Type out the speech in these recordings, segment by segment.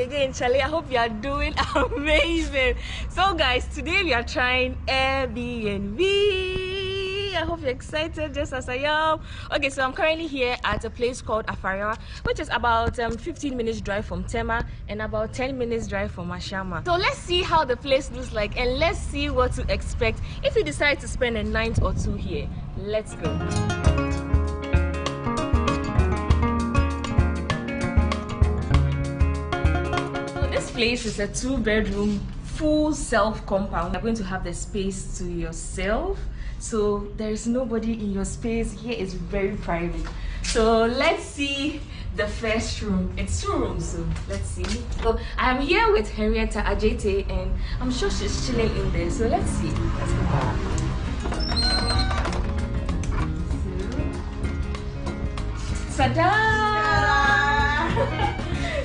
Again, Charlie, I hope you are doing amazing. So guys, today we are trying Airbnb. I hope you're excited just as I am. Okay, so I'm currently here at a place called Afariwa, which is about 15 minutes drive from Tema and about 10 minutes drive from Ashama. So let's see how the place looks like and let's see what to expect if you decide to spend a night or two here. Let's go. This place is a 2-bedroom full self compound. You're going to have the space to yourself, so there's nobody in your space. Here is very private. So let's see the first room. It's 2 rooms, so let's see. So I'm here with Henrietta Ajete and I'm sure she's chilling in there, so let's see. Let's go. Ta-da!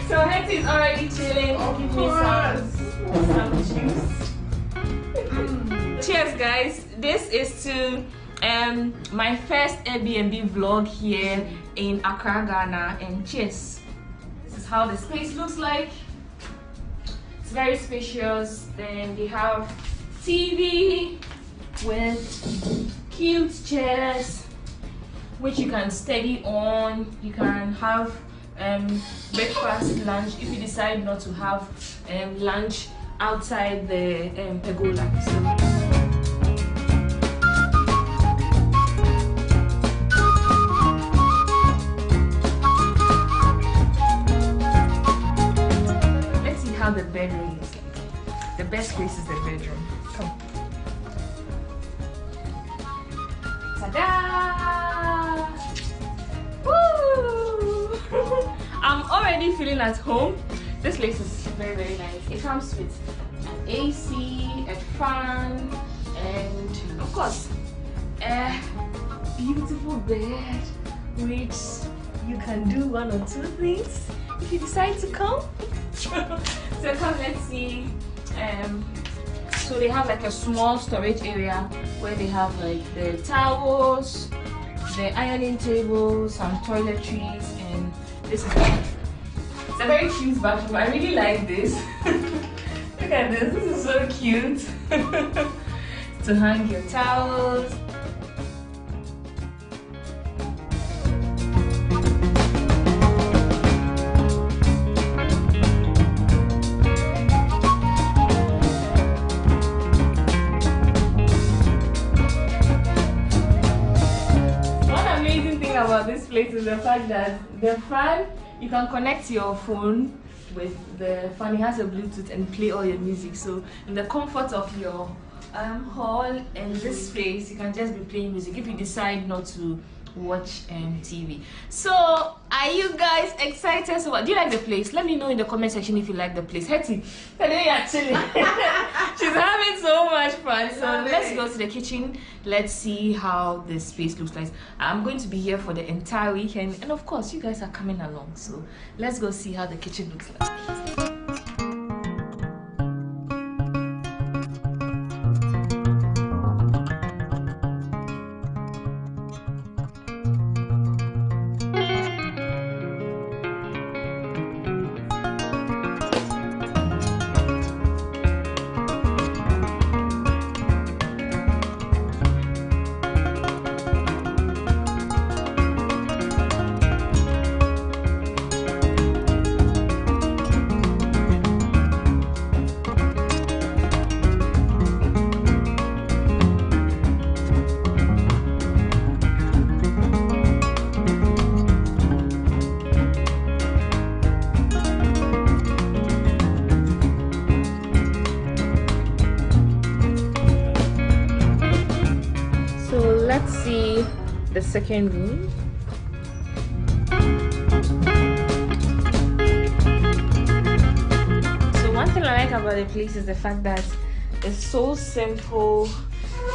So Hetty is already chilling. Give me some juice. Cheers, guys. This is to my first Airbnb vlog here in Accra, Ghana. And cheers. This is how the space looks like. It's very spacious. Then they have TV with cute chairs which you can study on. You can have breakfast, lunch if you decide not to have lunch outside the pergola. So let's see how the bedroom looks like. The best place is the bedroom. Come. Ta-da! Woo! I'm already feeling at home. This place is very, very nice. It comes with an AC, a fan, and of course, a beautiful bed, which you can do 1 or 2 things if you decide to come. So come, let's see. So they have like a small storage area where they have like the towels, the ironing table, some toiletries, and this is it's a very cute bathroom. I really like this. Look at this. This is so cute. To hang your towels. About this place is the fact that the fan, you can connect your phone with the fan. It has a Bluetooth and play all your music. So in the comfort of your hall and this space, you can just be playing music if you decide not to watch TV. So are you guys excited? So do you like the place? Let me know in the comment section if you like the place. Hetty, today actually she's having so much fun. So let's go to the kitchen. Let's see how the space looks like. I'm going to be here for the entire weekend, and of course you guys are coming along, so let's go see how the kitchen looks like. Let's see the second room. So one thing I like about about the place is the fact that it's so simple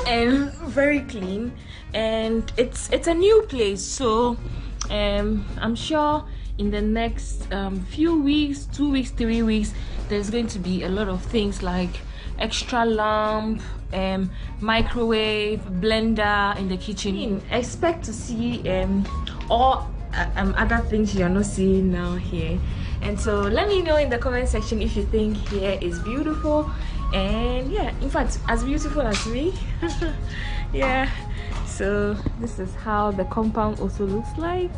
and very clean, and it's a new place. So I'm sure in the next few weeks, 2 weeks, 3 weeks, there's going to be a lot of things like extra lamp, microwave, blender in the kitchen. Expect to see all other things you're not seeing now here. And so let me know in the comment section if you think here is beautiful, and yeah, in fact as beautiful as me. Yeah, so this is how the compound also looks like.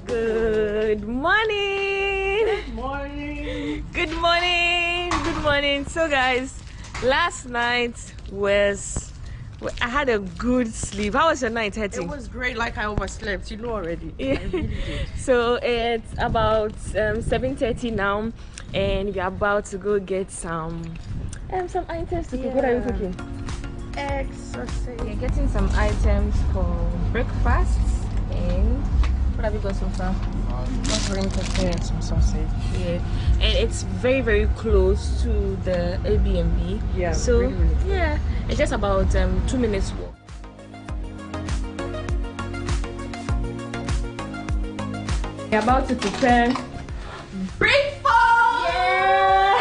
Good morning. Good morning. Good morning. Good morning. So guys, last night I had a good sleep. How was your night, Hetty? It was great. Like I overslept, you know already. Yeah. I really did. So it's about 7:30 now, and we're about to go get some items to cook. What are you cooking? Eggs, sausage. We're getting some items for breakfast. And what have you got so far? Just green pepper and some sausage. Yeah, and it's very, very close to the Airbnb. Yeah. So really, really close. yeah, it's just about 2 minutes walk. We're about to prepare breakfast. Yeah.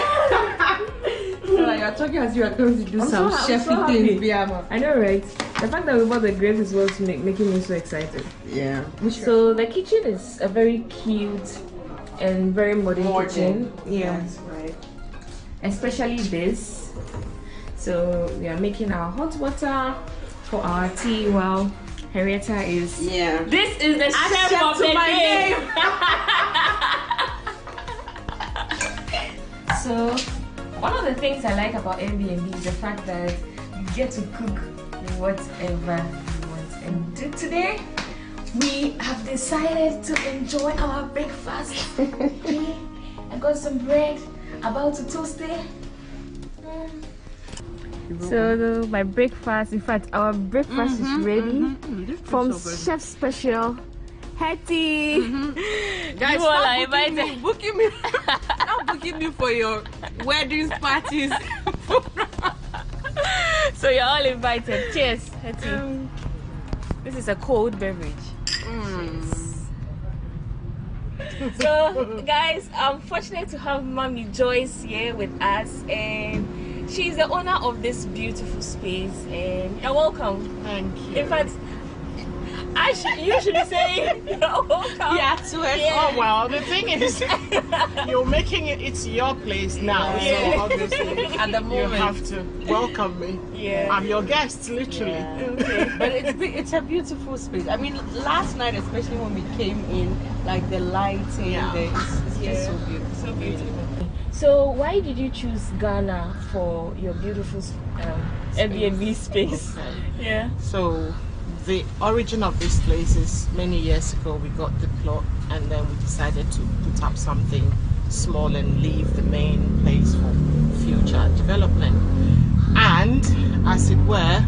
So like you're talking as you are going to do some chefy things, Biama. I know, right? The fact that we bought the grapes is what's making me so excited. Yeah. So the kitchen is a very cute and very modern kitchen. Yeah. That's right. Especially this. So we are making our hot water for our tea while Henrietta is. Yeah. This is the chef of the day. So one of the things I like about Airbnb is the fact that you get to cook whatever you want. And today we have decided to enjoy our breakfast. I got some bread, about to toast it. So my breakfast, in fact our breakfast is ready from Chef Special Hetty. Guys, you all are stop booking me. Not booking me for your weddings, parties. So you're all invited. Cheers, Hetty. This is a cold beverage. So guys, I'm fortunate to have Mommy Joyce here with us, and she's the owner of this beautiful space, and you're welcome. Thank you. In fact, you should be saying you're welcome. Yeah, to it. Yeah. Oh well, the thing is, you're making it's your place now, Yeah. so obviously At the you moment. have to welcome me. Yeah. I'm your guest, literally. Yeah. Okay. But it's a beautiful space. I mean, last night, especially when we came in, like the lighting, Yeah. it's just so beautiful. So beautiful. So why did you choose Ghana for your beautiful Airbnb space? Yeah. So the origin of this place is many years ago we got the plot, and then we decided to put up something small and leave the main place for future development. And as it were,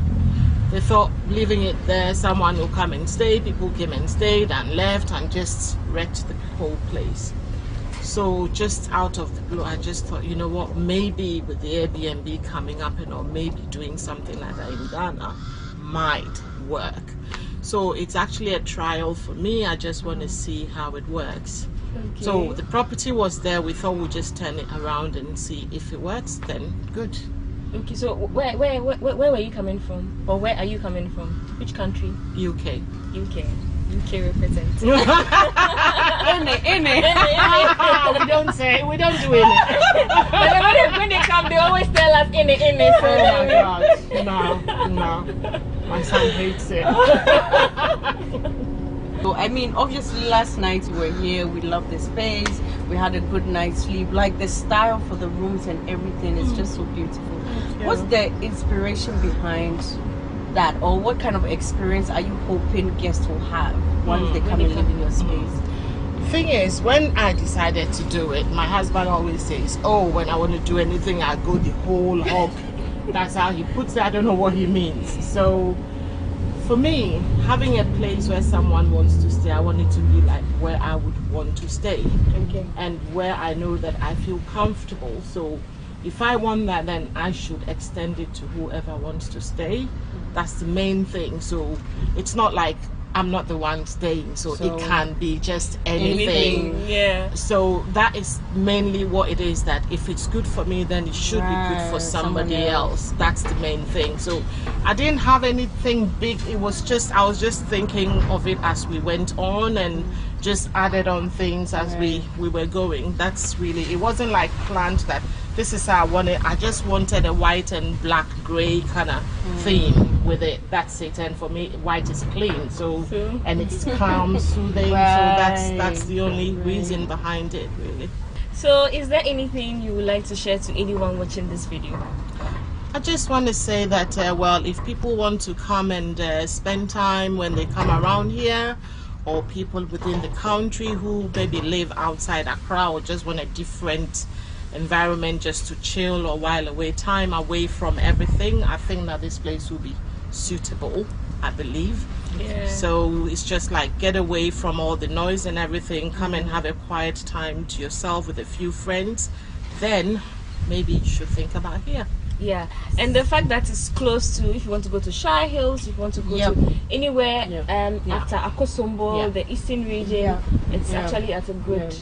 they thought leaving it there, someone will come and stay. People came and stayed and left and just wrecked the whole place. So just out of the blue, I just thought, you know what, maybe with the Airbnb coming up and or maybe doing something like that in Ghana might work. So it's actually a trial for me. I just want to see how it works. Okay. So the property was there. We thought we'd just turn it around and see if it works, then good. Okay, so where were you coming from? Or where are you coming from? Which country? UK. UK. UK represents. In We don't do it. But when they come, they always tell us in it. Oh my God. No. My son hates it. So, I mean, obviously last night we were here, we loved the space, we had a good night's sleep. Like the style for the rooms and everything is just so beautiful. Yeah. What's the inspiration behind that, or what kind of experience are you hoping guests will have once they come and live in your space? The thing is, when I decided to do it, my husband always says, oh, when I want to do anything, I go the whole hog. That's how he puts it. I don't know what he means. So for me, having a place where someone wants to stay, I want it to be like where I would want to stay. Okay. And where I know that I feel comfortable. So if I want that, then I should extend it to whoever wants to stay. That's the main thing. So it's not like I'm not the one staying, so it can be just anything. Yeah. So that is mainly what it is, that if it's good for me, then it should be good for somebody else. That's the main thing. So I didn't have anything big. It was just, I was just thinking of it as we went on and just added on things as we were going. That's really, it wasn't like planned that this is how I wanted. I just wanted a white and black gray kind of theme with it. That's it. And for me, white is clean, so and it's calm, soothing. So that's the only reason behind it, really. So is there anything you would like to share to anyone watching this video? I just want to say that well, if people want to come and spend time when they come around here, or people within the country who maybe live outside Accra or just want a different environment just to chill or while away time away from everything, I think that this place will be suitable, I believe. Yeah. So it's just like get away from all the noise and everything, come and have a quiet time to yourself with a few friends, then maybe you should think about here. Yeah, and the fact that it's close to, if you want to go to Shire Hills, if you want to go to anywhere after Akosombo, the eastern region, it's actually at a good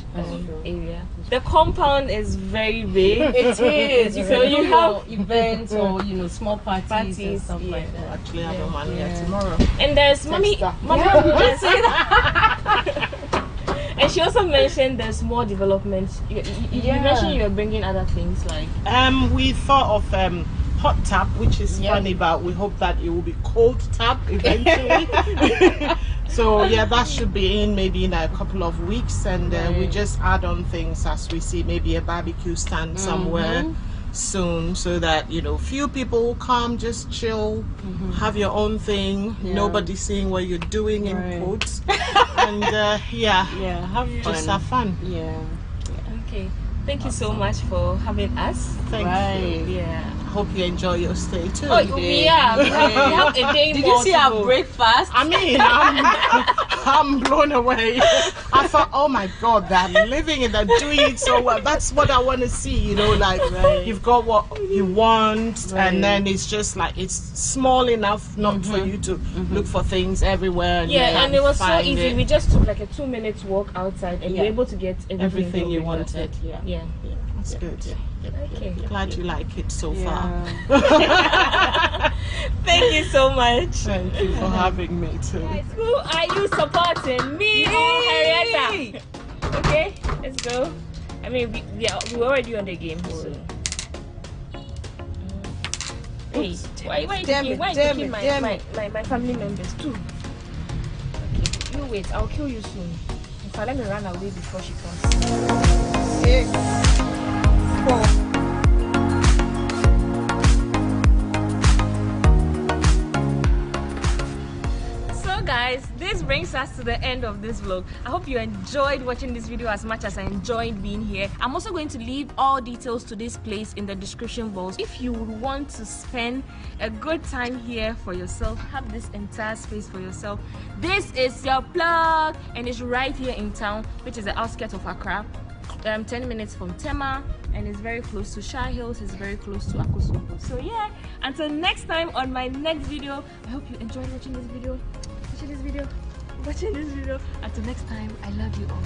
area. The compound is very big. It is. You So can you do have your events or small parties and stuff like that. Actually, I have money here tomorrow. and there's mommy just say that. And she also mentioned there's more development. You mentioned you were bringing other things like we thought of hot tap, which is funny, but we hope that it will be cold tap eventually. So yeah, that should be in maybe in a couple of weeks, and we just add on things as we see, maybe a barbecue stand somewhere soon, so that few people will come, just chill, have your own thing, nobody seeing what you're doing in quotes, and have fun. Just have fun. Okay, thank you so much for having us. Thank you. Hope you enjoy your stay too. Oh yeah, we have a day. Did you see our breakfast? I mean, I'm blown away. I thought, oh my God, they're living it, they're doing it so well. That's what I want to see, like you've got what you want, and then it's just like it's small enough not for you to look for things everywhere. And it was so easy. We just took like a 2-minute walk outside, and we were able to get everything you wanted. Yeah. That's good. Okay. Glad you like it so far. Thank you so much. Thank you for having me too. Guys, who are you supporting? Me or Henrietta? Okay, let's go. I mean, we're already on the game. So. Hey, why are you taking my family members too? Okay, you wait. I'll kill you soon. If I let me run away before she comes. 6, 4. Guys, this brings us to the end of this vlog. I hope you enjoyed watching this video as much as I enjoyed being here. I'm also going to leave all details to this place in the description box. If you would want to spend a good time here for yourself, have this entire space for yourself, this is your plug, and it's right here in town, which is the outskirts of Accra. 10 minutes from Tema, and it's very close to Shire Hills, it's very close to Akosombo. So yeah, until next time on my next video, I hope you enjoyed watching this video. Watching this video. Until next time, I love you all.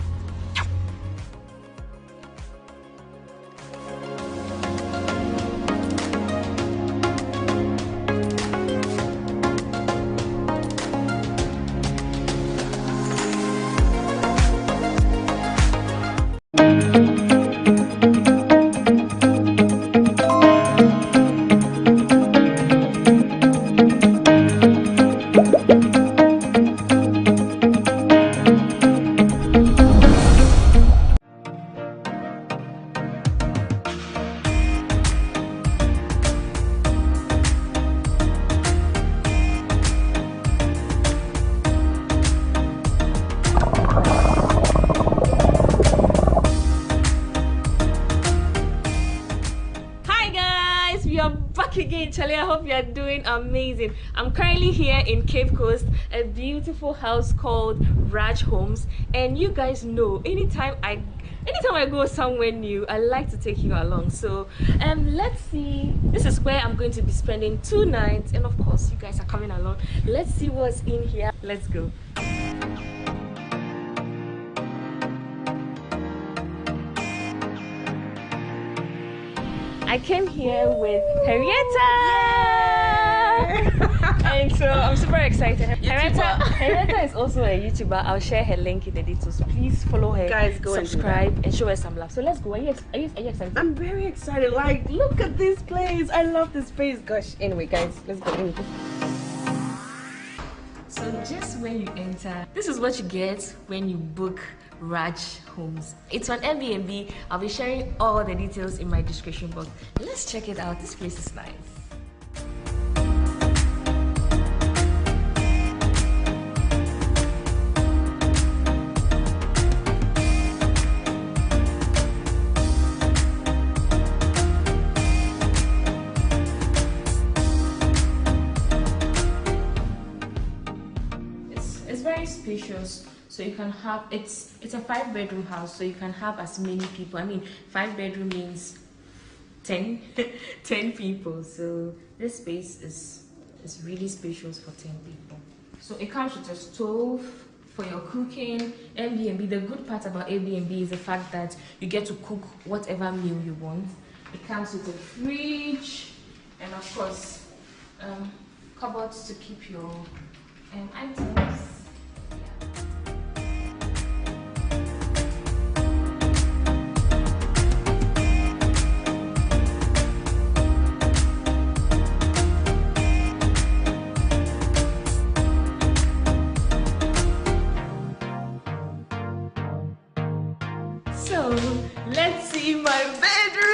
again, Charlie. I hope you are doing amazing. I'm currently here in Cape Coast, a beautiful house called Raj Homes. And you guys know, anytime I go somewhere new, I like to take you along. So let's see. This is where I'm going to be spending 2 nights, and of course you guys are coming along. Let's see what's in here. Let's go. I came here with Henrietta, and so I'm super excited. Henrietta is also a YouTuber. I'll share her link in the details. Please follow her, guys, go subscribe, and show her some love. So let's go. Are you excited? I'm very excited. Like, look at this place. I love this place. Gosh. Anyway, guys, let's go in. So just when you enter, this is what you get when you book Raj Homes. It's on Airbnb. I'll be sharing all the details in my description box. Let's check it out. This place is nice. It's very spacious. So you can have, it's a 5-bedroom house, so you can have as many people. I mean, 5-bedroom means 10 people. So this space is really spacious for 10 people. So it comes with a stove for your cooking. Airbnb, the good part about Airbnb is the fact that you get to cook whatever meal you want. It comes with a fridge and of course cupboards to keep your items. So let's see my bedroom.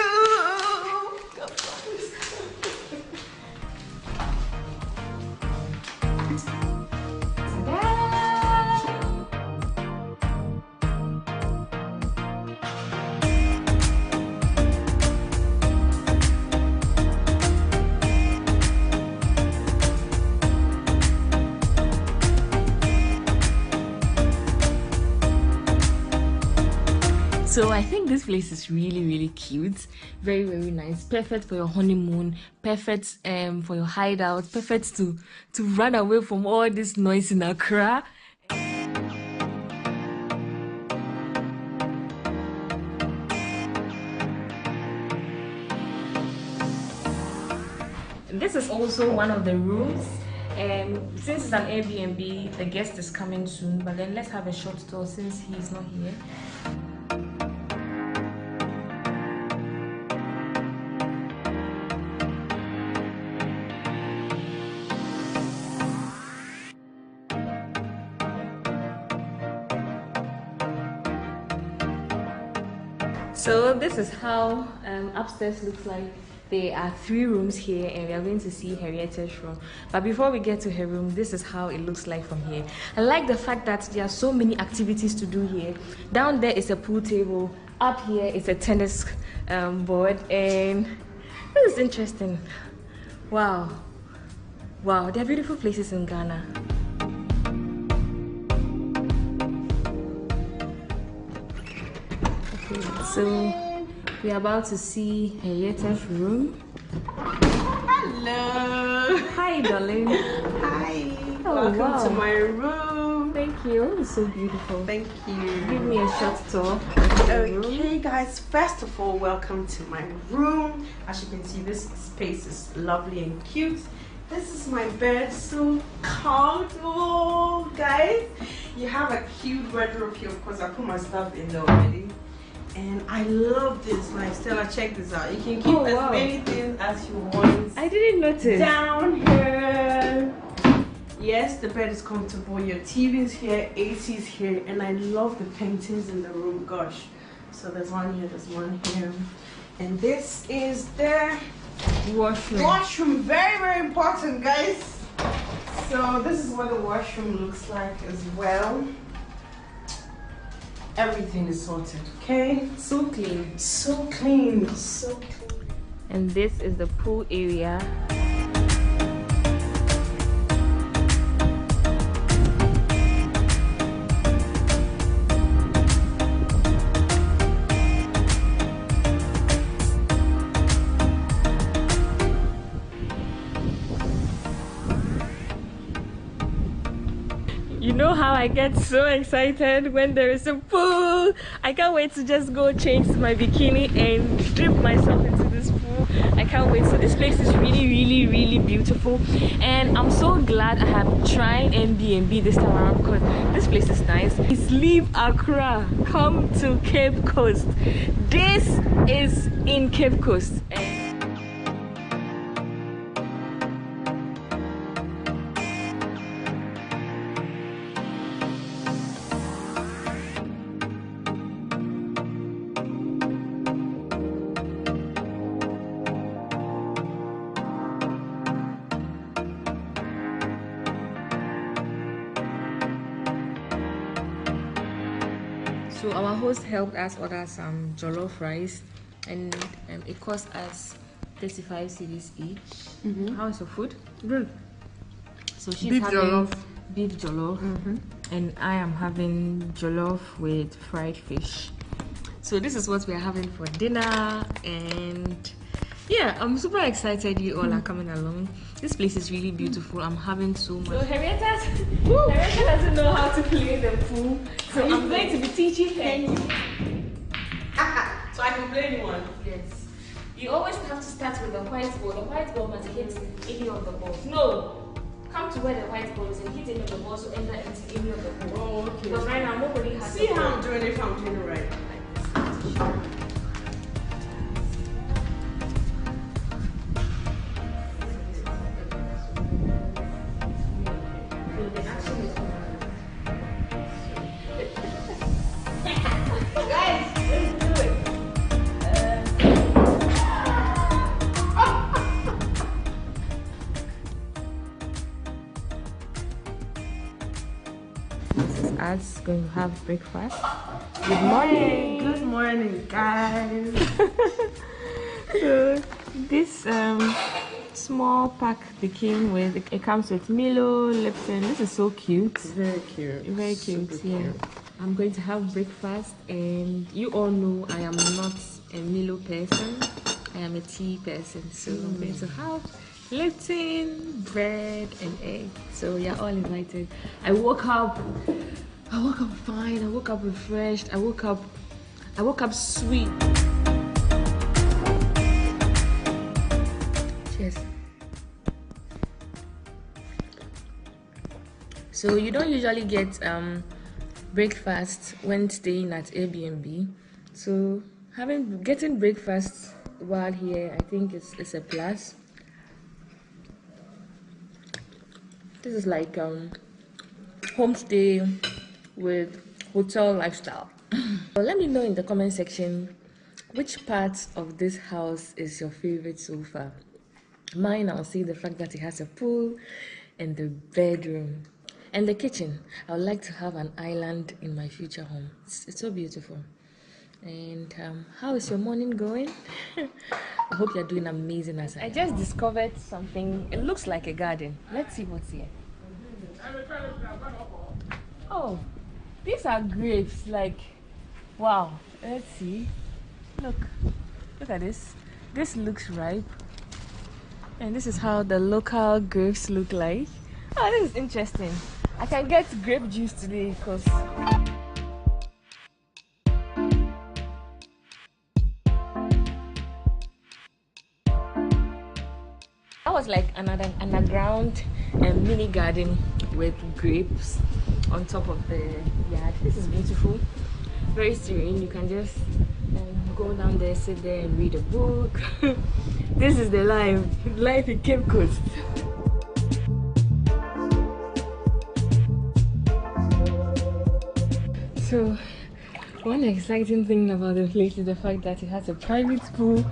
So I think this place is really cute, very nice, perfect for your honeymoon, perfect for your hideout, perfect to run away from all this noise in Accra. This is also one of the rooms. Since it's an Airbnb, the guest is coming soon, but then let's have a short tour since he's not here. So this is how upstairs looks like. There are 3 rooms here and we are going to see Henrietta's room. But before we get to her room, this is how it looks like from here. I like the fact that there are so many activities to do here. Down there is a pool table. Up here is a tennis board, and this is interesting. Wow, there are beautiful places in Ghana. So we are about to see Henrietta's room. Hello. Hi, darling. Hi. Oh, welcome to my room. Thank you. It's so beautiful. Thank you. Give me a short tour. Okay, guys. First of all, welcome to my room. As you can see, this space is lovely and cute. This is my bed, so comfortable, guys. You have a cute wardrobe here. Of course, I put my stuff in there already. And I love this. Like, Stella, check this out. You can keep as many things as you want. I didn't notice. Down here. Yes, the bed is comfortable. Your TV is here, AC is here, and I love the paintings in the room. Gosh. So there's one here, there's one here. And this is the washroom. Washroom, very important, guys. So this is what the washroom looks like as well. Everything is sorted, okay? So clean. So clean, so clean. and this is the pool area. You know how I get so excited when there is a pool. I can't wait to just go change my bikini and dip myself into this pool. I can't wait. So this place is really beautiful, and I'm so glad I have tried Airbnb this time around because this place is nice. It's leave Accra, come to Cape Coast. This is in Cape Coast. So our host helped us order some jollof rice, and it cost us 35 cedis each. How is your food? Good. So she's Beef having jollof. beef jollof, and I am having jollof with fried fish. So this is what we are having for dinner, and yeah, I'm super excited you all are coming along. This place is really beautiful. I'm having so much. So Henrietta doesn't know how to play the pool, so I'm going to be teaching her. So I can play anyone. Yes. You always have to start with the white ball. The white ball must hit any of the balls. No, come to where the white ball is and hit any of the balls to enter into any of the balls. Oh, okay. Because right now nobody has. See how I'm doing it if I'm doing it right. Us going to have breakfast. Good morning. Good morning, guys. So this small pack they came with, it comes with Milo, Lipton. This is so cute. Very cute. Very cute. Super Yeah. cute. I'm going to have breakfast, and you all know I am not a Milo person. I am a tea person. So I'm going to have Lipton, bread, and egg. So you're all invited. I woke up fine. I woke up refreshed. I woke up sweet. Cheers. So you don't usually get breakfast when staying at Airbnb. So getting breakfast while here, I think it's a plus. This is like homestay with hotel lifestyle. Well, let me know in the comment section which part of this house is your favorite so far. Mine, I'll say the fact that it has a pool and the bedroom and the kitchen. I would like to have an island in my future home. It's so beautiful. And how is your morning going? I hope you're doing amazing as I just discovered something. It looks like a garden. Let's see what's here. Oh, these are grapes. Like, wow. Let's see. Look at this. This looks ripe. And this is how the local grapes look like. Oh, this is interesting. I can get grape juice today because that was like another underground mini garden with grapes on top of the yard. This is beautiful, very serene. You can just go down there, sit there and read a book. This is the life in Cape Coast. So one exciting thing about the place is the fact that it has a private pool.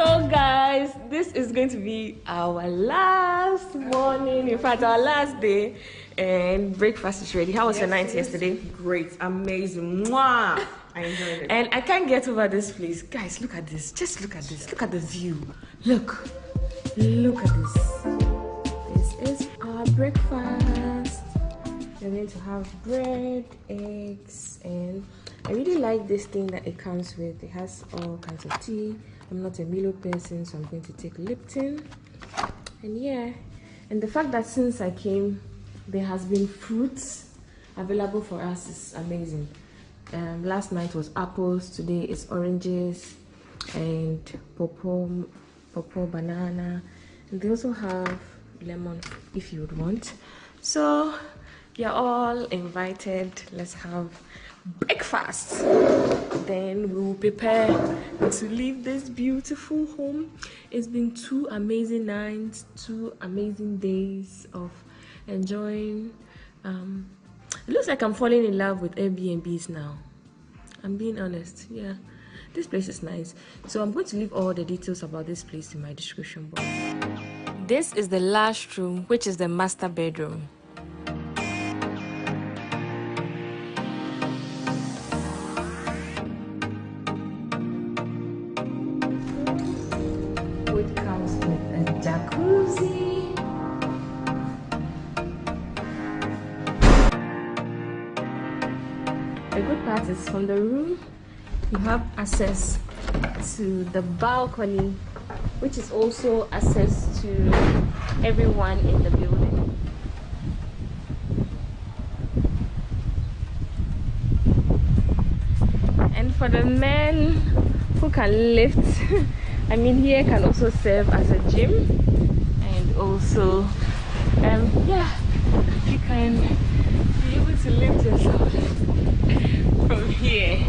So guys, this is going to be our last morning, in fact our last day, and breakfast is ready. How was your night yesterday? Great, amazing. Mwah! I enjoyed it. And I can't get over this place. Guys, look at this. Just look at this. Look at the view. Look at this. This is our breakfast. We're going to have bread, eggs, and I really like this thing that it comes with. It has all kinds of tea. I'm not a Milo person, so I'm going to take Lipton. And yeah, and the fact that since I came, there has been fruits available for us is amazing. Last night was apples, today it's oranges and pawpaw, banana, and they also have lemon if you would want. So you're all invited. Let's have breakfast, then we will prepare to leave this beautiful home. It's been 2 amazing nights, 2 amazing days of enjoying. It looks like I'm falling in love with Airbnbs now. I'm being honest. Yeah, this place is nice. So I'm going to leave all the details about this place in my description box. This is the last room, which is the master bedroom. Which comes with a jacuzzi. The good part is from the room you have access to the balcony, which is also access to everyone in the building. And for the men who can lift, I mean, here can also serve as a gym, and also yeah, you can be able to lift yourself from here.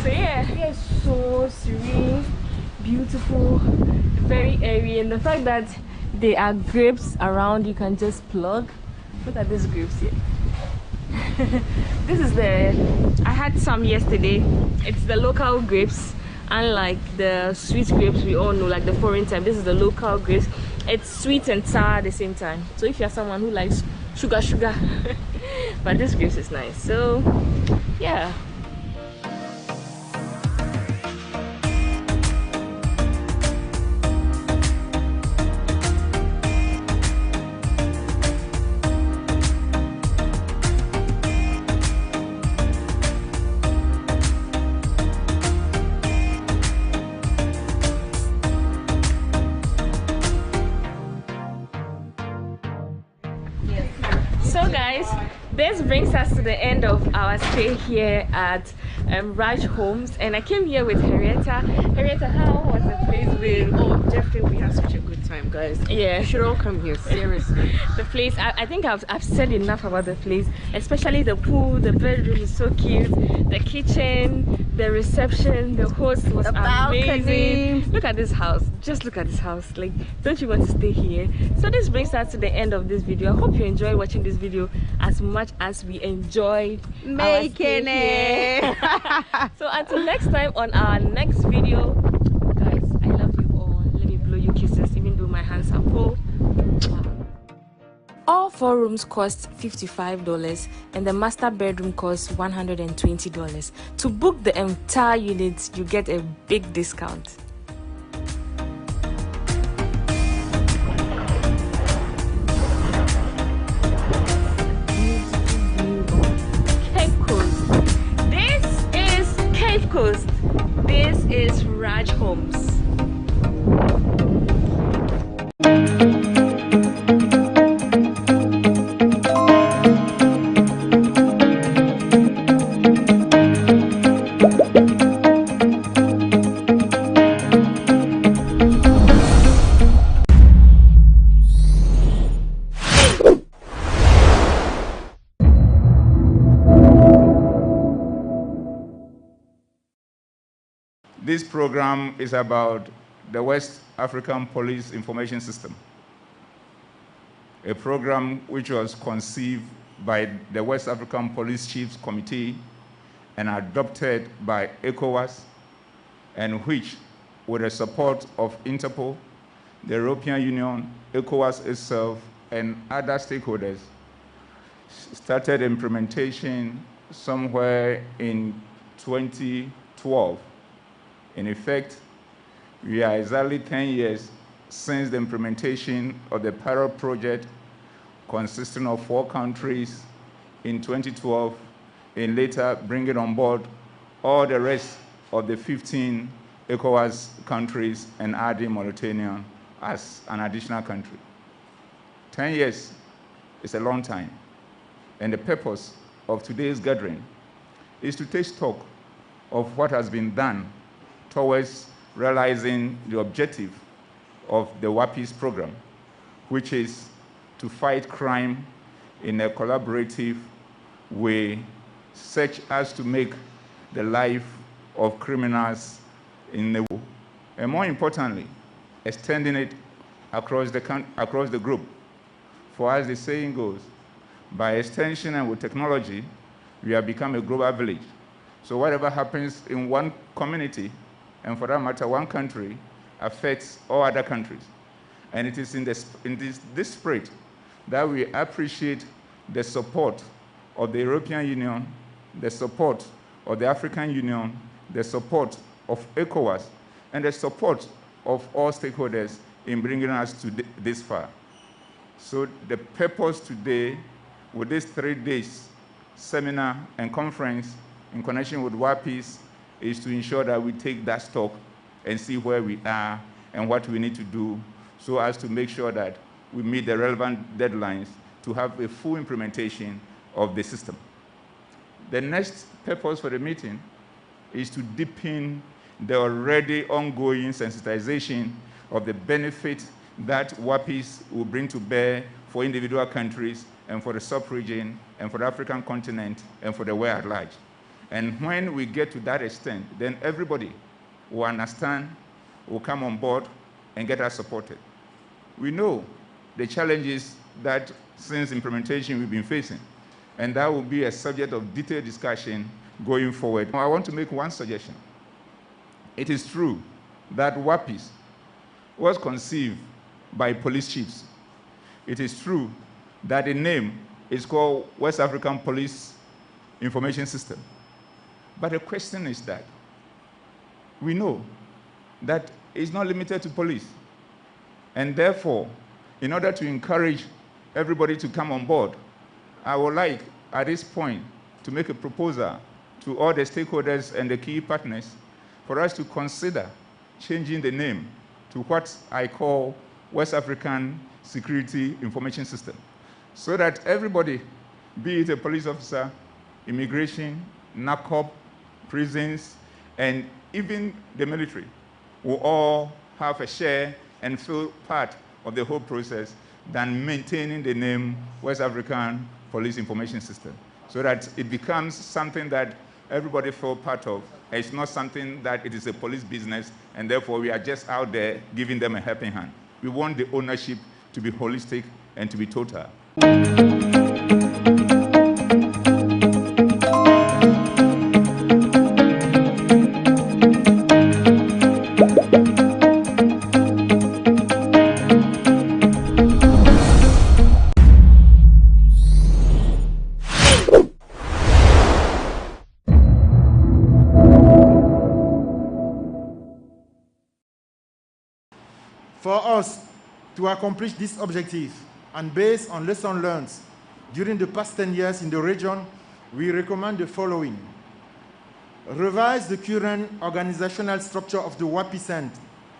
So yeah, here is so serene, beautiful, very airy, and the fact that there are grapes around, you can just plug. Look at these grapes here. This is I had some yesterday. It's the local grapes, unlike the sweet grapes we all know, like the foreign type. This is the local grapes. It's sweet and sour at the same time. So if you're someone who likes sugar, but this grapes is nice. So yeah. So guys, this brings us to the end of our stay here at Raj Homes, and I came here with Henrietta. Henrietta, how was the place been? Oh, definitely, we had such a good time, guys. Yeah, You should all come here, seriously. the place, I think I've said enough about the place, especially the pool. The bedroom is so cute, the kitchen, the reception, the host was amazing. Look at this house, just look at this house. Like, don't you want to stay here? So this brings us to the end of this video. I hope you enjoyed watching this video as much as we enjoyed Making it. So until next time on our next video, guys, I love you all. Let me blow you kisses, even though my hands are full. All 4 rooms cost $55 and the master bedroom costs $120. To book the entire unit, you get a big discount. Coast. This is Raj Homes. This program is about the West African Police Information System, a program which was conceived by the West African Police Chiefs Committee and adopted by ECOWAS, and which with the support of Interpol, the European Union, ECOWAS itself, and other stakeholders, started implementation somewhere in 2012. In effect, we are exactly 10 years since the implementation of the pilot project consisting of 4 countries in 2012, and later bringing on board all the rest of the 15 ECOWAS countries and adding Mauritania as an additional country. 10 years is a long time, and the purpose of today's gathering is to take stock of what has been done towards realizing the objective of the WAPIS program, which is to fight crime in a collaborative way, such as to make the life of criminals in the world, and more importantly, extending it across the group. For as the saying goes, by extension and with technology, we have become a global village. So whatever happens in one community, and for that matter, one country, affects all other countries. And it is in this spirit that we appreciate the support of the European Union, the support of the African Union, the support of ECOWAS, and the support of all stakeholders in bringing us to this far. So the purpose today with this 3 days seminar and conference in connection with WAPIS is to ensure that we take that stock and see where we are and what we need to do so as to make sure that we meet the relevant deadlines to have a full implementation of the system. The next purpose for the meeting is to deepen the already ongoing sensitization of the benefit that WAPIS will bring to bear for individual countries and for the sub-region and for the African continent and for the world at large. And when we get to that extent, then everybody will understand, will come on board and get us supported. We know the challenges that since implementation we've been facing, and that will be a subject of detailed discussion going forward. I want to make one suggestion. It is true that WAPIS was conceived by police chiefs. It is true that the name is called West African Police Information System. But the question is that we know that it's not limited to police. And therefore, in order to encourage everybody to come on board, I would like, at this point, to make a proposal to all the stakeholders and the key partners for us to consider changing the name to what I call West African Security Information System, so that everybody, be it a police officer, immigration, NACOP, prisons, and even the military, will all have a share and feel part of the whole process than maintaining the name West African Police Information System, so that it becomes something that everybody feels part of. It's not something that it is a police business, and therefore we are just out there giving them a helping hand. We want the ownership to be holistic and to be total. For us to accomplish this objective, and based on lessons learned during the past 10 years in the region, we recommend the following. Revise the current organizational structure of the WAPIS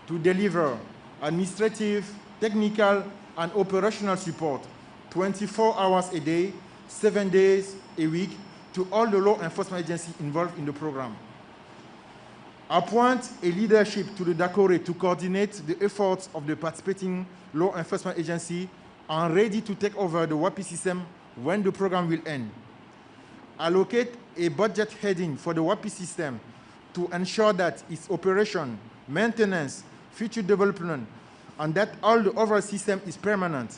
to deliver administrative, technical, and operational support 24 hours a day, 7 days a week to all the law enforcement agencies involved in the program. Appoint a leadership to the DACORE to coordinate the efforts of the participating law enforcement agency and ready to take over the WAPIS system when the program will end. Allocate a budget heading for the WAPIS system to ensure that its operation, maintenance, future development, and that all the overall system is permanent.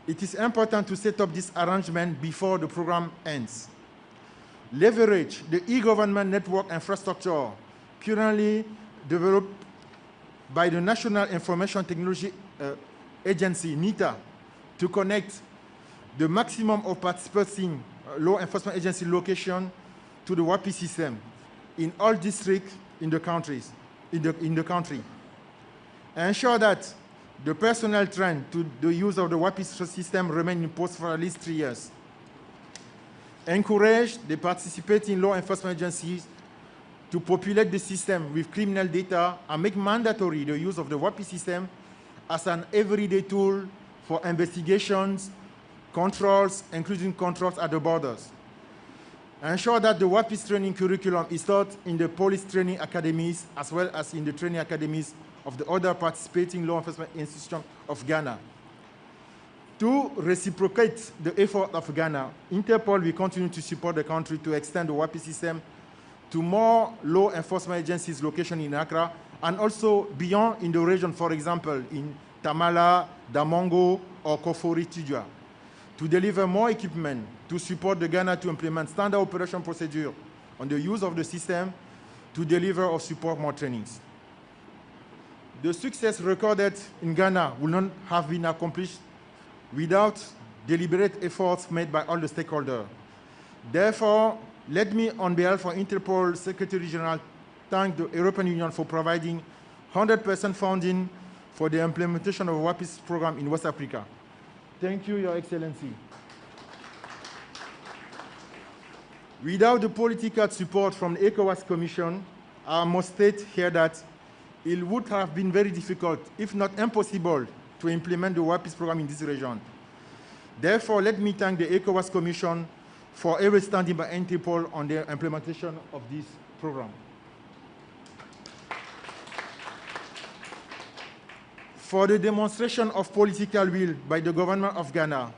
It is important to set up this arrangement before the program ends. Leverage the e-government network infrastructure currently developed by the National Information Technology Agency, NITA, to connect the maximum of participating law enforcement agency location to the WAPI system in all districts in the country. Ensure that the personnel trend to the use of the WAPI system remain in post for at least 3 years. Encourage the participating law enforcement agencies to populate the system with criminal data and make mandatory the use of the WAPI system as an everyday tool for investigations, controls, including controls at the borders. Ensure that the WAPI training curriculum is taught in the police training academies as well as in the training academies of the other participating law enforcement institutions of Ghana. To reciprocate the effort of Ghana, Interpol will continue to support the country to extend the WAPI system to more law enforcement agencies located in Accra and also beyond in the region, for example, in Tamala, Damongo, or Kofori-Tijua, to deliver more equipment to support the Ghana to implement standard operation procedure on the use of the system, to deliver or support more trainings. The success recorded in Ghana will not have been accomplished without deliberate efforts made by all the stakeholders. Therefore, let me, on behalf of Interpol Secretary General, thank the European Union for providing 100% funding for the implementation of the WAPIS program in West Africa. Thank you, Your Excellency. Without the political support from the ECOWAS Commission, I must state here that it would have been very difficult, if not impossible, to implement the WAPIS program in this region. Therefore, let me thank the ECOWAS Commission for always standing by Interpol on the implementation of this program. For the demonstration of political will by the government of Ghana,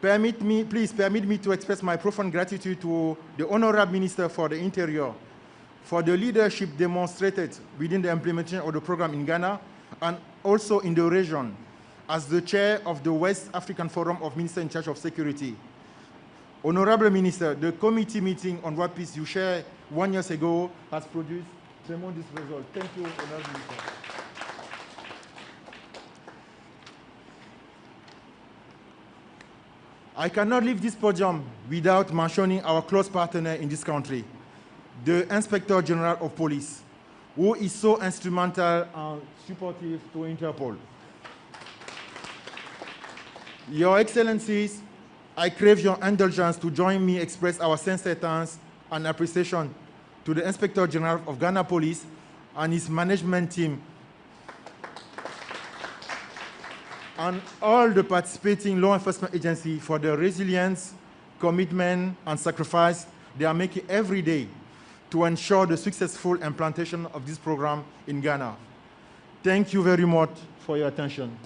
please permit me to express my profound gratitude to the Honorable Minister for the Interior for the leadership demonstrated within the implementation of the program in Ghana and also in the region as the chair of the West African Forum of Ministers in charge of security. Honorable Minister, the committee meeting on WAPIS you shared 1 year ago has produced tremendous results. Thank you, Honorable Minister. I cannot leave this podium without mentioning our close partner in this country, the Inspector General of Police, who is so instrumental and supportive to Interpol. Your Excellencies, I crave your indulgence to join me express our sincere thanks and appreciation to the Inspector General of Ghana Police and his management team and all the participating law enforcement agencies for their resilience, commitment, and sacrifice they are making every day to ensure the successful implementation of this program in Ghana. Thank you very much for your attention.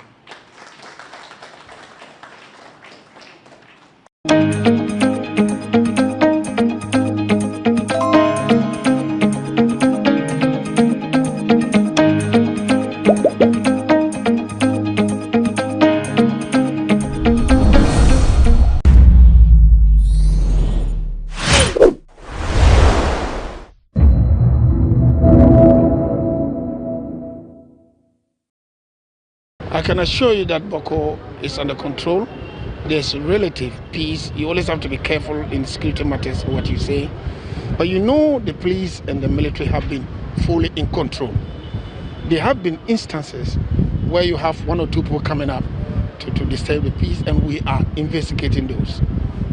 I can assure you that Boko is under control. There's relative peace. You always have to be careful in security matters what you say. But you know the police and the military have been fully in control. There have been instances where you have 1 or 2 people coming up to disturb the peace, and we are investigating those.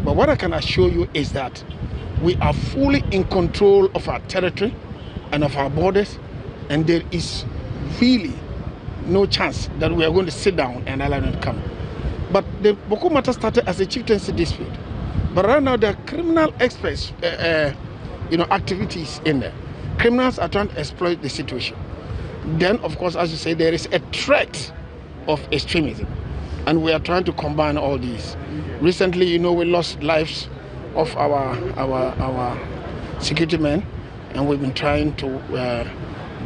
But what I can assure you is that we are fully in control of our territory and of our borders, and there is really no chance that we are going to sit down and allow them to come. But the Boko matter started as a chieftaincy dispute. But right now there are criminal experts, activities in there. Criminals are trying to exploit the situation. Then, of course, as you say, there is a threat of extremism, and we are trying to combine all these. Recently, we lost lives of our security men, and we've been trying to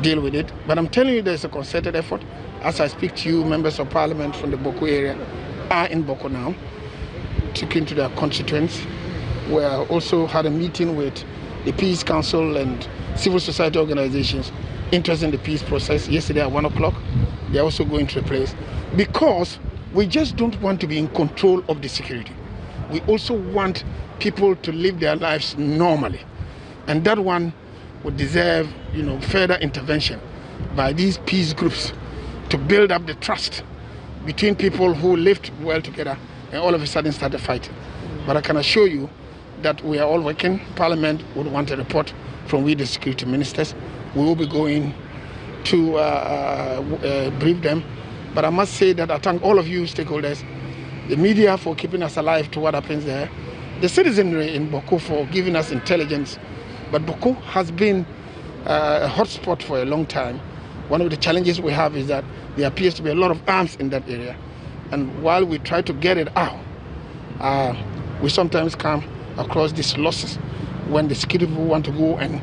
deal with it. But I'm telling you, there's a concerted effort. As I speak to you, members of parliament from the Boko area are in Boko now, taking to their constituents. We also had a meeting with the Peace Council and civil society organizations interested in the peace process. Yesterday at 1 o'clock, they're also going to the place, because we just don't want to be in control of the security. We also want people to live their lives normally, and that one would deserve, further intervention by these peace groups to build up the trust between people who lived well together and all of a sudden started fighting. But I can assure you that we are all working. Parliament would want a report from we, the security ministers. We will be going to brief them. But I must say that I thank all of you stakeholders, the media for keeping us alive to what happens there, the citizenry in Boko for giving us intelligence. But Boko has been a hotspot for a long time. One of the challenges we have is that there appears to be a lot of arms in that area. And while we try to get it out, we sometimes come across these losses when the security people want to go and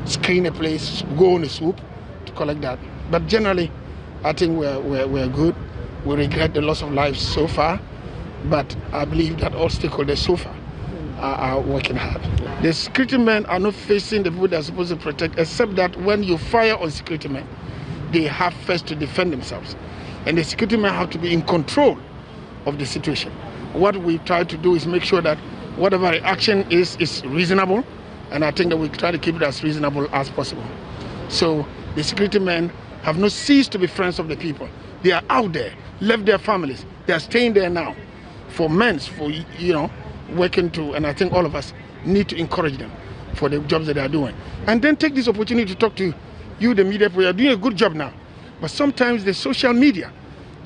screen a place, go on a swoop to collect that. But generally, I think we're good. We regret the loss of lives so far, but I believe that all stakeholders so far are working hard. The security men are not facing the people they're supposed to protect, except that when you fire on security men, they have first to defend themselves. And the security men have to be in control of the situation. What we try to do is make sure that whatever action is reasonable, and I think that we try to keep it as reasonable as possible. So the security men have not ceased to be friends of the people. They are out there, left their families. They are staying there now for months, for, working to, and I think all of us need to encourage them for the jobs that they are doing. And then take this opportunity to talk to you, the media, for you are doing a good job now. But sometimes the social media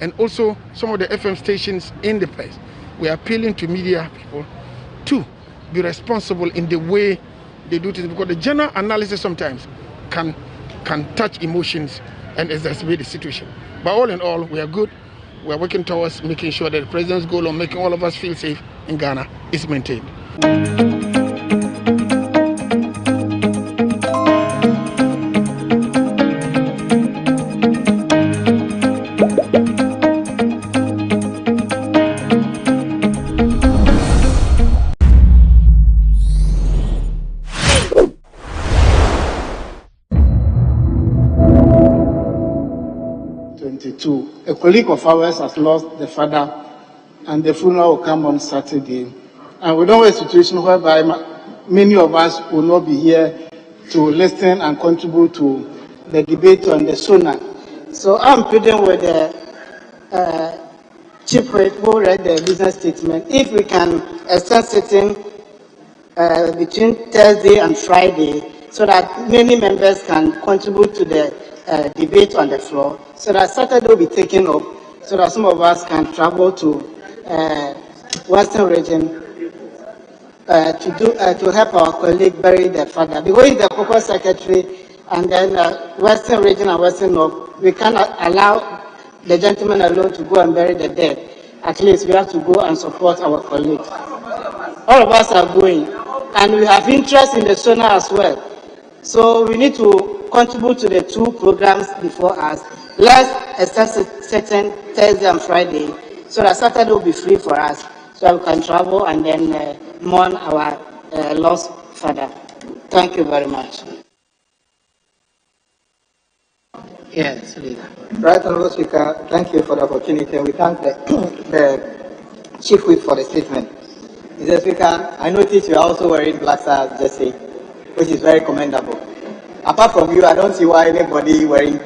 and also some of the FM stations in the place, we are appealing to media people to be responsible in the way they do things, because the general analysis sometimes can touch emotions and exacerbate the situation. But all in all, we are good. We are working towards making sure that the president's goal of making all of us feel safe in Ghana is maintained. A colleague of ours has lost the father, and the funeral will come on Saturday. And we don't want a situation whereby many of us will not be here to listen and contribute to the debate on the SONA. So I'm pleading with the chief whip who read the business statement. If we can extend sitting between Thursday and Friday, so that many members can contribute to the debate on the floor, so that Saturday will be taken up, so that some of us can travel to Western region to help our colleague bury their father. Because he's the corporate secretary, and then Western region and Western North, we cannot allow the gentleman alone to go and bury the dead. At least we have to go and support our colleague. All of us are going, and we have interest in the SONA as well. So we need to contribute to the two programs before us. Let's extend certain Thursday and Friday, so that Saturday will be free for us, so that we can travel and then mourn our lost father. Thank you very much. Yes, leader. Right, Honourable Speaker, thank you for the opportunity. We thank the Chief Whip for the statement. Mr. Speaker, I noticed you are also wearing Black Stars jersey, which is very commendable. Apart from you, I don't see why anybody wearing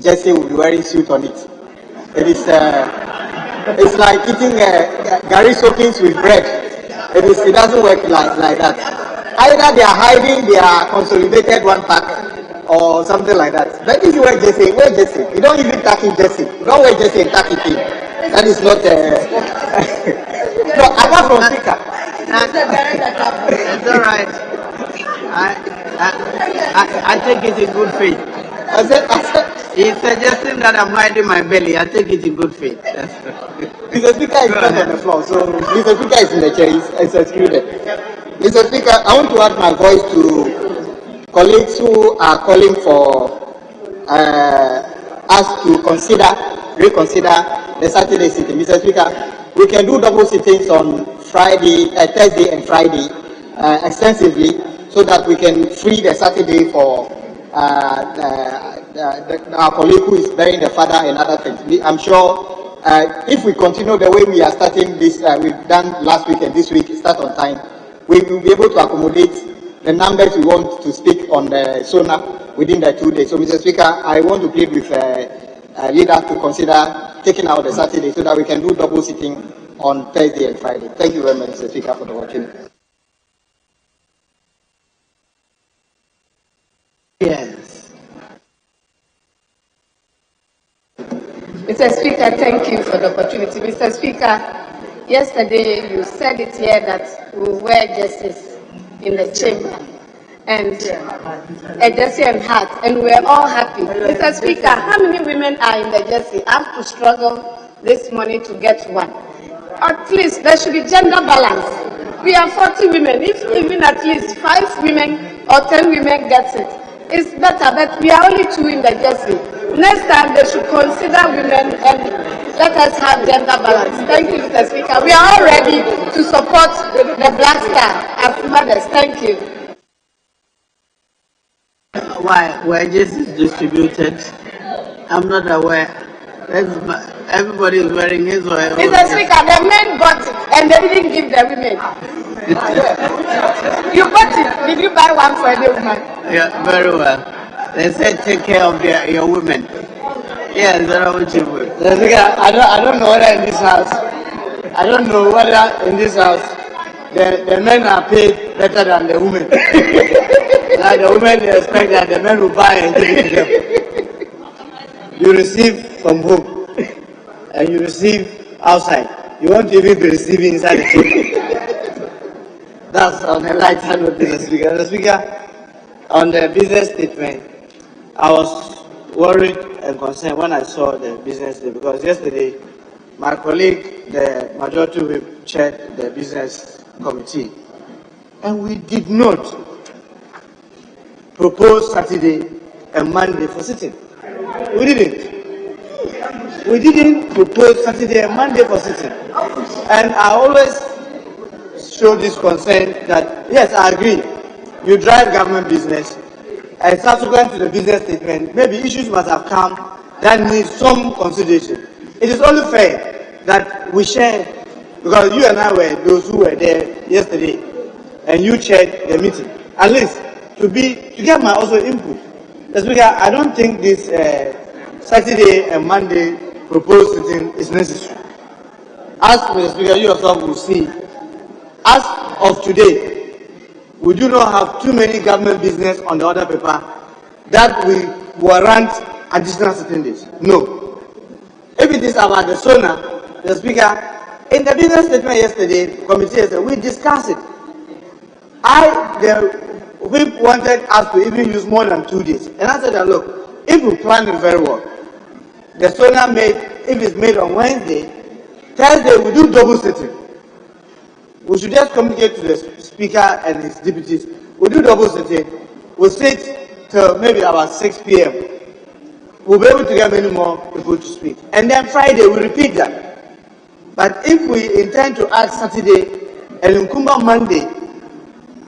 jersey will be wearing suit on it. It is it's like eating Gary soakings with bread. It doesn't work like that. Either they are hiding their consolidated one pack or something like that. But if you wear jersey, wear jersey. You don't even tack in jersey. You don't wear jersey and tack it in. That is not. No, apart from speaker. It's all right. I take it in good faith. He's suggesting that I'm hiding my belly. I take it in good faith. Mr. Speaker is not on the floor, so Mr. Speaker is in the chair. He's excluded. Mr. Speaker, I want to add my voice to colleagues who are calling for us to reconsider the Saturday sitting. Mr. Speaker, we can do double sittings on Thursday and Friday extensively, so that we can free the Saturday for our colleague who is burying the father and other things. I'm sure if we continue the way we are starting this, we've done last week and this week, start on time, we will be able to accommodate the numbers we want to speak on the SONA within the 2 days. So, Mr. Speaker, I want to plead with leaders to consider taking out the Saturday so that we can do double sitting on Thursday and Friday. Thank you very much, Mr. Speaker, for the opportunity. Yes. Mr. Speaker, thank you for the opportunity. Mr. Speaker, yesterday you said it here that we wear jerseys in the chamber and a jersey and hat, and we're all happy. Mr. Speaker, how many women are in the jersey? I have to struggle this morning to get one. At least there should be gender balance. We are 40 women. If even at least 5 women or 10 women gets it, it's better, but we are only 2 in the jersey. Next time they should consider women and let us have gender balance. Thank you, Mr. Speaker. We are all ready to support the Black Star as mothers. Thank you. Why wages is distributed? I'm not aware. Everybody is wearing his or her own. Mr. Speaker, the men got it and they didn't give the women. You got it. Did you buy one for the woman? Yeah, very well. They said take care of your women. Yes, that's what you will. Mr. Speaker, I don't know whether in this house, I don't know whether in this house the men are paid better than the women. Like the women, they expect that the men will buy and give it to them. You receive from home and you receive outside. You won't even be receiving inside the chamber. That's on the right hand of Mr. Speaker. Mr. Speaker, on the business statement, I was worried and concerned when I saw the business statement because yesterday my colleague, the majority whip, chaired the business committee, and we did not propose Saturday and Monday for sitting. We didn't. We didn't propose Saturday and Monday for sitting. And I always show this concern that, yes, I agree, you drive government business, and subsequent to the business statement, maybe issues must have come that need some consideration. It is only fair that we share, because you and I were those who were there yesterday, and you chaired the meeting, at least to get my also input. Mr. Speaker, I don't think this Saturday and Monday proposed sitting is necessary. As Mr. Speaker, you yourself will see, as of today, we do not have too many government business on the order paper that we warrant additional sitting days. No. If it is about the SONA, Mr. Speaker, in the business statement yesterday, the committee said we discussed it. The whip wanted us to even use more than 2 days. And I said that, look, if we plan it very well, the SONA if it's made on Wednesday, Thursday we do double sitting. We should just communicate to the speaker and his deputies. We do double sitting. We'll sit till maybe about 6 p.m. We'll be able to get many more people to speak. And then Friday we repeat that. But if we intend to add Saturday and Nkumba Monday,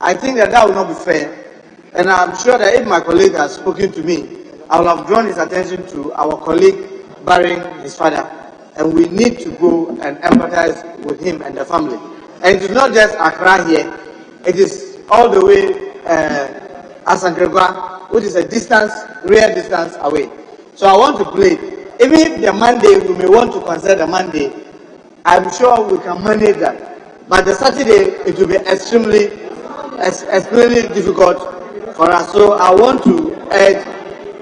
I think that will not be fair. And I'm sure that if my colleague has spoken to me, I will have drawn his attention to our colleague burying his father. And we need to go and empathize with him and the family. And it is not just Accra here, it is all the way Asankregwa, which is a real distance away. So I want to plead, even if the Monday, we may want to consider the Monday, I'm sure we can manage that. But the Saturday, it will be extremely difficult for us. So I want to urge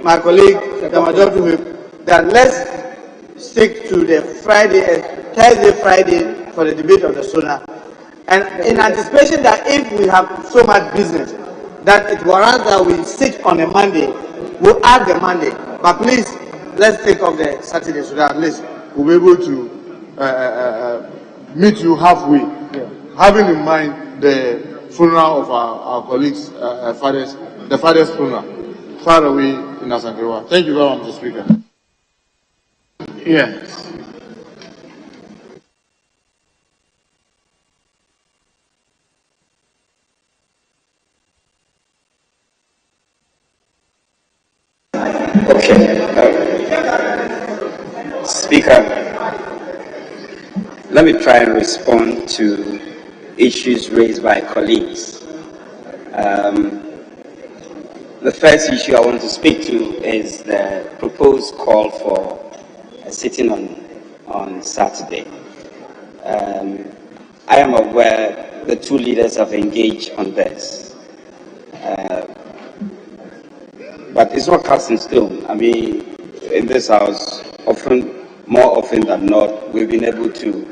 my colleague, the majority whip, that let's stick to the Thursday, Friday for the debate of the SONA. And in anticipation that if we have so much business that it warrants that we sit on a Monday, we'll add the Monday. But please, let's take off the Saturday so that at least we'll be able to meet you halfway, having in mind the funeral of our colleagues' fathers, the father's funeral, far away in Asankrewa. Thank you very much, Mr. Speaker. Yes. Speaker, let me try and respond to issues raised by colleagues. The first issue I want to speak to is the proposed call for a sitting on Saturday. I am aware the two leaders have engaged on this, but it's not cast in stone. I mean, in this house, more often than not, we've been able to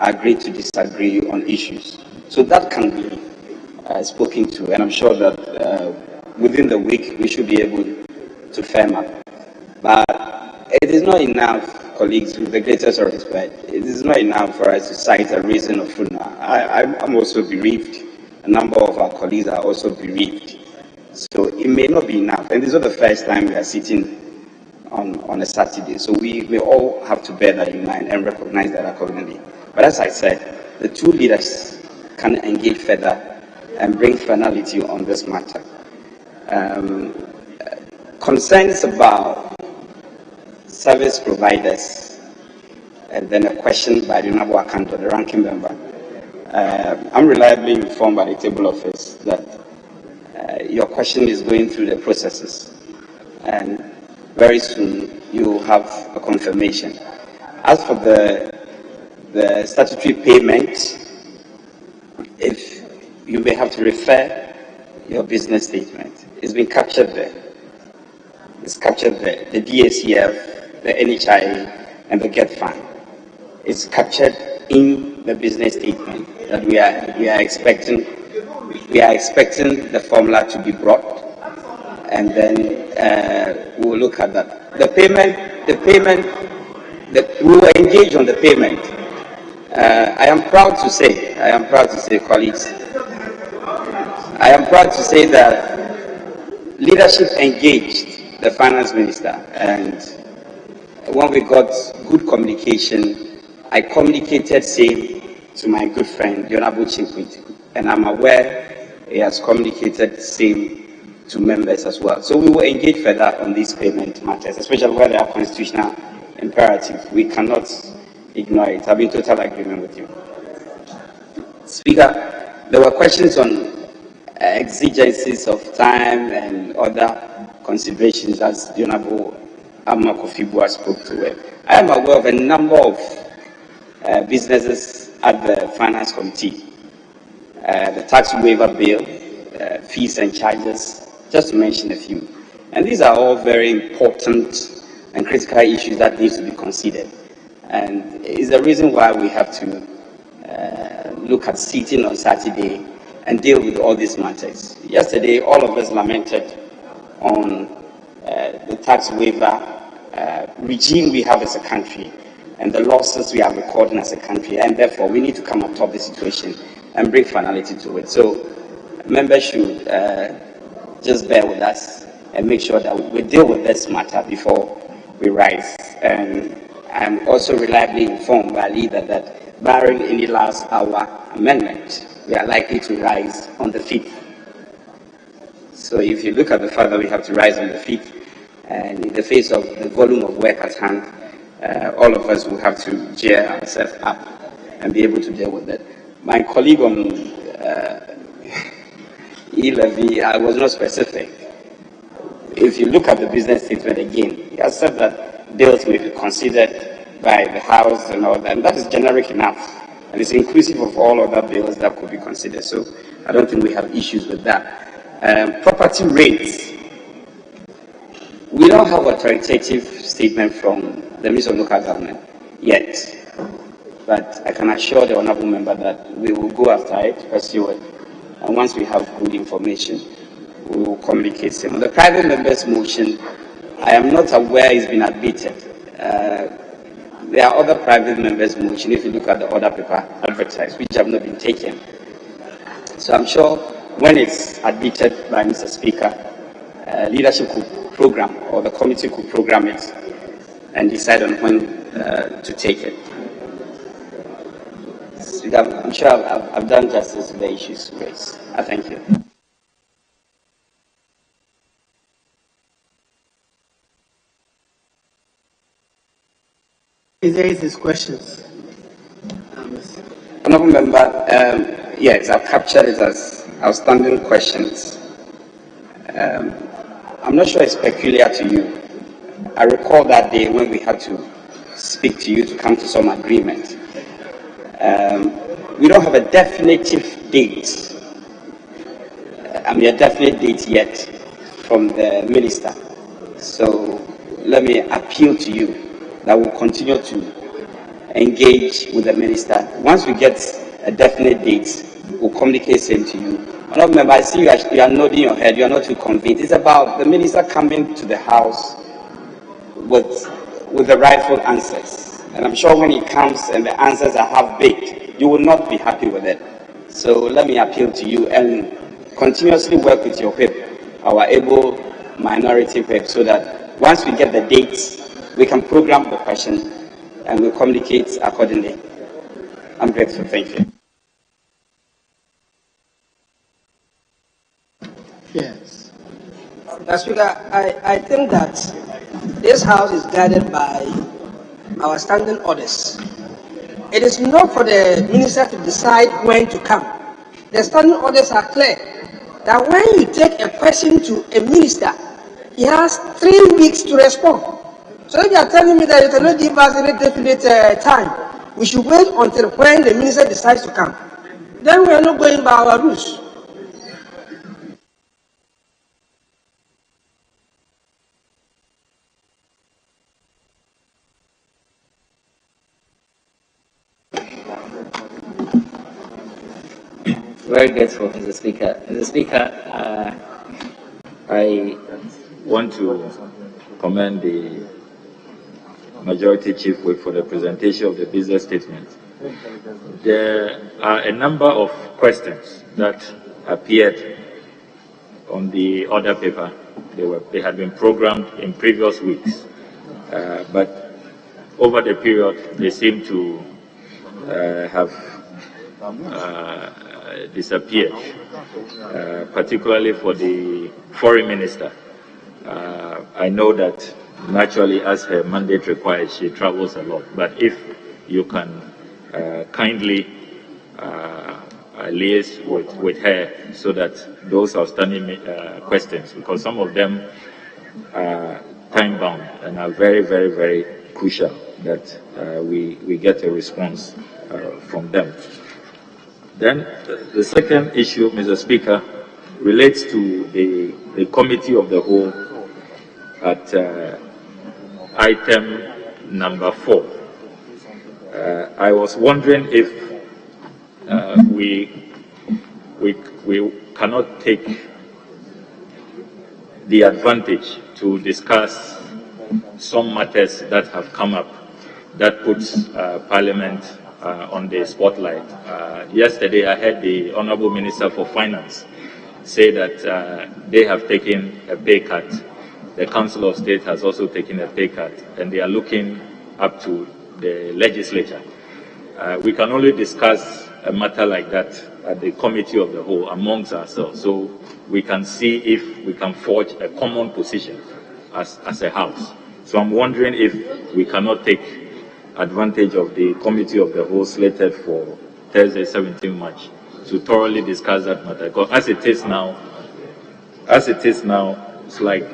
agree to disagree on issues. So that can be spoken to, and I'm sure that within the week we should be able to firm up. But it is not enough, colleagues, with the greatest of respect, it is not enough for us to cite a reason of funeral. I'm also bereaved. A number of our colleagues are also bereaved. So it may not be enough. And this is not the first time we are sitting on a Saturday. So we all have to bear that in mind and recognize that accordingly. But as I said, the two leaders can engage further and bring finality on this matter. Concerns about service providers, and then a question by the Honorable Akanto, the ranking member. I'm reliably informed by the table office that your question is going through the processes, and very soon you will have a confirmation. As for the statutory payment, if you may have to refer your business statement. It's been captured there. It's captured there. The DACF, the NHI, and the GET Fund. It's captured in the business statement that we are expecting. We are expecting the formula to be brought, and then we will look at that. The payment. We will engage on the payment. I am proud to say, colleagues, I am proud to say that leadership engaged the finance minister, and when we got good communication, I communicated same to my good friend, the Honorable Chinkwit, and I'm aware he has communicated same to members as well. So we will engage further on these payment matters, especially where there are constitutional imperatives. We cannot ignore it. I'm in total agreement with you. Speaker, there were questions on exigencies of time and other considerations as the Honorable Amma Kofi-Boa spoke to it. I am aware of a number of businesses at the Finance Committee, the tax waiver bill, fees and charges, just to mention a few. And these are all very important and critical issues that need to be considered. And it's the reason why we have to look at sitting on Saturday and deal with all these matters. Yesterday, all of us lamented on the tax waiver regime we have as a country and the losses we are recording as a country, and therefore we need to come on top of the situation and bring finality to it. So members should just bear with us and make sure that we deal with this matter before we rise. And I'm also reliably informed by leader that barring any last hour amendment, we are likely to rise on the 5th. So if you look at the fact that we have to rise on the 5th, and in the face of the volume of work at hand, all of us will have to gear ourselves up and be able to deal with it. My colleague on E-Levy, I was not specific. If you look at the business statement again, he has said that bills may be considered by the House and all that, and that is generic enough. And it's inclusive of all other bills that could be considered. So I don't think we have issues with that. Property rates. We don't have authoritative statement from the Minister of Local Government yet. But I can assure the Honourable Member that we will go after it, pursue it. And once we have good information, we will communicate same. On the private member's motion, I am not aware it's been admitted. There are other private members' motion, if you look at the order paper advertised, which have not been taken. So I'm sure when it's admitted by Mr. Speaker, leadership could program, or the committee could program it and decide on when to take it. I'm sure I've done justice to the issues raised. I thank you. raise his questions. Honourable Member, yes, I've captured it as outstanding questions. I'm not sure it's peculiar to you. I recall that day when we had to speak to you to come to some agreement. We don't have a definitive date, a definite date yet from the minister. So let me appeal to you that we'll continue to engage with the minister. Once we get a definite date, we'll communicate same to you. Honourable Member, I see you are nodding your head. You are not too convinced. It's about the minister coming to the House with the rightful answers. And I'm sure when he comes and the answers are half-baked, you will not be happy with it. So let me appeal to you and continuously work with your whip, our able minority whip, so that once we get the dates, we can program the question and we'll communicate accordingly. I'm grateful. Thank you. Yes. Mr. Speaker, I think that this House is guided by our standing orders. It is not for the minister to decide when to come. The standing orders are clear that when you take a question to a minister, he has 3 weeks to respond. So if you are telling me that you cannot give us any definite time, we should wait until when the minister decides to come. Then we are not going by our rules. Very grateful, Mr. Speaker. Mr. Speaker, I want to commend the Majority Chief Whip for the presentation of the business statement. There are a number of questions that appeared on the order paper. They had been programmed in previous weeks, but over the period they seem to have disappeared, particularly for the foreign minister. I know that naturally, as her mandate requires, she travels a lot, but if you can kindly liaise with her so that those outstanding questions, because some of them are time bound and are very, very, very crucial that we get a response from them. Then the second issue, Mr. Speaker, relates to the committee of the whole at item number 4. I was wondering if we cannot take the advantage to discuss some matters that have come up that puts Parliament on the spotlight. Yesterday, I heard the Honourable Minister for Finance say that they have taken a pay cut. The Council of State has also taken a pay cut, and they are looking up to the legislature. We can only discuss a matter like that at the Committee of the Whole amongst ourselves, so we can see if we can forge a common position as a House. So I'm wondering if we cannot take advantage of the Committee of the Whole slated for Thursday, 17 March, to thoroughly discuss that matter. Because as it is now, it's like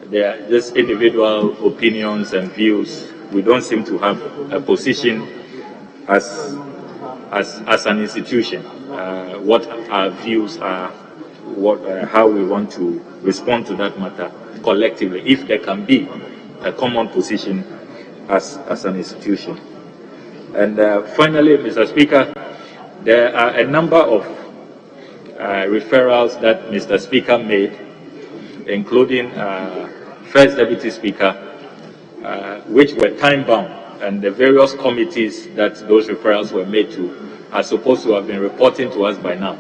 there are just individual opinions and views. We don't seem to have a position as an institution. What our views are, how we want to respond to that matter collectively, if there can be a common position as an institution. And finally, Mr. Speaker, there are a number of referrals that Mr. Speaker made, including First Deputy Speaker, which were time-bound, and the various committees that those referrals were made to are supposed to have been reporting to us by now.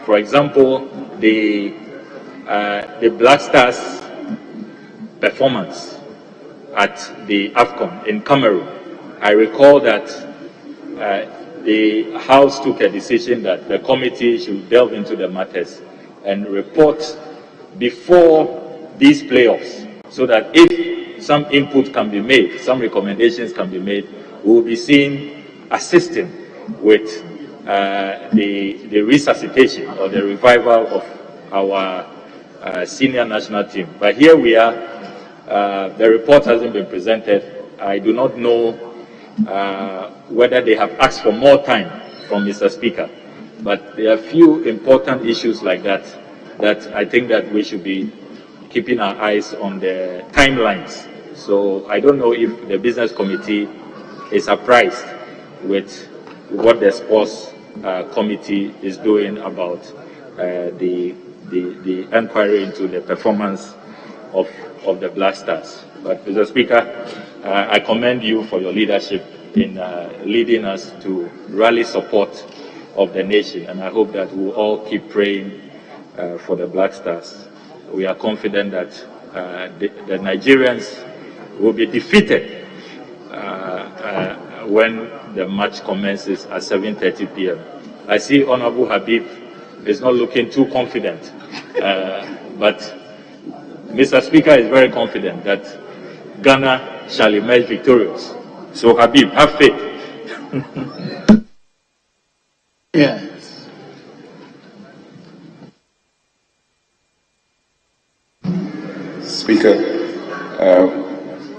For example, the Black Stars performance at the AFCON in Cameroon. I recall that the House took a decision that the committee should delve into the matters and report before these playoffs, so that if some input can be made, some recommendations can be made. We will be assisting with the resuscitation or the revival of our senior national team. But here we are. The report hasn't been presented. I do not know whether they have asked for more time from Mr. Speaker. But there are a few important issues like that I think that we should be keeping our eyes on the timelines. So I don't know if the business committee is surprised with what the sports committee is doing about the inquiry into the performance of the Black Stars. But Mr. Speaker, I commend you for your leadership in leading us to rally support of the nation, and I hope that we'll all keep praying for the Black Stars. We are confident that the Nigerians will be defeated when the match commences at 7:30 p.m. I see Honorable Habib is not looking too confident, but Mr. Speaker is very confident that Ghana shall emerge victorious. So Habib, have faith. Yes. Speaker,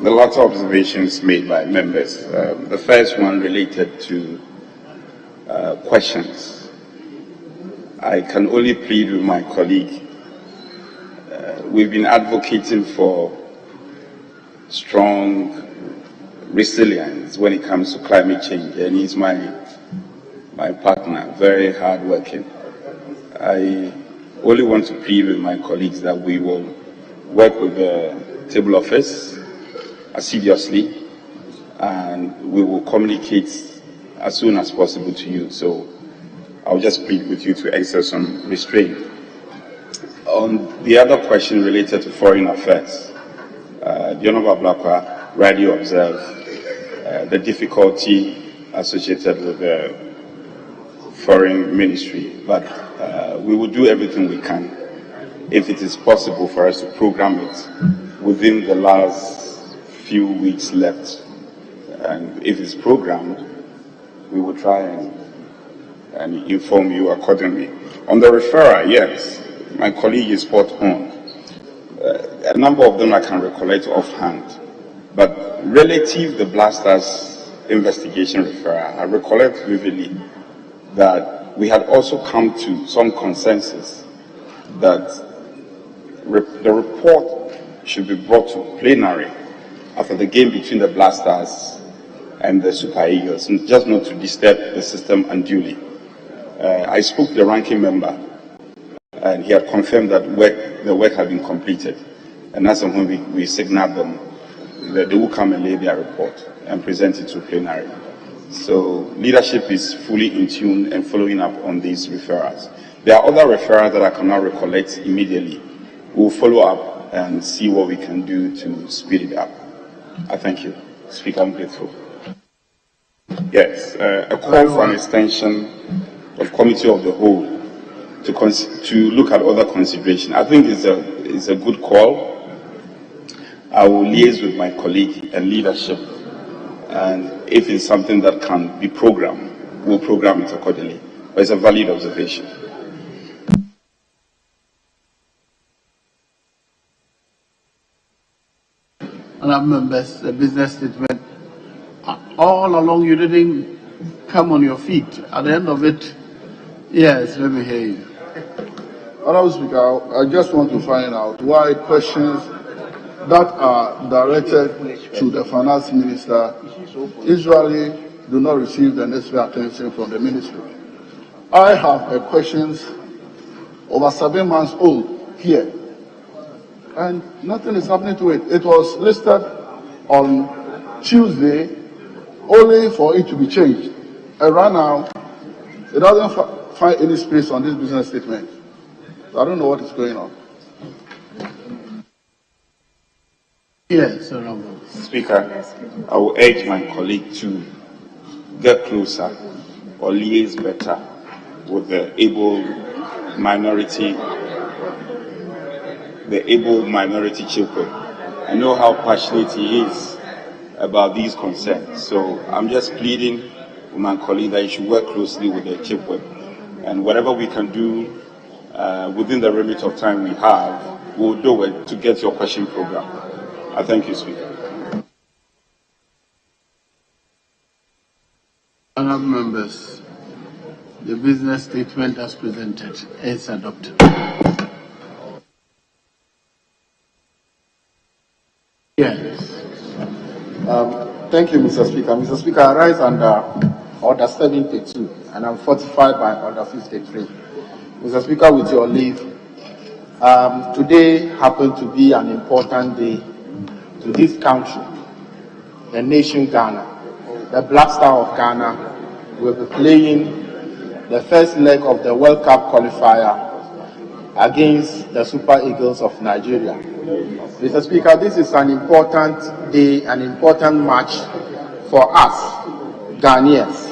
the latter observations made by members. The first one related to questions. I can only plead with my colleague. We've been advocating for strong resilience when it comes to climate change, and he's my partner, very hardworking. I only want to plead with my colleagues that we will work with the table office assiduously, and we will communicate as soon as possible to you. So I'll just plead with you to exercise some restraint. On the other question related to foreign affairs, the Honorable Ablakwa rightly observed the difficulty associated with the foreign ministry, but we will do everything we can if it is possible for us to program it within the last few weeks left. And if it's programmed, we will try and inform you accordingly. On the referral, yes, my colleague is spot on. A number of them I can recollect offhand, but relative to the Black Stars investigation referral, I recollect vividly that we had also come to some consensus that the report should be brought to plenary after the game between the Black Stars and the Super Eagles, just not to disturb the system unduly. I spoke to the ranking member, and he had confirmed that the work had been completed. And that's when we signaled them that they will come and lay their report and present it to plenary. So leadership is fully in tune and following up on these referrals. There are other referrals that I cannot recollect immediately. We'll follow up and see what we can do to speed it up. I thank you. Speaker, I'm grateful. Yes, a call for an extension of Committee of the Whole to look at other consideration. I think it's a good call. I will liaise with my colleague and leadership, and if it's something that can be programmed, we'll program it accordingly. But it's a valid observation. Honourable members, the business statement. All along you didn't come on your feet. At the end of it, yes, let me hear you. Honourable Speaker, I just want to find out why questions that are directed to the finance minister usually do not receive the necessary attention from the ministry. I have a questions over 7 months old here, and nothing is happening to it. It was listed on Tuesday only for it to be changed, and right now it doesn't find any space on this business statement. So I don't know what is going on. Yes, Honourable Speaker, I will urge my colleague to get closer or liaise better with the able minority children I know how passionate he is about these concerns. So I'm just pleading with my colleague that you should work closely with the chief whip, and whatever we can do within the remit of time we have, we'll do it to get your question program. I thank you, Speaker. Honourable members, the business statement as presented is adopted. Yes. Thank you, Mr. Speaker. Mr. Speaker, I rise under Order 72 and I'm fortified by Order 53. Mr. Speaker, with your leave, today happened to be an important day to this country, the nation Ghana. The Black Star of Ghana will be playing the first leg of the World Cup qualifier against the Super Eagles of Nigeria. Mr. Speaker, this is an important day, an important match for us, Ghanaians.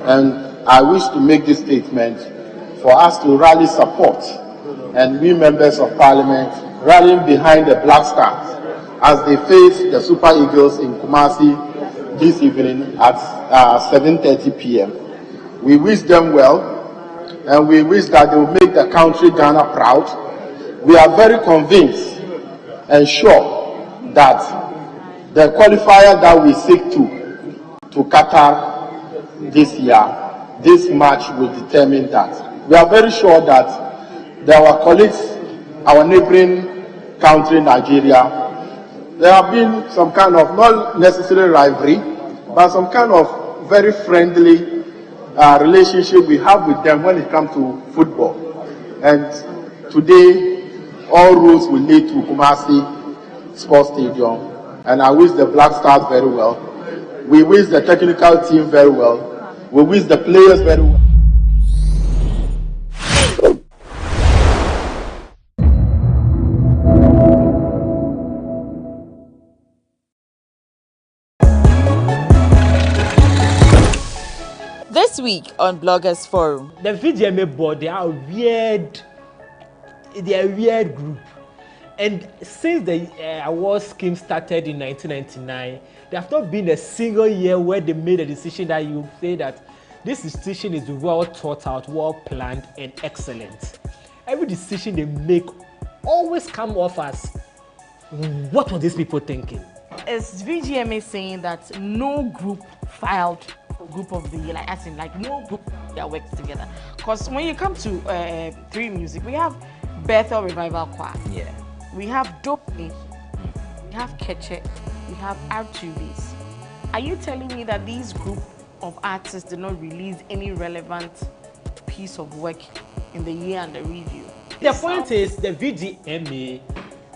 And I wish to make this statement for us to rally support, and we members of Parliament rallying behind the Black Stars as they face the Super Eagles in Kumasi this evening at 7:30 p.m. We wish them well, and we wish that they will make the country Ghana proud. We are very convinced and sure that the qualifier that we seek to Qatar this year, this match will determine that. We are very sure that our colleagues, our neighboring country, Nigeria, there have been some kind of, not necessarily rivalry, but some kind of very friendly relationship we have with them when it comes to football. And today, all roads will lead to Kumasi Sports Stadium. And I wish the Black Stars very well. We wish the technical team very well. We wish the players very well. This week on Bloggers Forum, the VGMA board, they are a weird group, and since the award scheme started in 1999, there have not been a single year where they made a decision that you say that this decision is well thought out, well planned, and excellent. Every decision they make always come off as, what were these people thinking? Is VGMA saying that no group filed group of the year, like as in like no group that works together? Because when you come to Three Music, we have Bethel Revival Choir, we have Dope, we have Ketche, we have R2Bs. Are you telling me that these group of artists did not release any relevant piece of work in the year under review? The point is, the VGMA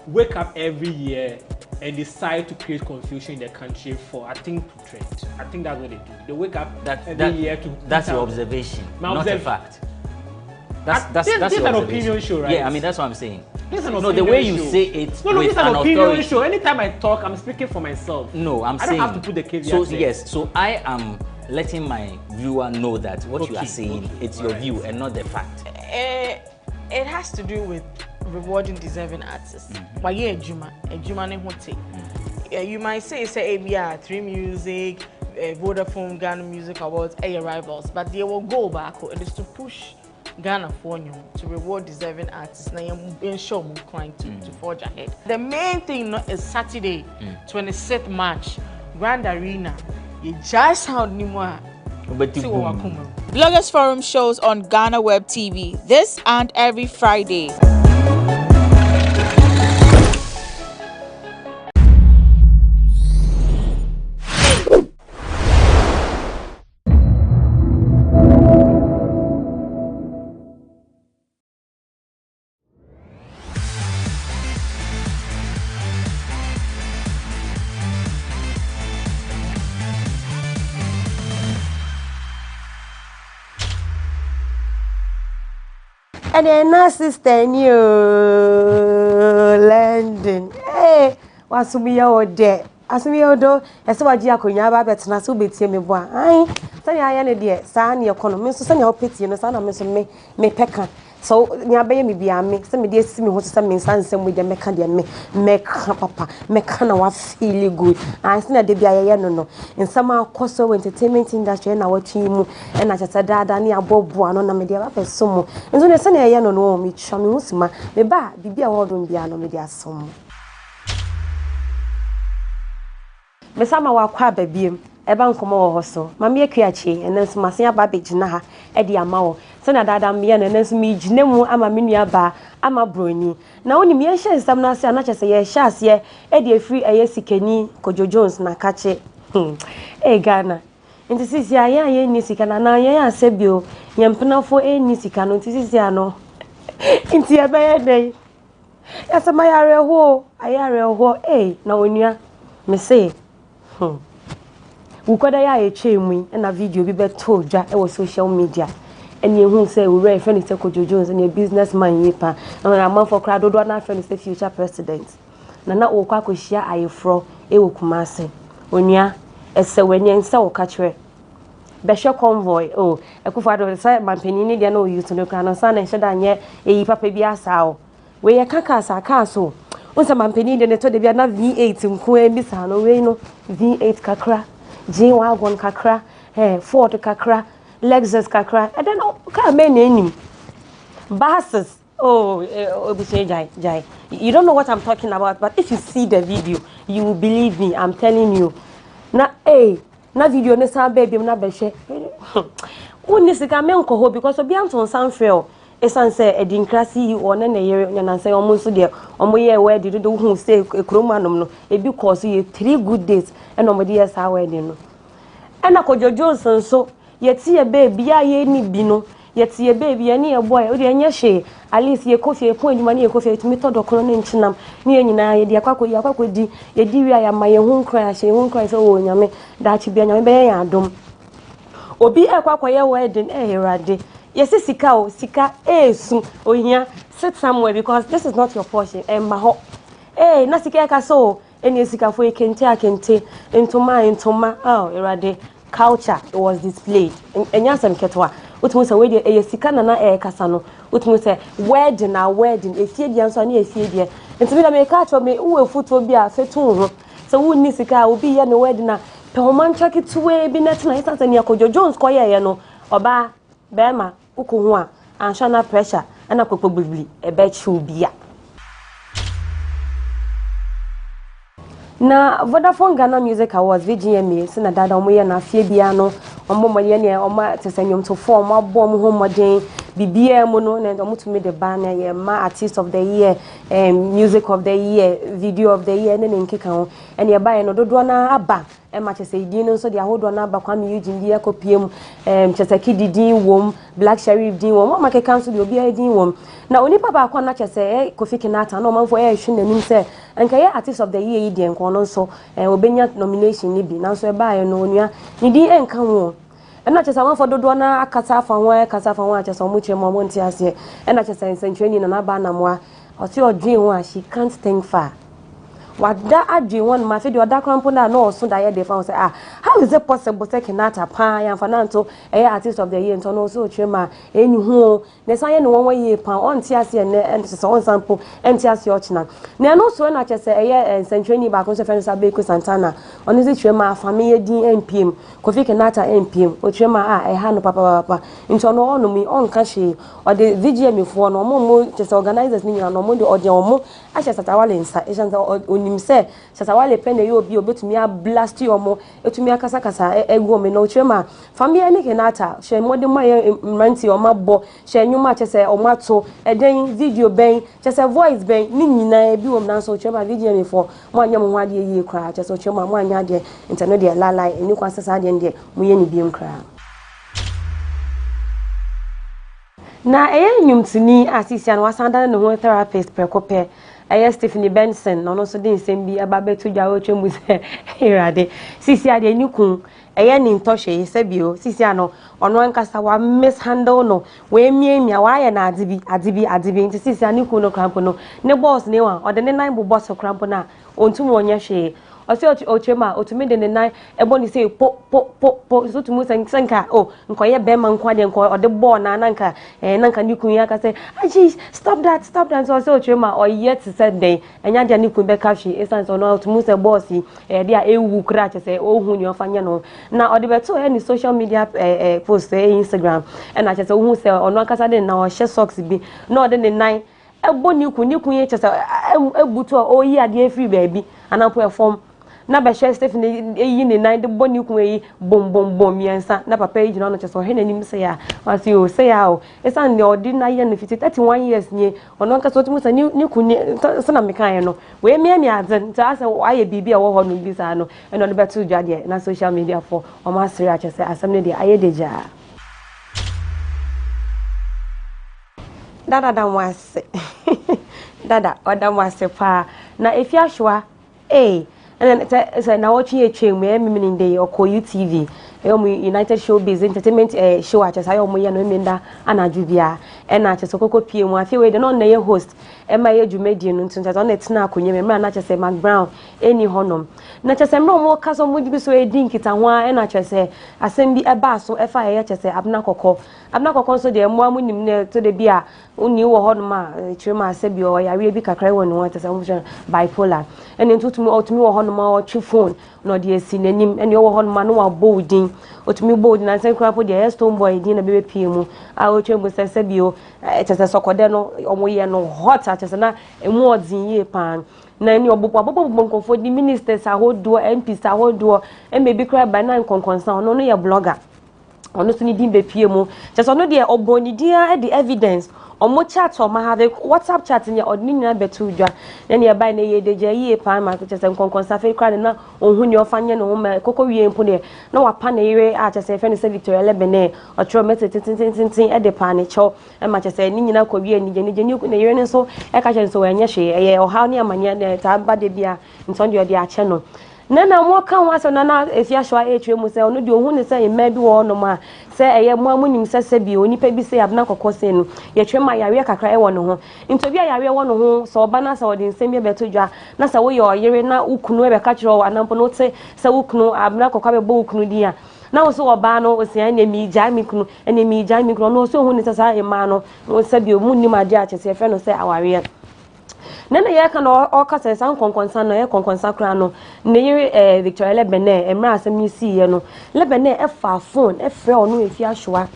wake up every year and decide to create confusion in the country for, I think, to trend. I think that's what they do. They wake up every year to... That's your observation, not a fact. That's an opinion show, right? Yeah, I mean, that's what I'm saying. No, the way you say it no, with it's an opinion authority. show. Anytime I talk, I'm speaking for myself. No, I don't have to put the caveat so there. yes, so I am letting my viewer know that what you are saying, it's your view and not the fact. It has to do with rewarding deserving artists. But yeah, you might say Three Music, Vodafone, Ghana Music Awards, rivals, but they will go back. It is to push Ghana for you to reward deserving artists. Now you're inclined to forge ahead. The main thing is Saturday, 26th March, Grand Arena. You just sound anymore. Bloggers Forum shows on GhanaWeb TV this and every Friday. And then my sister new London. Hey, what's me your day? As me your do, as what you are going to have at Nasu Bitty me boy. Ay, say I am a dear, son, your economy, so send your pity, and son of me pecan. so nyabaye me bia me se me de esi me ho se me nsansem we de meka de me papa meka na wa feel good and se na de bia ye no nsam akoso entertainment industry na watwi mu e na chese dada ne abobo ano na me de ba peso nso ne se na ye no me twa me husima me ba bibia wodon bia no me de asom me sama wa kwa babiem eba nkomo wo so mama ye kuachi enenso masen aba begina ha e de ama wo se na dada me ye enenso me gine mu ama me nua ba ama broni na woni me hye nsam na ase ana chese ye hye ase e de afri eye sikani Kojo Jones na kache Ghana nti sisi aya ye ni sika na ye asebio ye mpenafo e ni sika no nti sisi ano nti ebe ye dey yasama yare ho na onua me say ukoda ya echemu na video bi beto dwa e wo social media eni ehun say we re friend say Kojo Jones na businessman yipa na man for crowd do na friend say future president na okwa akohia ayefro e wo Kumase onua ese wenye nsa wo ka kire be hwe convoy ekufado say mampani ni dia na o use no kan no sa na hye da nye eyi papa bi asawo we ye kaka asa ka so unsa mampani de ne to de bia na V8 nko e bi sa no we no V8 kakra G-Wagon kakra Ford kakra Lexus kakra and then ka men enim buses jai you don't know what I'm talking about, but if you see the video you will believe me. I'm telling you na na video ne sa baby na be hwe woni sika me nko ho because obi anton san frel esan say edinkrasi o na yere na say omo so de omo ye wedding do hu say ekromanom no ebi course ye 3 good days and omo de yes ha wedding no and Kojo Jones so yeti ye baby ya ye ni bi no yeti ye baby ya ni ye boy o de anya hwe at least ye kofi e pon adwuma ni ye kofi etimi todo kono ne nchinam ni ye nyina ye de akwakwodi ye di wi aya ma ye hu nkran ahye hu nkran so wo nyame da chi bia nyame be ye adom obi ekwakoye wedding herade yes sika esu ohia sit somewhere because this is not your portion ma ho na sika ka so eni sika fo ekente akente ntoma herade culture was displayed enya sam ketwa utumu se we sika na kasa no utumu se wedding efie dia nso na efie dia ntimi da me ka cho me uwe futo bi a fetun ho se wunni sika obi ye no wedding na pe ho man chaki tuwe bi net na isanse ne Kojo Jones ko ye no oba bema uko hu a anhana pressure ana kokpo gbibli ebe chi obi a na Vodafone Ghana Music Awards VGMA se na dada omo ye na afie bia no omo moye ne omo tesanyom to form abo omo ho moden bibia mu no na omo to me the banner ye ma artist of the year music of the year video of the year ne nkeka ho ene ye ba ye no dodo na aba ma chese idin no so de ahodo na aba kwa me Eugene dia kopiem chese kididin wom Black Sheriff din wom ma ke cancel de obi din wom na oni papa kwa na chese Kofi Kinata na manfo ye hwe nanim se enka ye artist of the year yi de nko no so obenya nomination ni bi na so e ba ye no onua ni din enka ho ena chese manfo dodo na akasa fa ho chese omo chemo mo nti ase ena chese nsentweni na ba na moa o ti odwin ho a she can't think far wada adwe one ma fe de oda krampo na no so da ye de fa say how is it possible say Kinata pa ya fa nanto artist of the year nto no so twema eni hu ne san ye no won ye pa on ti ase ne so on sample enti ase ochina na no so na chese century ba ko so fe sa be ko Santana on is twema fa me ye din MPM Kofi Kinata MPM o twema ha no papa nto no on mi on ka hye o de VGM fo no mo chese organizers ni nyina no mo de o de omo a chese tawale nsa e chance nimse sasa wale pende yo bi obetumi a blast yomo etumi akasa egu me no chema family ni Kinata she mode maye mranti o mabbo she nyuma chese o mato eden video ben chese voice ben ni nyina bi wo na so chema video me fo mo anya mo hade yi kra chese chema mo anya de internet de lalai eni kwa sasa de de mo ye ni bi kra na nyumtini asisia no wasanda no ho therapist prekope Stephanie Benson no so den sembi ababetu dwa otwemu se irade sisi ade nikun ni ntoshe sebio sisi ano ono ankasa wa mishandle no we miemia wa ye na adibi sisi anikun no krampo no ne boss ne wa ode ne nine boss krampo na ontum onye hwe ose ochema otumi de ne nan ebo ni say po so tumu senka oh nkoye be ma nkwa de nko ode ball na nanka nanka ni kun ya ka say aji stop that so ose ochema o yet said day enya dia ni kun be ka hwe esan so no tumu say boss dia ewu kra che say ohun ni ofanya no na ode beto any social media post Instagram and I just ohun say ono akasa de na o she socks bi na ode ne nan ebo ni kun ye che say ebuto o yi ade free baby anapo form na be share Stephanie eyi ne nan de boni kun eyi bom yensa na papa eyi no che so he nanim say ya wasi o say ya o esan ne odi na ye no 31 years ni ono nka so tumi say ni kun so na me kan ye no we me azen ta say aye bibi a wo ho no bi sa no e no be to dwa de na social media for o ma sere a che say asem ne de aye deja dada wase dada oda wase pa na efia hwa and then say na watching a chain me meaning dey Okoyu TV United Showbiz Entertainment show achesa yo mo ye no menda anaju bia e na achesa kokko pie mu afi we de no na ye host e ma ye dwumadi no ntun achesa na tena akonye me na achesa Mac Brown eni honom na achesa me mo kaso mo dibi so e din kita ho a e na achesa asem bi e ba so e fa ye achesa abna kokko so de mo amunim na to de bia uni wo honom a chirema asebi o ya we bi kakra wo no achesa mo bipolar eni ntutumi otumi wo honom a o twi phone no de esi nanim eni wo honom no wa boldin otumi bold na sen krapo de stone boy din na bebe pie mu a o twembo sese bio etese sokode no omoye no hot atese na emu odin ye pan na ni obopo nkofo di ministers ahodo MPs ahodo emebi kra ba na nkonkonsa no no ye blogger ono suni din be pie mu tese no de oboni dia the evidence omo chat o ma have WhatsApp chat nya odni nya betu dwa na ne ba na ye deje ye pa ma tese nkonkonsa fe kra na ohun ni ofanye no ma kokko wie mpo de na wapa na yire a tese fe ne se Victoria Lebene o tro mete tintin e de pa ne cho e ma tese ni nyina ko wie ni na yire ne so e ka che so enye hwe ye o ha ne amanya ne ta ba de bia nton de ode a che no na mo kan wa so na efia hwa etwe mu se ono de ohun ne se ema bi wo no ma se eye mo amunim sese bi onipa bi se abna kokko se no ye twe ma yare kakra e wo no ho nto bi yare wo no ho so oba na se odi nsem bi beto dwa na se wo ye oyere na ukunu e be ka kiro anampo no te se ukunu abna kokko be bo ukunu dia na wo so oba no o se anya mi ja mi kunu anya mi ja mi kunu no so ohun ne se sa ema no wo se bi omunnim ade a chese fe no se aware nana ye ka no o ka se san konkonsa no ye konkonsa kra no ne yire Victoria Lebene emra asem ni si ye no Lebene e fa phone e frɛ ono efi ahwa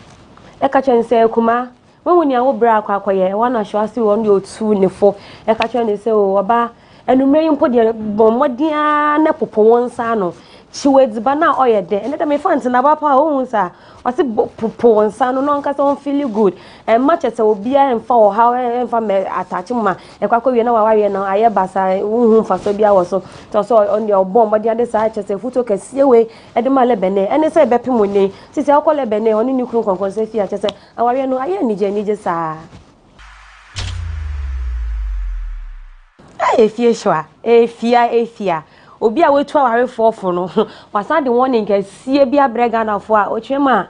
e ka chense kuma woni a wo bra akwakoye wa na ahwa si won de otu ne fo e ka chense se o oba enumre mpo de bommodia na popo wonsa no chiwediba na oyede ene da me fant na ba pa ohun sa wase popo wonsa no nka se on feel good e match se obia emfa o how emfa me attach ma e kwakọ wie na wawawe na aye basa uhun fa so bia wo so to so on the bommodia de sa che se futo kese we e de ma Lebene ene se be pimo ni sisi akọ Lebene oni ni kru konkon se fi a che se awawe no aye nije sa efie shwa efia obi a wetu aware fofo no wasa de warning ka sie bia brega na fo a otwema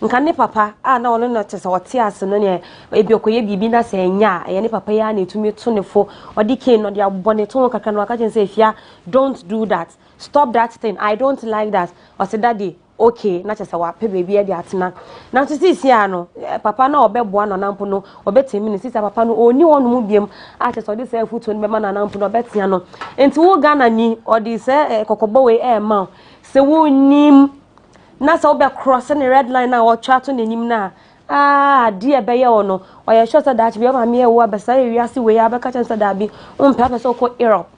nka ne papa a na ono no tese wote ase no ne ebi okoye bibi na se nya ye ne papa ya na etumi to ne fo odi ken no de abone to kakra no aka chense efia don't do that, stop that thing, I don't like that or say daddy okay na chese wa pe baby e de atena na to sisi ano papa na obeboa no nampo no obetemi ni sisi papa no oni wonu mu biem a chese odi se futu ni be ma na nampo no obetia no enti wo Ghana ni odi se kokobo we e ma se wo nim na se obe cross the red line na wo twa to nenim na die be ye wono oye sure say that be ma me e wo abesa e wiase we ya be ka chense da bi umpa so ko Europe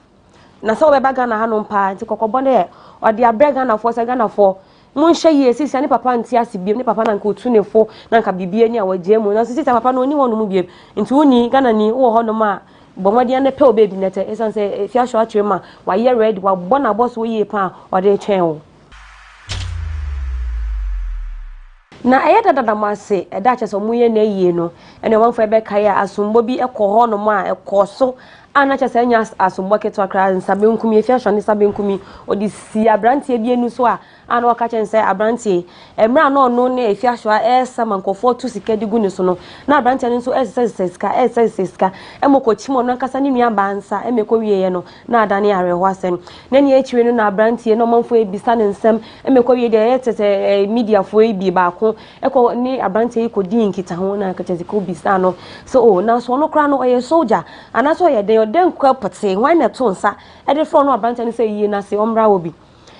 na se obe ba Ghana ha no mpa enti kokobo ne odi abrega na for se Ghana for Munsha ye sisi ani papa nti asibiem ni papa na nka otu ne fo na nka bibie ni awaje mu na sisi papa no ni wonu mu biem nti woni Ghana ni wo ho no ma bomodi na pe obebi nete esan se fi ahwo atwe ma wa ye ready wa bona boss wo ye pa o de twen wo na ayeda dada mase eda che so mu ye na yie no ene wanfo ebe kai asumbo bi ekọ ho no ma ekọ so ana chese nya asombo keto akra nsabe nkumi efi ahwo ne sabe nkumi odi si abrantie bi enu so a ana waka chense abrantie emra na ono ne efi ahwo esa mankofo tu sika digu ne so no na abrantie ne so esesesika emokochimo no nkasa ne nua bansa emeko wieye no na adane areho asem na ne echiwe no na abrantie no manfo ebisa ne nsem emeko wieye de etete media fo ebi baako eko ni abrantie ikodi nkita ho na kacheze ko bisa no so na so no kra no oye soldier ana so ye den kwa pate wan na to nsa e de fro no abrantie ne say yie na se omra obi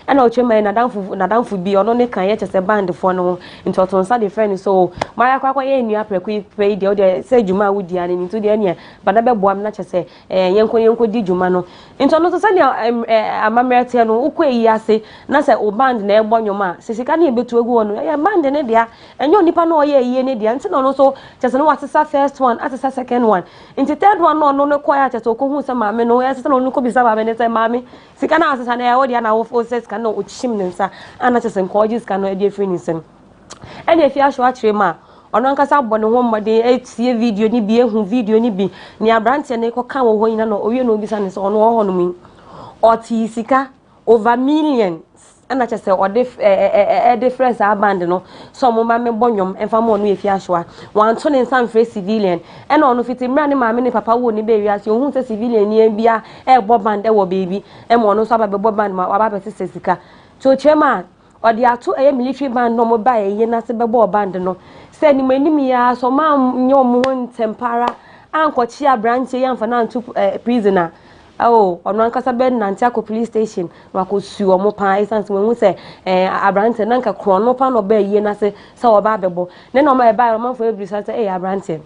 ana ochema na danfo bi ono ne kan ye chese band fo no nti oto nsa de friend so mara kwa ye nua preku pay de o de say juma wudi ani nti de ne bada be boam na chese yenko di juma no nti ono to say amamrete no ukọ eyi ase na say o band na egbo nwoma sisika na ebetu egu ono ya band ne dia enyo nipa na oye eyi ne dia nti no so chese no watesa first one atesa second one nti third one no no kwa ya chese okohu se maame no ya chese no ko bisa maame ne say maame sika na asesa na ya wo dia na wo process no uchim nsa ana chese nkojis ka no e dey free nsem ene efi ahwo akire ma ono nkasa abọ ne ho mmode etie video ni bi ehu video ni bi ni abrantie ne ko kan wo ho nyina no owie no obisa ne so ono ho no mi oti sika over millions ana chese ode difference aband no so mo ma me bonyom emfa mo no efi ahwo wan to ne nsa mfre civilian ena ono fiti mra ne maame ne papa wo ni be wiase ohun se civilian ni bia bo band wo baby e mo no so aba be bo band ma aba be se sika to chema odi ato military band no mo ba ye na se be bo band no se ni manim ya so ma nyom ho ntempara ankochi abranche ya mfa na ntu prisoner oh ono ankasa be Nantiako police station wakosu omo pa essence we hu se abrante nanka krono pa no ba yie na se oba bebo ne no ma e ba man fo ebrisa se abrante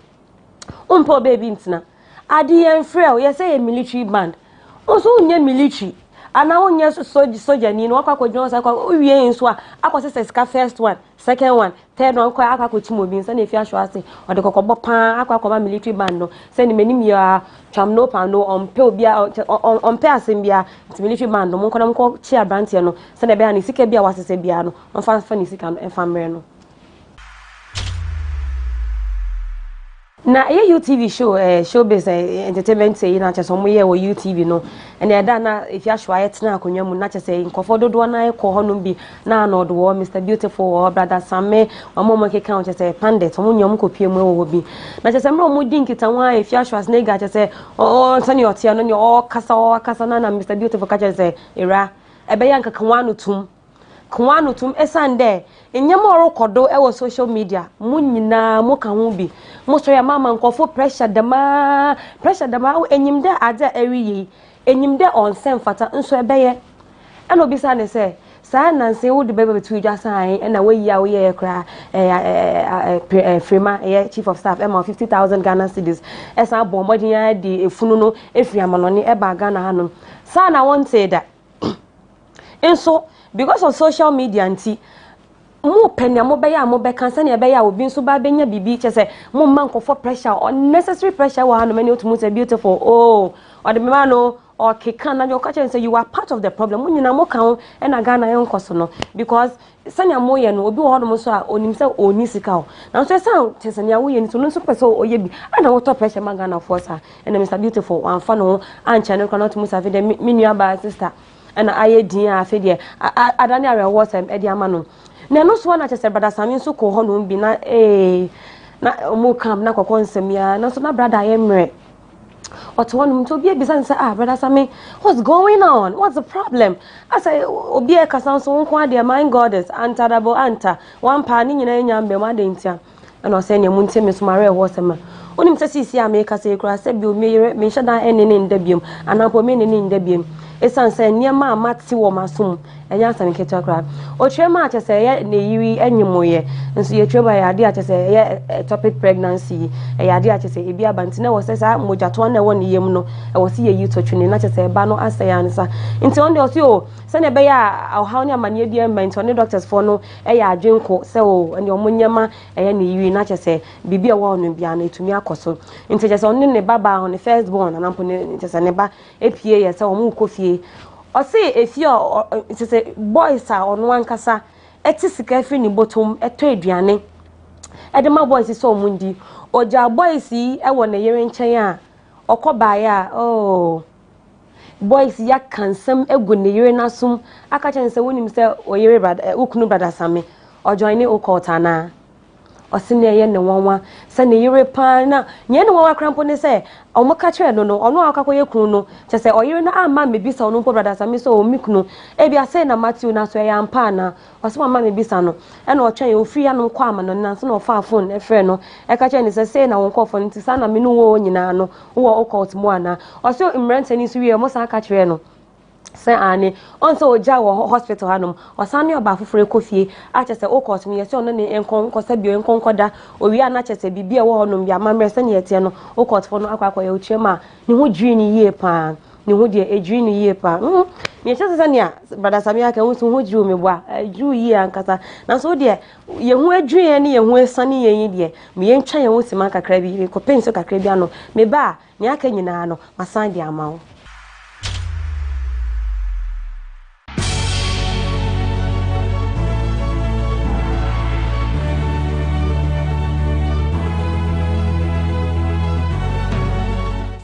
umpo baby ntina adi en frel ye say military band oso unye military ana unye soja ni no akwa kodwo sa kwa uwie nso a akwose se ska first one second one third one kwa akwa kochimobi nsa na efi ahwo ase ode kokobọ pa akwa military band no se ni menim ya cham no pa no ompe obia ompe asembia military band no monko na monko chi abrantie no se na be ani sika bia wasese bia no onfa fa ni sika no enfa mre no na ye UTV show showbiz entertainment say na chese mo ye wo UTV no ene da na if ya hwa yetena akonwa mu na chese nkofo dodo na ekọ hono bi na na odo wo Mr Beautiful wo brother Samme omo keka on chese pandit omo nyom kopie mu wo bi na chese mro mo di nkita nwa if ya hwa snega chese o sani otia no ni o kasa na Mr Beautiful ka chese era ebe ya nkaka kwanu tum esande enyama orokodo e wo social media munyina muka ho bi muso ya mama nkofo pressure dama enyimde aja ewiyi enyimde onsem fata nso ebeye eno bisa ne se sa nanse wo de bebe tu dwa san na wayi a wo ye kra Frema chief of staff ema 50,000 Ghana cedis esa bomodin ya di efunu no efri amanoni e ba Ghana hanom sa na won say that enso because of social media anti mo penya mo be ya mo be kan sane be ya obi nso ba benya bibi chese mo man ko for pressure unnecessary pressure wa no many otumu say beautiful oh or the man no or kikan na your catch say you are part of the problem mo nyina mo kan e na Ghana yen koso no because sane mo ye no obi wo no so a onim say oni sika o na so say chese nya wo ye ni so no so pese oye bi ana wo top pressure ma Ghana force a and Mr Beautiful wan fa no an channel kan otumu say the minua ba sister and aye din afi de adane awe water e de amano na no so na chese brother Sami so ko ho no bi na na mo kam na kokon nsem ya na so na brother Emre oto wonu to bi e bisa say brother Sami what's going on, what's the problem? I say obi e kasa so nko ade my goddess antadabo anta one pa ni nyina nya mbe ma de ntia na o say ne mu ntem so mare ho sema onim say sisi America say kura say bi o me shada enene ndabiem anapo me enene ndabiem esanse niema amati wo masum enya asam keto akra o trema achese ye na yiwi enyimoye nso ye treba ya ade achese ye topic pregnancy ya ade achese ebi abanti na wo sesa mojato na wo ne yem no e wo se ye yi totwene na achese ba no asaya nsa nti on de o se o se ne be ya how ne amane bi ment on doctors for no e ya adwenko se o ne omonyema ye na yiwi na achese bibi e wo no bia na etumi akoso nti achese on ne baba on first born anampo ne achese ne ba epie ye se o mu kofie o say efio say boys are on one kasa etisika free ni bottom eto aduane edema boys so mundi oja boys yi e wo na yere nchen a okobaya oh boys ya kansam egu ne yire nasum aka chen se wonim se oyire brother ukunu brother same o join ne okotana osine ye ne wonwa se ne yire pa na nye ne wonwa krampo ne se omoka kire no ono akakoye kunu no che se oyire na ama mebisa ono brother same so omikunu e bia se na Matthew na so ya mpa na osema ama mebisa no e na otwen ye ofiri anu kwa ama no na so na ofa phone e frɛ no e ka kire ne se na wonko fo nti sa na me no wo nyina no wo okot mo ana oso imrante ni so wie mo sa ka kire no se ani onso oja wo hospital hanum osane oba foforo ekofie a chese okot me yese ono ne enkon kosa bio enkon koda owi ana chese bibia wo honum bia mamre se ne yete no okot fo no akwa ye ochiema ne ho dwi ni yie pa ne ho de edwi ni yie pa me chese se ne a brother Samia ka ho so ho dwi o meboa dwi yie ankasa na so de ye ho adwi ye ne ye ho esane ye yi de me ye ntwa ye ho sima kakra bi ko penso kakra bi ano me ba ne aka nyina no masan de amawo.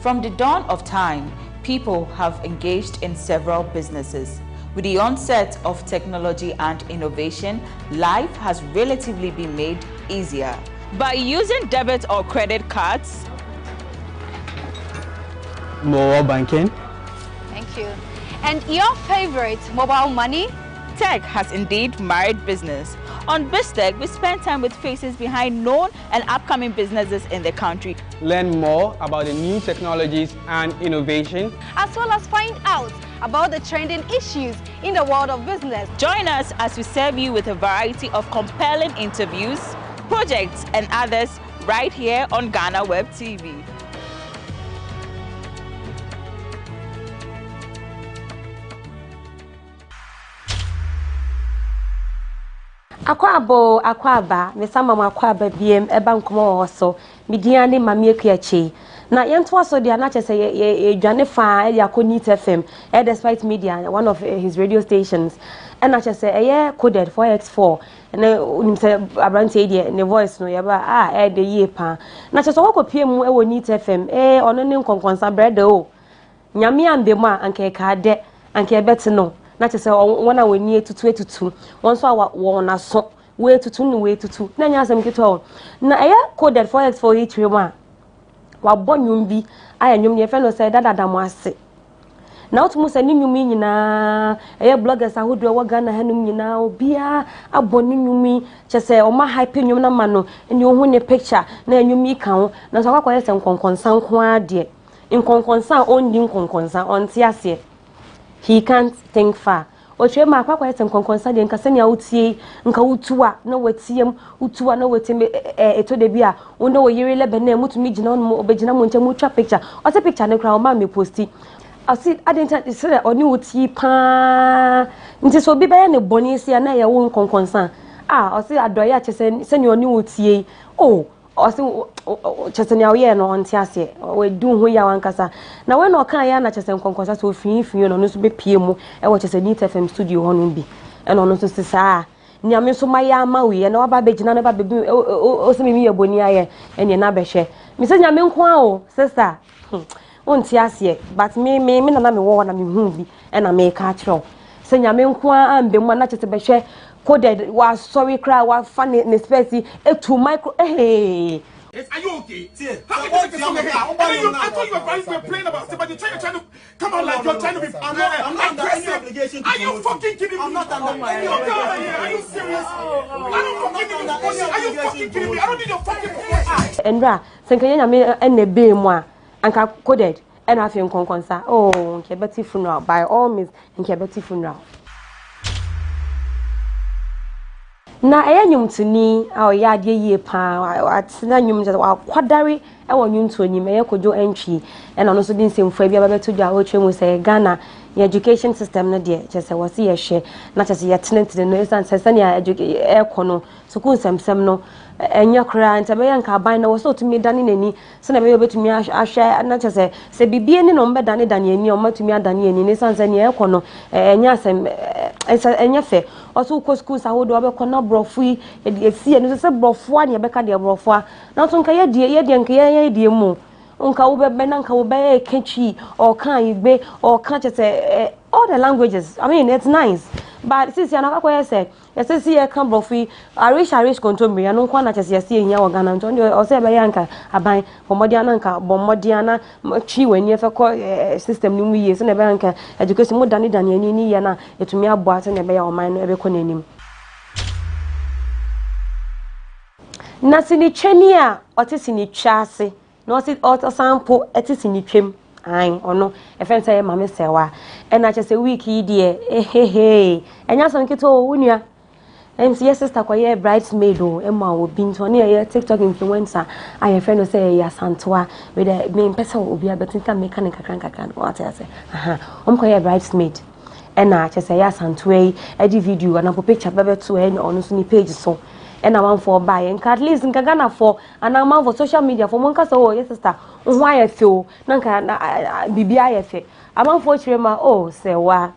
From the dawn of time, people have engaged in several businesses. With the onset of technology and innovation, life has relatively been made easier. By using debit or credit cards, mobile banking. Thank you. And your favorite, mobile money? Tech has indeed married business. On BizTech, we spend time with faces behind known and upcoming businesses in the country. Learn more about the new technologies and innovation, as well as find out about the trending issues in the world of business. Join us as we serve you with a variety of compelling interviews, projects, and others right here on GhanaWeb TV. Akwaba mesama akwaba biem eba nkomo wo so midiane mamie kuachi na yento aso dia na chese ye dwane fa ya Konit FM despite media one of his radio stations and na chese eye coded 4x4 na unimse abrantie die ne voice no yeba de ye pa na chese wo kopie mu e Konit FM ono ne nkonkonsa brede o nyame ambemu anke ka de anke beti no na chese wona woni etutu wonso wona so we tutu na nya asem kito na eye coded 4x4 hitwe ma wa bonyum bi aya nyum ne fe no say dada mo ase na otumu se ni nyum nyina eye bloggers ahodo wa Ghana hanum nyina obia aboni nyum chese o ma hype nyum na ma no eni ohu ne picture na nyum yi kan na so akwa yese nkonkonsan nko ade nkonkonsan ondi nkonkonsan onti ase. He can't think far. Oche ma akwa yese nkonkonsan de nkase nya utie nka utua na watiem utua na watem eto de bia wona wo yire lebe na mutumi gina no obegina mo nche mu twa picture o se picture ne kra o ma me posti I said I didn't say oni uti pa nti so bi ba ne boni sia na ye wo nkonkonsan o se adoya chese se ne oni utie o se chese ne aye no onti ase we du hu ya wankasa na we no kan ya na chese nkonkonsan so fin no so be pie mu e wo chese Neat FM studio ho no bi e no so sisa nyame so maya mawi na waba begina na ba bebi o se mi ye boni aye ene na behwe mi se nyame nko a o sister onti ase but me na me wo na me hu bi e na me ka kiro se nyame nko a ambemu na chese behwe coded was sorry cry was funny ne space to micro hey. Yes, are you okay? How can you come here? I thought you were playing about somebody trying to come out like you're trying to be I'm not under any obligation to Are you fucking kidding me? I'm not under my obligation. Are you serious? Are you fucking kidding me? I don't need your fucking promotion. Enra, senkanya nyame enne be mu a anka coded and afi nkonkonsa. Oh, nke beti funeral by all means, nke beti funeral. Na nyum tuni ya de yie pa atsena nyum je wa kwadare e wo nyum to nyim e kojo entry e na no so din semfo bia ba beto dwa o twemu se Ghana the education system no de chese wo se ye hwe na chese ye tenente no esan se ne e kono so kun semsem no enya kra ntabe yanka ban na wo so tumi dane nani se na be betumi ahwe na chese se bibie ni no mbe dane ani o matumi adane ani ne san se ne e kono enya sem enya fe also ko school sa hodo abekọ na brofu e fie no se brofu ani ebeka de brofu na so nka ye die nka ye die mu unka ube benanka ube kechi or kan igbe or kan chese all the languages. I mean, it's nice. But since you're not going to say, yes, see, I come brofi. I wish control me. I don't want to just see in your organ. Or say, Bayanka, I buy Bomodiananka, Bomodiana, Chi when you have a system new years and a banker education more than any yana. It me a boat and a bear or mine every conim. Nasini Chenia, Otisini Chassi, no sit out a sample, etisini trim. Aye, or no, a friend say, Mamma Sewa, and I just a week, dear, hey, and yes, Uncle Unia. MCS sister, quiet bridesmaid, Emma will be to near TikTok influencer. I have friend who say, Yes, Santua, with a main person will be a better mechanic, can what I say. Quiet bridesmaid. And I just say, Yes, Santway, edgy video, and I'll picture baby to end on the page so. And I want for buy and at least in Ghana for and I'm out for social media for Monka so yes sister why I feel Nanka BBIF I'm out for Chima oh say wa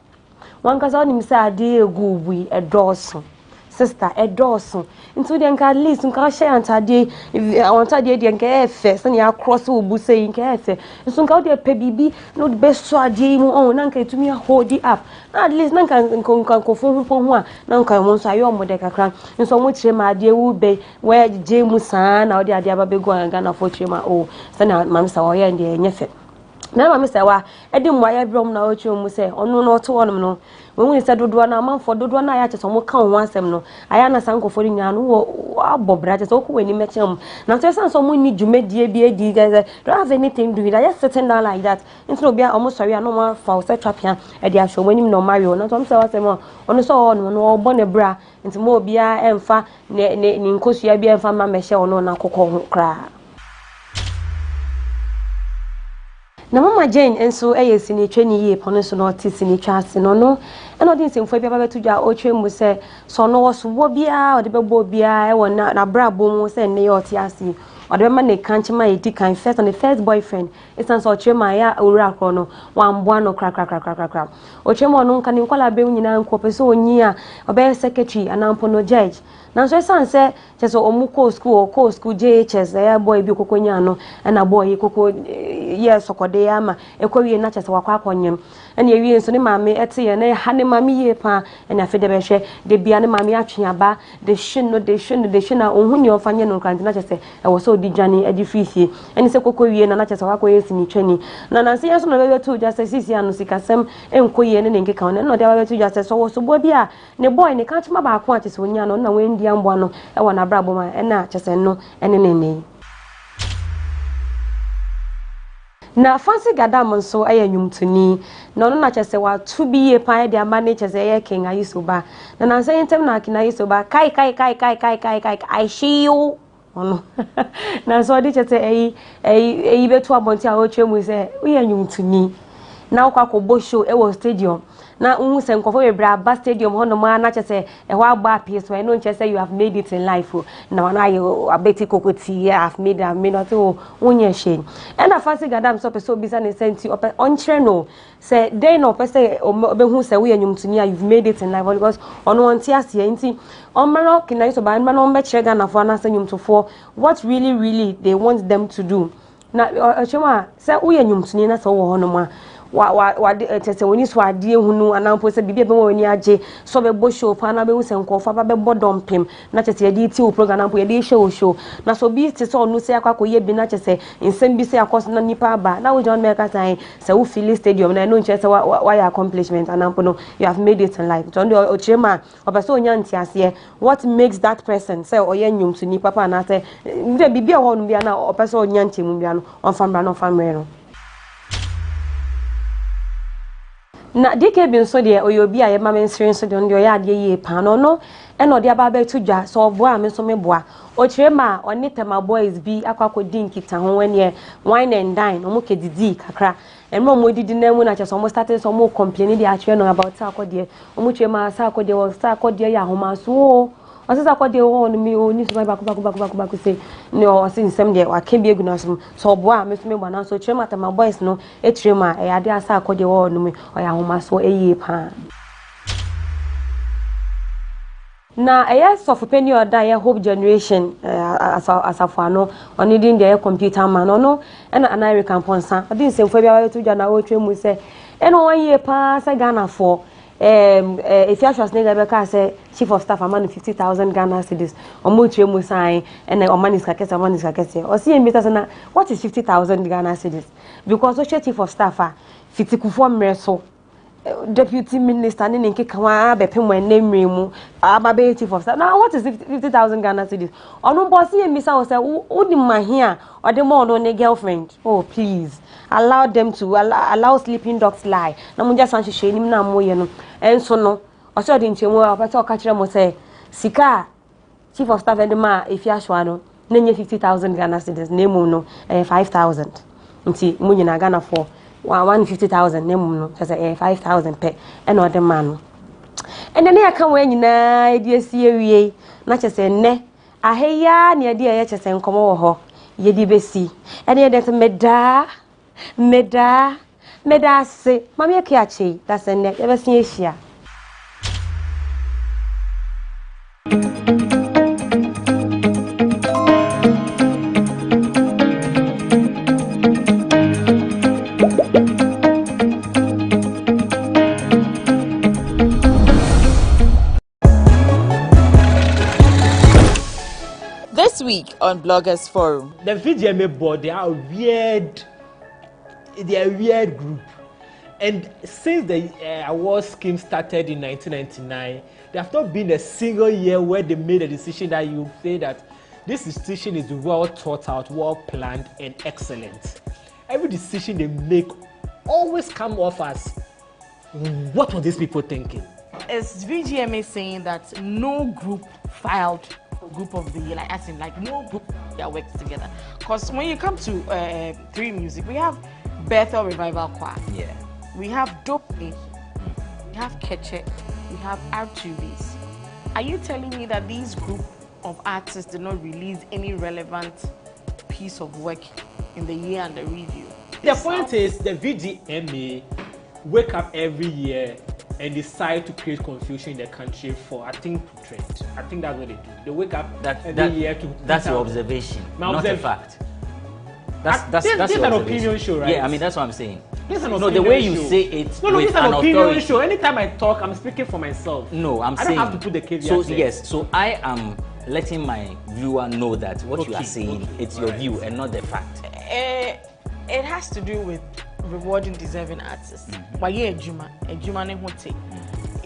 one cause on him say dear good a Dawson sister a Dawson into the at least in Kasha and Tadi if I want to do the first and you cross will say in cafe so go there baby no the best so idea oh Nanka to me hold it up at least Nanka can phone for one Nanka wants I am with the crank and so much my dear will be where James son or the idea of go and Ghana for Chima oh send out Mamsa or and the nephew. Now, Mr. Wa, I didn't wire brom now, you say, or no, to one no. When we said, do one a month for do one I just almost count once them no. I am a sanko for you, Bob Bratis, okay, when you met him. Now, tell someone need you made DABA, guys, don't have anything to do it. I just sitting down like that. Instead of being almost sorry, I know more for such up here at the actual when you know Mario, not on so more on the saw on bonnet bra, into more beer and fa, in Cosia beer and family Michelle no na cocoa cry. Na mama Jane enso sini twani ye pono so no ti sini twase no no e no din semfo bia ba betudwa o twemu se so no wo so wo bia o de bebo bia e won na brabo mu se ne ye oti asi o de ma ne kanchema e di kan first on the first boyfriend it's an so twema ya owura kro no wamboa no kra o twema no nka ne nkwala be nyina nko pese onyi a obe secretary anampo no judge na so san se cheso omu ko school JHS ya boy bi kokonya no na boy koko yes okode ama ekowie na chese wakwa akonyem ene ewie nso ne maame ete ye na ha ne maame ye pa ene afede be hwe de bia ne maame atweaba de shin na ohuni ofanye no kranti na chese e wo so odigwane adi frifie ene se kokowie na chese wakwa yesi ni twani na nanse yeso na be tu just sisi anu sikasem enkoye ne nkeka no no de ba tu just so wo so bo bia ne boy ne kanchema ba akwa chese onya no na wendi ambo no e wo na brabo ma ena chese no ene ne na fancy gadam nso aya nyumtuni na no na chese wa to be ye pa de amane chese ye king ayisoba na na say intem na king ayisoba kai I see you ono na so de chese eyi betu abonti a o twemu se we nyumtuni na kwa kobo show e wo stadium na unhu se nkofo we bra stadium hono ma na chese e ho agba piece so I know chese you have made it in life na na you abeti kokoti have made not onye shame and na fancy gadam so person bisa ne senti onchre no say dey no person obehu say we anyumtuni you've made it in life because ono onti ase enti omaro kina so ba no be chega na fo na sanyumtofo what really they want them to do na chema say we anyumtuni na so wo hono ma wa tese woni so ade hunu anampo se bibia be woni age so be bo show pa na be hu se nkofa ba be bodompem na tese ye ti o program anampo ye de show na so bi tese onu se akwa ye bi na tese nsem bi se akos na nipa ba na we John America say se wo feel stadium na no nche se why accomplishment anampo no you have made it in life so ndo o chema obaso onya ntiase what makes that person say oye nyum to nipa pa na say nde bibia ho no bia na obaso onya ntemu bia no onfambra no famre no na dike bi nso de oyobi a ye ma mensirin so de ndo ya ade ye pa no e no de aba ba tudwa so obo a me so me boa o kire ma oni tema boys bi akwako dinkita ho wane wine and dine no mo kedidi kakra enmo mo didi na mu na che so mo started so mo complain dey akire no about akode o mo kire ma sa akode ya homa so Asisa akode ho no mi oni so back say no sin sem de wa ke bi egu na so obo a me so me bana so kire ma tema boys no e kire ma e ade asa akode ho no mi o ya homa so eye pa Na yes of penny or die hope generation as a fano on needing the computer man or no and an American ponsa. I didn't say for you to Jana we say and 1 year pass Ghana for if you was nigga say chief of staff among 50,000 Ghana cedis or mutual musign and then money is kakese or see me what is 50,000 Ghana cedis because the chief of staff 54 meso deputy minister ni nkeka wa be pem wan name mu ababe chief of staff. Now what is 50,000 Ghana cedis onu boss ye misa o say udi mahia or the more no girlfriend. Oh please allow them to allow sleeping dogs lie na munja san hwehwe nim na moye no enso no o say odi nchemu a pata o ka kire mo say sika chief of staff and ma if ya hwa no na nye 50,000 Ghana cedis na emu no 5,000 nti munyi na Ghana for 150,000 name no just 5,000 per and other man and then I come when you na die sie wie na chese ne aheya ne die ye chese nkomo wo ho ye di besi and ye that meda se mama ye kiachi that's ne ye besi ehia. This week on Bloggers Forum. The VGMA board, they are a weird group. And since the award scheme started in 1999, there have not been a single year where they made a decision that you say that this decision is well thought out, well planned, and excellent. Every decision they make always come off as, what were these people thinking? Is VGMA saying that no group filed group of the year, like as in like no group that works together? Because when you come to 3 Music, we have Bethel Revival Choir, we have Dope, we have Ketche, we have R2Bs. Are you telling me that these group of artists did not release any relevant piece of work in the year under review? The point is the VGMA wake up every year and decide to create confusion in the country for, I think, to trend. I think that's what they do. They wake up every year to... That's your observation, not a fact. That's an opinion show, right? Yeah, I mean, that's what I'm saying. This is an the way you say it no, with this is an opinion authority. Show. Anytime I talk, I'm speaking for myself. No, I don't have to put the caveat. So, yes, so I am letting my viewer know that what you are saying, it's your view and not the fact. It has to do with rewarding deserving artists. But yeah, Juma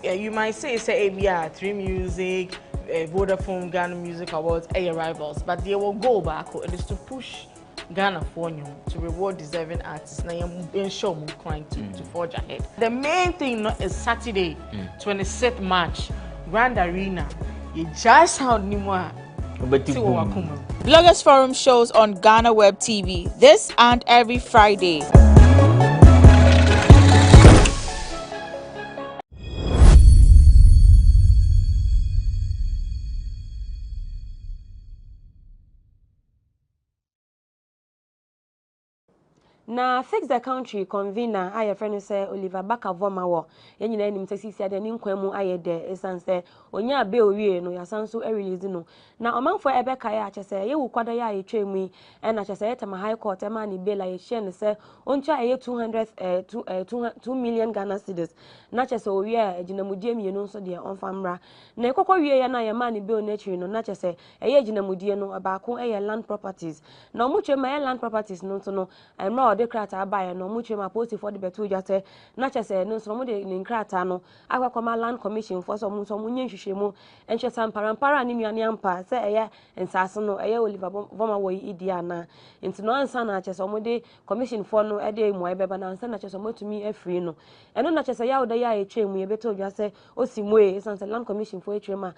you might say 3 Music, Vodafone, Ghana Music Awards, rivals, but they will go back. It is to push Ghana for you to reward deserving artists. Now you're sure we're trying to forge ahead. The main thing is Saturday, 26th March, Grand Arena. You just sound anymore. Bloggers Forum shows on GhanaWeb TV this and every Friday. Na Fix the Country convener aye friend say Oliver Bakavoma wo yenyina anim sisi ade ni nkwan mu aye de esan say onya be owie no yasanso e release no na omanfo ebeka ya ache say ye wukwada ya etwemu e na ache say etama high court e ma ni bela ye share ne say oncha eye 2 million Ghana cedis na ache say owie aginamudie mienu nso de onfamra na ekokọ wie ya na ye ma ni be onachiri no na ache say eye aginamudie no baako eye land properties na omuche ma land properties no nso no emra de krata abaye no muche ma post for the betu jate na chese no so mo de krata no akwakoma land commission for so mo nyenhwehwemu enhwe samparampara ni nuane ampa se eye ensase no eye Oliver Voma wo idia na enti no ansa na chese mo de commission for no e de mo ebeba na ansa na chese mo tumi afiri no eno na chese ya oda ya etwemu ye betu jase osimwe sanse land commission for etwema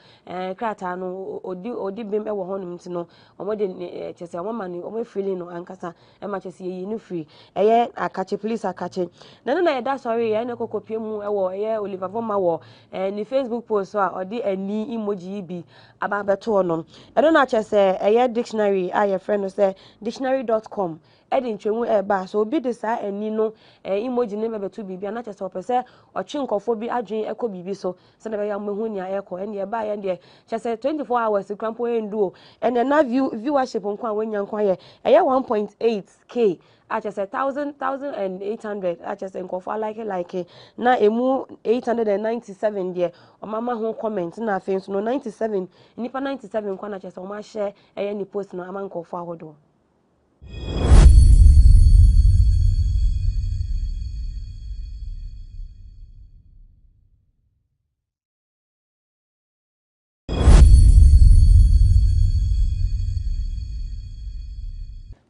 krata no odi bem e wo honum enti no mo de chese mo ma ni mo afiri no ankasa e ma chese ye no free eye akache police akache na no na yeda sorry ye na kokopie mu ewo eye Oliver Voma wo ni Facebook post so a odi ani emoji bi ababeto no eno na chese eye dictionary a ye friend no say dictionary.com edin twemu eba so obi de sa ani no emoji ne bebeto bibia na chese opese ochi nkofo bi adwen eko bibi so se na be ya mehu nia eko ene eba ye de chese 24 hours krampo enduo ene na viewership nkwa wanya nkwa ye eye 1.8k achese 1800 achese nkofo like na emu 897 de omama ho comment na afen so no 97 nipa 97 kwa na chese o ma share eye ni post no ama nkofo ahodo.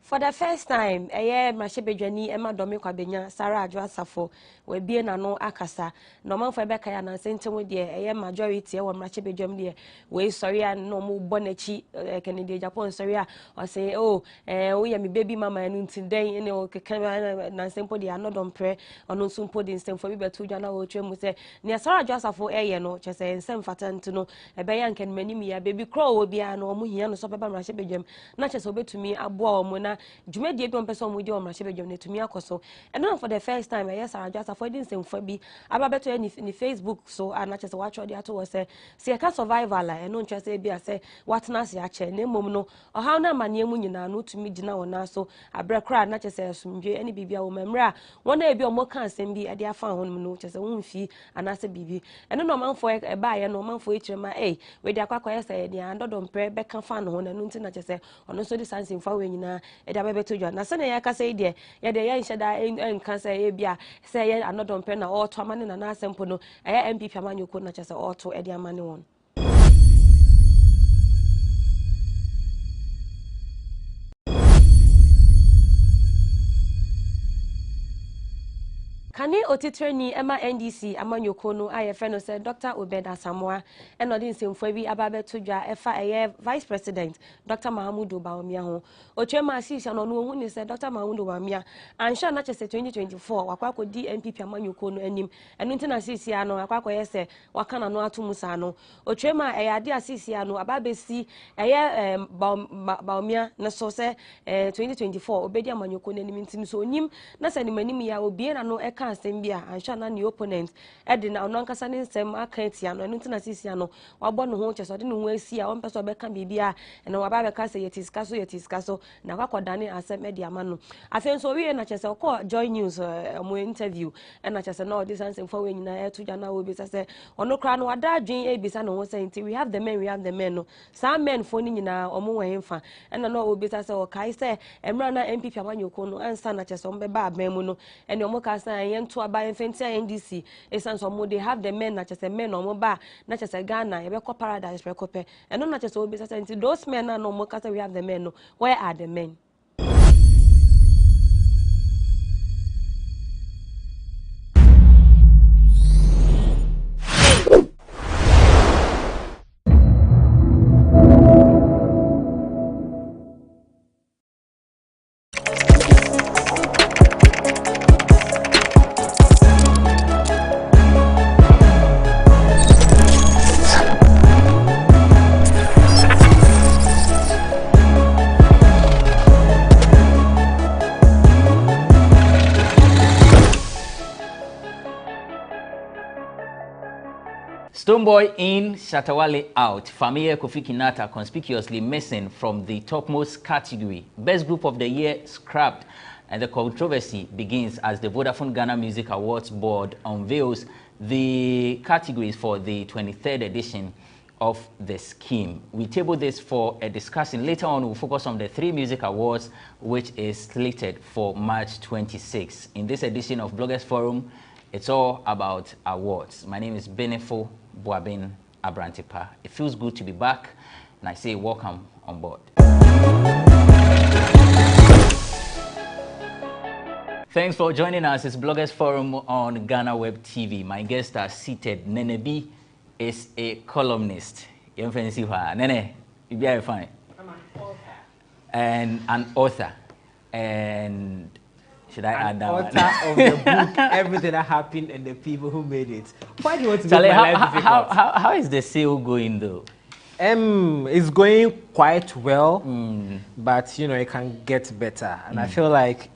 For the first time, Mashebejani, Emma Domico Benya, Sarah Joasafo, we be na no akasa. No man for Becca and Saint dear, majority or Mashebejam dear. We sorry and no more bonnechi, Kennedy Japan, sorry, or say, oh, we am baby mama and today, you know, Nansempo, they are not on prayer, or no soon put in stem for me, to Jana or Trim say, near Sarah Joasafo, no, just saying, some fatan to know, a bayan can many me, a baby crow will be an omuhian, so Papa Mashebejam, not just obey to me, a boy, mona. Jumedi edon person with your machine to me akoso and now for the first time yes I just avoiding same for be ababeto any Facebook so and not just watch all the ato was say see a survival la and no just say be say what na se ache na mom no or how na mane mu nyina no to me gina wona so abrekra na just say sumdwe any bibia wo memra wona e bi o mo kan sem bi e de afa ho no just say wonfi anase bibi and no man for e ba ye no man for echirema we de akwa kwa say dia ndodom pre be kan fa no na no nti just say ono so di sansin fa we nyina eda bebeto jwa na sene ya kasa ide ya de ya nhyeda enka say e bia say ya anodom pe na auto amane na na asempo no ya MPP amanyoko na chese auto edi amane won. Kani otitreni ema NDC amanyoko no aye friend no say Dr. Obeda Samoa eno din semfo bi ababeto dwa efa eye Vice President Dr. Mahamudu Bawumia ho otwema asisi no no hu ni say Dr. Mahamudu Bawumia ansha na chese 2024 wakwa di MPP amanyoko no anim eno ntina asisi ano wakwa yese wakana no atumusa no otwema eye ade asisi ano ababesi eye Bawumia na so say 2024 obedi amanyoko no anim ntin so onim na say ni manim ya obie na no Sembia and Shana the opponent Edina on Casanin Sem Akatian and International no wabon ho chest or didn't we see one person become bibia and our Baba Casa yet is castle now Dani as a media manu. I think so we and I just call Joy News more interview and I just know this answer for when I to Jana will be say on no crown what that Jane A Bisan was saying we have the men no some men phoning in our omo infa and I know will be say okay say Emrana MPP Amanyoko no and Sana just on Beba Memuno and your Mokasa to abide NDC essence or they have the men not just a men or mobile not just a Ghana a paradise recope and not just always those men are no more we have the men where are the men. Stoneboy in, Shatawale out. Familia Kofi Kinata conspicuously missing from the topmost category. Best Group of the Year scrapped, and the controversy begins as the Vodafone Ghana Music Awards Board unveils the categories for the 23rd edition of the scheme. We table this for a discussion. Later on, we'll focus on the 3 music awards, which is slated for March 26. In this edition of Bloggers Forum, it's all about awards. My name is Benefo Boabin Abrantipa. It feels good to be back, and I say welcome on board. Thanks for joining us. It's Bloggers Forum on GhanaWeb TV. My guests are seated. Nenebi is a columnist. Nene, you be fine. I'm an author. And an author. And Should I add that author of the book, Everything That Happened and the People Who Made It. Why do you want to Charlie, make my life difficult? how is the sale going though? It's going quite well, but you know it can get better. And I feel like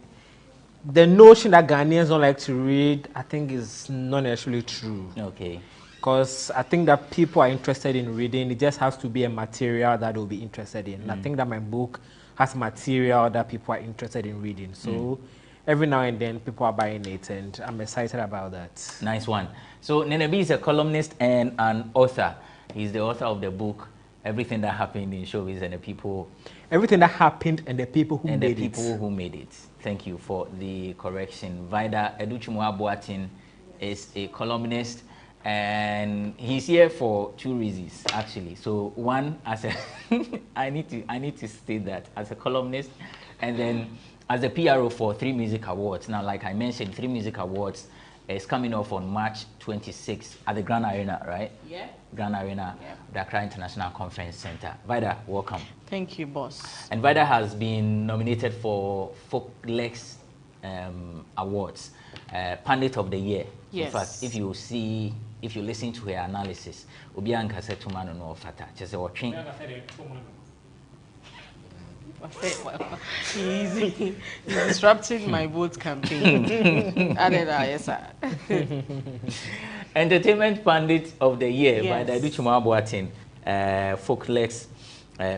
the notion that Ghanaians don't like to read, I think is not necessarily true. Okay. Because I think that people are interested in reading. It just has to be a material that they'll be interested in. And I think that my book has material that people are interested in reading. So every now and then people are buying it, and I'm excited about that. Nice one. So Nenebi is a columnist and an author. He's the author of the book Everything That Happened in Showbiz and the People. Everything That Happened and the People Who Made It. And the People Who Made It. Thank you for the correction. Vida Educhimwa-Boatin is a columnist, and he's here for 2 reasons actually. So one, as a I need to state that as a columnist, and then as a PRO for 3 music awards. Now, like I mentioned, 3 music awards is coming off on March 26th at the Grand Arena, right? Yeah. Grand Arena, the Accra International Conference Center. Vida, welcome. Thank you, boss. And Vida has been nominated for Folklex Awards, Pundit of the Year. Yes. In fact, if you listen to her analysis, Obianka said to man no fata. Just watching. He's disrupting my vote campaign. Yes, sir. Entertainment Pundit of the Year by the Yes. Educhimwa-Boatin Folklex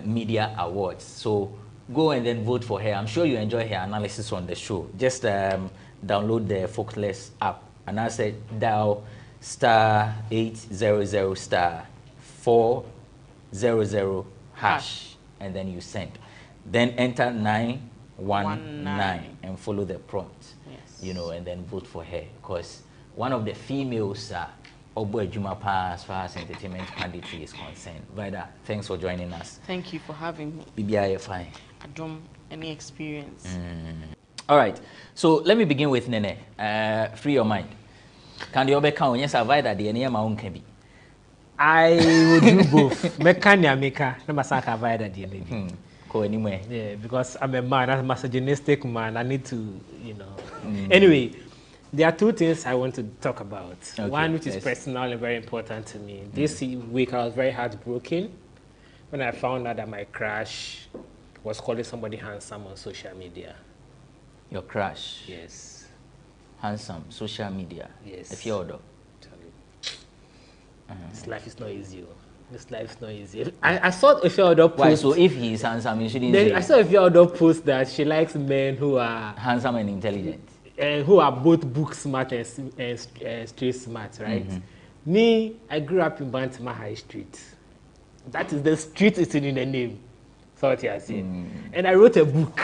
Media Awards. So go and then vote for her. I'm sure you enjoy her analysis on the show. Just download the Folklex app, and I said dial *800*400# and then you send. Then enter 919 and follow the prompt. Yes. You know, and then vote for her, because one of the females Obo Ejumapa as far as entertainment punditry is concerned. Vida, thanks for joining us. Thank you for having me. BBI fine. I don't any experience. All right. So let me begin with Nene. Free your mind. Can you count? Yes, Vida, the name my own can be. I will do both. Mekania maker, no masaka Vida the maybe. Go anywhere. Yeah, because I'm a man, I'm a misogynistic man. I need to, you know. Anyway, there are 2 things I want to talk about. Okay, one, which is yes. personal and very important to me. This week, I was very heartbroken when I found out that my crush was calling somebody handsome on social media. Your crush? Yes. Handsome, social media? Yes. If you're dog. This life is not easy. This life is not easy. I saw a few other posts. Why? So if he's handsome, you shouldn't say. I saw a few other posts that she likes men who are handsome and intelligent. And who are both book smart and street smart, right? Me, I grew up in Bantama High Street. That is the street is in the name. So what you are saying. And I wrote a book.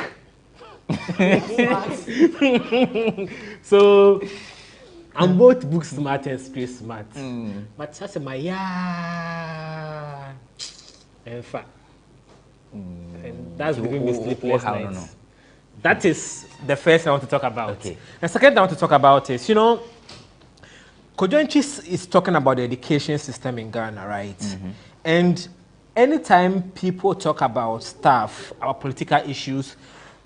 So I'm both book smart and street smart. But that's my in fact. And that's giving me sleepless nights. That is the first I want to talk about. Okay. The second I want to talk about is, you know, Kojonchi is talking about the education system in Ghana, right? And anytime people talk about stuff, our political issues,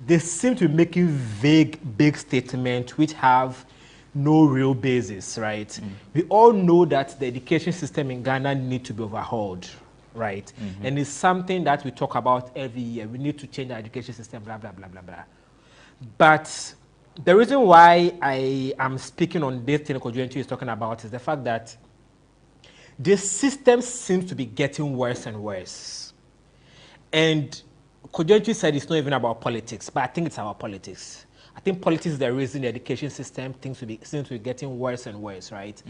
they seem to be making vague, big statements which have no real basis, right? We all know that the education system in Ghana needs to be overhauled, right? And it's something that we talk about every year. We need to change our education system, blah, blah, blah, blah, blah. But the reason why I am speaking on this thing Kojonchi is talking about is the fact that the system seems to be getting worse and worse. And Kojonchi said it's not even about politics, but I think it's about politics. I think politics is the reason the education system seems to be getting worse and worse, right?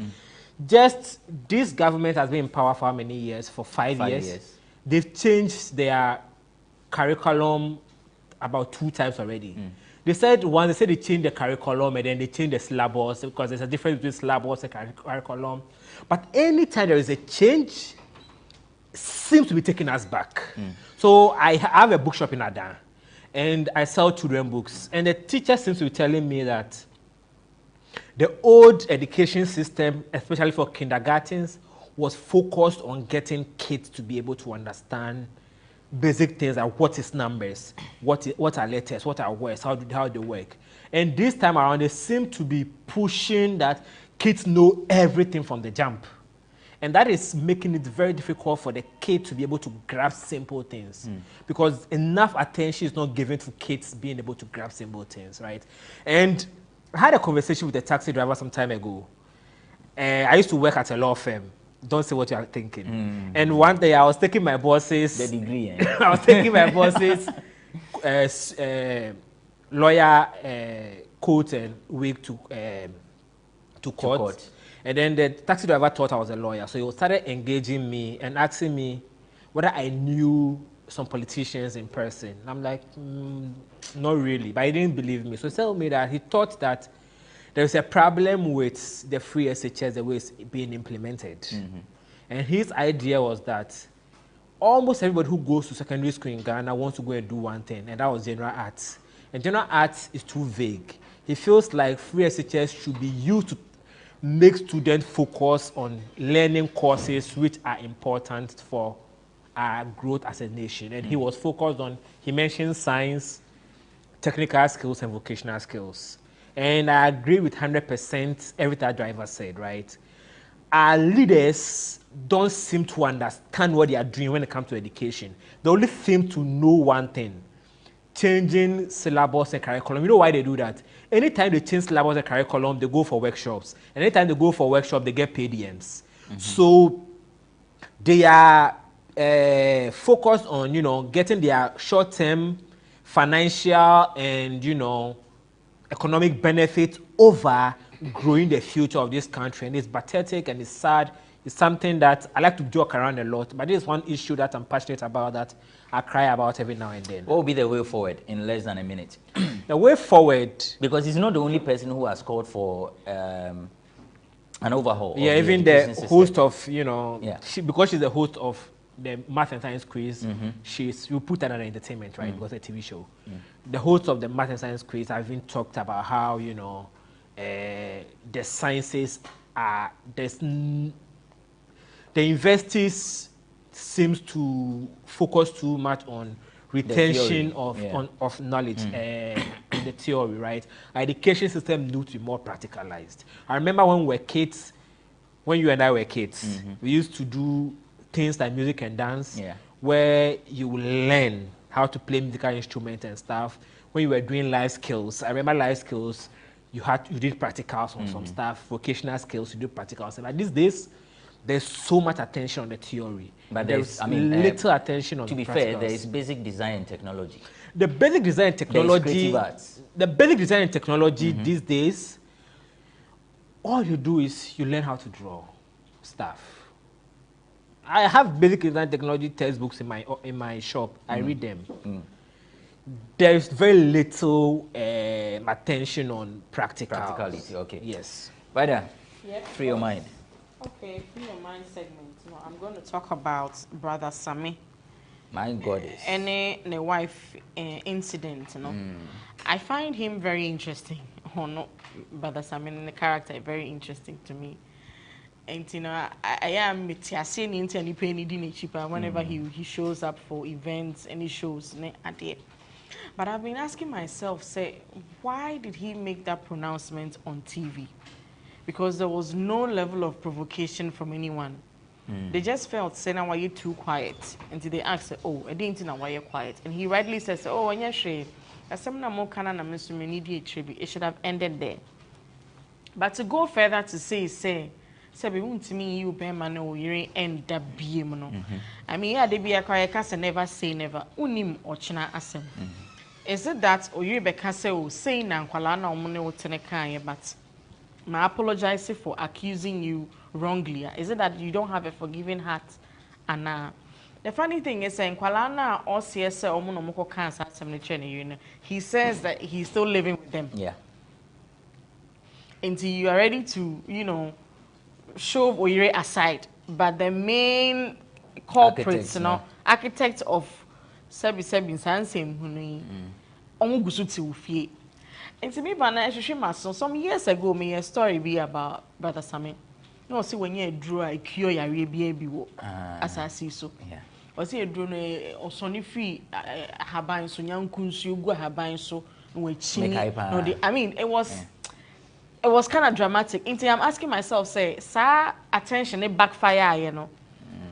Just this government has been in power for how many years? For 5 years. They've changed their curriculum about 2 times already. They said once they changed the curriculum and then they changed the syllabus because there's a difference between syllabus and curriculum. But anytime there is a change, it seems to be taking us back. So I have a bookshop in Adan and I sell children books. And the teacher seems to be telling me that the old education system, especially for kindergartens, was focused on getting kids to be able to understand basic things like what is numbers, what are letters, what are words, how they work. And this time around, they seem to be pushing that kids know everything from the jump. And that is making it very difficult for the kid to be able to grasp simple things because enough attention is not given to kids being able to grasp simple things, right? And I had a conversation with a taxi driver some time ago. I used to work at a law firm. Don't say what you are thinking. And one day I was taking my boss's... The degree, I was taking my boss's lawyer coat and wig to court. And then the taxi driver thought I was a lawyer. So he started engaging me and asking me whether I knew some politicians in person. And I'm like, not really. But he didn't believe me. So he told me that he thought that there was a problem with the free SHS, the way it's being implemented. And his idea was that almost everybody who goes to secondary school in Ghana wants to go and do one thing, and that was general arts. And general arts is too vague. He feels like free SHS should be used to make students focus on learning courses which are important for our growth as a nation. And he was focused on, he mentioned science, technical skills, and vocational skills. And I agree with 100% everything that driver said, right? Our leaders don't seem to understand what they are doing when it comes to education. They only seem to know one thing: changing syllabus and curriculum. You know why they do that? Anytime they change syllabus and curriculum, they go for workshops. And anytime they go for workshops, they get PDMs. So they are focused on, you know, getting their short-term financial and, you know, economic benefit over growing the future of this country. And it's pathetic and it's sad. It's something that I like to joke around a lot, but this is one issue that I'm passionate about, that I cry about every now and then. What will be the way forward in less than a minute? The way forward... Because he's not the only person who has called for an overhaul. Yeah, even the host of, you know, because she's the host of the Math and Science Quiz, you put that under entertainment, right? Because it's a TV show. The host of the Math and Science Quiz have even talked about how, you know, the sciences are... The universities seems to focus too much on retention of knowledge in the theory, right? Our education system needs to be more practicalized. I remember when we were kids, when you and I were kids, we used to do things like music and dance, where you will learn how to play musical instruments and stuff. When you were doing life skills, I remember life skills, you did practicals on some stuff, vocational skills, you do practicals. And these days, there's so much attention on the theory, but there's little attention on the practicals. To be fair, there is basic design and technology. The basic design and technology, these days, all you do is you learn how to draw stuff. I have basic design technology textbooks in my shop. I read them. There is very little attention on practicality. Okay. Yes. Right Yep. Free your mind. Okay, free your mind segment. No, I'm going to talk about Brother Sammy. My goddess. And the wife incident, you know. I find him very interesting. Oh no, Brother Sammy and the character very interesting to me. And you know, I am seeing into any penny cheaper whenever he shows up for events and he shows at the. But I've been asking myself, say, why did he make that pronouncement on TV? Because there was no level of provocation from anyone. They just felt, say, now why you too quiet? Until they asked, oh, I didn't know why you're quiet. And he rightly says, oh, and you're it should have ended there. But to go further to say, we want to me you pay man or you end up being. I mean, yeah, they be a quiet cast and never say never. Unim or china asem. Is it that or you be cast or saying and Kualana or money or tenekaya, but I apologize for accusing you wrongly. Is it that you don't have a forgiving heart? And the funny thing is saying Kualana or CSA or Monomoko cancer he says that he's still living with them. Yeah. Until you are ready to, you know, shove Oyire aside. But the main culprits, you know, architect of Sebi Sansim Huni and to me, some years ago, me a story be about Brother Sammy. No, see when you drew a cure your baby as I see so. Yeah. ɔsɛ eduro no ɔsɔne free haban so nyankunsu gu haban so no chini no the I mean it was kind of dramatic. I'm asking myself, say, sir, attention, it backfire, you know.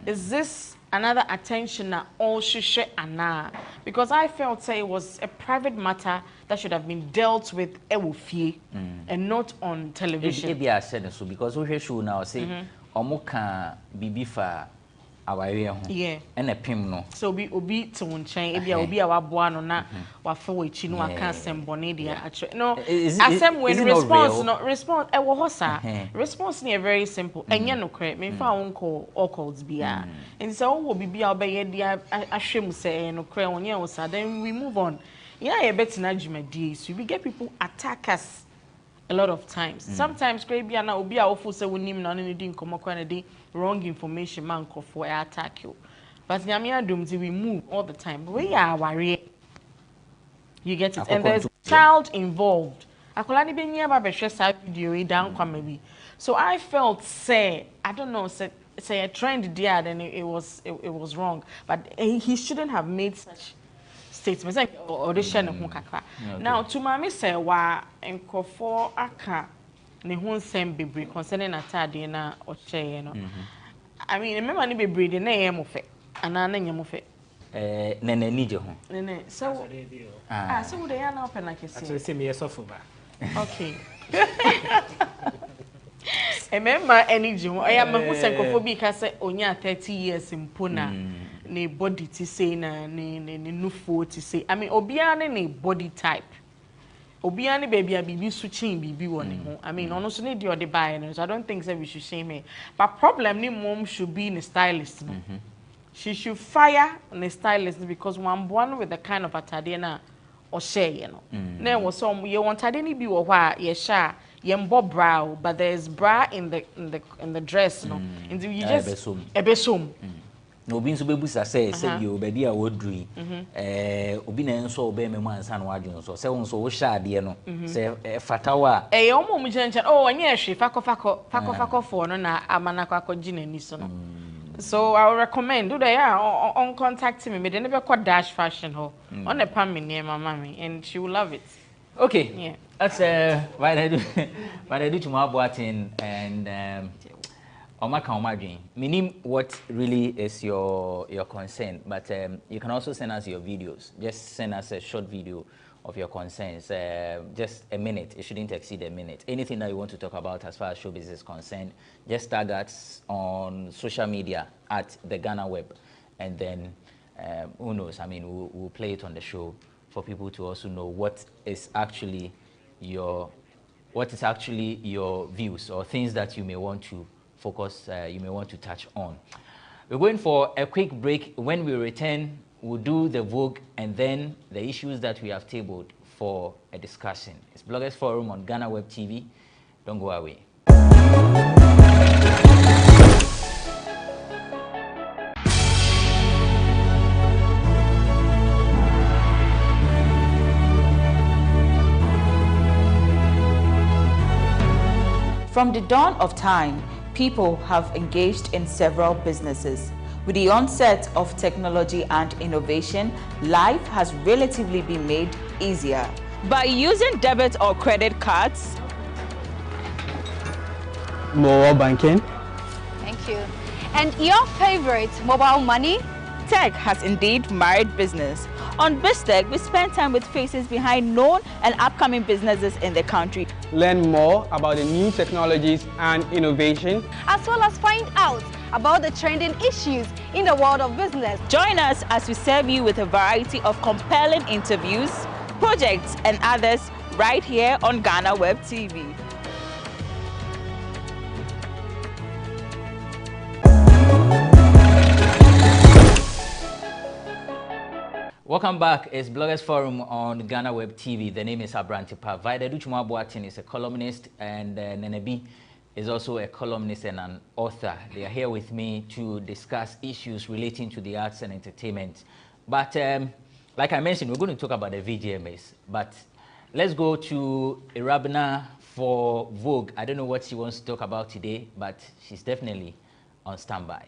Is this another attention that all should share and because I felt say it was a private matter that should have been dealt with and not on television. Maybe I said so because we show now say omuka bibifa yeah, and a pim no. So be obi to one chain, ebia obi a waboa no na wafa wachi no aka sembone dia actually. No, asem when response no response e wo hosa. Response ni very simple. Enye no kre. Me fa won call all calls bia. And so wo bibia obeye dia ahwem say no kre onye hosa. Then we move on. Yeah, you bet na dwumadi. So we get people attack us a lot of times. Sometimes bia na obi a ofu say wonim na no di nkomo kwa na di wrong information man for attack you. But we move all the time. We are worried. You get it? And there's a child involved. Video down maybe. So I felt say I don't know say a trend there then it was wrong. But he shouldn't have made such statements like audition. Now to mommy say wa enkofo aka ne ho nsem bebre concerning atade na oche no. I mean remember ni bebre de na yem fe ana na nyem fe nene nije ho nene so so de ya na open na kesi so say me yesofo ba okay remember energy ho aya ma ho senkofo bi ka say onya 30 years impona ne body ti say na ne nufo ti say I mean obia ne body type Obiani baby a bibi switching bibi one ho. I mean, ono so need the other buy so I don't think that we should shame her. But problem ni mom should be in a stylist. She should fire a stylist because one born with the kind of atade na or share, you know. Then was some you want atade ni bi wo hwa ye sha ye mbo bra but there's bra in the dress no. And you just ebesom. No bin so bebusa say bi obedi a wodui obi na enso obe memu ansa na wadwon so say won so wo sha ade no say fatawa omo mu chenchen onye ehwe fakofako for no na amana kwakọ ginani so no. So I would recommend do they on contact me dey never call dash fashion ho on the pam me near my mommy and she will love it. Okay. Yeah. That's why I do to my boating and meaning what really is your concern, but you can also send us your videos. Just send us a short video of your concerns, just a minute. It shouldn't exceed a minute. Anything that you want to talk about as far as showbiz is concerned, just tag us on social media at the GhanaWeb, and then who knows? I mean, we'll play it on the show for people to also know what is actually your views or things that you may want to focus, you may want to touch on. We're going for a quick break. When we return, we'll do the Vogue and then the issues that we have tabled for a discussion. It's Bloggers Forum on GhanaWeb TV. Don't go away. From the dawn of time, people have engaged in several businesses. With the onset of technology and innovation, life has relatively been made easier. By using debit or credit cards, mobile banking. Thank you. And your favorite, mobile money? Tech has indeed married business. On BizTech, we spend time with faces behind known and upcoming businesses in the country. Learn more about the new technologies and innovation, as well as find out about the trending issues in the world of business. Join us as we serve you with a variety of compelling interviews, projects, and others right here on GhanaWeb TV. Welcome back. It's Bloggers Forum on GhanaWeb TV. The name is Abrantipa. Vida Duchuma Boatin is a columnist, and Nenebi is also a columnist and an author. They are here with me to discuss issues relating to the arts and entertainment. But like I mentioned, we're going to talk about the VGMAs. But let's go to Irabna for Vogue. I don't know what she wants to talk about today, but she's definitely on standby.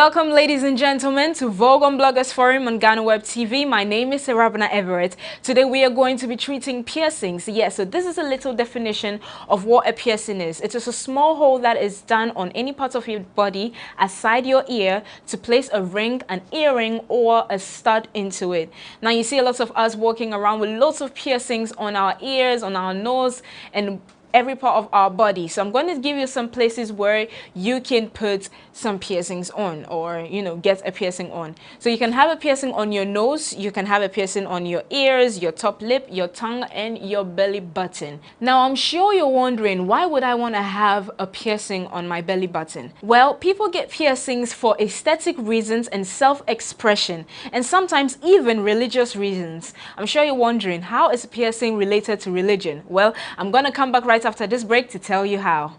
Welcome, ladies and gentlemen, to Vogue on Bloggers Forum on GhanaWeb TV. My name is Rabna Everett. Today we are going to be treating piercings. Yes, so this is a little definition of what a piercing is. It is a small hole that is done on any part of your body aside your ear to place a ring, an earring, or a stud into it. Now you see a lot of us walking around with lots of piercings on our ears, on our nose, and every part of our body. So I'm going to give you some places where you can put some piercings on, or get a piercing on. So you can have a piercing on your nose, you can have a piercing on your ears, your top lip, your tongue, and your belly button. Now I'm sure you're wondering, why would I want to have a piercing on my belly button? Well, people get piercings for aesthetic reasons and self-expression, and sometimes even religious reasons. I'm sure you're wondering, how is piercing related to religion? Well, I'm going to come back right after this break to tell you how.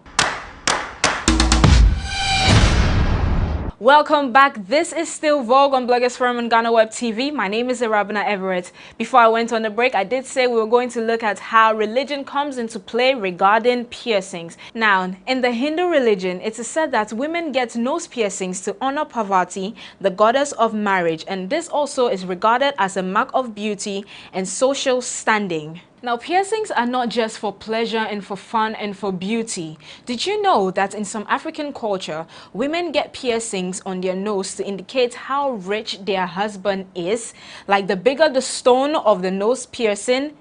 Welcome back. This is still Vogue on Bloggers Forum on GhanaWeb TV. My name is Rabna Everett. Before I went on the break, I did say we were going to look at how religion comes into play regarding piercings. Now, in the Hindu religion, it is said that women get nose piercings to honor Parvati, the goddess of marriage, and this also is regarded as a mark of beauty and social standing. Now, piercings are not just for pleasure and for fun and for beauty. Did you know that in some African culture, women get piercings on their nose to indicate how rich their husband is? Like, the bigger the stone of the nose piercing,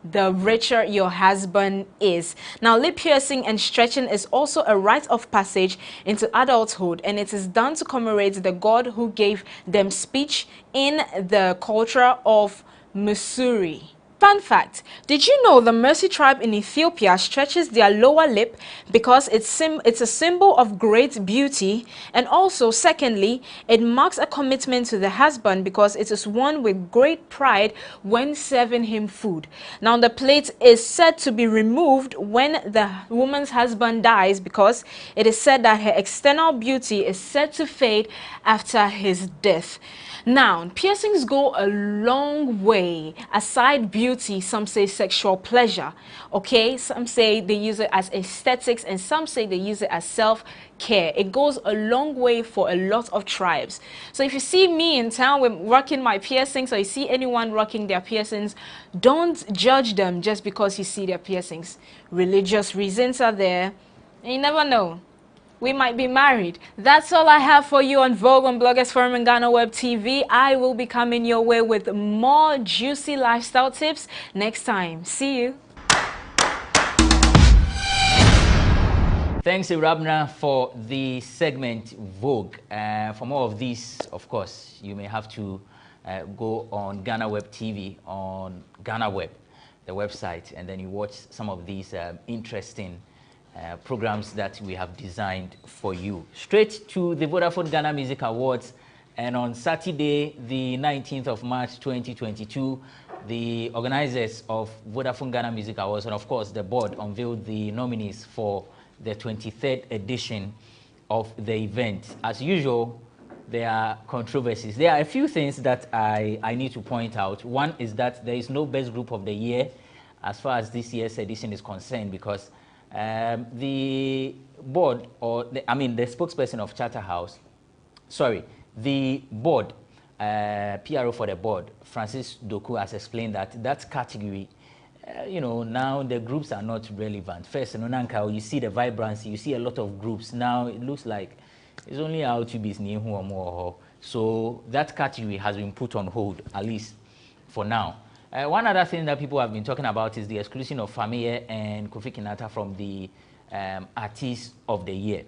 the richer your husband is. Now, lip piercing and stretching is also a rite of passage into adulthood, and it is done to commemorate the god who gave them speech in the culture of Missouri. Fun fact, did you know the Mercy tribe in Ethiopia stretches their lower lip because it's a symbol of great beauty, and also secondly, it marks a commitment to the husband because it is worn with great pride when serving him food. Now, the plate is said to be removed when the woman's husband dies because it is said that her external beauty is said to fade after his death. Now, piercings go a long way. Aside beauty, some say sexual pleasure. Okay, some say they use it as aesthetics, and some say they use it as self-care. It goes a long way for a lot of tribes. So if you see me in town with rocking my piercings, or you see anyone rocking their piercings, don't judge them just because you see their piercings. Religious reasons are there, and you never know. We might be married. That's all I have for you on Vogue on Bloggers Forum and GhanaWeb TV. I will be coming your way with more juicy lifestyle tips next time. See you. Thanks, Rabna, for the segment Vogue. For more of these, of course, you may have to go on GhanaWeb TV on GhanaWeb, the website, and then you watch some of these interesting programs that we have designed for you. Straight to the Vodafone Ghana Music Awards, and on Saturday, the 19th of March 2022, the organizers of Vodafone Ghana Music Awards, and of course the board, unveiled the nominees for the 23rd edition of the event. As usual, there are controversies. There are a few things that I need to point out. One is that there is no best group of the year as far as this year's edition is concerned, because the board, or the spokesperson of Charterhouse, the board, PRO for the board, Francis Doku, has explained that that category, now the groups are not relevant. First, in Onanka, you see the vibrancy, you see a lot of groups. Now it looks like it's only how to be near who or more. So that category has been put on hold, at least for now. One other thing that people have been talking about is the exclusion of Fameye and Kofi Kinata from the Artist of the Year.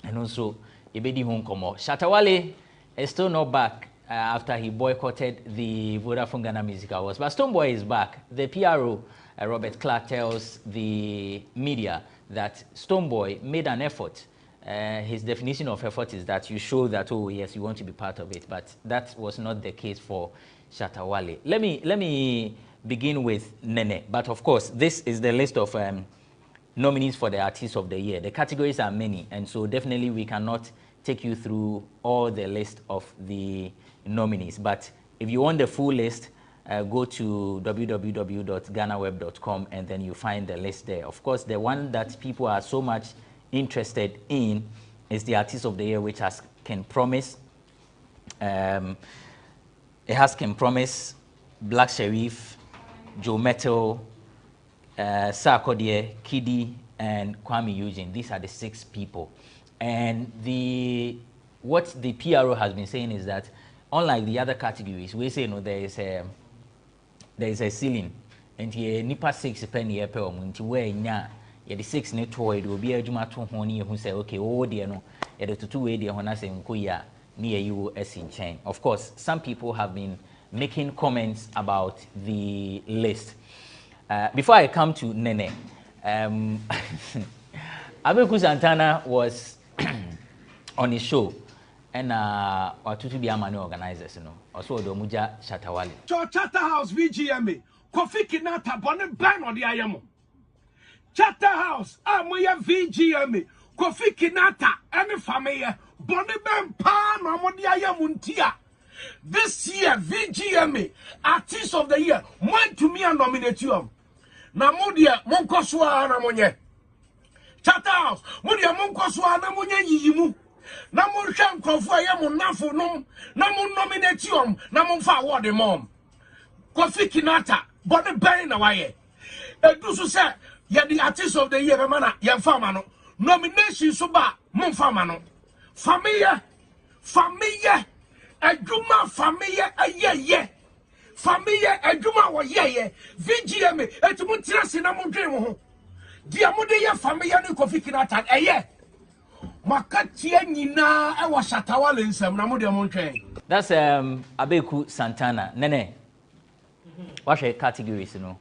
And also, Ebedi Honkomo. Shatta Wale is still not back after he boycotted the Vodafone Ghana Music Awards. But Stonebwoy is back. The PRO, Robert Clark, tells the media that Stonebwoy made an effort. His definition of effort is that you show that, oh yes, you want to be part of it. But that was not the case for Shatta Wale. Let me begin with Nene. But of course, this is the list of nominees for the Artist of the Year. The categories are many, and so definitely we cannot take you through all the list of the nominees. But if you want the full list, go to www.ghanaweb.com, and then you find the list there. Of course, the one that people are so much interested in is the Artist of the Year, which has Can Promise. It has Can Promise, Black Sheriff, Joe Metal, Sarkodie, Kiddy, and Kwame Eugene. These are the 6 people. And what the PRO has been saying is that, unlike the other categories, we say there is a ceiling, and here nipa 6 penny per month. Where nya the 6 ne toy will be a juma to honey who say okay, oh dear no, the 2 way dear hona say nkoya near you as in chain. Of course, some people have been making comments about the list. Before I come to Nene, Abeku Santana was on his show, and Watutu Biamani organizers, you know, also the Muja Shatawale. Charterhouse VGMA, Kofi Kinata, Bonnet Ban on the Ayamo. Charterhouse, Amoya VGMA, Kofi Kinata, and family, Bonnet Ban Pan on the Ayamuntia. This year, VGMA, Artist of the Year, went to me and nominate you. Namudia, Monkoswa, Namonye. Charterhouse, Mudia Monkoswa, Namonye Yimu. Namun Shan Kofu, Yamun Nafu, Namun nominate you, Namun Fa the mom. Kofi Kinata, Bonnet Ban away. Do so say, you're the Artist of the Year, Mana, Yamfamano. Nomination Suba, Monfamano. Familia. Ajuma familia ayeye familia ajuma wa yeye VGM etumuntia sinamu ho dia mode ye familia ni Kofi Kinata eye makatie nyina e wa Shatawale nsam na mode montwen. That's Abeku Santana. Nene, what's your categories, you know?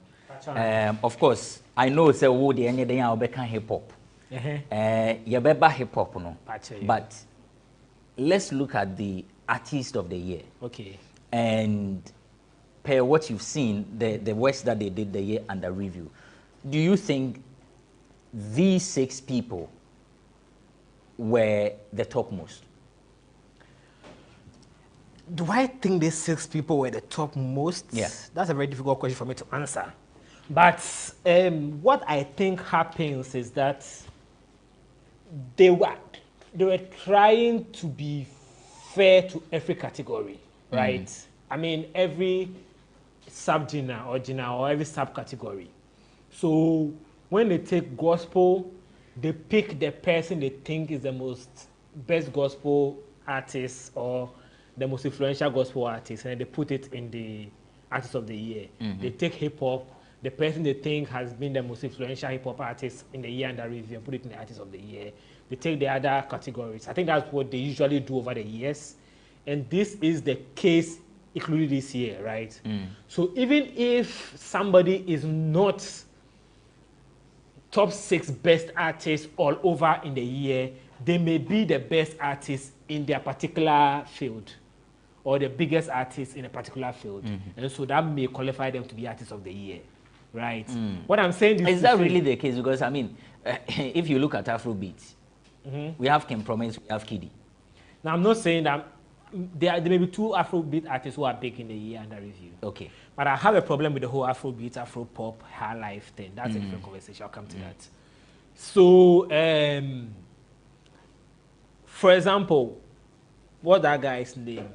Of course, I know say wo de any day Obeka hip hop. You beba hip hop no. But let's look at the Artist of the Year. Okay. And per what you've seen, the works that they did the year under review, do you think these 6 people were the topmost? Do I think these 6 people were the topmost? Yeah. That's a very difficult question for me to answer. But what I think happens is that they were trying to be fair to every category, right? I mean, every subgenre or genre or every subcategory. So when they take gospel, they pick the person they think is the best gospel artist or the most influential gospel artist, and they put it in the Artist of the Year. They take hip hop, the person they think has been the most influential hip hop artist in the year under review, and put it in the Artist of the Year. They take the other categories. I think that's what they usually do over the years. And this is the case including this year, right? So even if somebody is not top 6 best artists all over in the year, they may be the best artist in their particular field or the biggest artist in a particular field. And so that may qualify them to be Artist of the Year, right? What I'm saying is that really the case? Because, I mean, if you look at Afrobeat, we have Can Promise, we have Kiddy. Now, I'm not saying that there may be 2 Afrobeat artists who are big in the year under review. Okay. But I have a problem with the whole Afrobeat, Afropop, high life thing. That's a different conversation. I'll come to that. So, for example, what that guy's name?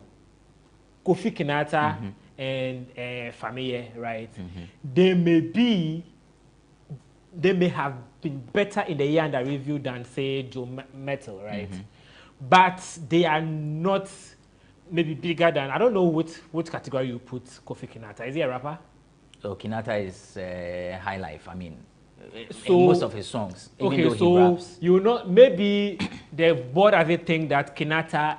Kofi Kinata and Famille, right? They may have been better in the year under review than, say, Joe Metal, right? But they are not maybe bigger than, I don't know which category you put Kofi Kinata. Is he a rapper? So Kinata is high life. I mean, so, in most of his songs, even okay, though so he raps. you know, maybe the board of it think that Kinata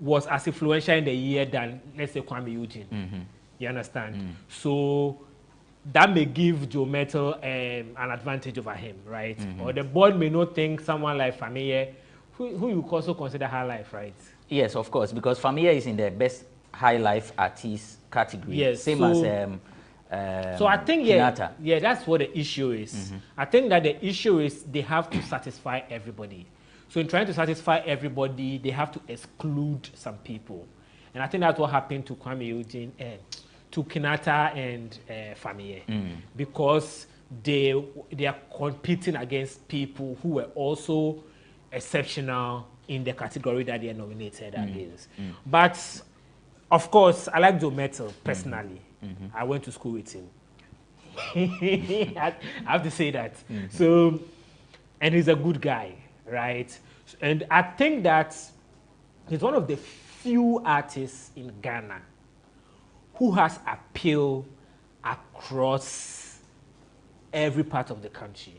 was as influential in the year than, let's say, Kwame Eugene. You understand? So that may give Joe Metal an advantage over him, right? Or the board may not think someone like Famille, who you also consider high life, right? Yes, of course, because Famille is in the best high life artist category. Yes, same as so I think Kinata. Yeah, that's what the issue is. I think that the issue is they have to satisfy everybody. So in trying to satisfy everybody, they have to exclude some people, and I think that's what happened to Kwame Eugene, to Kinata and Famille, because they are competing against people who were also exceptional in the category that they are nominated against. But of course, I like Joe Metal personally. I went to school with him. I have to say that. So, and he's a good guy, right? And I think that he's one of the few artists in Ghana who has appeal across every part of the country.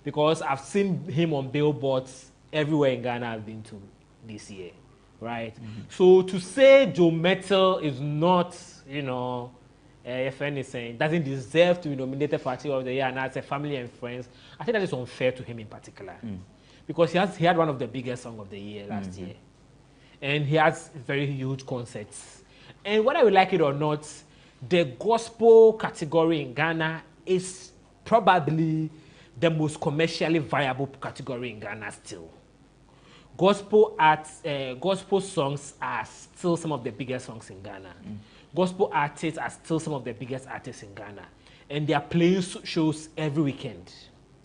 Because I've seen him on billboards everywhere in Ghana I've been to this year, right? So to say Joe Metal is not, you know, if anything, doesn't deserve to be nominated for Artist of the Year and as a family and friends, I think that is unfair to him in particular. Because he had one of the biggest songs of the year last year. And he has very huge concerts. And whether we like it or not, the gospel category in Ghana is probably the most commercially viable category in Ghana still. Gospel songs are still some of the biggest songs in Ghana. Gospel artists are still some of the biggest artists in Ghana. And they are playing shows every weekend.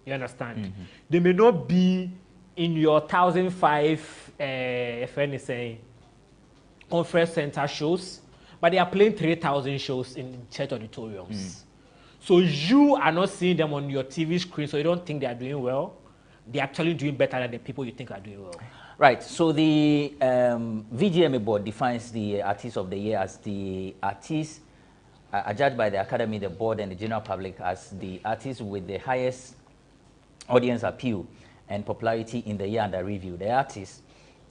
You understand? They may not be in your 1,005, if anything, conference center shows, but they are playing 3,000 shows in church auditoriums. So you are not seeing them on your TV screen, so you don't think they are doing well. They're actually doing better than the people you think are doing well. Right, so the VGMA board defines the Artist of the Year as the artists judged by the Academy, the board, and the general public as the artists with the highest audience appeal and popularity in the year under review. The artist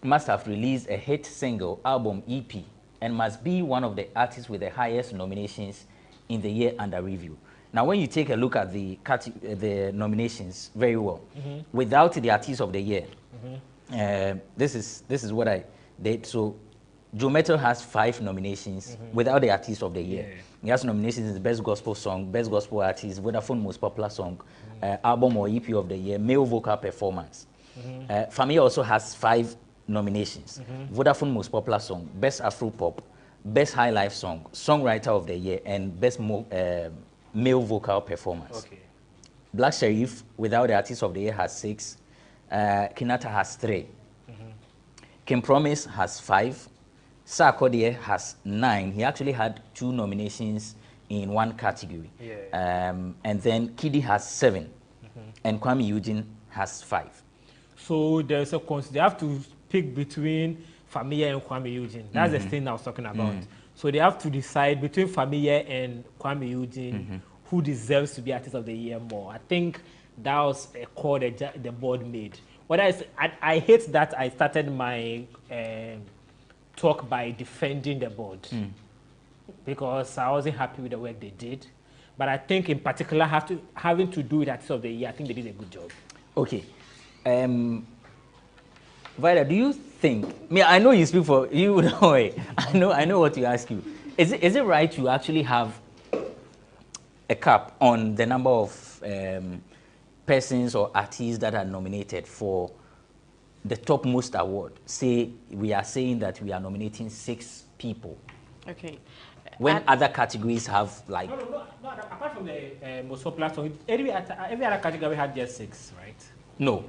must have released a hit single, album, EP, and must be one of the artists with the highest nominations in the year under review. Now, when you take a look at the nominations very well, without the Artist of the Year, this is what I did. So, Joe Metal has 5 nominations without the Artist of the Year. He has nominations in Best Gospel Song, Best Gospel Artist, Vodafone Most Popular Song, Album or EP of the Year, Male Vocal Performance. Famia also has 5 nominations. Vodafone Most Popular Song, Best Afro Pop, Best High Life Song, Songwriter of the Year, and Best Male Vocal Performance. Black Sherif, without the Artist of the Year, has 6. Kinata has 3. Kim Promise has 5. Sarkodie has 9. He actually had 2 nominations in one category. And then Kidi has 7. And Kwame Eugene has 5. So there's a they have to pick between Famia and Kwame Eugene. That's the thing I was talking about. So they have to decide between Famia and Kwame Eugene who deserves to be Artist of the Year more. I think that was a call that the board made. What I hate that I started my talk by defending the board because I wasn't happy with the work they did. But I think in particular having to do with Artist of the Year, I think they did a good job. Okay. Vida, do you think, I know you speak for you, no way. I know what to ask you. Is it right to actually have a cap on the number of persons or artists that are nominated for the topmost award? Say we are saying that we are nominating 6 people. Okay. When other categories have like no, apart from the most popular song, every other category had just 6, right? No.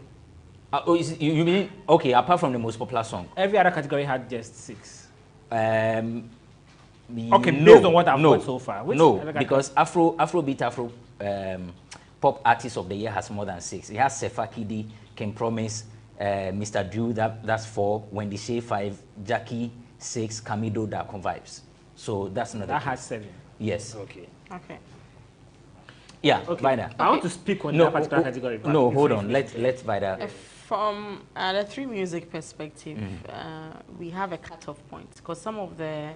You mean okay? Apart from the most popular song, every other category had just 6. Okay, based on what I've heard so far. Because Afrobeat, Pop Artist of the Year has more than 6. It has Sefa Kidi, Can Promise, Mr. Drew, that's 4, Wendy Shea 5, Jackie 6, Camido, Darko Vibes. So that's not that has 7. Yes. Okay. Yeah, okay. Vida. I want to speak on that particular category. No, hold on. Let's Vida. From the 3 Music perspective, we have a cutoff point because some of the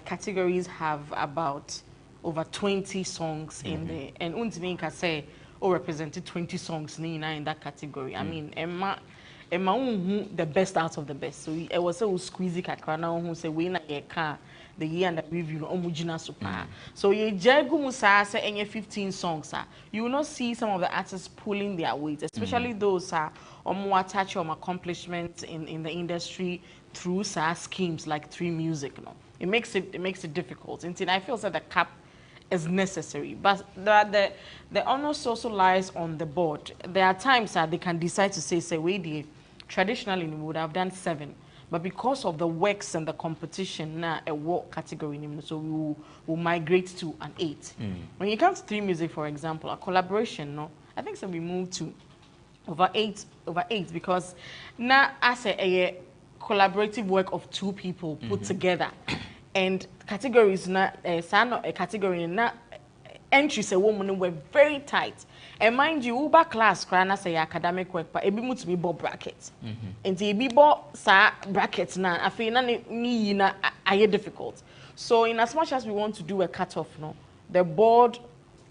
categories have about over 20 songs in there, and Untimin can say, represented 20 songs in that category. I mean, Emma the best out of the best. So it was so squeezy kakana who say we na ye car the year and the review omujina super. So ye jegu musa say any 15 songs you will not see some of the artists pulling their weight, especially those more attach accomplishments in the industry through schemes like 3 Music. No, it makes it difficult. And I feel that the cap is necessary, but the onus also lies on the board. There are times that they can decide to say wait, traditionally we would have done 7. But because of the works and the competition, now a work category, so we will migrate to an 8. When it comes to stream music, for example, a collaboration, no, I think so we moved to over 8 because now as a collaborative work of 2 people put together, and categories not a category not entries a woman were very tight. And mind you, Uber class crana say academic work, but ebi mutu be bo brackets. And the ebi bo sa brackets na afi na ni na aye difficult. So in as much as we want to do a cutoff, no, the board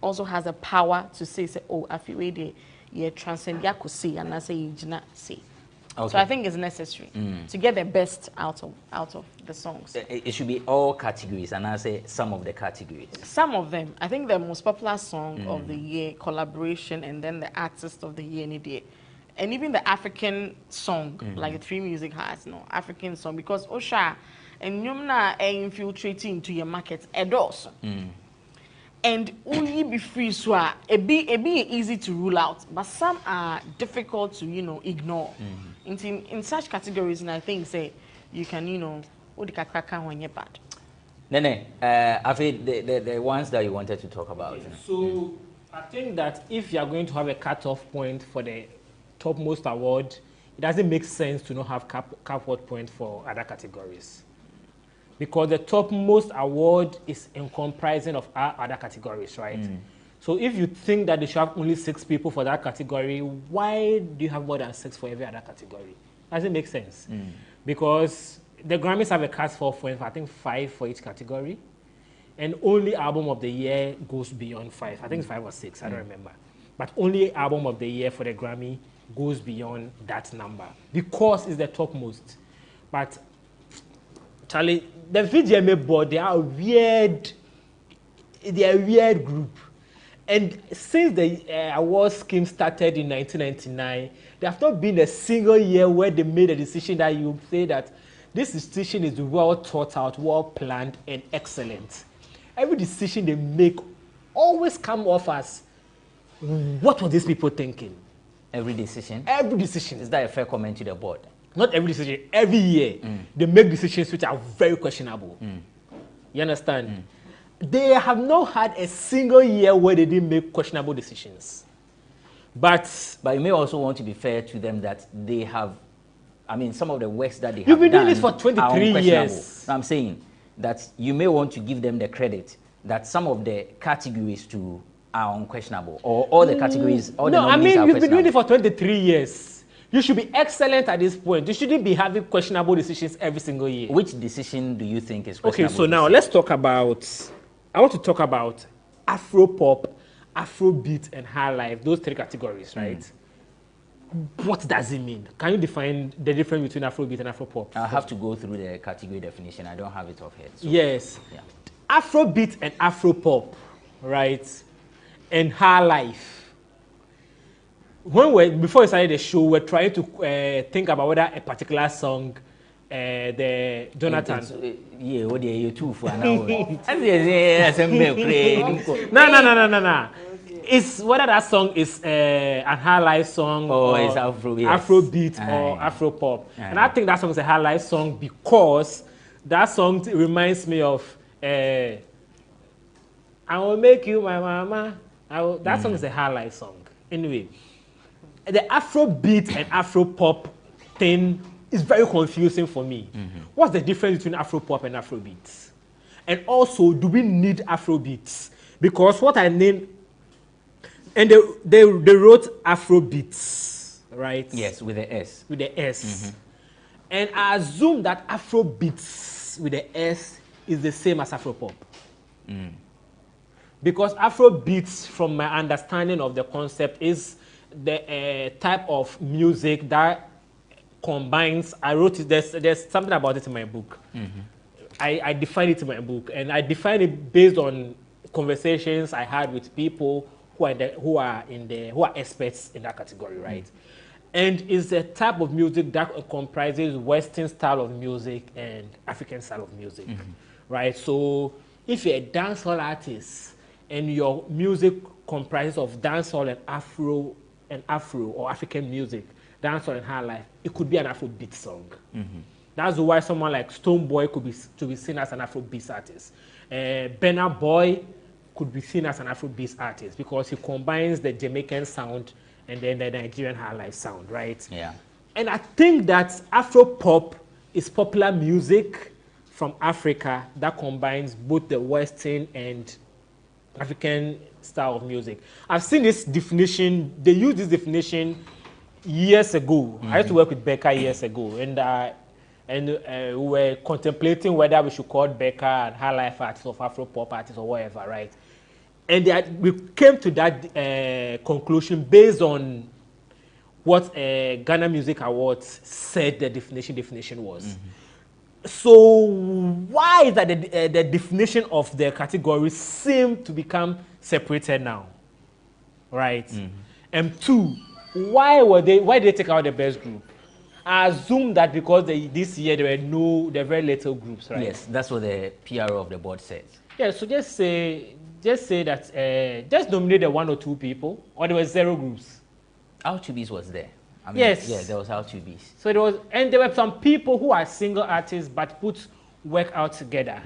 also has the power to say oh afi we de ye transcend ya kusi and I say you see. Okay. So I think it's necessary to get the best out of the songs. It should be all categories, and I say some of the categories. Some of them. I think the most popular song of the year, collaboration, and then the artist of the year, and even the African song, like the Three Music has, no African song, because Osha and Yumna are infiltrating into your market, also. And only be free, so it be easy to rule out, but some are difficult to ignore. In such categories, and I think say you can what the when you're bad. Nene, I feel the ones that you wanted to talk about. Okay. So I think that if you are going to have a cutoff point for the topmost award, it doesn't make sense to not have cutoff point for other categories. Because the topmost award is comprising of other categories, right? So if you think that they should have only 6 people for that category, why do you have more than 6 for every other category? Doesn't make sense. Because the Grammys have a cut-off point, I think 5 for each category. And only album of the year goes beyond 5. I think it's 5 or 6, I don't remember. But only album of the year for the Grammy goes beyond that number. Because it's the topmost. But Charlie, the VGMA board, they are weird. They are a weird group. And since the award scheme started in 1999, there have not been a single year where they made a decision that you say that this decision is well thought out, well planned, and excellent. Every decision they make always come off as, what were these people thinking? Every decision? Every decision. Is that a fair comment to the board? Not every decision. Every year, they make decisions which are very questionable. You understand? They have not had a single year where they didn't make questionable decisions. But you may also want to be fair to them that they have, I mean, some of the works that they have done. You've been doing this for are 23 years. No, I'm saying that you may want to give them the credit that some of the categories too are unquestionable, or all the categories, all the nominees are questionable. You've been doing it for 23 years. You should be excellent at this point. You shouldn't be having questionable decisions every single year. Which decision do you think is questionable? Okay, so now let's talk about, I want to talk about Afro-pop, Afrobeat, and high life, those 3 categories, right? What does it mean? Can you define the difference between Afrobeat and Afro-pop? I have to go through the category definition. I don't have it off head. So, yes. Yeah. Afrobeat and Afro-pop, right? And high life. Before we started the show, we're trying to think about whether a particular song, the Jonathan. Yeah, what are you too for now? No. It's whether that song is a high life song or it's Afrobeat or Afropop. And I think that song is a high life song because that song reminds me of I Will Make You My Mama. That song is a high life song. Anyway, the Afrobeat and Afropop thing is very confusing for me. What's the difference between Afropop and Afrobeats? And also, do we need Afrobeats? Because what I named, and they wrote Afrobeats, right? Yes, with the S. With the S. And I assume that Afrobeats with the S is the same as Afropop. Because Afrobeats, from my understanding of the concept, is the type of music that combines. I wrote it. There's something about it in my book. I defined it in my book, and I defined it based on conversations I had with people who are experts in that category, right? And it's a type of music that comprises Western style of music and African style of music, right? So if you're a dancehall artist and your music comprises of dancehall and Afro or African music, dancehall and high life, it could be an Afrobeat song. That's why someone like Stone Boy could be seen as an Afrobeat artist. Burna Boy could be seen as an Afrobeat artist because he combines the Jamaican sound and then the Nigerian high life sound, right? Yeah. And I think that Afro-pop is popular music from Africa that combines both the Western and African style of music. I've seen this definition, they used this definition years ago. I used to work with Becca years ago, and we were contemplating whether we should call Becca and high life artist or Afro-pop artist or whatever, right? And we came to that conclusion based on what Ghana Music Awards said the definition was. So why is that the definition of the category seem to become separated now, right? And two, why did they take out the best group? I assume that because this year there were very little groups, right? Yes, that's what the PRO of the board says. Yeah, so just say that just nominate the 1 or 2 people, or there were 0 groups. R2Bs was there. I mean, yes. Yeah, there was R2Bs. So there were some people who are single artists but put work out together.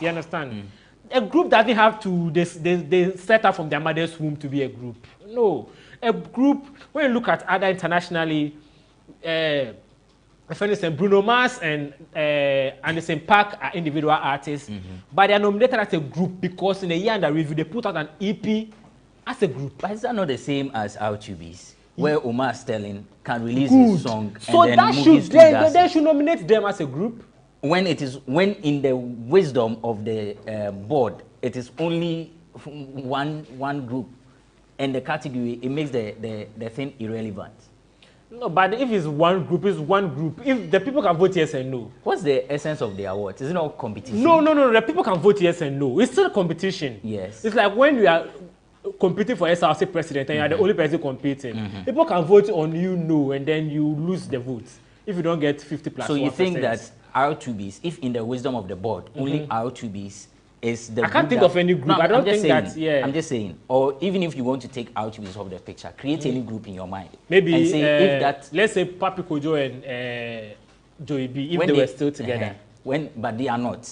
You understand? A group doesn't have to they set up from their mother's womb to be a group. No, a group. When you look at other internationally, for instance, Bruno Mars and Anderson .Paak are individual artists, but they are nominated as a group because in a year under review they put out an EP as a group. But is that not the same as R2Bs? Where Omar Sterling can release his song so and then they should nominate them as a group. When in the wisdom of the board, it is only one group, and the category, it makes the thing irrelevant. No, but if it's one group, it's one group. If the people can vote yes and no. What's the essence of the awards? Is it not competition? No. The people can vote yes and no. It's still competition. Yes. It's like when you are competing for SRC president and you are the only person competing. People can vote on you no, and then you lose the vote if you don't get 50+1%. So you think that R2Bs, if in the wisdom of the board, only R2Bs is the I can't think of any group. No, I don't think that, yeah. I'm just saying. Or even if you want to take R2Bs off the picture, create any group in your mind. Maybe, and say if that... let's say Papi Kojo and Joey B, if they were still together. But they are not.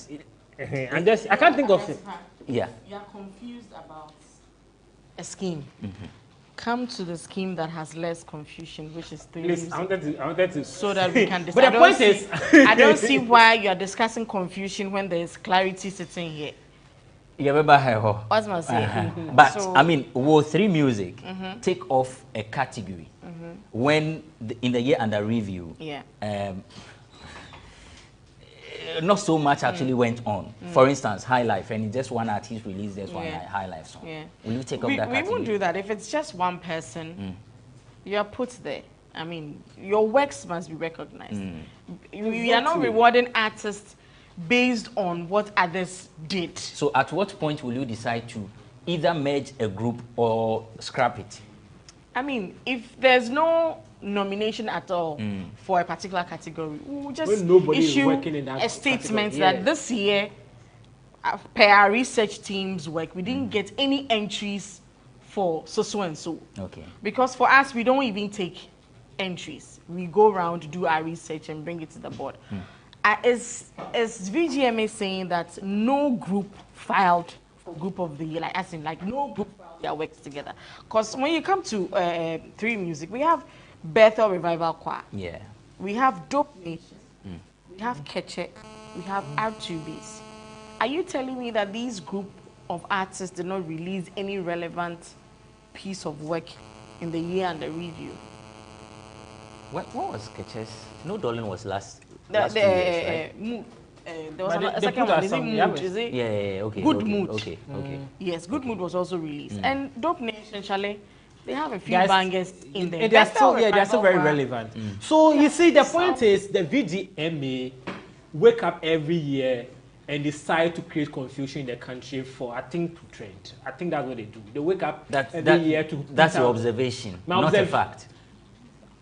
I can't think of it. Yeah. You are confused about a scheme. Come to the scheme that has less confusion, which is 3 Please, I wanted to so that we can decide. But the point is, I don't see why you are discussing confusion when there is clarity sitting here. What's my say? But so, I mean, will 3 Music take off a category when in the year under review? Yeah. Not so much actually went on. For instance, High Life, and just one artist released just one High Life song. Yeah. Will you take up that category? We won't do that. If it's just one person, you are put there. I mean, your works must be recognized. We are not rewarding artists based on what others did. So at what point will you decide to either merge a group or scrap it? I mean, if there's no nomination at all for a particular category, we'll just issue a statement that this year, per our research team's work, we didn't get any entries for so and so. Okay. Because for us, we don't even take entries. We go around, do our research, and bring it to the board. Is VGMA saying that no group filed for Group of the Year, like no group filed their works together? Because when you come to 3 Music, we have Bethel Revival Choir. Yeah. We have Dope Nation. We have Keche. We have R2Bs. Are you telling me that these group of artists did not release any relevant piece of work in the year under review? What was Keche's? No Darling was last 2 years, right? There was a second one. Is it Mood? Is it? Yeah, okay. Good Mood. Okay. Yes, Good Mood was also released. And Dope Nation, Chalet, they have a few bangers in there. They are still very relevant. So you see, the point is the VGMA wake up every year and decide to create confusion in the country for, I think, to trend. I think that's what they do. They wake up every year to... That's your observation, not a fact.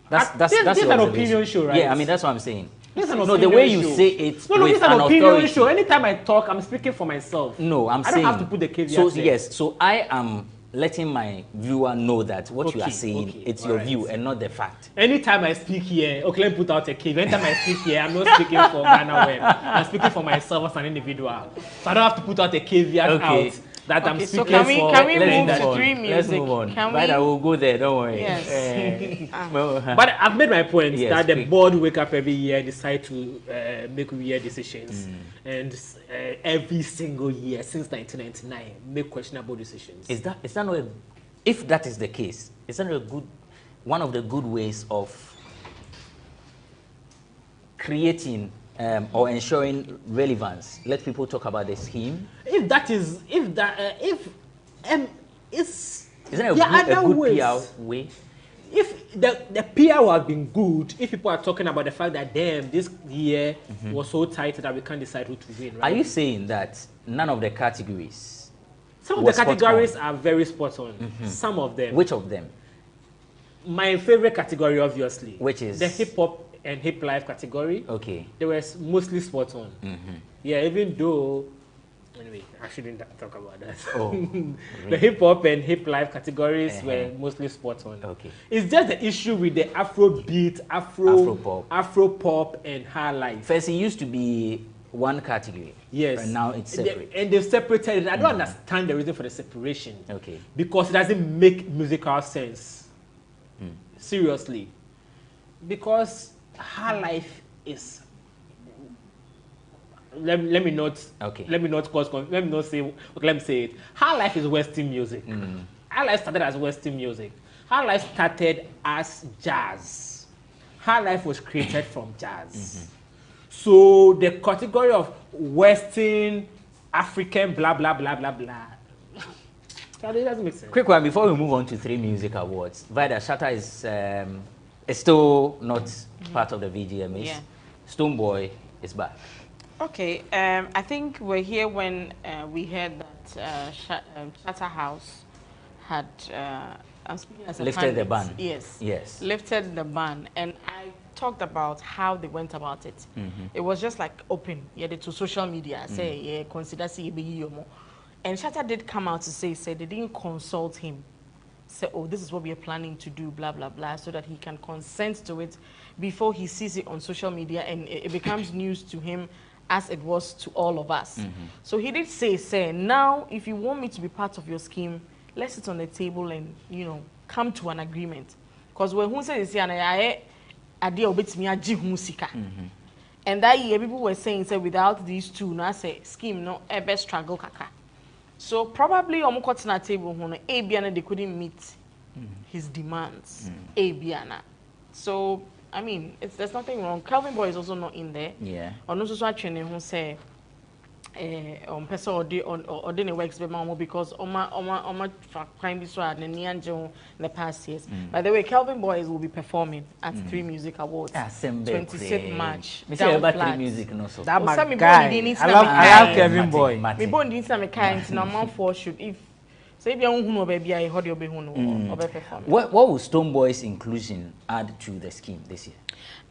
That's an opinion show, right? Yeah, I mean, that's what I'm saying. No, the way you say it. No, it's an opinion show. Anytime I talk, I'm speaking for myself. No, I don't have to put the caveat so there. yes, so I am letting my viewer know that what you are saying, it's your view and not the fact. Anytime I speak here, okay, let me put out a caveat. Anytime I speak here, I'm not speaking for GhanaWeb. I'm speaking for myself as an individual. So I don't have to put out a caveat out that I'm speaking so can we move to 3 music? Let's move on. But I will go there, don't worry. Yes. But I've made my point that the board wake up every year, decide to make weird decisions. And every single year since 1999, make questionable decisions. Is that not a, if that is the case, is that a good, one of the good ways of creating or ensuring relevance? Let people talk about the scheme. If that is, isn't it a good PR way? If the PR would have been good, if people are talking about the fact that damn, this year was so tight that we can't decide who to win, right? Are you saying that none of the categories? Some of the categories are very spot on. Some of them. Which of them? My favorite category, obviously. Which is? The hip hop and hip life category. Okay. They were mostly spot on. Yeah, even though, anyway, I shouldn't talk about that. Oh, the hip hop and hip life categories were mostly spot on. Okay. It's just the issue with the Afro beat, Afro pop, and high life. First, it used to be one category. Yes. And now it's separate. And they've separated it. I don't understand the reason for the separation. Okay. Because it doesn't make musical sense. Seriously. Because high life is. Let me not say it. High life is Western music. High life started as Western music. High life started as jazz. High life was created from jazz. So the category of Western, African, blah blah blah blah blah. It doesn't make sense. Quick one before we move on to 3 music awards. Vida, Shatta is still not part of the VGMAs. Yeah. Stonebwoy is back. Okay, I think we're here when we heard that Shatta House had I'm speaking as a lifted the ban. Yes. Yes. Lifted the ban, and I talked about how they went about it. It was just like open, to social media, say, consider CBE. And Shatta did come out to say they didn't consult him. Say, oh, this is what we are planning to do, blah, blah, blah, so that he can consent to it before he sees it on social media and it becomes news to him as it was to all of us. So he did say, now, if you want me to be part of your scheme, let's sit on the table and, come to an agreement. Because when who says, and that year, people were saying, without these two, now say, scheme, no, best struggle, kaka. So probably on the table, they couldn't meet his demands. So I mean, there's nothing wrong. Calvin Boy is also not in there. Yeah. On also training who say person or didn't work because Oma crime this one and in the past years. By the way, Calvin Boys will be performing at 3 Music Awards. 26th March. Down Flat. 3 Music no so. That my guy. I love Calvin Boy. Me born didn't say me kind no man for shoot if so if you want to baby I heard you be or perform. What will Stonebwoy's inclusion add to the scheme this year?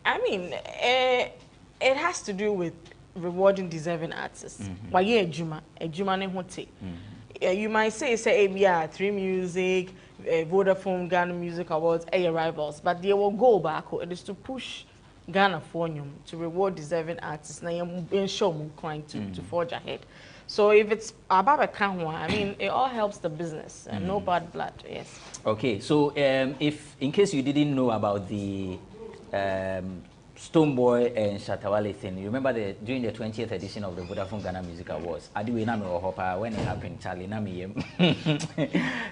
I mean, it has to do with rewarding deserving artists. Why ejuma ne hote. You might say ABR 3 Music, Vodafone Ghana Music Awards, rivals, but they will go back. It is to push Ghana Phonium to reward deserving artists. Now you're sure trying to forge ahead. So if it's about a kanwa, I mean, it all helps the business and no bad blood. Yes. Okay, so if in case you didn't know about the Stonebwoy and Shatta thing, you remember during the 20th edition of the Vodafone Ghana Music Awards, when it happened, Charlie Nami,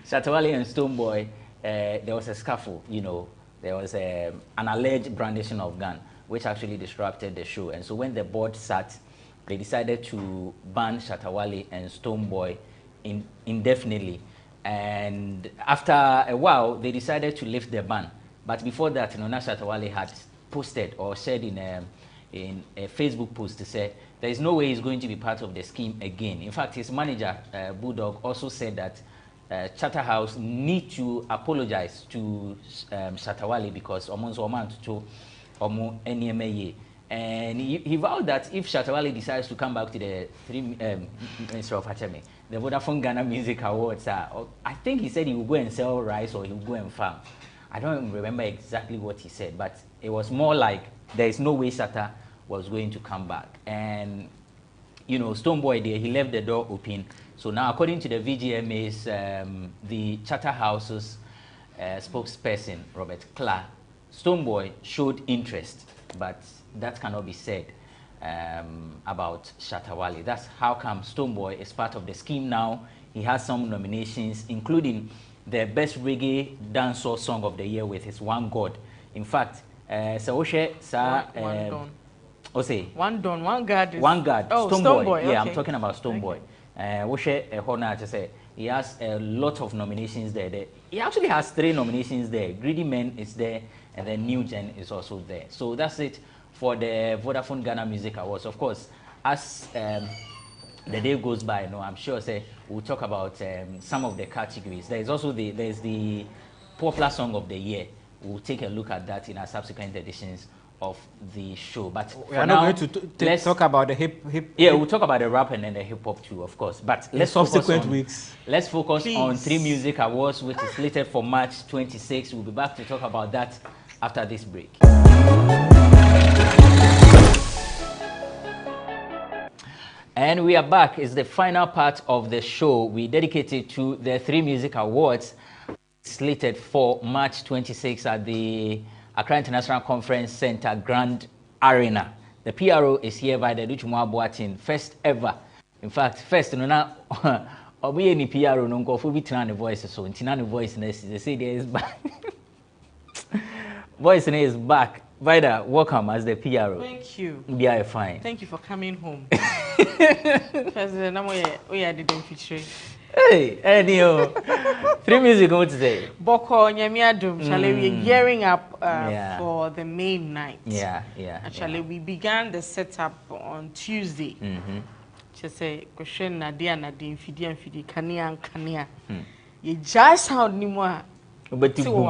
Shatta and Stonebwoy, there was a scuffle, there was an alleged brandishing of gun, which actually distracted the show. And so when the board sat, they decided to ban Shatta and Stonebwoy indefinitely. And after a while, they decided to lift the ban. But before that, Shatta had posted or said in a Facebook post to say there is no way he's going to be part of the scheme again. In fact, his manager, Bulldog, also said that Charter House need to apologize to Shatta because and he vowed that if Shatta decides to come back to the Ministry of Hacheme, the Vodafone Ghana Music Awards. I think he said he would go and sell rice or he would go and farm. I don't remember exactly what he said, but it was more like there is no way Shatta was going to come back. And, you know, Stonebwoy there, he left the door open. So now, according to the VGMA's, the Charterhouse's spokesperson, Robert Clark, Stonebwoy showed interest, but that cannot be said about Shatta Wale. That's how come Stonebwoy is part of the scheme now. He has some nominations, including the Best Reggae Dancehall Song of the Year with his One God. In fact, One Don, One God. One God. Oh, Stonebwoy. Okay. Yeah, I'm talking about Stonebwoy. He has a lot of nominations there. He actually has 3 nominations there. Greedy Men is there, and then New Gen is also there. So that's it for the Vodafone Ghana Music Awards. Of course, as the day goes by, I'm sure we'll talk about some of the categories. There's also the Popular Song of the Year. We'll take a look at that in our subsequent editions of the show. But we are not going to talk about the hip. Yeah, we'll talk about the rap and then the hip hop too, of course. But let's subsequent weeks. Let's focus on 3 Music Awards, which is slated for March 26. We'll be back to talk about that after this break. And we are back. It's the final part of the show we dedicated to the 3 Music Awards slated for March 26 at the Accra International Conference Center Grand Arena. The PRO is here by the Duchumwa Boatin, first ever. In fact, first, Obi any PRO no go for the voice so Tinani voice they say there is back. Voice is back. Vida, welcome as the PRO. Thank you. Yeah, fine. Thank you for coming home. President, we didn't feature. Hey, anyway, 3 Music what today? Boko Nyamiadum, Charlie, we're gearing up for the main night. Yeah. Actually, we began the setup on Tuesday. Just say, question Nadia Nadine, Fidi, Kania. You just sound ni more. But so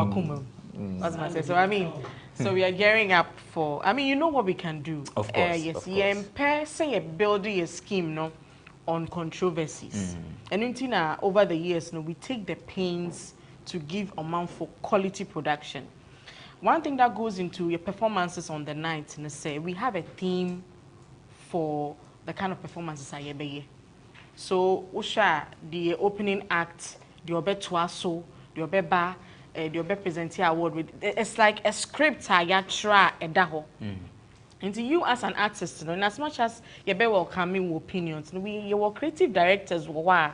I mean, so we are gearing up for. I mean, you know what we can do. Of course. Yes, yeah. Say building a scheme, on controversies. And over the years, we take the pains to give a man for quality production. One thing that goes into your performances on the night, say we have a theme for the kind of performances I have. So, Usha, the opening act, the Obe Tuaso, the Obe Ba, the Obe Presenter Award with it's like a script I try a daho. And to you as an artist, and as much as you be welcoming opinions, your creative directors were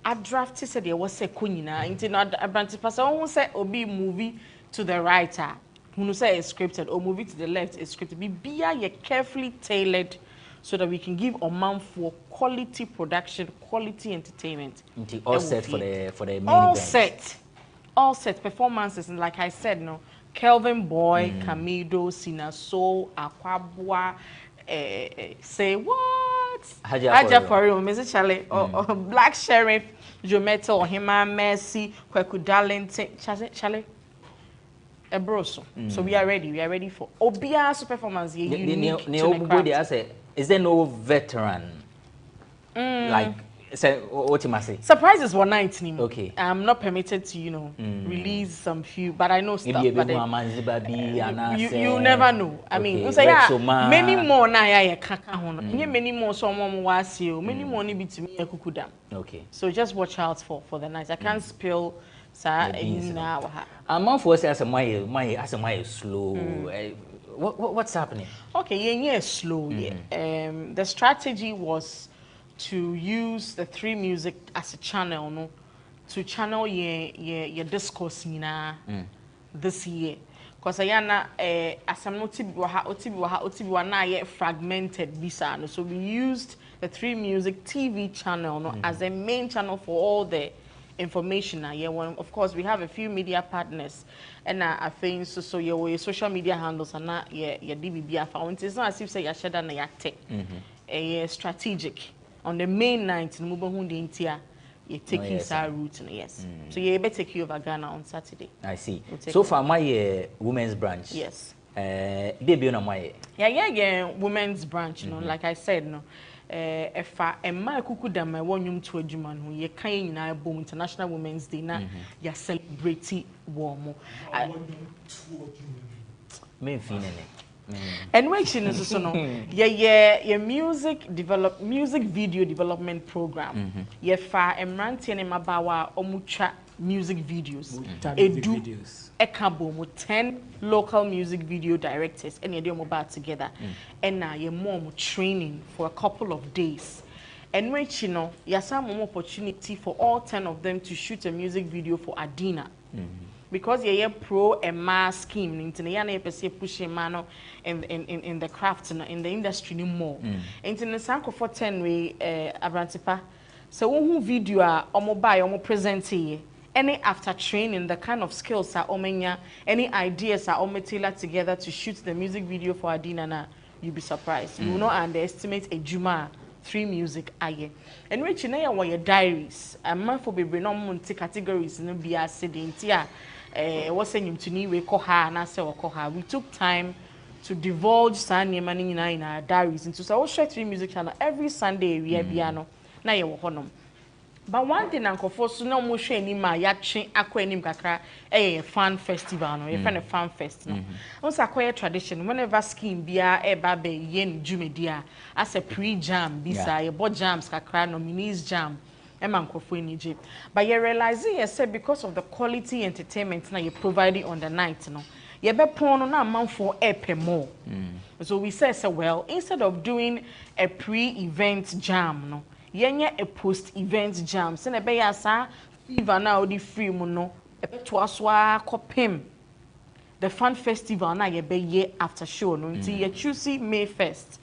I drafted said there was a kunina, into not a branch person who say obi movie to the writer, who say it's scripted, or movie to the left is scripted. Be carefully tailored so that we can give a man for quality production, quality entertainment. All set for the main all event. All set performances, and like I said, Kelvin Boy, Camido, Sina Soul, Aquabua, say what? Haja for you, Mrs. Charlie, or Black Sheriff, Joe Metal, or Hima Mercy, Kweku Darlington, Charlie. Ebroso. So we are ready for Obia's performance. Is there no veteran? Like, say, what you must say? Surprises one night, Nimo. Okay. I'm not permitted to, release some few, but I know stuff. But you never know. I mean, you say many more na ya kaka hono. Many more someone was you. Many more ni to me kukuda. Okay. So just watch out for the night. I can't spill. I'm on for us as a my slow. What's happening? Okay, yeah, slow. The strategy was to use the 3 Music as a channel, to channel your discourse this year. Because as I'm not fragmented bisa. So we used the 3 Music TV channel as a main channel for all the information. Of course, we have a few media partners, and I think so your social media handles are not your DBB account. It's not as if say you share that tech. Strategic on the main night in Mubahundi you take his route. Yes. So you better take you over Ghana on Saturday. I see. So far, my women's branch. Yes. They be on my women's branch. Like I said, efa emma kuku da ma wonwum to adwuma no ye kan nyina bom International Women's Day na ya celebrate wo mo me finene and when she knows so no ye music video development program ye fa emrantie ne mabawa omutwa music videos edu ekabo mo 10 local music video directors and ye dey mobile together and na ye mom training for a couple of days and when she know ya some opportunity for all 10 of them to shoot a music video for Adina because ye pro a mass scheme into the yana pese push mano in the craft in the industry no more into the sanko for 10 way abrantipa so who video omo buy omo present here any after training the kind of skills are omenya any ideas are ometila together to shoot the music video for Adina na you'll be surprised you will not underestimate a juma 3 music aye and which na ya your diaries am for be no monte categories no be accident was saying to ni we ko ha na se ko ha we took time to divulge Sunday morning in our diaries into so share 3 music channel every Sunday we biano na ye wo honom but one thing anko for so no mo hwe ni ma ya twe akwa anim kakra fan festival no ye friend fan fest no on sa akwa tradition whenever scheme bia eba be ye ni dwumedia as a pre-jam bisa ye bo jams kakra nominees jam but you realize said because of the quality entertainment now you're providing on the night no you be pon na man for more so we say well instead of doing a pre-event jam no yenye a post-event jam se na be ya sa fever na odi free mu no e to aswa kopem the fan festival na ye be ye after show no nti ye choose May 1st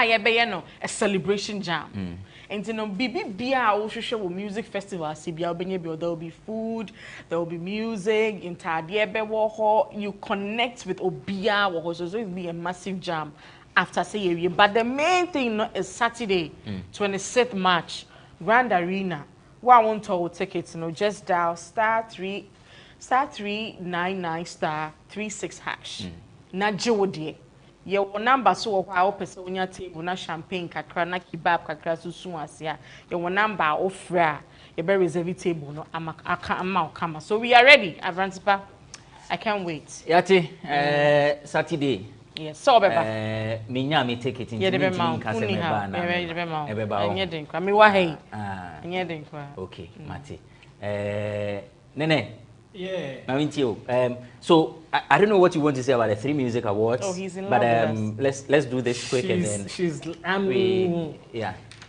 ye be ye no a celebration jam and no bibi bia wo hwehwe wo music festival sibia obenye bi there will be food, there will be music, intade be wo ho you connect with obia wo ho so it will be a massive jam after say you but the main thing no, is Saturday 26th March Grand Arena where I want to tickets no just dial *399*36# na jewodie your number so wa opese onya table na champagne kakra na kebab kakra susu asia your number ofra you be reserve table no ama kama so we are ready Avrantipa I can't wait yati Saturday yes so beba me nya me ticket in me kase me ba na ebe ba enye den kwa me wa hey enye den kwa okay mate nene yeah. So I don't know what you want to say about the 3 music awards. Oh, he's in but love with let's do this quick and then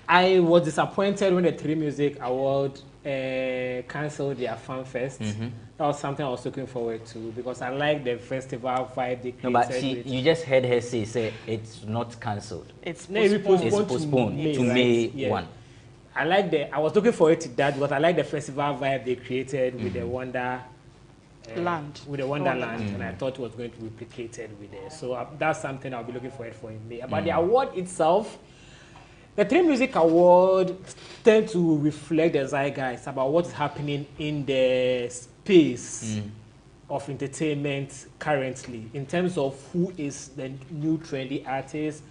I was disappointed when the 3 music award cancelled their fan fest. That was something I was looking forward to because I like the festival vibe they created. No, but you just heard her say it's not cancelled. It's postponed to May 1. I was looking forward to that because I like the festival vibe they created with the Wonderland, and I thought it was going to be replicated with it. So that's something I'll be looking forward for in May. About the award itself, the 3 Music Award tend to reflect the zeitgeist about what's happening in the space of entertainment currently in terms of who is the new trendy artist,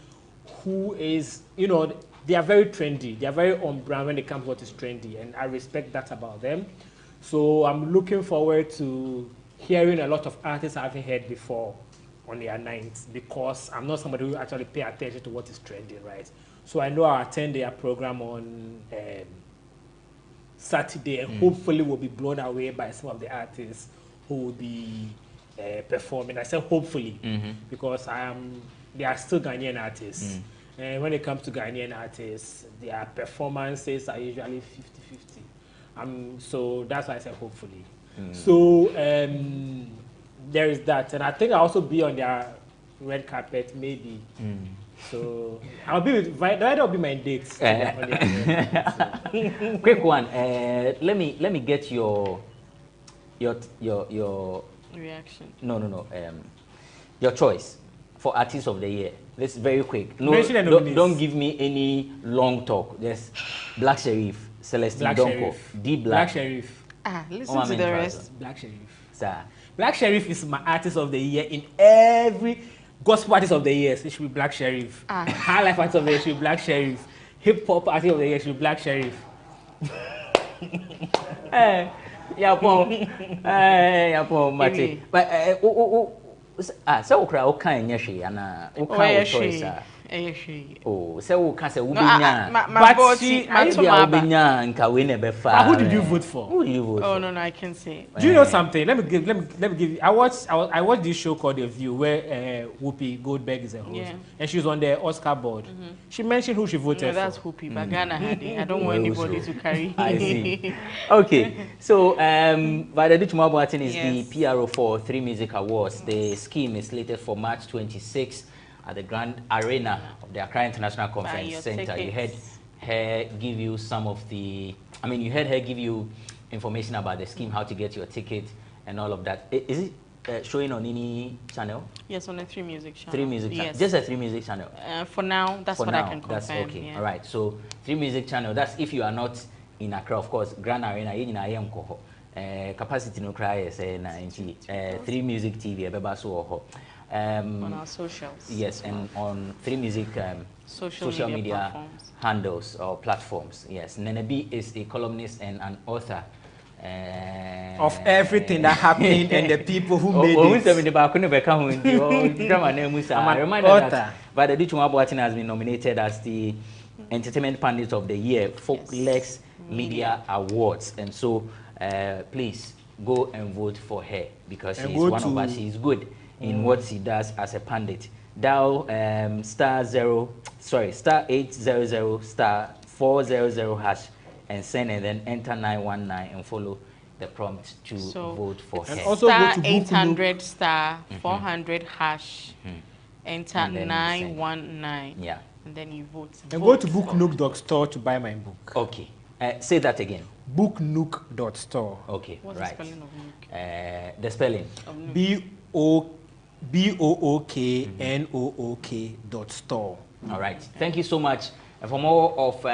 who is, they are very trendy. They are very on brand when it comes to what is trendy, and I respect that about them. So I'm looking forward to hearing a lot of artists I haven't heard before on their nights because I'm not somebody who actually pay attention to what is trending, right? So I know I'll attend their program on Saturday and hopefully will be blown away by some of the artists who will be performing. I said hopefully because they are still Ghanaian artists. And when it comes to Ghanaian artists, their performances are usually 50-50. So that's why I said hopefully. So there is that. And I think I'll also be on their red carpet, maybe. So I'll be with, that'll be my dates. Quick one. Let me get your reaction. No. Your choice for Artist of the Year. This is very quick. No, don't give me any long talk. Just Black Sherif, Celestine Donko, D Black Sherif. Listen to the rest. Black Sherif. Sir. Black Sherif is my Artist of the Year in every. Gospel artist of the year, it should be Black Sheriff. High life artist of the year should be Black Sheriff. Hip hop artist of the year should be Black Sheriff. Mate. But so okra o kan nya hwe ana o kan o choice a. Oh, so can say Ubinya. But who did you vote for? Who did you vote for? Oh no, I can say. Do you know something? Let me give you. I watched this show called The View where Whoopi Goldberg is a host, and she was on the Oscar board. She mentioned who she voted for. That's Whoopi, but Ghana had it. I don't want anybody to carry. I see. Okay, so Vada Duchmabuatin is the PRO for 3 Music Awards. The scheme is slated for March 26th. At the Grand Arena of the Accra International Conference Center. You heard her give you some of the, you heard her give you information about the scheme, how to get your ticket and all of that. Is it showing on any channel? Yes, on the 3 Music channel. 3 Music channel? Just a 3 Music channel? For now, that's what I can confirm. That's okay. All right, so 3 Music channel, that's if you are not in Accra, of course, Grand Arena, capacity no cry, 3 Music TV, on our socials. Yes, and on 3 Music social media handles or platforms. Yes, Nenebi is a columnist and an author of everything that happened and the people who made it. I'm a reminder that Vada Duchmabuatin has been nominated as the Entertainment Pundit of the Year, Folklex Media Awards, and so please go and vote for her because she's one of us. She's good in what she does as a pundit. Dial *800 *400# and send and then enter 919 and follow the prompt to vote for her. Also *800 *400#. Enter 919. Yeah. And then you vote. And go to booknook.store to buy my book. Okay. Say that again. Booknook.store. Okay. What's right. the spelling of Nook? The spelling. BOOKNOOK.store. All right. Thank you so much. And for more of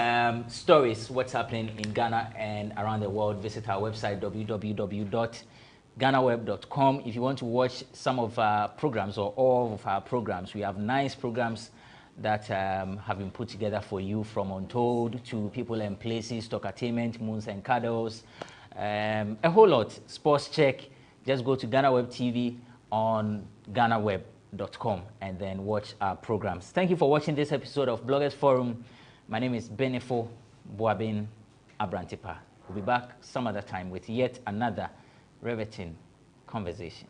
stories, what's happening in Ghana and around the world, visit our website, www.GhanaWeb.com. If you want to watch some of our programs or all of our programs, we have nice programs that have been put together for you, from Untold to People and Places, Talkatainment, Moons and Cuddles, a whole lot. Sports Check. Just go to GhanaWeb TV on GhanaWeb.com and then watch our programs. Thank you for watching this episode of Bloggers Forum. My name is Benefo Boabin Abrantipa. We'll be back some other time with yet another riveting conversation.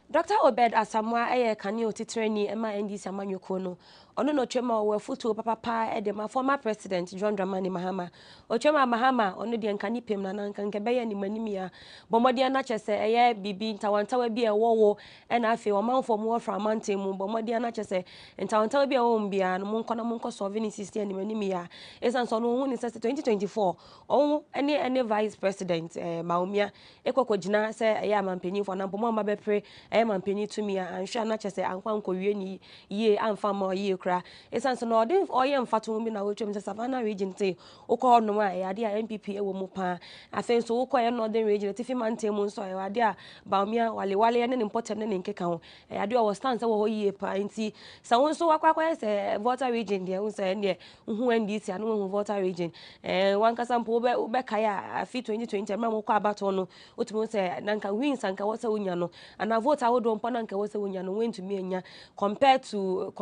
Dr. Obed Asamoah eye kane otitreni ema NDC amanyoko no ono no twema wo foto papa e de ma former president John Dramani Mahama otwema Mahama ono de nkani pem na nanka nkebe ye ni manimia bomode na chese eye bibi ntawantawa bi e wowo e na afi o manfo mo fra mantemu bomode na chese ntawantawa bi e wo mbia no monko solve ni system ni manimia esanso no hu ni 2024 on ene vice president Maumia ekokogina se eye amampanyin fo na bomo mabepre mampeni to me and sure na chese ankwa nkowie ni ye amfa ma ye kra esanso no odin oye mfato mi na wotwem se Savannah region te ukọ no ma ade a MPP ewo mu pa afen so ukọ ye northern region tifi mantem nso ade a Baumia wale ne important ne nkeka ho ade o stand se wo ye pa nti sa won so wakwa se voter region de won se ne hu NDC anu hu voter region wankasa mpo be kaya afi 2020 ma mo kwa abato no otumo se nanka wins anka wo se wonya no ana vote awodo mpo na nka wo se wonya no wentumi enya compared to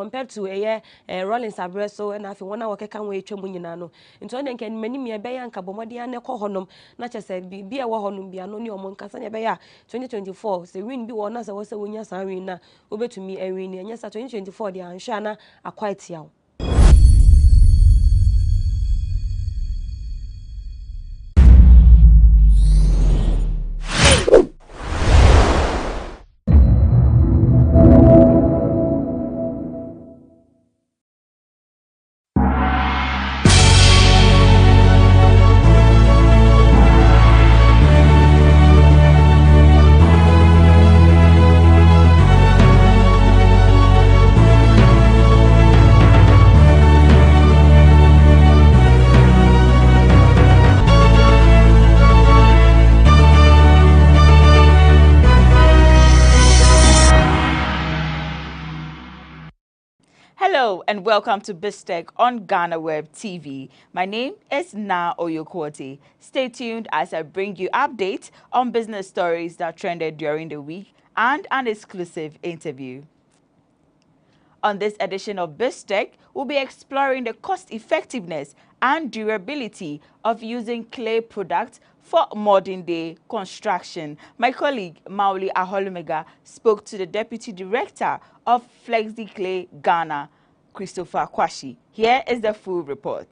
Rollins Abreso na afi wona wokeka won etwam nyina no nti on nka manimi e be ya nka bomode ane kɔ honom na kyese bi e wo honom bia no ne omo nkasa ne be ya 2024 se win bi wo na se wo se wonya san win na obetumi win ne enya sa 2024 dia anhwa na akwite yawo. and welcome to BizTech on GhanaWeb TV. My name is Na Oyokwoti. Stay tuned as I bring you updates on business stories that trended during the week and an exclusive interview. On this edition of BizTech, we'll be exploring the cost effectiveness and durability of using clay products for modern-day construction. My colleague, Mauli Aholumega, spoke to the Deputy Director of FlexiClay Ghana, Christopher Kwashi. Here is the full report.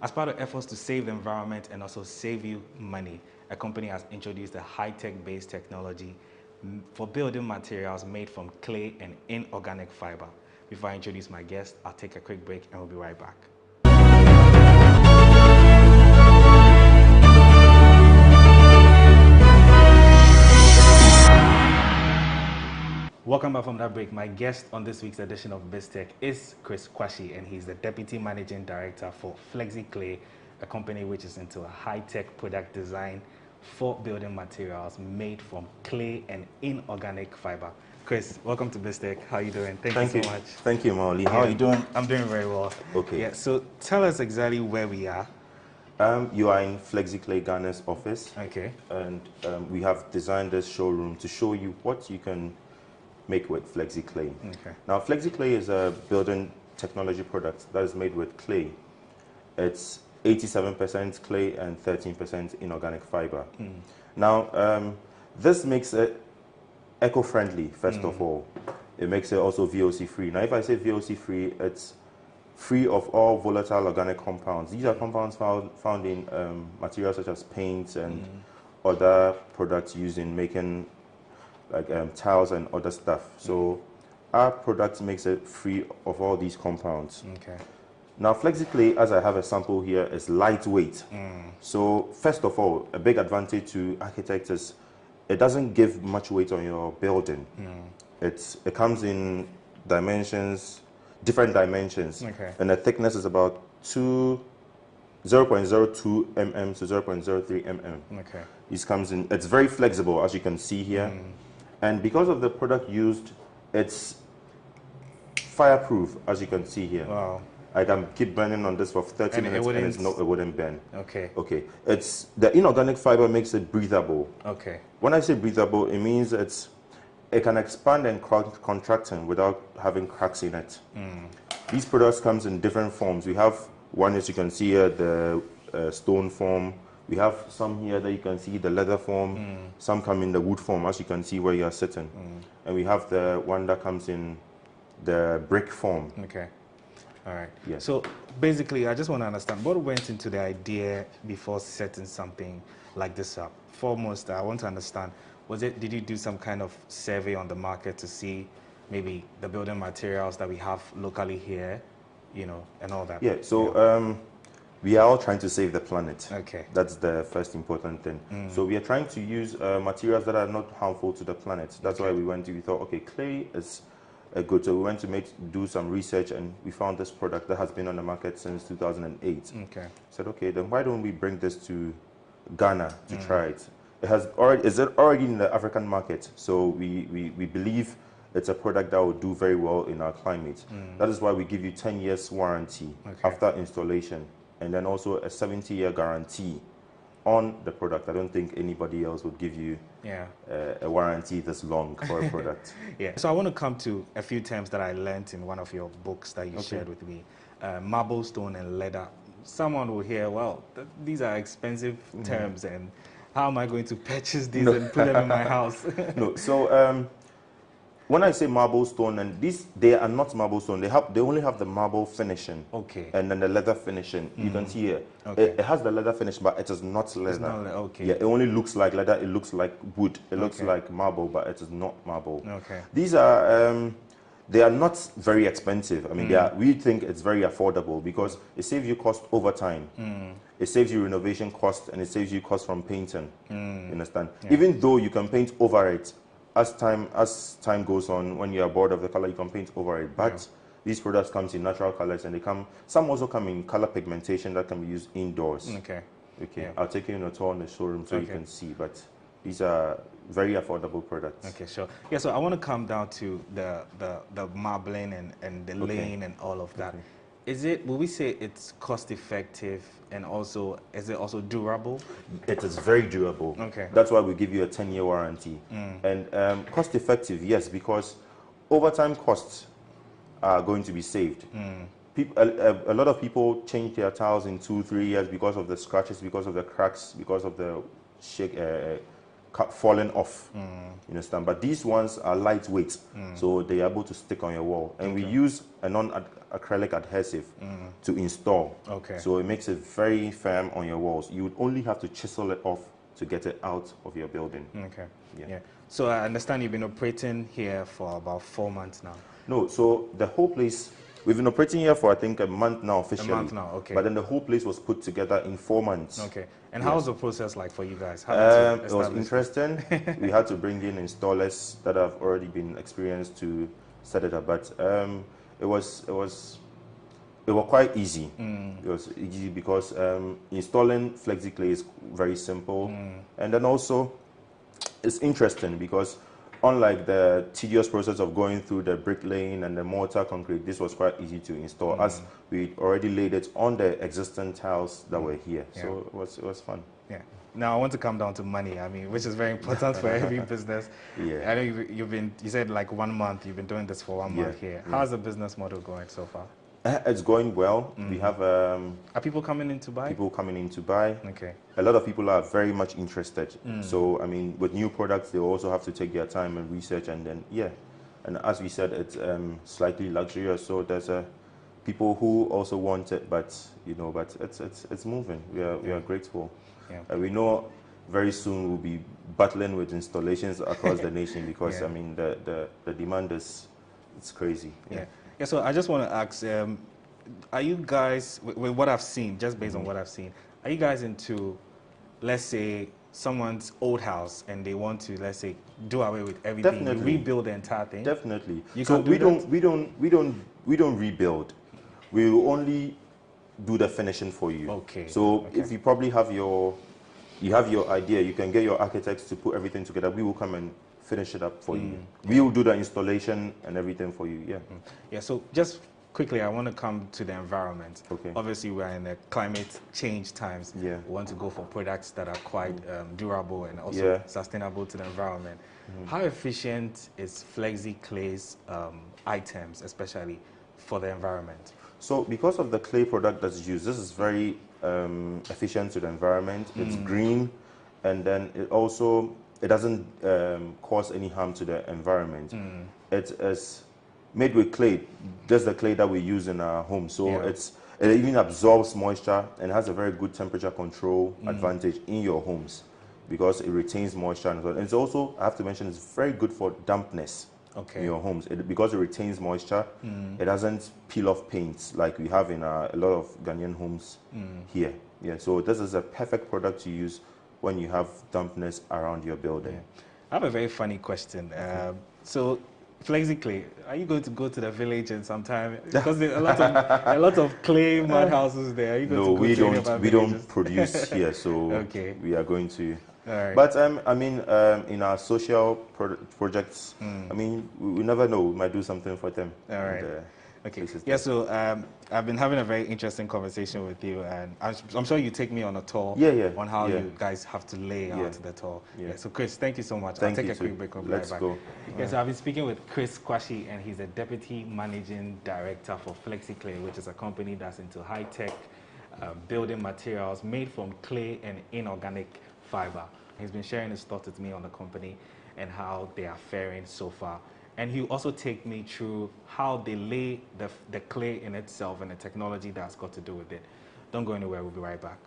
As part of efforts to save the environment and also save you money, a company has introduced a high-tech based technology for building materials made from clay and inorganic fiber. Before I introduce my guest, I'll take a quick break and we'll be right back. Welcome back from that break. My guest on this week's edition of BizTech is Chris Kwashi, and he's the Deputy Managing Director for FlexiClay, a company which is into a high-tech product design for building materials made from clay and inorganic fiber. Chris, welcome to BizTech. How are you doing? Thank you so much. Thank you, Mauli. How are you doing? I'm doing very well. Okay. Yeah, so tell us exactly where we are. You are in FlexiClay Ghana's office. Okay. And we have designed this showroom to show you what you can make with FlexiClay. Okay. Now, FlexiClay is a building technology product that is made with clay. It's 87% clay and 13% inorganic fiber. Now, this makes it eco-friendly, first of all. It makes it also VOC-free. Now, if I say VOC-free, it's free of all volatile organic compounds. These are compounds found in materials such as paints and other products used in making like tiles and other stuff. So our product makes it free of all these compounds. Okay. Now, FlexiClay, as I have a sample here, is lightweight. So first of all, a big advantage to architects is it doesn't give much weight on your building. It comes in dimensions, different dimensions. Okay. And the thickness is about 0.02 mm to 0.03 mm. Okay. This comes in, it's very flexible, as you can see here. And because of the product used, it's fireproof, as you can see here. Wow. I can keep burning on this for 30 And minutes and it wouldn't burn. Okay. Okay. It's the inorganic fiber makes it breathable. Okay. When I say breathable, it means it can expand and contract without having cracks in it. These products comes in different forms. We have one, as you can see here, the stone form. We have some here that you can see the leather form. Some come in the wood form, as you can see where you are sitting. And we have the one that comes in the brick form. Okay. All right. Yes. So basically, I just want to understand what went into the idea before setting something like this up. Foremost, I want to understand, did you do some kind of survey on the market to see maybe the building materials that we have locally here, you know, and all that? Yeah. So we are all trying to save the planet. Okay. That's the first important thing. So we are trying to use materials that are not harmful to the planet. That's why we thought, okay, clay is good. So we went to do some research and we found this product that has been on the market since 2008. Okay. Said, okay, then why don't we bring this to Ghana to try it? Is it already in the African market? So we believe it's a product that will do very well in our climate. That is why we give you 10 years warranty after installation, and then also a 70-year guarantee on the product. I don't think anybody else would give you a warranty this long for a product. Yeah. So I want to come to a few terms that I learned in one of your books that you shared with me. Marble, stone, and leather. Someone will hear, well, these are expensive terms, and how am I going to purchase these and put them in my house? No. So when I say marble stone, and they are not marble stone. They only have the marble finishing. Okay. And then the leather finishing. You can see here. Okay. It has the leather finish, but it is not leather. It's not okay. Yeah. It only looks like leather. It looks like wood. It looks like marble, but it is not marble. Okay. These are they are not very expensive. I mean, we think it's very affordable because it saves you cost over time. It saves you renovation cost, and it saves you cost from painting. You understand? Yeah. Even though you can paint over it, as time goes on, when you are bored of the color, you can paint over it. But these products come in natural colors, and some also come in color pigmentation that can be used indoors. Okay. Yeah. I'll take you on a tour in the showroom so you can see. But these are very affordable products. Okay, sure. Yeah, so I want to come down to the marbling and the laying and all of that. Will we say it's cost effective, and also is it also durable? It is very durable. Okay. That's why we give you a 10-year warranty. And cost effective, yes, because over time costs are going to be saved. A lot of people change their tiles in 2-3 years because of the scratches, because of the cracks, because of the falling off. You understand? But these ones are lightweight, so they are able to stick on your wall. And we use a non-acrylic adhesive to install. Okay. So it makes it very firm on your walls. You would only have to chisel it off to get it out of your building. Okay. Yeah. So I understand you've been operating here for about 4 months now. No, so the whole place, we've been operating here for I think a month now officially. A month now, okay. But then the whole place was put together in 4 months. Okay. And how was the process like for you guys? It was interesting. We had to bring in installers that have already been experienced to set it up, but it was quite easy. It was easy because installing FlexiClay is very simple, and then also it's interesting because unlike the tedious process of going through the bricklaying and the mortar concrete, this was quite easy to install as we already laid it on the existing tiles that were here. So it was fun. Yeah. Now I want to come down to money. I mean, which is very important for every business. Yeah. I know you said like 1 month. You've been doing this for 1 month here. Yeah. How's the business model going so far? It's going well. We have Are people coming in to buy? people coming in to buy. Okay. A lot of people are very much interested. So I mean, with new products, they also have to take their time and research, and then and as we said, it's slightly luxurious. So there's people who also want it, but it's moving. We are grateful. Yeah. We know very soon we'll be battling with installations across the nation because I mean the demand it's crazy. Yeah, so I just want to ask, are you guys, with what I've seen, just based on what I've seen, are you guys into, let's say, someone's old house and they want to, let's say, do away with everything, Definitely. rebuild the entire thing? Definitely. You So can do we don't rebuild. We will only do the finishing for you. Okay. So if you probably have your idea, you can get your architects to put everything together. We will come and finish it up for you. We will do the installation and everything for you. Yeah, so just quickly, I want to come to the environment. Okay. Obviously, we're in a climate change times. Yeah. We want to go for products that are quite durable and also Yeah. sustainable to the environment. How efficient is FlexiClay's items, especially for the environment? So because of the clay product that's used, this is very efficient to the environment. It's green, and then it doesn't cause any harm to the environment. It is made with clay, just the clay that we use in our home. So it even absorbs moisture and has a very good temperature control advantage in your homes because it retains moisture. And it's also, I have to mention, it's very good for dampness in your homes. Because it retains moisture, it doesn't peel off paints like we have in a lot of Ghanaian homes here. Yeah, so this is a perfect product to use when you have dampness around your building. I have a very funny question. So, FlexiClay, are you going to go to the village in some time? Because there's a lot of clay mud houses there. Are you going to go to any of our we villages? don't produce here, so we are going to. All right. But I mean, in our social projects, I mean, we never know. We might do something for them. All right. And, okay. Yeah. So I've been having a very interesting conversation with you, and I'm sure you take me on a tour. On how you guys have to lay out the tour. So Chris, thank you so much. Thank I'll take you a quick break. I'll be Let's right go. back. Yeah. So I've been speaking with Chris Kwashi, and he's a deputy managing director for FlexiClay, which is a company that's into high-tech building materials made from clay and inorganic fiber. He's been sharing his thoughts with me on the company and how they are faring so far. And he'll also take me through how they lay the clay in itself and the technology that's got to do with it. Don't go anywhere, we'll be right back.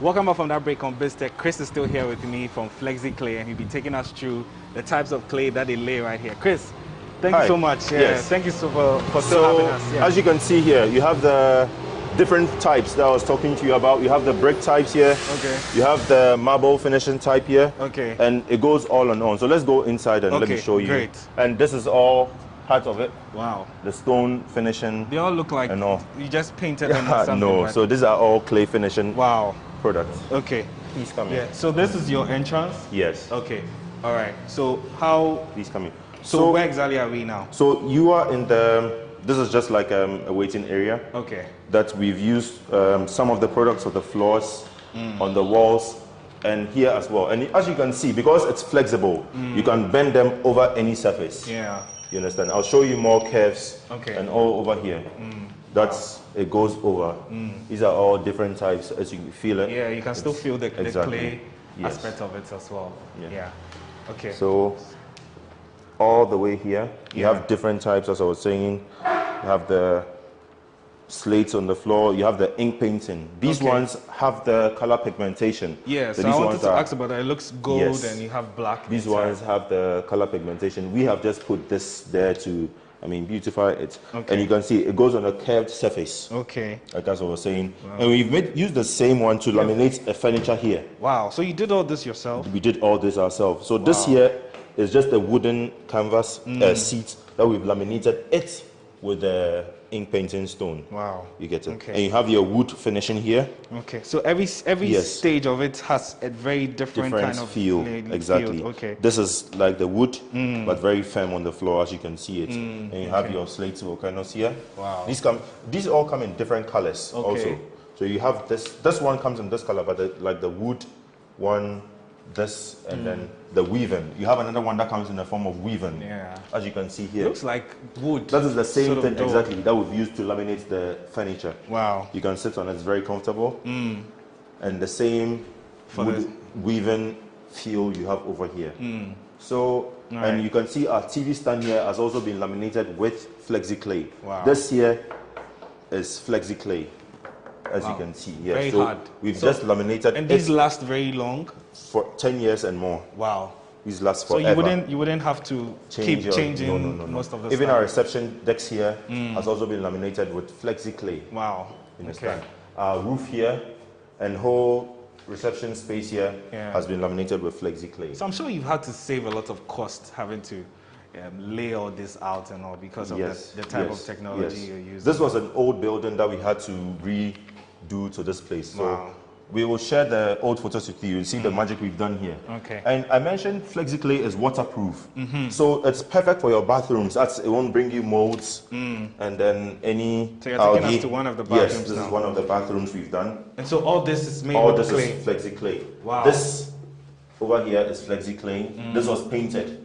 Welcome back from that break on BizTech. Chris is still here with me from Flexi Clay, and he'll be taking us through the types of clay that they lay right here. Chris, thank you so much. Yes. Thank you for still having us. As you can see here, you have the different types that I was talking to you about. You have the brick types here. Okay. You have the marble finishing type here. Okay. And it goes on and on. So let's go inside and let me show you. Great. And this is all part of it. Wow. The stone finishing. They all look like you just painted them or something. No, right? so these are all clay finishing products. Okay. Please come in. Yeah. So this is your entrance? Yes. Okay. All right. So how? Please come in. So where exactly are we now? So you are in the. This is just like a waiting area. Okay. That we've used some of the products of the floors, on the walls, and here as well. And as you can see, because it's flexible, you can bend them over any surface. Yeah. You understand? I'll show you more curves and all over here. It goes over. These are all different types as you feel it. Yeah, you can still feel the clay Yes. aspect of it as well. Yeah. Okay. So all the way here, you have different types, as I was saying. You have the slates on the floor, you have the ink painting. These ones have the color pigmentation. Yeah, so I wanted to ask about that. It looks gold and you have black. These ones have the color pigmentation. We have just put this there to, beautify it. Okay. And you can see it goes on a curved surface. Okay. Like that's what I was saying. Wow. And we've used the same one to laminate a furniture here. Wow, so you did all this yourself? We did all this ourselves. So this here is just a wooden canvas seat that we've laminated it with the ink painting stone. Wow. You get it. Okay. And you have your wood finishing here. Okay. So every stage of it has a very different kind of feel. Exactly. Feel. Okay. This is like the wood, but very firm on the floor, as you can see it. And you have your slate volcanoes here. Wow. These all come in different colors also. So you have this one comes in this color, but the wood one, this, and then the weaving. You have another one that comes in the form of weaving. Yeah. As you can see here. Looks like wood. That is the same thing exactly that we've used to laminate the furniture. Wow. You can sit on it, it's very comfortable. And the same weaving feel you have over here. So, and you can see our TV stand here has also been laminated with Flexi Clay. Wow. This here is Flexi Clay, as you can see. Yeah. Very so hard. We've just laminated and these last very long? For 10 years and more. Wow. These last forever. So you wouldn't have to keep changing most of the Even stuff. our reception decks here has also been laminated with Flexi Clay. Wow. You understand? Our roof here and whole reception space here has been laminated with Flexi Clay. So I'm sure you've had to save a lot of cost having to lay all this out and all because of the type of technology you're using. This was an old building that we had to redo to this place. So we will share the old photos with you. You see the magic we've done here. Okay. And I mentioned Flexi Clay is waterproof. So it's perfect for your bathrooms. It won't bring you molds and then any So you're taking us to one of the bathrooms. Yes, this is one of the bathrooms we've done. And so all this is made All with this clay? is Flexi Clay. Wow. This over here is Flexi Clay. This was painted.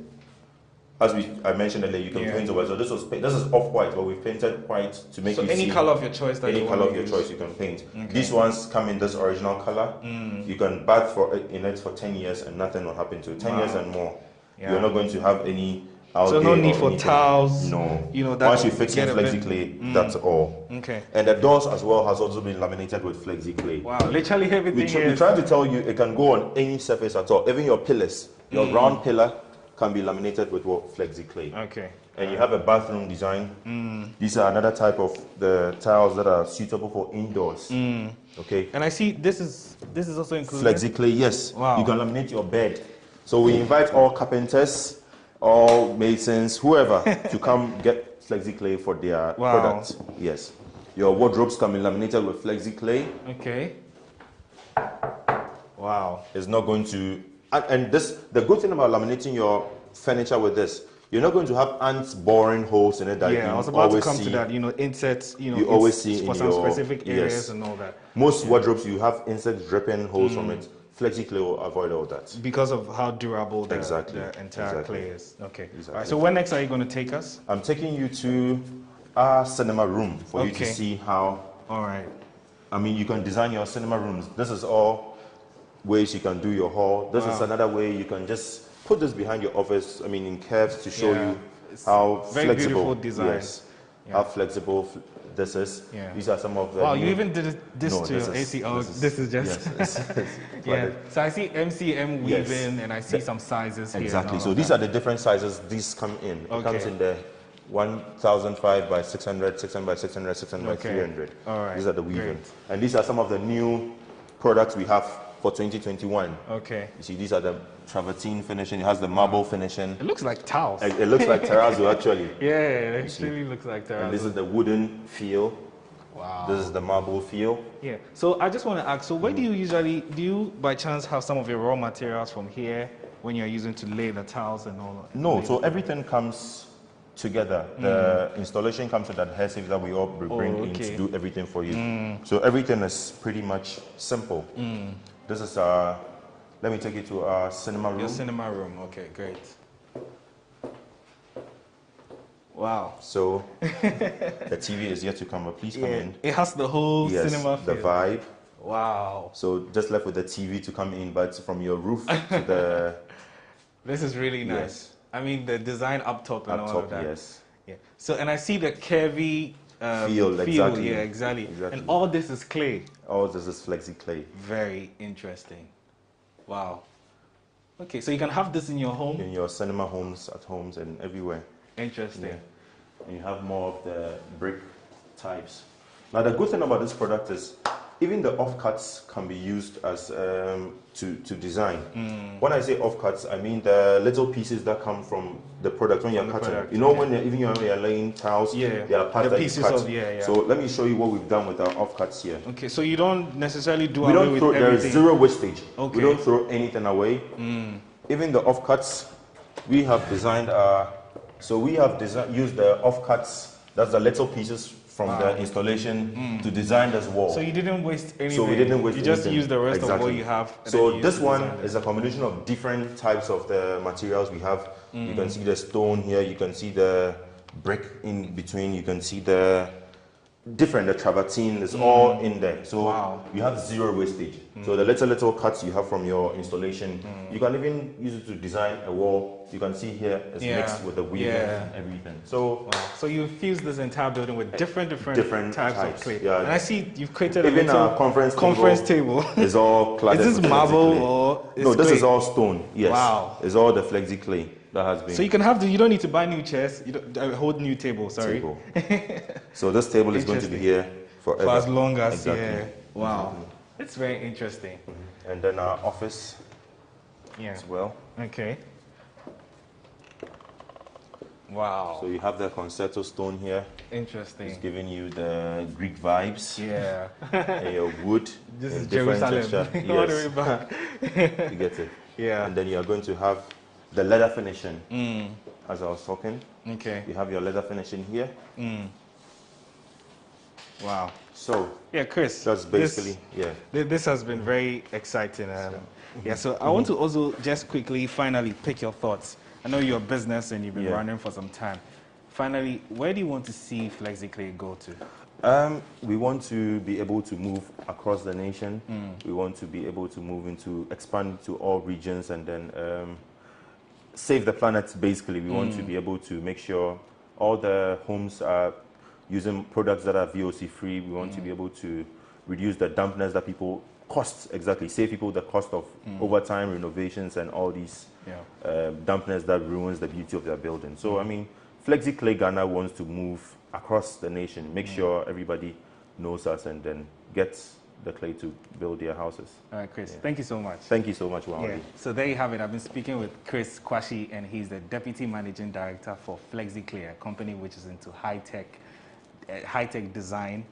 As I mentioned earlier, you can paint over. So this is off-white, but we've painted white to make so you see. So any color of your choice that any you color want of your use. choice you can paint. Okay. These ones come in this original color. You can bath in it for 10 years and nothing will happen to it. 10 years and more. You're not going to have any algae. So no need or for anything. towels. No. That once you fix in Flexi Clay, that's all. Okay. And the doors as well has also been laminated with Flexi Clay. Wow, literally everything We're trying to tell you it can go on any surface at all. Even your pillars, your round pillar can be laminated with Flexi Clay. Okay. And you have a bathroom design. These are another type of the tiles that are suitable for indoors. Okay. And I see this is also included. Flexi Clay, yes. Wow. You can laminate your bed. So we invite all carpenters, all masons, whoever to come get Flexi Clay for their products. Yes. Your wardrobes can be laminated with Flexi Clay. Okay. Wow. It's not going to, and the good thing about laminating your furniture with this, you're not going to have ants boring holes in it that you I was about to come see. to that, insects, you always see for in some your specific areas and all that. Most wardrobes, you have insects dripping holes from it. Flexi Clay will avoid all that. Because of how durable the entire clay is. Okay. All right, so when next are you going to take us? I'm taking you to our cinema room for you to see how. All right. You can design your cinema rooms. This is all ways you can do your hall. This is another way you can just put this behind your office, in curves to show you how very flexible. Beautiful design. Yes. how flexible this is. These are some of the. Wow, you even did this no, to your AC. Oh, this is just. Yes, yeah. So I see MCM weaving, and I see some sizes here. Exactly. So these are the different sizes these come in. It comes in the 1005 by 600, 600 by 600, 600 by 300. All right. These are the weaving. And these are some of the new products we have for 2021. Okay. You see, these are the travertine finishing. It has the marble finishing. It looks like tiles. It looks like terrazzo, actually. Yeah, it actually looks like terrazzo. And this is the wooden feel. Wow. This is the marble feel. Yeah. So I just want to ask, so where do you by chance have some of your raw materials from here when you're using to lay the tiles and all that? No, so everything comes together. The installation comes with adhesive that we all bring in to do everything for you. So everything is pretty much simple. This is our, let me take you to our cinema room. Your cinema room, okay, great. Wow. So the TV is yet to come up. Please come in. It has the whole cinema feel. The vibe. Wow. So just left with the TV to come in, but from your roof to the... This is really nice. Yes. I mean, the design up top and all of that. Yes. Yeah. So, and I see the curvy feel, exactly. Yeah, exactly. And all this is clay. All this is flexi clay. Very interesting. Wow. Okay, so you can have this in your home? In your cinema homes, at homes, and everywhere. Interesting. Yeah. And you have more of the brick types. Now, the good thing about this product is even the offcuts can be used as to design. When I say offcuts, I mean the little pieces that come from the product when you're cutting. You know, when you're laying tiles, there are parts that you cut. So let me show you what we've done with our offcuts here. Okay, so you don't necessarily do away with everything. There is zero wastage. Okay. We don't throw anything away. Even the offcuts, we have designed used the offcuts. That's the little pieces from the installation to design this wall. So you didn't waste anything. So we didn't waste anything. You just used the rest of what you have. So this one is a combination of different types of the materials we have. You can see the stone here. You can see the brick in between. You can see the travertine is all in there. So you have zero wastage. So the little cuts you have from your installation, you can even use it to design a wall. You can see here it's mixed with the weaving and everything. So so you infused this entire building with different types of clay. Yeah. And I see you've created even a our conference table is all cladded. Is this marble or no? This is all stone. Yes. Wow. It's all the flexi clay that has been. So you can have you don't need to buy new chairs. You don't a whole new table. Sorry. So this table is going to be here forever. For as long as Wow. It's very interesting. And then our office as well. Okay. Wow. So you have the concerto stone here. Interesting. It's giving you the Greek vibes. Yeah. And your wood. This is different Jerusalem. texture. All the way back. You get it. Yeah. And then you are going to have the leather finishing. As I was talking. Okay. You have your leather finishing here. Wow. So yeah, Chris. That's basically This has been very exciting. So I want to also just quickly, finally, pick your thoughts. I know you're a business and you've been running for some time. Finally, where do you want to see FlexiClay go to? We want to be able to move across the nation. We want to be able to expand to all regions and then save the planet, basically. We want to be able to make sure all the homes are using products that are VOC free. We want to be able to reduce the dampness that people save people the cost of overtime renovations and all these dampness that ruins the beauty of their building. So I mean, FlexiClay Ghana wants to move across the nation, make sure everybody knows us and then gets the clay to build their houses. All right, Chris, thank you so much. Thank you so much, Wawali. So there you have it. I've been speaking with Chris Kwashi, and he's the Deputy Managing Director for FlexiClay, a company which is into high-tech design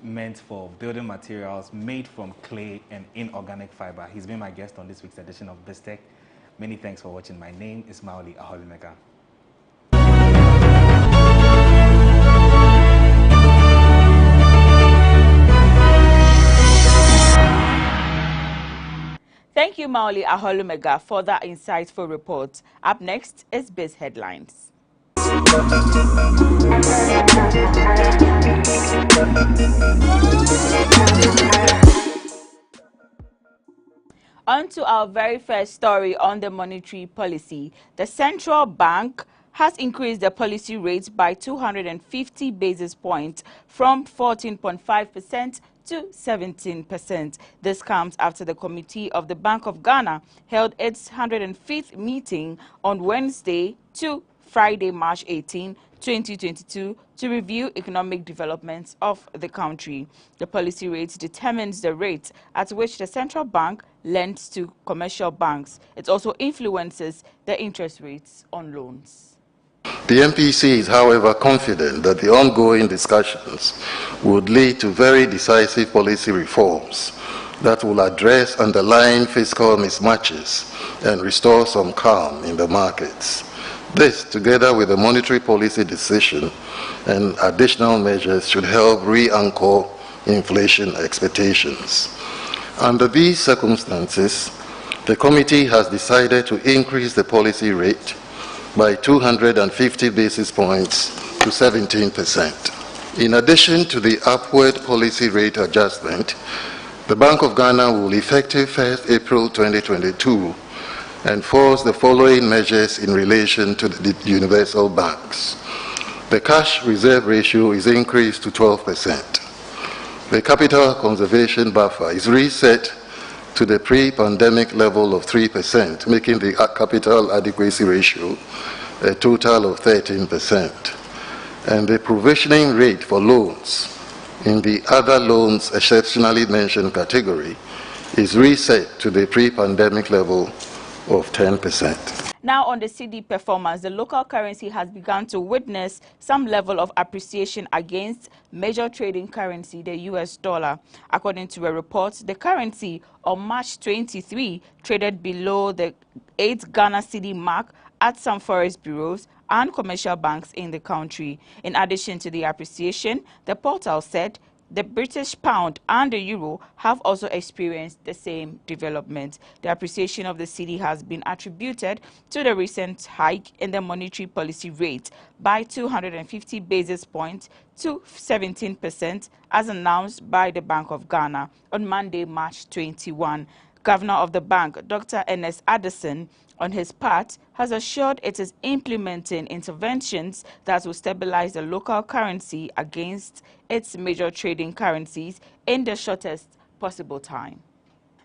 meant for building materials made from clay and inorganic fiber. He's been my guest on this week's edition of BizTech. Many thanks for watching. My name is Maoli Aholumega. Thank you, Maoli Aholumega, for that insightful report. Up next is Biz Headlines. On to our very first story on the monetary policy. The central bank has increased the policy rate by 250 basis points from 14.5% to 17%. This comes after the Committee of the Bank of Ghana held its 105th meeting on Wednesday to Friday, March 18, 2022, to review economic developments of the country. The policy rate determines the rate at which the central bank lends to commercial banks. It also influences the interest rates on loans. The MPC is, however, confident that the ongoing discussions would lead to very decisive policy reforms that will address underlying fiscal mismatches and restore some calm in the markets. This, together with a monetary policy decision and additional measures, should help re-anchor inflation expectations. Under these circumstances, the committee has decided to increase the policy rate by 250 basis points to 17%. In addition to the upward policy rate adjustment, the Bank of Ghana will, effective 1st April 2022, enforce the following measures in relation to the universal banks. The cash reserve ratio is increased to 12%. The capital conservation buffer is reset to the pre-pandemic level of 3%, making the capital adequacy ratio a total of 13%. And the provisioning rate for loans in the other loans exceptionally mentioned category is reset to the pre-pandemic level of 10%. Now on the cedi performance, the local currency has begun to witness some level of appreciation against major trading currency, the US dollar. According to a report, the currency on March 23 traded below the 8 Ghana cedi mark at some forex bureaus and commercial banks in the country. In addition to the appreciation, the portal said the British pound and the euro have also experienced the same development. The appreciation of the cedi has been attributed to the recent hike in the monetary policy rate by 250 basis points to 17%, as announced by the Bank of Ghana on Monday, March 21. Governor of the bank, Dr. Ernest Addison, on his part, has assured it is implementing interventions that will stabilize the local currency against its major trading currencies in the shortest possible time.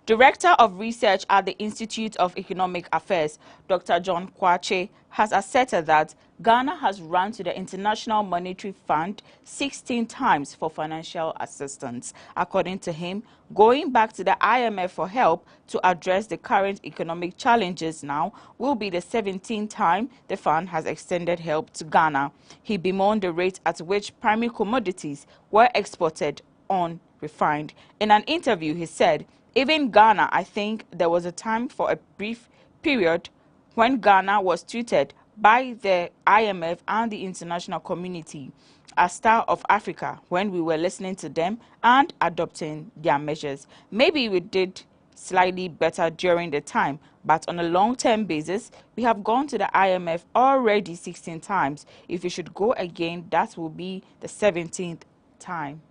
Director of Research at the Institute of Economic Affairs, Dr. John Kwache, has asserted that Ghana has run to the International Monetary Fund 16 times for financial assistance. According to him, going back to the IMF for help to address the current economic challenges now will be the 17th time the fund has extended help to Ghana. He bemoaned the rate at which primary commodities were exported unrefined. In an interview, he said, "Even Ghana, I think there was a time for a brief period when Ghana was treated by the IMF and the international community as Star of Africa when we were listening to them and adopting their measures. Maybe we did slightly better during the time, but on a long-term basis, we have gone to the IMF already 16 times. If we should go again, that will be the 17th time."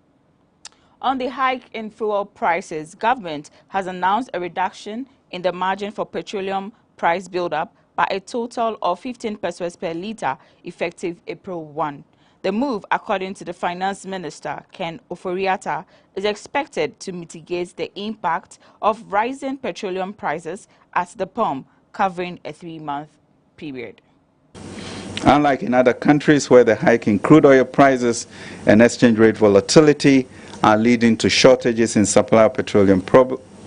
On the hike in fuel prices, government has announced a reduction in the margin for petroleum price build-up by a total of 15 pesos per litre effective April 1. The move, according to the Finance Minister, Ken Oforiatta, is expected to mitigate the impact of rising petroleum prices at the pump, covering a 3-month period. Unlike in other countries where the hike in crude oil prices and exchange rate volatility are leading to shortages in supply of petroleum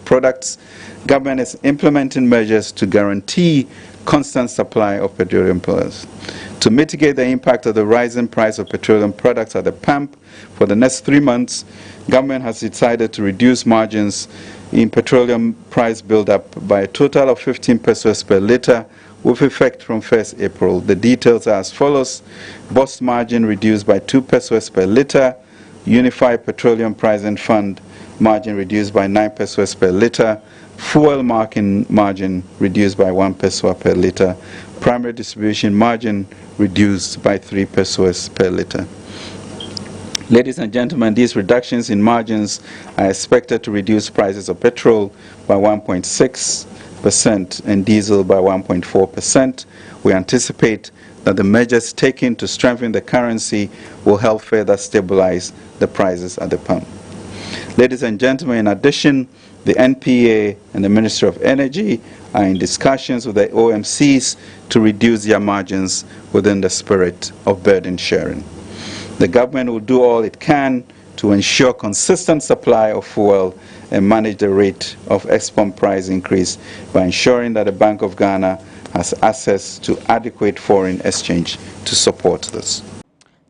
products, government is implementing measures to guarantee constant supply of petroleum products. To mitigate the impact of the rising price of petroleum products at the pump for the next 3 months, government has decided to reduce margins in petroleum price build-up by a total of 15 pesos per litre with effect from 1st April. The details are as follows: bus margin reduced by 2 pesos per litre, Unified Petroleum Pricing Fund margin reduced by 9 pesos per litre, fuel marking margin reduced by 1 peso per litre, primary distribution margin reduced by 3 pesos per litre. Ladies and gentlemen, these reductions in margins are expected to reduce prices of petrol by 1.6% and diesel by 1.4%. We anticipate that the measures taken to strengthen the currency will help further stabilize the prices at the pump. Ladies and gentlemen, in addition, the NPA and the Ministry of Energy are in discussions with the OMCs to reduce their margins within the spirit of burden sharing. The government will do all it can to ensure consistent supply of fuel and manage the rate of ex-pump price increase by ensuring that the Bank of Ghana has access to adequate foreign exchange to support this.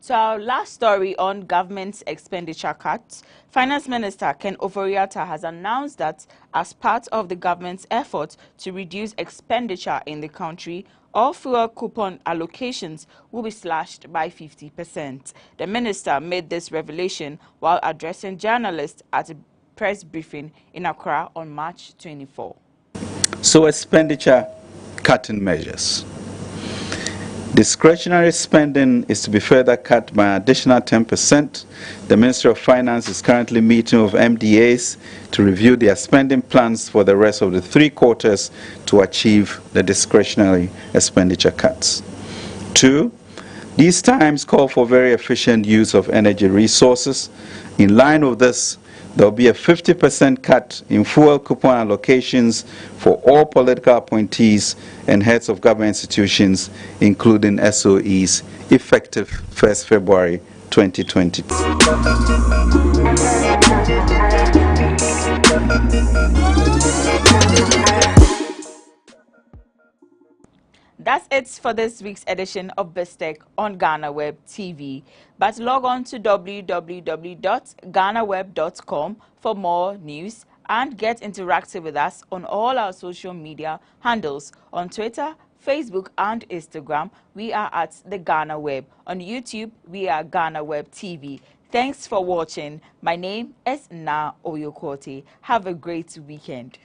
So our last story on government's expenditure cuts, Finance Minister Ken Ofori-Atta has announced that as part of the government's effort to reduce expenditure in the country, all fuel coupon allocations will be slashed by 50%. The minister made this revelation while addressing journalists at a press briefing in Accra on March 24. So expenditure cutting measures. Discretionary spending is to be further cut by an additional 10%. The Ministry of Finance is currently meeting with MDAs to review their spending plans for the rest of the 3 quarters to achieve the discretionary expenditure cuts. 2, these times call for very efficient use of energy resources. In line with this, there will be a 50% cut in fuel coupon allocations for all political appointees and heads of government institutions, including SOEs, effective 1st February 2022. That's it for this week's edition of BizTech on GhanaWeb TV. But log on to www.ghanaweb.com for more news and get interactive with us on all our social media handles. On Twitter, Facebook and Instagram, we are at the GhanaWeb. On YouTube, we are GhanaWeb TV. Thanks for watching. My name is Na Oyokote. Have a great weekend.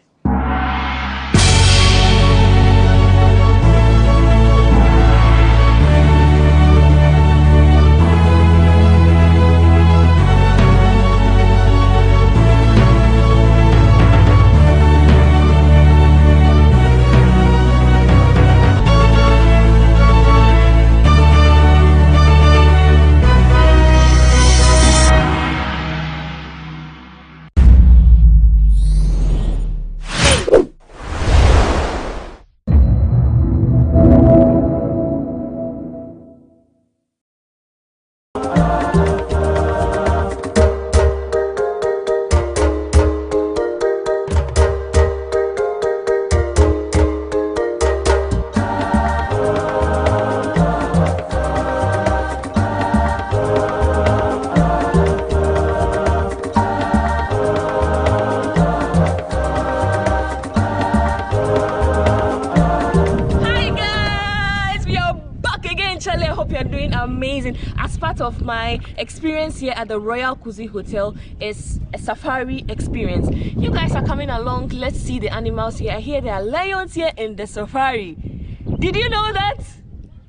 Amazing. As part of my experience here at the Royal Kuzi Hotel is a safari experience. You guys are coming along. Let's see the animals here. I hear there are lions here in the safari. Did you know that?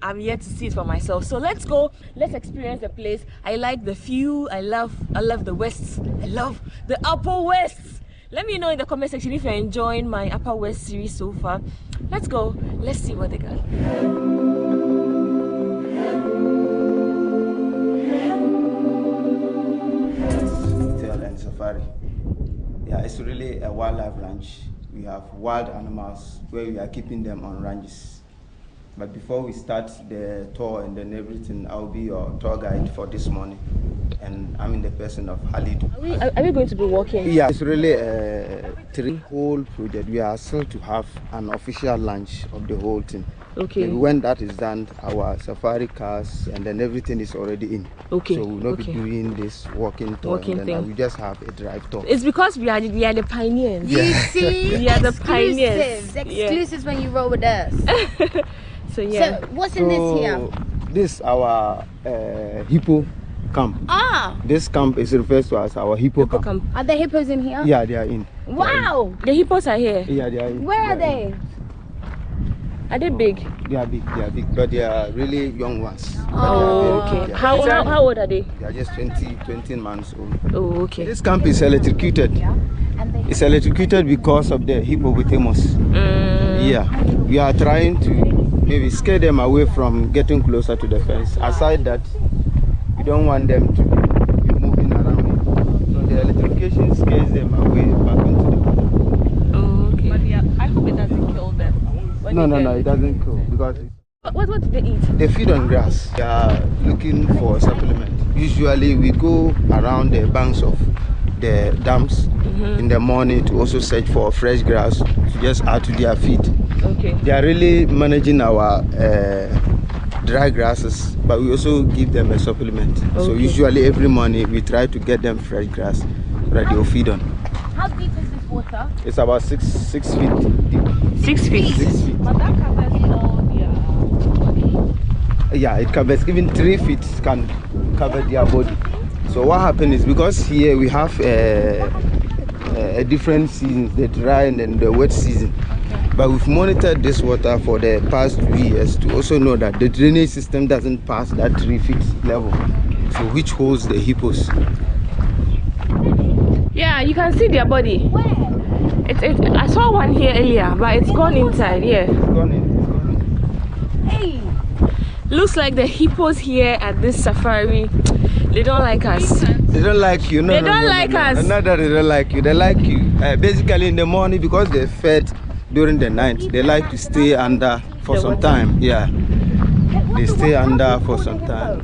I'm yet to see it for myself. So let's go. Let's experience the place. I like the view. I love the West. I love the Upper West. Let me know in the comment section if you're enjoying my Upper West series so far. Let's go. Let's see what they got. Safari. Yeah, it's really a wildlife ranch. We have wild animals where we are keeping them on ranches. But before we start the tour and then everything, I'll be your tour guide for this morning. And I'm in the person of Halid. Are we going to be walking? Yeah, it's really a 3-whole project. We are still to have an official launch of the whole thing. Okay. Maybe when that is done, our safari cars and then everything is already in. Okay. So we'll not be doing this walking tour. Walking and then thing. we just have a drive tour. It's because we are the pioneers. Yeah. You see, we are the pioneers. Exclusives when you roll with us. So yeah. So what's in this here? This is our hippo camp. Ah. This camp is referred to as our hippo camp. Are there hippos in here? Yeah, they are in. Wow. The hippos are here. Yeah, they are in. Where are they? Are they big? They are big, but they are really young ones. Oh, okay. How old are they? They are just 20 months old. Oh, okay. This camp is electrocuted. It's electrocuted because of the hippopotamus. Yeah, we are trying to maybe scare them away from getting closer to the fence. Aside that, we don't want them to be moving around it. So the electrification scares them away back into the water. Oh, okay. But yeah, I hope it doesn't kill them. No, it doesn't kill because What do they eat? they feed on grass. They are looking for supplement. Usually we go around the banks of the dams in the morning to also search for fresh grass to just add to their feed. Okay. They are really managing our dry grasses, but we also give them a supplement. So usually every morning we try to get them fresh grass that they'll feed on. How deep is this water? It's about 6 feet deep. 6 feet? 6 feet. But that covers all their body. Yeah, it covers even 3 feet can cover their body. So what happens is because here we have a different seasons, the dry and then the wet season. But we've monitored this water for the past 2 years to also know that the drainage system doesn't pass that 3 feet level, so which holds the hippos. Yeah, you can see their body. I saw one here earlier, but it's gone inside. Yeah. It's gone in. Hey. Looks like the hippos here at this safari, they don't like us. They don't like you. No, they don't like us. Not that they don't like you. They like you. Basically in the morning, because they're fed during the night, they like to stay under for some time. Yeah. They stay under for some time.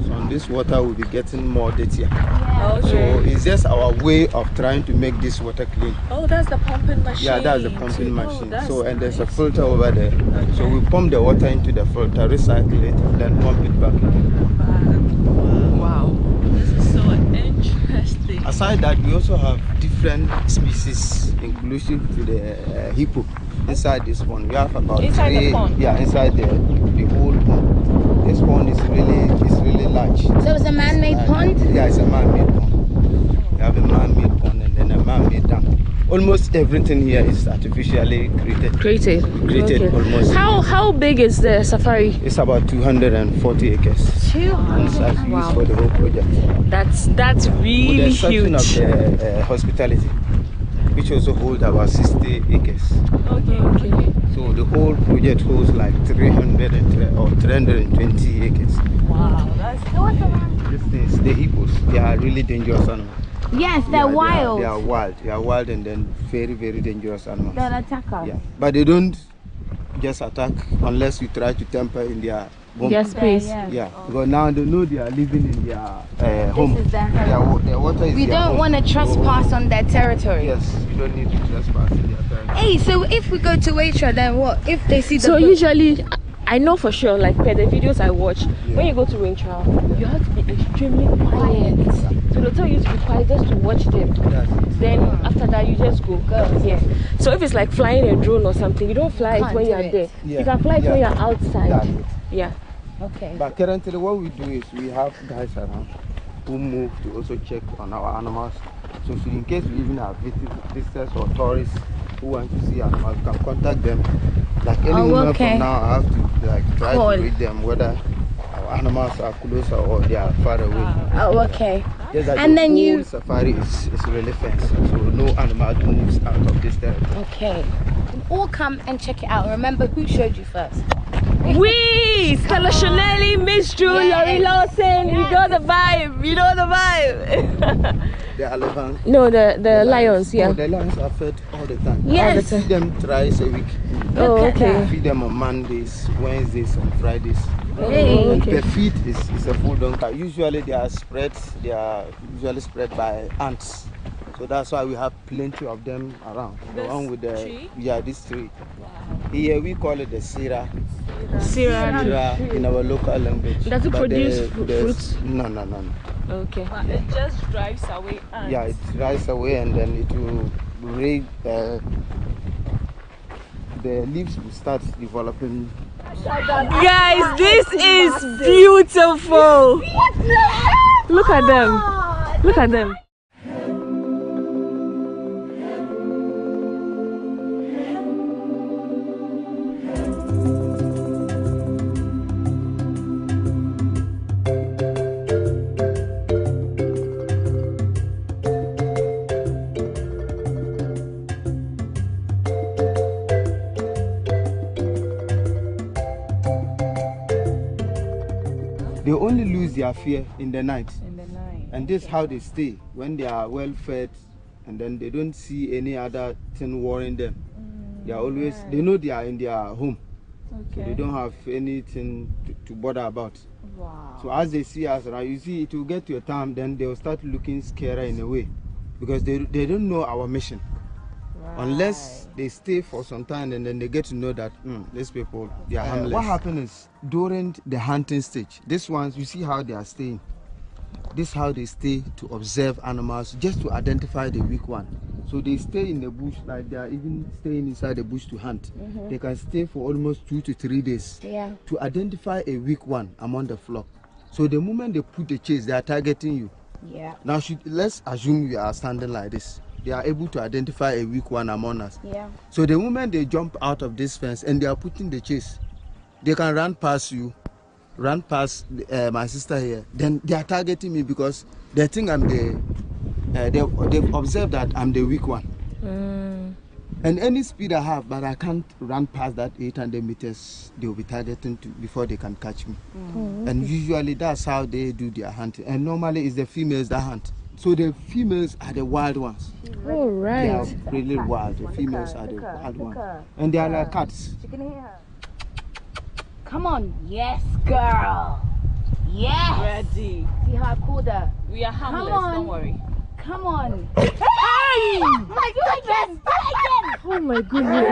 So this water will be getting more dirtier. Okay. So it's just our way of trying to make this water clean. Oh, that's the pumping machine. Yeah, that's the pumping machine. So and there's a filter over there. So we pump the water into the filter, recycle it, then pump it back again. Wow, this is so interesting. Aside that, we also have different species inclusive to the hippo inside this pond. We have about inside 3. The pond? Yeah, inside the whole pond. This pond is really large. So it's a man-made pond? Yeah, it's a man-made pond. We have a man-made pond and then a man-made dam. Almost everything here is artificially created. Okay. Almost. How big is the safari? It's about 240 acres. 200. Wow. For the whole project. That's really with the huge. Exception of the hospitality, which also holds about 60 acres. Okay. So the whole project holds like 320 acres. Wow, that's These things, the hippos, they are really dangerous animals. Yes, they're wild. They are wild. They are wild and then very, very dangerous animals. They'll attack us. Yeah, but they don't just attack unless you try to temper in their home. Their space. Yeah, because now they know they are living in their home. This is their home. Their water is We their don't home. want to trespass on their territory. Yes, you don't need to trespass in their territory. Hey, so if we go to Waitrose, then what? If they see the So boat? usually, I know for sure, like per the videos I watch, when you go to rain trial, you have to be extremely quiet. So they'll tell you to be quiet just to watch them. Then after that, you just go. Yeah. So if it's like flying a drone or something, you don't fly it when you're there. Yeah. You can fly it when you're outside. That's it. Yeah. Okay. But currently what we do is we have guys around who move to also check on our animals. So in case we even have visitors or tourists who want to see animals, you can contact them. Like any moment from now, I have to like try to read them whether our animals are closer or they are far away. Oh, okay. Yes, And then whole safari is really fenced, so no animal moves out of this territory. Okay. All come and check it out. Remember who showed you first? We, Stella Chanelli, Miss Drew, Laurie Lawson, you know the vibe, the vibe. The elephants? No, the lions, yeah. Oh, the lions are fed all the time. Yes. I feed them thrice a week. Oh, okay. I feed them on Mondays, Wednesdays, and Fridays. Hey. And Okay. the feed is a full donka. Usually they are spread by ants. So that's why we have plenty of them around. The one with the tree? Yeah, this tree. Here we call it the Sira. Sira in our local language. Does it But produce fruits? No. Okay. But it just drives away ants. Yeah, it drives away and then it will raise the leaves will start developing. Guys, this is beautiful. Look at them. Look at them. They only lose their fear in the night. In the night. And this is how they stay when they are well fed, and then they don't see any other thing worrying them. They are always, they know they are in their home. So they don't have anything to bother about. Wow. So as they see us around, you see, it will get to a time, then they will start looking scary in a way, because they don't know our mission. Unless they stay for some time and then they get to know that these people, they are harmless. What happens is, during the hunting stage, these ones, you see how they are staying. This is how they stay to observe animals, just to identify the weak one. So they stay in the bush, like they are even staying inside the bush to hunt. They can stay for almost 2 to 3 days to identify a weak one among the flock. So the moment they put the chase, they are targeting you. Now let's assume you are standing like this. They are able to identify a weak one among us. So the moment they jump out of this fence and they are putting the chase, they can run past you, run past my sister here. Then they are targeting me because they think I'm they've observed that I'm the weak one. And any speed I have, but I can't run past that 800 meters, they will be targeting before they can catch me. And usually that's how they do their hunting. And normally it's the females that hunt. So the females are the wild ones. Oh, right. They are really wild. The females are the wild ones. And they are like cats. Come on. Yes, girl. Yes. Ready. See how I called her? We are harmless, don't worry. Come on. Hey! My goodness. Oh my goodness.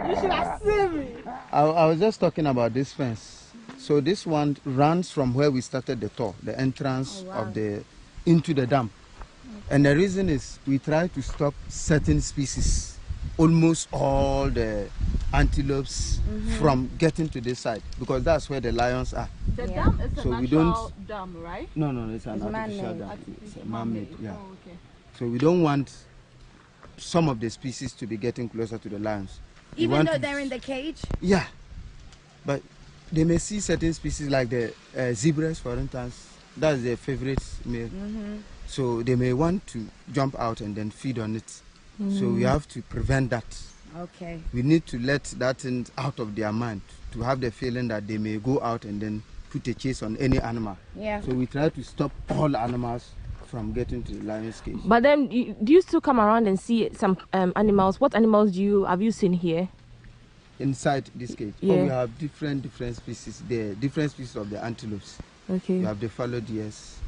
You should have seen me. I was just talking about this fence. So this one runs from where we started the tour, the entrance of into the dam. And the reason is we try to stop certain species, almost all the antelopes, from getting to this side, because that's where the lions are. The dam is so a natural dam, right? No, it's an artificial dam. It's a man-made, yeah. Oh, okay. So we don't want some of the species to be getting closer to the lions. Even though they're in the cage? Yeah. But they may see certain species like the zebras, for instance. That's their favorite meal. So they may want to jump out and then feed on it. So we have to prevent that. Okay. We need to let that thing out of their mind, to have the feeling that they may go out and then put a chase on any animal. So we try to stop all animals from getting to the lion's cage. But then, do you still come around and see some animals? What animals have you seen here? Inside this cage? Yeah. Oh, we have different species. The different species of the antelopes. Okay. You have the fallow deers,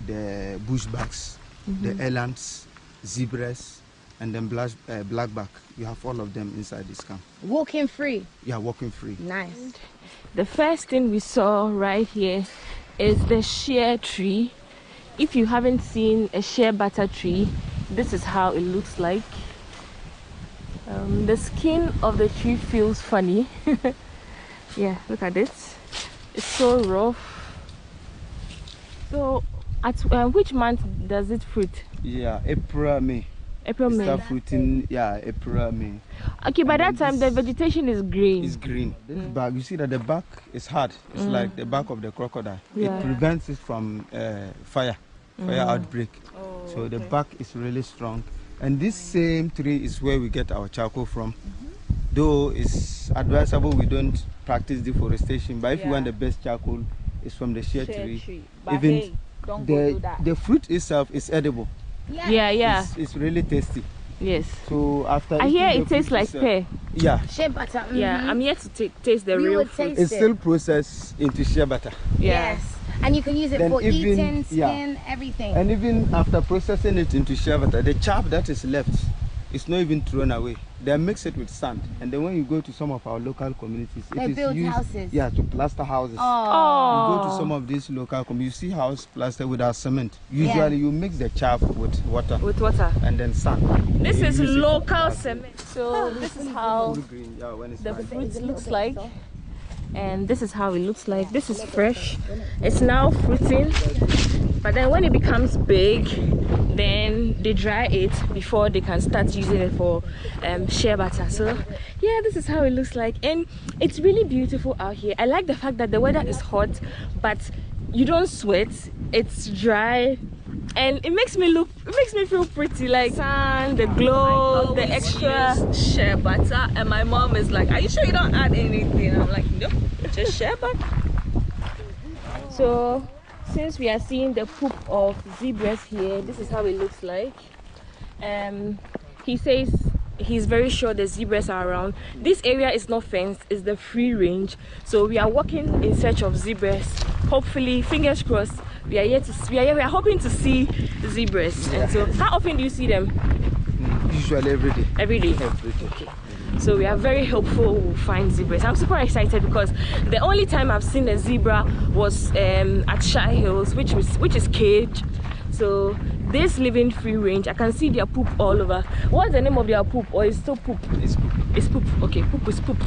the bushbacks, the elands, zebras, and then blackback. You have all of them inside this camp. Walking free? Yeah, walking free. Nice. The first thing we saw right here is the shea tree. If you haven't seen a shea butter tree, this is how it looks like. The skin of the tree feels funny. Yeah, look at this. It's so rough. So, at which month does it fruit? Yeah, April, May. April, May. Start fruiting, yeah, April, May. Okay, by that time the vegetation is green. It's green. This bark, you see that the bark is hard. It's like the bark of the crocodile. Yeah. It prevents it from fire outbreak. So the bark is really strong. And this same tree is where we get our charcoal from. Though it's advisable we don't practice deforestation, but if you want the best charcoal, it's from the shea tree. But even hey, don't go do that. the fruit itself is edible. Yeah. It's really tasty. Yes. So after I hear it tastes like pear. Yeah. Shea butter. Yeah, I'm yet to taste the real fruit. It's still processed into shea butter. Yes. And you can use it Then for even- eating, skin, yeah. everything. And even after processing it into shea butter, the chaff that is left is not even thrown away. They mix it with sand. And then when you go to some of our local communities, They it is build used houses. to plaster houses. Oh. You go to some of these local communities, you see house plastered without cement. Usually you mix the chaff with water. And then sand. This And is you use it to local plaster. cement. So this is how Green, yeah, when it's the ripe. fruit looks like. And this is how it looks like. This is fresh. It's now fruiting. But then when it becomes big, then they dry it before they can start using it for shea butter. So yeah, this is how it looks like. And it's really beautiful out here. I like the fact that the weather is hot, but you don't sweat. It's dry. And it makes makes me feel pretty, like sun, the glow, the extra shea butter, and my mom is like, "Are you sure you don't add anything?" I'm like, "Nope, just shea butter." So, since we are seeing the poop of zebras here, this is how it looks like. He says he's very sure the zebras are around. This area is not fenced, it's the free range. So we are walking in search of zebras. Hopefully, fingers crossed, we are hoping to see zebras. And so, how often do you see them? Usually every day. Every day? Every day. Okay. So we are very hopeful we'll find zebras. I'm super excited because the only time I've seen a zebra was at Shy Hills, which is caged. So this living free range, I can see their poop all over. What's the name of their poop? Or is it still poop? It's poop. It's poop. Okay, poop is poop.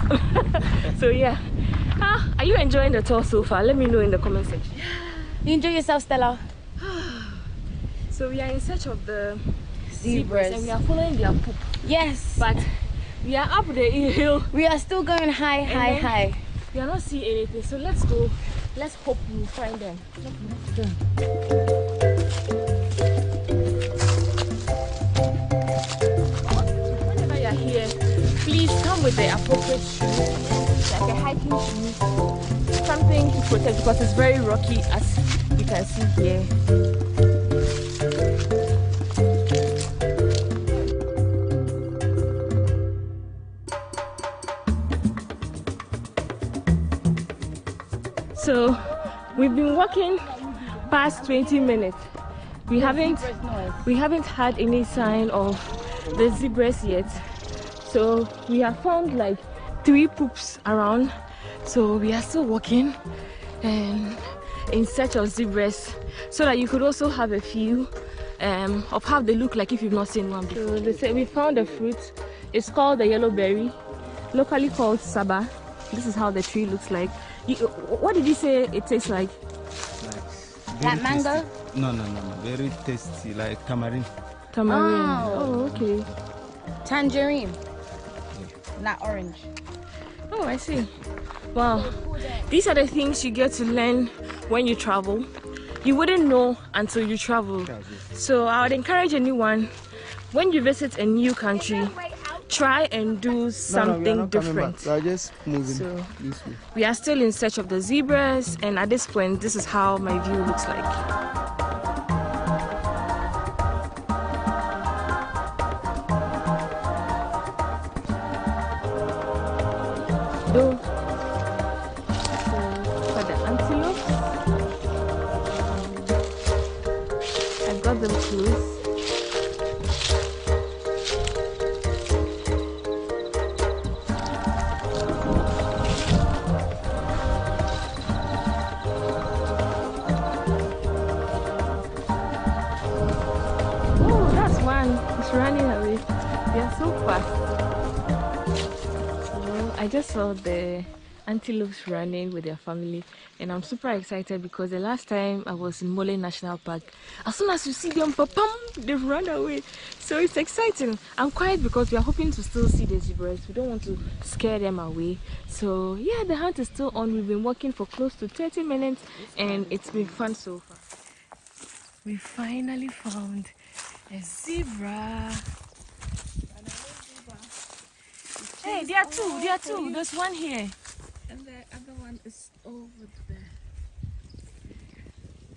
So yeah. Are you enjoying the tour so far? Let me know in the comment section. You enjoy yourself, Stella? So we are in search of the Zebras. and we are following their poop. Yes. But we are up the hill. We are still going high. We are not seeing anything. So let's go. Let's hope we find them. Whenever you are here, please come with the appropriate shoes, like a hiking shoe, something to protect because it's very rocky as you can see here. So we've been walking past 20 minutes. We haven't had any sign of the zebras yet. So we have found like 3 poops around. So we are still walking and in search of zebras so that you could also have a feel of how they look like if you've not seen one before. So they say we found a fruit. It's called the yellow berry, locally called saba. This is how the tree looks like. What did you say it tastes like? Like mango? No. Very tasty, like tamarind. Tamarind. Oh, okay. Tangerine. Not orange. Oh, I see. Wow. These are the things you get to learn when you travel. You wouldn't know until you travel. So I would encourage anyone, when you visit a new country, try and do something different. We are just moving So this way. we are still in search of the zebras, and at this point, this is how my view looks like. So for the antelopes, I got them close. Running away. They are so fast. So I just saw the antelopes running with their family, and I'm super excited because the last time I was in Mole National Park, as soon as you see them, they've run away. So it's exciting. I'm quiet because we are hoping to still see the zebras. We don't want to scare them away. So yeah, the hunt is still on. We've been walking for close to 30 minutes and it's been fun so far. We finally found a zebra. Hey, there are two. There's one here. And the other one is over there.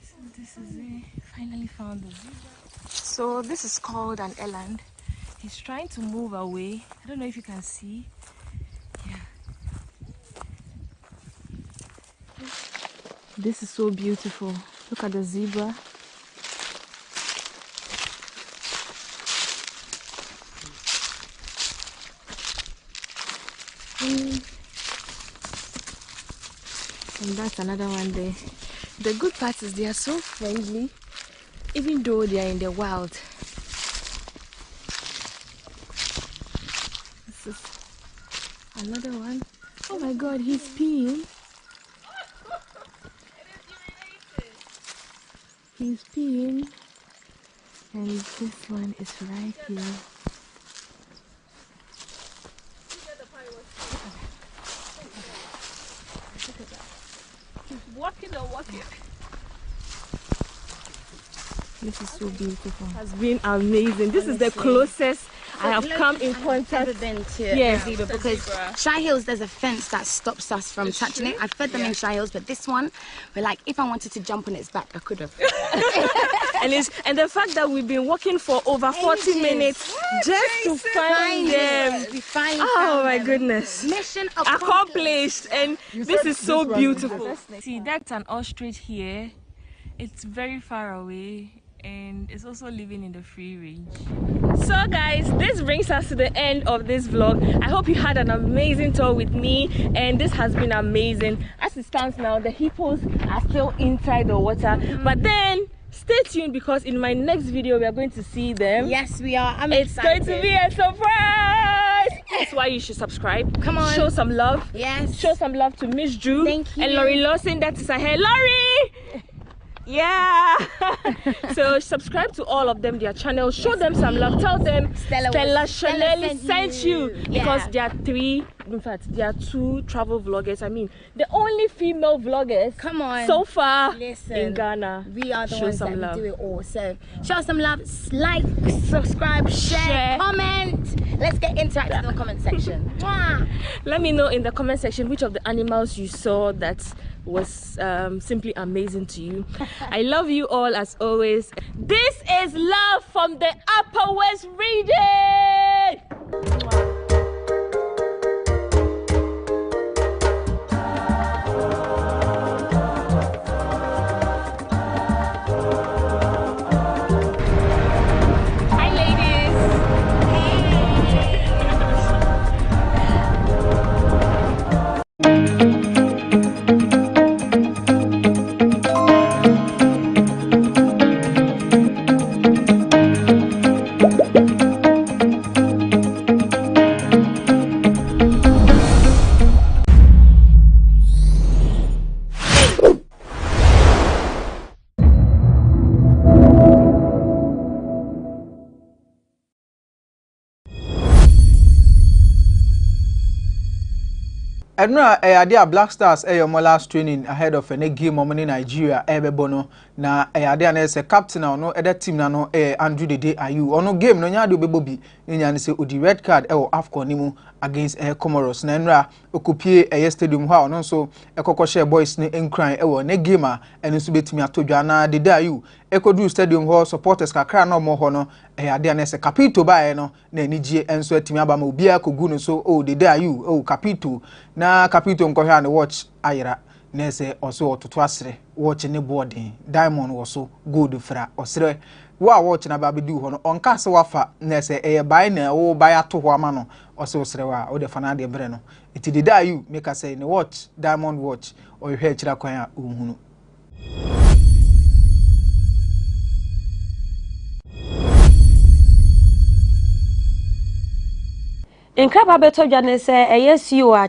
So this is it. Finally found the zebra. So this is called an eland. He's trying to move away. I don't know if you can see. Yeah. This is so beautiful. Look at the zebra. And that's another one there. The good part is they are so friendly, even though they are in the wild. This is another one. Oh my god, he's peeing. He's peeing. And this one is right here. Walking. This is so beautiful. It has been amazing. This is the closest I have come in contact. Yeah, zebra, because Shy Hills, there's a fence that stops us from touching it. I fed them in Shy Hills, but this one, we're like, if I wanted to jump on its back, I could have. and the fact that we've been walking for over 40 minutes just to find them. Oh my goodness. Mission accomplished. And this is so beautiful. See, that's an ostrich here. It's very far away. And it's also living in the free range. So guys, this brings us to the end of this vlog. I hope you had an amazing tour with me, and this has been amazing. As it stands now, the hippos are still inside the water, but then stay tuned, because in my next video we are going to see them. Yes, we are. It's going to be a surprise. That's why you should subscribe. Come on, show some love. Yes, show some love to Miss Drew. Thank you. And Laurie Lawson. That is her hair. Laurie. Yeah. So subscribe to all of them, their channels. Show them some love. Tell them Stella Shelley sent you. Because there are there are 2 travel vloggers. I mean, the only female vloggers so far in Ghana. We are the show ones some that love. do it all. So show some love, like, subscribe, share, comment. Let's get interactive in the comment section. Let me know in the comment section which of the animals you saw that was simply amazing to you. I love you all as always. This is love from the Upper West region. Edna Adia Black Stars your last training ahead of a game in Nigeria bono na Adia na se captain no other team na no Andrew Dede Ayu ono game no nya de obebobi nya ne se odi red card AFCON nimu against Comoros na nra okupie stadium ha ono so ekokoshe boys ne enkran ne game a eno so betimi atodwa na Dede Ayu ekodu stadium ho supporters kakra na mo ho no Adia na se capito ba no na anigye enso atimi aba ma obi akogu no so Dede Ayu capito na capito nkohwa ne watch ayira na se oso ototo asre watch ne boarding diamond woso gold fra osre wa watch na ba bedu ho no onka se wafa na se buy na wo buy ato ho ama no oso osre wa o de fana de bre no iti Dede Ayu make say ne watch diamond watch o hwe akira kwan a ohunu. In Kraba Beto Janese, CEO, a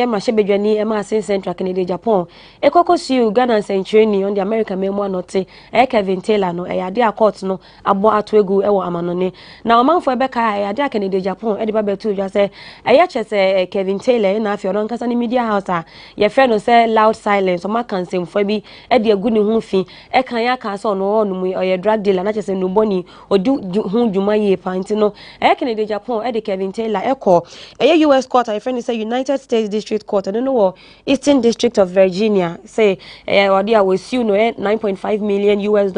Mashebedjani, Emma Central Canada, Japan, a Cocosu, Ghana and training on the American Memoir Note, a Kevin Taylor, no, a dear court, no, a boa twegu, ewa amanone. Now, a month for Becca, a dear Canada, Japan, Eddie Babetu, just say, a yachese, Kevin Taylor, and if you're on Cassani Media House, your friend say loud silence, or Macan same for me, Eddie a good humphy, a kayaka son or no, or your drug dealer, not just a no bonny, or do whom you may pantino, a Canada, Japan, Eddie Kevin Taylor, echo. A U.S. court, I find it's a United States District Court. I don't know what Eastern District of Virginia say. Wadia was you know $9.5 million US.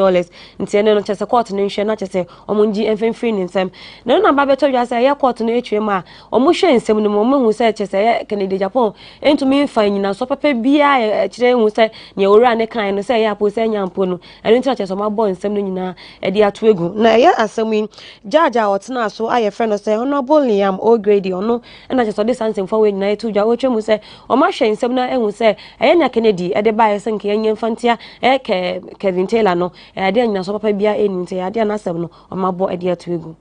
Nti no just a court no nhwe na just say omunji enfenfin nsem. Na na ba beto ya say ya court no etwema omuhwe nsem no mo hu say che say Canada Japan entumi mfa nyina so papa bia kire hu say ne owura ne kan no say ya po say nyampo no eno nti che so ma bo nsem no nyina e de ato egu. Na ya asemi judge a otena so aye friend no say honorable Liam O-grade ono na just this answer for we na to ja otwemu say o ma hwe nsem na ehu say enya Kennedy e de bae say nke enya mfantia Kevin Taylor no e de nyina so papa bia enu nti ya de na asem no o ma bo e de ato egu.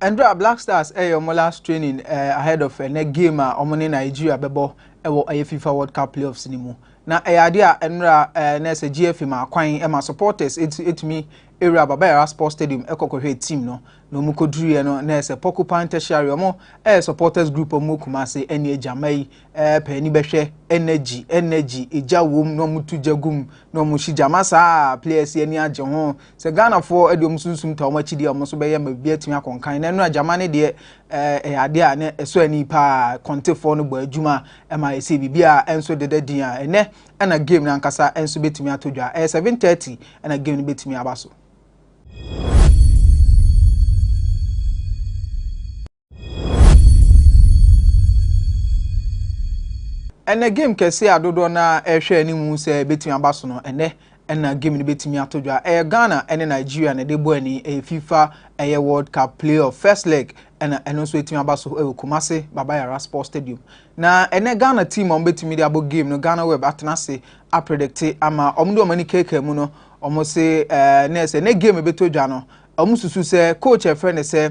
Andrea Black Stars your last training ahead of a game in Nigeria bebo ewo FIFA World Cup playoffs nimu na idea Andrea na se GF ma kwan e ma supporters it me area Babaya Sports Stadium ekokohwe team no no mu koduru no na ese Porcupine Tertiary omo supporters group omo Kumase ene jamai pe ni behwe energy eja wom no mu tujagum no mu shijama sa players eni age ho se Ghana for ediom sunsum ta omo chidi omo so be ye mabia timi akonkan na no ajama ne de ade a ne eso ani pa konte for no gba adwuma ma ese bibia enso dede din a ene na game na nkasa enso betimi atodwa 7:30 na game no betimi abaso. Ene game kese adodo na ehwe animu se betimi abaso no ene na game ni betimi atodwa Ghana ene Nigeria na debo ani FIFA World Cup playoff first leg eno so etimi abaso Kumase Baba Sports Stadium na ene Ghana team on betimi de abo game no GhanaWeb atenase a predict ama omdo mani keke mu no omo se na se ne game betodwa no omo susu se coach e friend se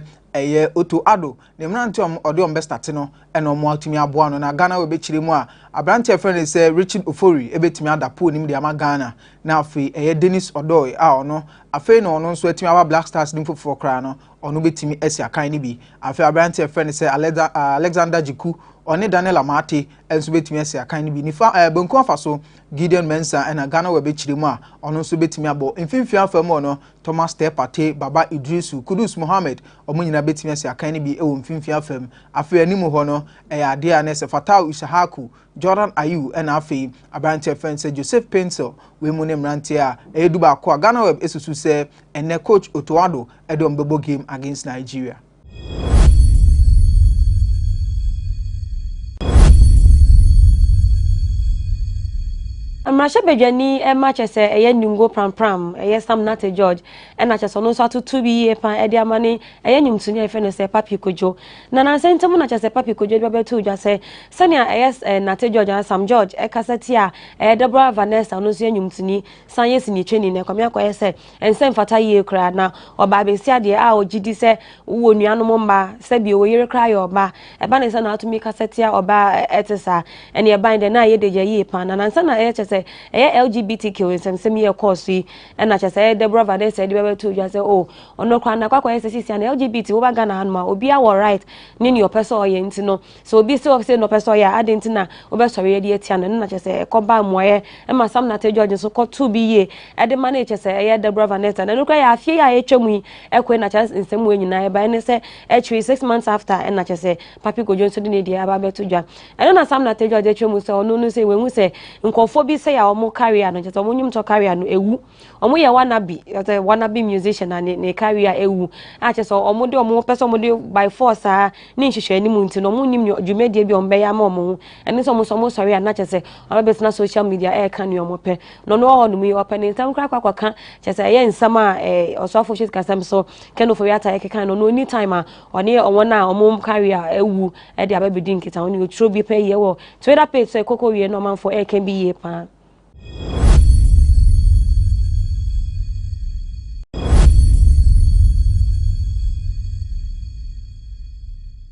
Oto Ado ne mrante ode on best no eno mo atumi aboa no na Ghana we be chire mu a abrante friend say Richard Ofori ebetumi adapo nim de ama Ghana na afi Dennis Odoy a ono afi no ono nso atumi aba Black Stars nim fofo kra no ono betumi esi akan ni bi afi abrante friend say Alexander Jiku oni Daniel Amate enso betumi esi akan ni bi nifa bonku afaso Gideon Mensah na Ghana we be chire mu a ono nso betumi abo mfimfia afam ono Thomas Tepate Baba Idrisu Kudus Mohammed omunyina betimi ase akan ni bi ewo mfimfia afam afi animu ho no ade a na se Fatau Isahaku Jordan Ayu na afi abante friend Joseph Pencil we mu ne mrante a eduba ko GhanaWeb esusu se ene coach Oto Ado edom bebo game against Nigeria. Amrasha Bejani Manchester eye nyungo pram eye Sam Nate George na chese no so atutu bi ye pan ede amane eye nyumtuni efe no se Papi Kojo na nansentemu na chese Papi Kojo bi betu dwa se sania eye Nate George and Sam George kaseti a Deborah Vanessa no so nyumtuni san yes ni training na kwame akoye se ensem fata ye kra na oba besi ade a ogidi se wo nuanom mba se bi wo yere kra ye oba eba ne se na atumi kaseti a oba etesa ene eba inde na ye deje ye pan na nansa na eye chese LGBTQ nsem ye course yi na chese Deborah Vanessa de be to just say oh ono kwa na kwa sisi na LGBT wo ba Ghana hanma obi a wo right ni your person oye ntino so obi say no person ya adenti na wo be sori ye de etia na chese ekoba moye ma Sam Nate George so ko to bi ye e de manage chese Deborah Vanessa na no kwa ya afie ya etwemu ekwe na chese nsem we nyina e ba ne say actually 6 months after na chese Papi Kojo so de ne dia ba be to dwa e na Sam Nate George etwemu say ono no say we hu say nkofo bi say ya omo career no chese omo nyum to career no ewu omo ye wannabe musician na ne career ewu a chese omo de omo person omo de by force a ni nhwehwe ni mu nti no omo nim dwumedie bi ombe ya ma omo ene so omo sorry na chese omo be na social media e ka ni omo pe no ho no mu open ntam kra kwaka chese ye nsam a osofo shit kasam so keno for yata e kan no any time a one omo na omo career ewu e de ababedi nkita oni otro bi pe ye wo Twitter page so koko wie no man for e can be ye pa.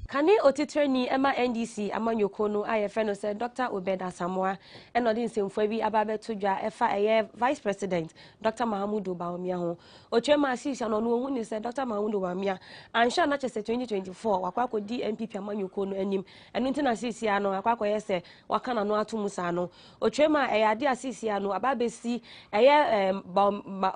Kani otitreni Emma NDC amanyoko no ayefe no say Dr. Obeda Samoa eno di nsemfo bi ababe todwa efa Vice President Dr. Mahamudu Bawumia ho otwema asisi no no hu ni say Dr. Mahamudu Bawumia ansha na chese 2024 wakwa ko di MPP amanyoko no anim eno ntina asisi ano wakwa ko yese wakana no atumusa no otwema ade asisi ano ababe si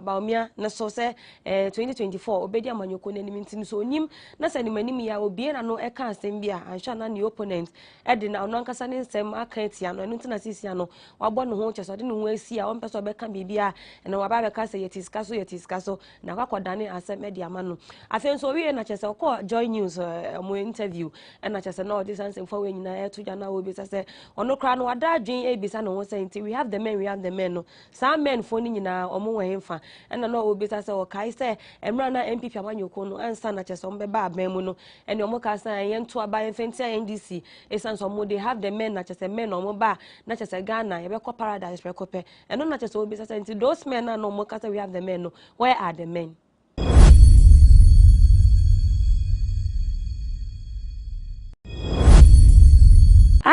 Bawumia na so say 2024 obedi amanyoko no anim ntin so onim na sani manim ya obie na no asembia ansha na ni opponent edina ono ankasa ne nsem aka etia no ntina sisia no wabɔ no ho cheso de no ho asia on peso be ka bibia na waba be ka se yetiska so na kwakodane asem media ma no afen so wie na cheso ko Joy News mo interview na cheso na odi sansem fo we nyina etuja na obi se ono kra no wada adwen ebisa no ho say nti we have the men no some men fo ni nyina omo we hemfa na no obi se o kai se emra na MPP amanyoko no ansa na cheso mbe ba aban mu no ene omo ka sa yento aba enfenti NDC esanso mo they have the men na chese men omo ba na chese Ghana ye be ko paradise rekope eno na chese obi sasa nti those men na no mo kasa we have the men no where are the men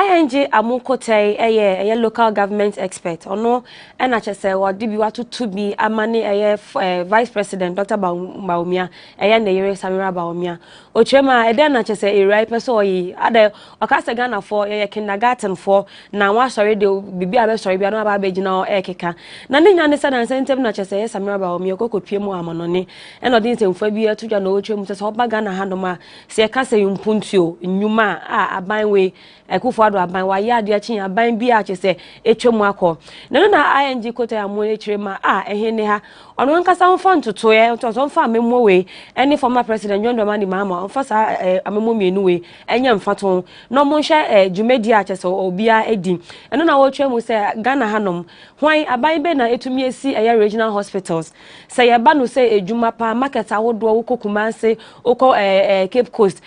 ING Amukote a local government expert ono na chese wodi bi watutu bi amane vice president Dr. Baumia na yere Samira Baumia ochema na chese area peso oyi ade okasa Ghana for kindergarten for na wa sorry de bibi abe sorry bia no aba begina ekeka na ne nya ne sada incentive na chese Samira Baumia kokopie mu amanone eno din semfa bi atudwa na ochemu chese oba Ghana handoma se kasa yumpuntio nyuma abanwe Ekufuado aban wa ya ade achi aban bi a chese etwemu akọ na ING kota amu echirema ehene ha ono nkasa mfa ntoto ye ntoto mfa memmo we any former president John Dramani Mahama mfa sa amemmo mienu we enya mfato no mo hwe jumedi a chese obia edi eno na wo twemu se Ghana hanom hwan aban be na etumi esi regional hospitals se ye ba no se ejuma pa market awodo wo kokumanse okọ Cape Coast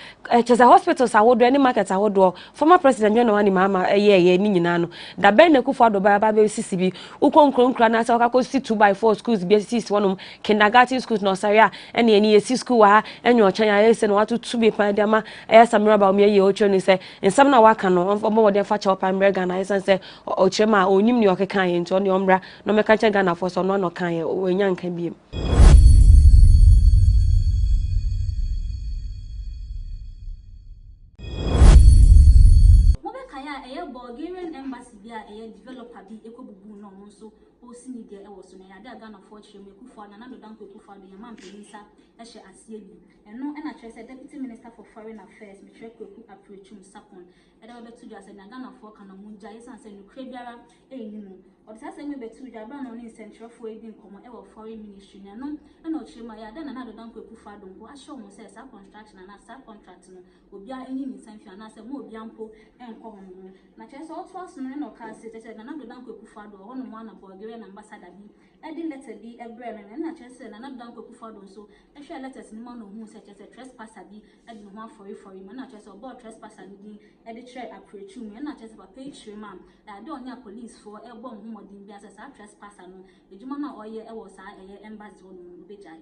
chese hospitals awodo any market awodo former president John Dramani Mahama ni nyina no da ben na Kufuado ba be sisibi ukonkronkra na se okako si 2x4 schools bi sis wonum kindergarten schools no saria ene eni esi school wa enyo ochanya ese no watu tubi pan de ma Samira Baumia ye ocho ni se nsam na waka no omo wode fa cha opan brega na ese se ochema onyim ni okekan ye nto ne omra no meka cha Ghana for so no kan ye onya nka biem Bulgarian embassy bia developer bi ekobubu no nso o sini dia e wo so na ya da Ghana for chire me Kufuado na do dan ko Kufuado ya man penisa e hye asie bi eno e na chere say deputy minister for foreign affairs me chere Kweku Aprechum Sapon e da betu dia say na Ghana for kana munja yesan say no kra biara e ni mu o da say me betu dia bra no ni central for e din komo e wo foreign ministry na no e na o chire ma ya da na do dan ko Kufuado ko a show mo say sa contract na sa contract no obi a enyi ni sanfia na say mo obi ampo enko ho na chere say otwas no no ka say na do dan ko Kufuado ho no mo na Bulgarian ambassador bi edi letter bi ebre na chere say na do dan ko Kufuado so e hwe letters ni mo no hu say chere say trespasser bi edi no ho afori na chere say obo trespasser ni edi chere Aprechum na chere say papa chire ma da de onya police for e bom hu modin bi say sa trespasser no ejuma na oye e wo sa embassy ho no bejai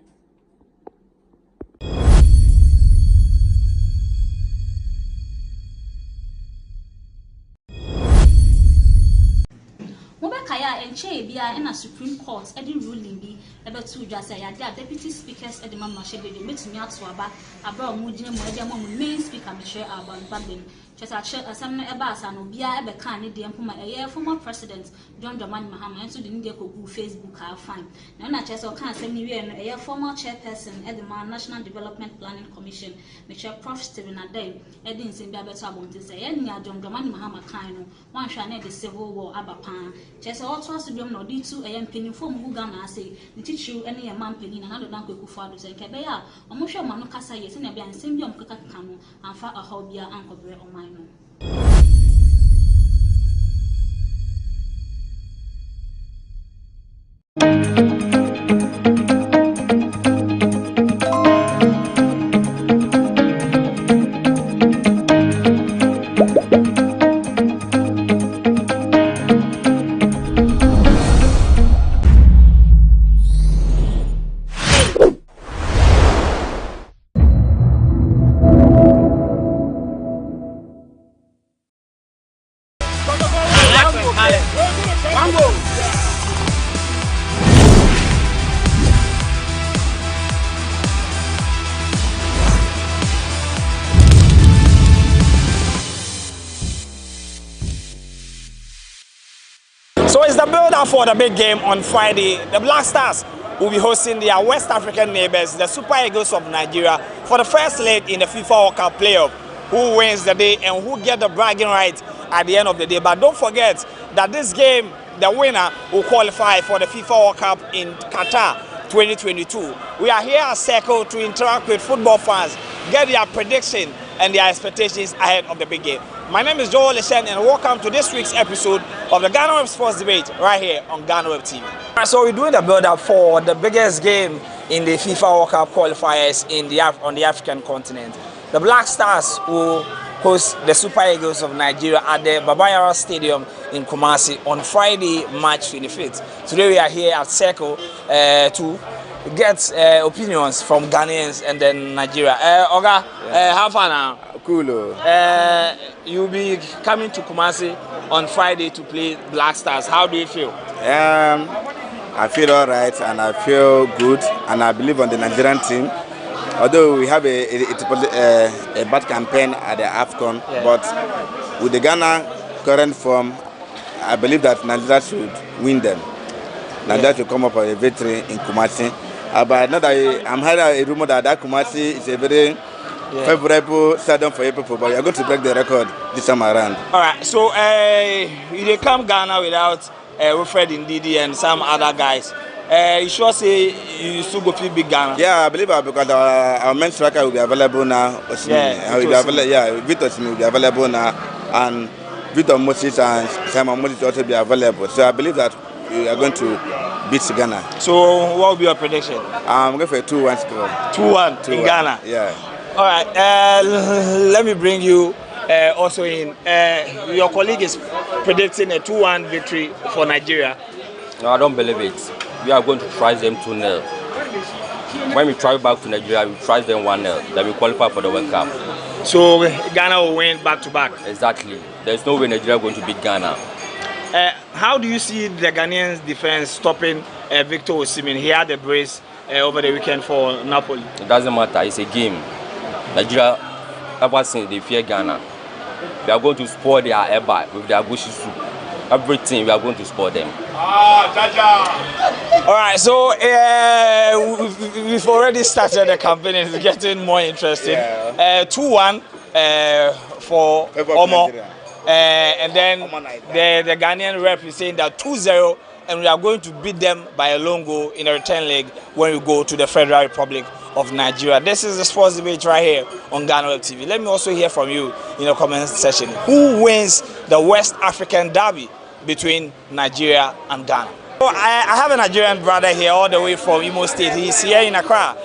Mobekaya enche bia na Supreme Court edi ruling bi ebetu dwa say ya deputy speakers edi mama shebe de metumi ato aba abra mu gine mu edi amamu main speaker me chere aban bagben chesa asam no eba asa no bia ebe kan ne de empoma former president John Dramani Mahama enso de ne ko gu Facebook ha fine na chesa o kan asam ni we no former chairperson edi man National Development Planning Commission me chere Prof Stephen Adey edi nsem bia beto abonte say ya nya John Dramani Mahama kan no wan hwa na de civil war abapan chese oto asudum no di tu mpenifo mu Ghana ase ntichiru ene ye mampeni na do dan ko Kufuado se nke be ya omohwe ma no kasa ye se na bia nsem bi omkeka keka no amfa ahobia ankobre oman no So it's the build-up for the big game on Friday. The Black Stars will be hosting their West African neighbors, the Super Eagles of Nigeria, for the first leg in the FIFA World Cup playoff. Who wins the day and who get the bragging right at the end of the day. But don't forget that this game, the winner will qualify for the FIFA World Cup in Qatar 2022. We are here at Circle to interact with football fans, get their prediction and their expectations ahead of the big game. My name is Joel Leshen and welcome to this week's episode of the GhanaWeb Sports Debate right here on GhanaWeb TV. So we're doing the build-up for the biggest game in the FIFA World Cup qualifiers on the African continent. The Black Stars will host the Super Eagles of Nigeria at the Babayara Stadium in Kumasi on Friday, March 25th. Today we are here at Circle to get opinions from Ghanaians and then Nigeria. Oga, how far now? Cool. You'll be coming to Kumasi on Friday to play Black Stars. How do you feel? I feel all right and I feel good and I believe on the Nigerian team. Although we have a bad campaign at the AFCON, but with the Ghana current form, I believe that Nigeria should win them. Nigeria should come up with a victory in Kumasi. But not that I'm hearing a rumor that Kumasi is a very favorable stadium for people, but you're going to break the record this time around. All right, so they come Ghana without Wilfred Ndidi and some other guys. You sure say you still go to big Ghana? Yeah, I believe because our men's striker will be available now. Victor will be available now, and Victor Moses and Simon Moses will also be available. So I believe that we are going to beat Ghana. So what will be your prediction? I'm going for a 2-1 score. 2-1 in Ghana? Yeah. All right, let me bring you also in. Your colleague is predicting a 2-1 victory for Nigeria. No, I don't believe it. We are going to try them 2-0. When we travel back to Nigeria, we try them 1-0. Then we qualify for the World Cup. So Ghana will win back-to-back? Exactly. There's no way Nigeria is going to beat Ghana. How do you see the Ghanaians defense stopping Victor Osimhen? He had a brace over the weekend for Napoli. It doesn't matter. It's a game. Nigeria, ever since they fear Ghana, we are going to spoil their eba with their gushi soup. Everything, we are going to spoil them. All right, so we've already started the campaign. It's getting more interesting. 2-1 for Omo. And then the Ghanaian rep is saying that 2-0, and we are going to beat them by a long goal in a return leg when we go to the Federal Republic of Nigeria. This is the sports debate right here on GhanaWeb TV. Let me also hear from you in the comment section. Who wins the West African derby between Nigeria and Ghana? So I have a Nigerian brother here all the way from Imo State. He's here in Accra.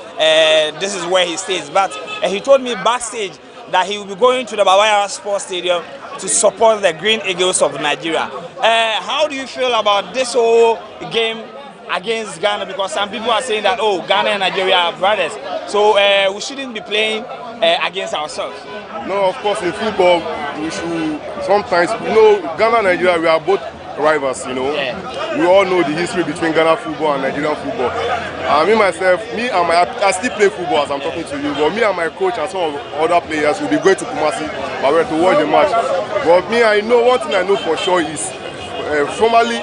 This is where he stays. But he told me backstage that he will be going to the Bawaya Sports Stadium to support the Green Eagles of Nigeria. How do you feel about this whole game against Ghana? Because some people are saying that, oh, Ghana and Nigeria are brothers. So we shouldn't be playing against ourselves. No, of course, in football, we should sometimes, Ghana and Nigeria, we are both rivals, We all know the history between Ghana football and Nigerian football. I still play football as I'm talking to you, but me and my coach and some of the other players will be going to Kumasi to watch the match. But me, I know one thing I know for sure is, formerly,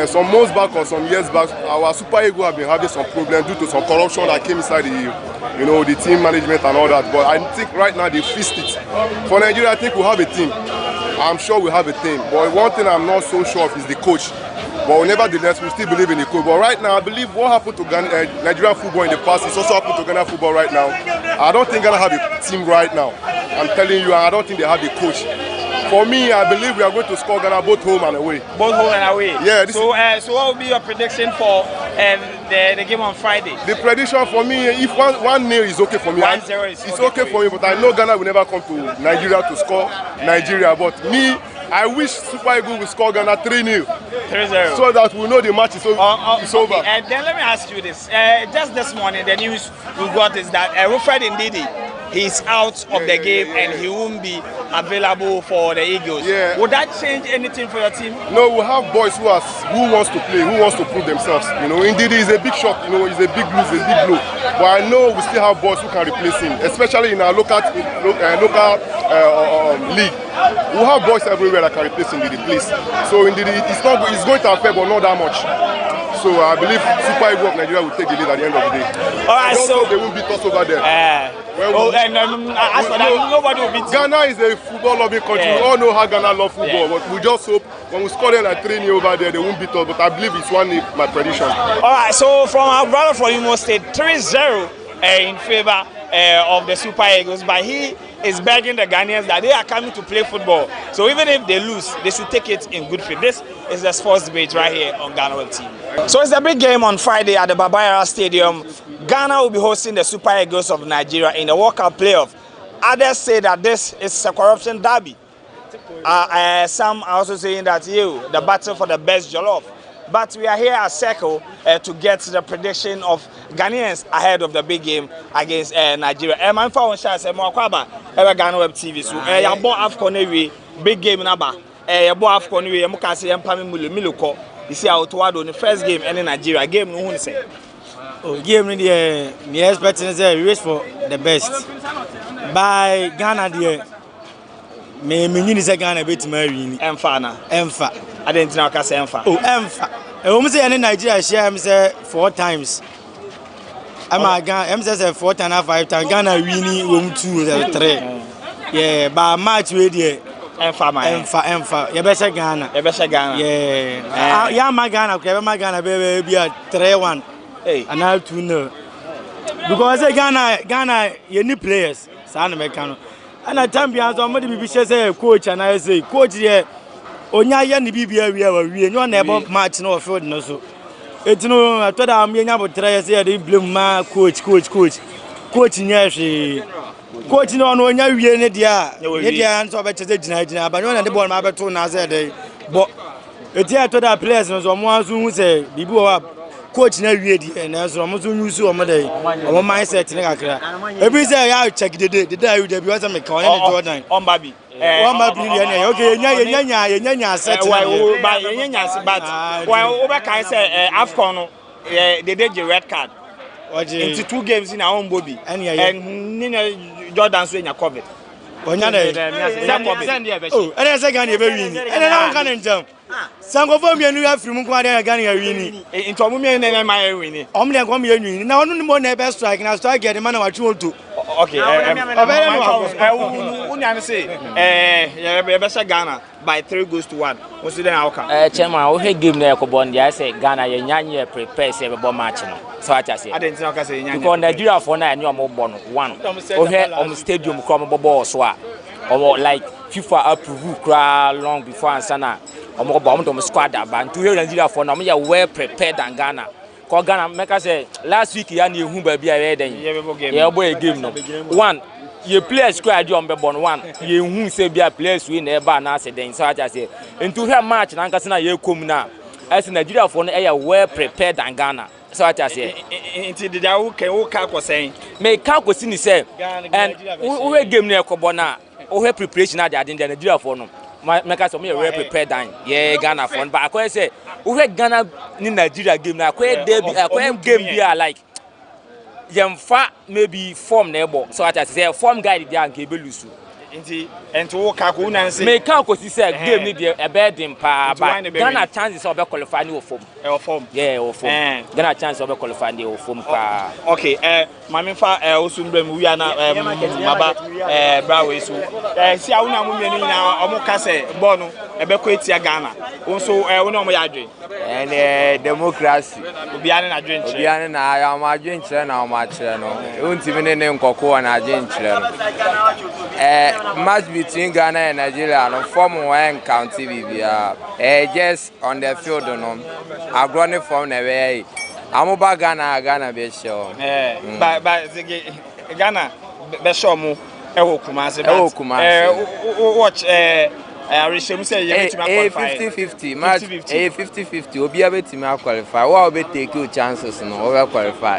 some months back or some years back, our Super Eagles have been having some problems due to some corruption that came inside the team management and all that. But I think right now they fixed it. For Nigeria, I think we have a team. I'm sure we have a team. But one thing I'm not so sure of is the coach. But nevertheless, we still believe in the coach. But right now, I believe what happened to Nigerian football in the past is also happened to Ghana football right now. I don't think Ghana have a team right now. I'm telling you, I don't think they have a coach. For me, I believe we are going to score Ghana both home and away. Both home and away? Yeah. So what will be your prediction for the game on Friday? The prediction for me, if 1-0 is okay for me. 1-0 is it's okay for me, but I know Ghana will never come to Nigeria to score Nigeria. But me, I wish Super Eagles will score Ghana 3-0. 3-0. So that we know the match is over. And then let me ask you this. Just this morning, the news we got is that Wilfred Ndidi, he's out of the game and he won't be available for the Eagles. Yeah. Would that change anything for your team? No, we have boys who wants to play, who wants to prove themselves. Ndidi is a big shot, he's a big lose, a big blow. But I know we still have boys who can replace him, especially in our local league. We have boys everywhere that can replace Ndidi, please. So Ndidi, it's going to affect, but not that much. So I believe Super Eagles of Nigeria will take the lead at the end of the day. All right, so they won't beat us over there. As for that, nobody will beat Ghana is a football-loving country. We all know how Ghana love football, but we just hope when we score them like 3-0 over there, they won't beat us. But I believe it's 1-0, my prediction. All right, so from our brother from Imo State, 3-0 in favor of the Super Eagles, but he is begging the Ghanaians that they are coming to play football. So even if they lose, they should take it in good faith. This is the sports debate right here on GhanaWeb TV. So it's a big game on Friday at the Bawaya Stadium. Ghana will be hosting the Super Eagles of Nigeria in the World Cup playoff. Others say that this is a corruption derby. Some are also saying that the battle for the best jollof. But we are here at Circle to get the prediction of Ghanaians ahead of the big game against Nigeria. My phone says, "Moakwaba, GhanaWeb TV. So, you bought AFCON away, big game number. You bought AFCON away. You can see Mpami Miluko. You see how to wado the first game in Nigeria. Game no one say. Oh, game in the me expecting say race for the best. By Ghana the me nyini say Ghana bet ma win. Emfa na. Emfa. I didn't know I say Emfa. Oh, Emfa. We say in Nigeria share me say 4 times. I'm say 4 times 5 times. Ghana winning 2 3. Yeah, but match we there. Emfa. You better Ghana. Yeah. Yeah, my Ghana. My Ghana baby be 3-1. Hey. And now 2-0. Because Ghana you need players. Sana mekano. And at time behind somebody be say coach and I say coach here. Onya ya ni bibia we no na ebo match no field no so. It no I thought am nya bo try say dey blame ma coach nya hwe. Coach no onya wie ne dia. Ne dia nso be chese gina ba no na dey ball ma be to na say dey. But it here to that players no so mo azu hu say bibi o coach na wie di na so mo so nyusu o mo dey o mindset ne kakra. Ebi say ya check the day you dey be what me call any Jordan. On baby. One billion. Okay, yenya set. But why over can say AFCON they did the red card. Into 2 games in our own Bobby. And Jordan so in your COVID. Oh, and I say Ghana very win. And I can't jump. Some of them you have from Ghana winning. Into a woman and my winning. Only a woman. Now, only more never strike and I strike the man what you want to. Okay, I say, Ghana by 3-1. What's the outcome? Chairman, we game there. I say Ghana, you prepare say about match. So I say, I didn't know I say because Nigeria for now you are more born 1. Okay, on stadium come ball so or like FIFA approve long before Ansana. Or more bomb to squad but to hear Nigeria for now, we are well prepared than Ghana. Ghana make us say last week you knew who be a game no. 1 you play squad you on be born 1 you who say be a place win e ba na say den so I say into here match na nkase na ye kom na as Nigeria for no e well prepared than Ghana so I say into the who can ko say me can ko si ni say and we game na ekobo na we preparation na the Nigeria for no make us me well prepared than Ghana for but I say we Ghana ni Nigeria game na game be like yemfa maybe form na ebo so I say form guide there and be lose into work ko na say me can ko say game ni dey e be dem pa but Ghana chances of qualify ni form form Ghana chance of qualify ni form pa okay mama fa osumbrem wi ana maba brawe so si awuna mu menu na omo ka say ball no e be ko etia Ghana so wona omo ya adwen and democracy obi ane na adwen obi ane na ya ma adwen kire na omo akire no untimi ne nkoko na adwen kire no match between Ghana and Nigeria no form one county bibia just on the field no agrone form na we amoba Ghana be show but Ghana be show mu e wo Kumasi watch I resume say you to qualify 50-50 match 50-50 obi abetimi qualify wa obi take your chances no we qualify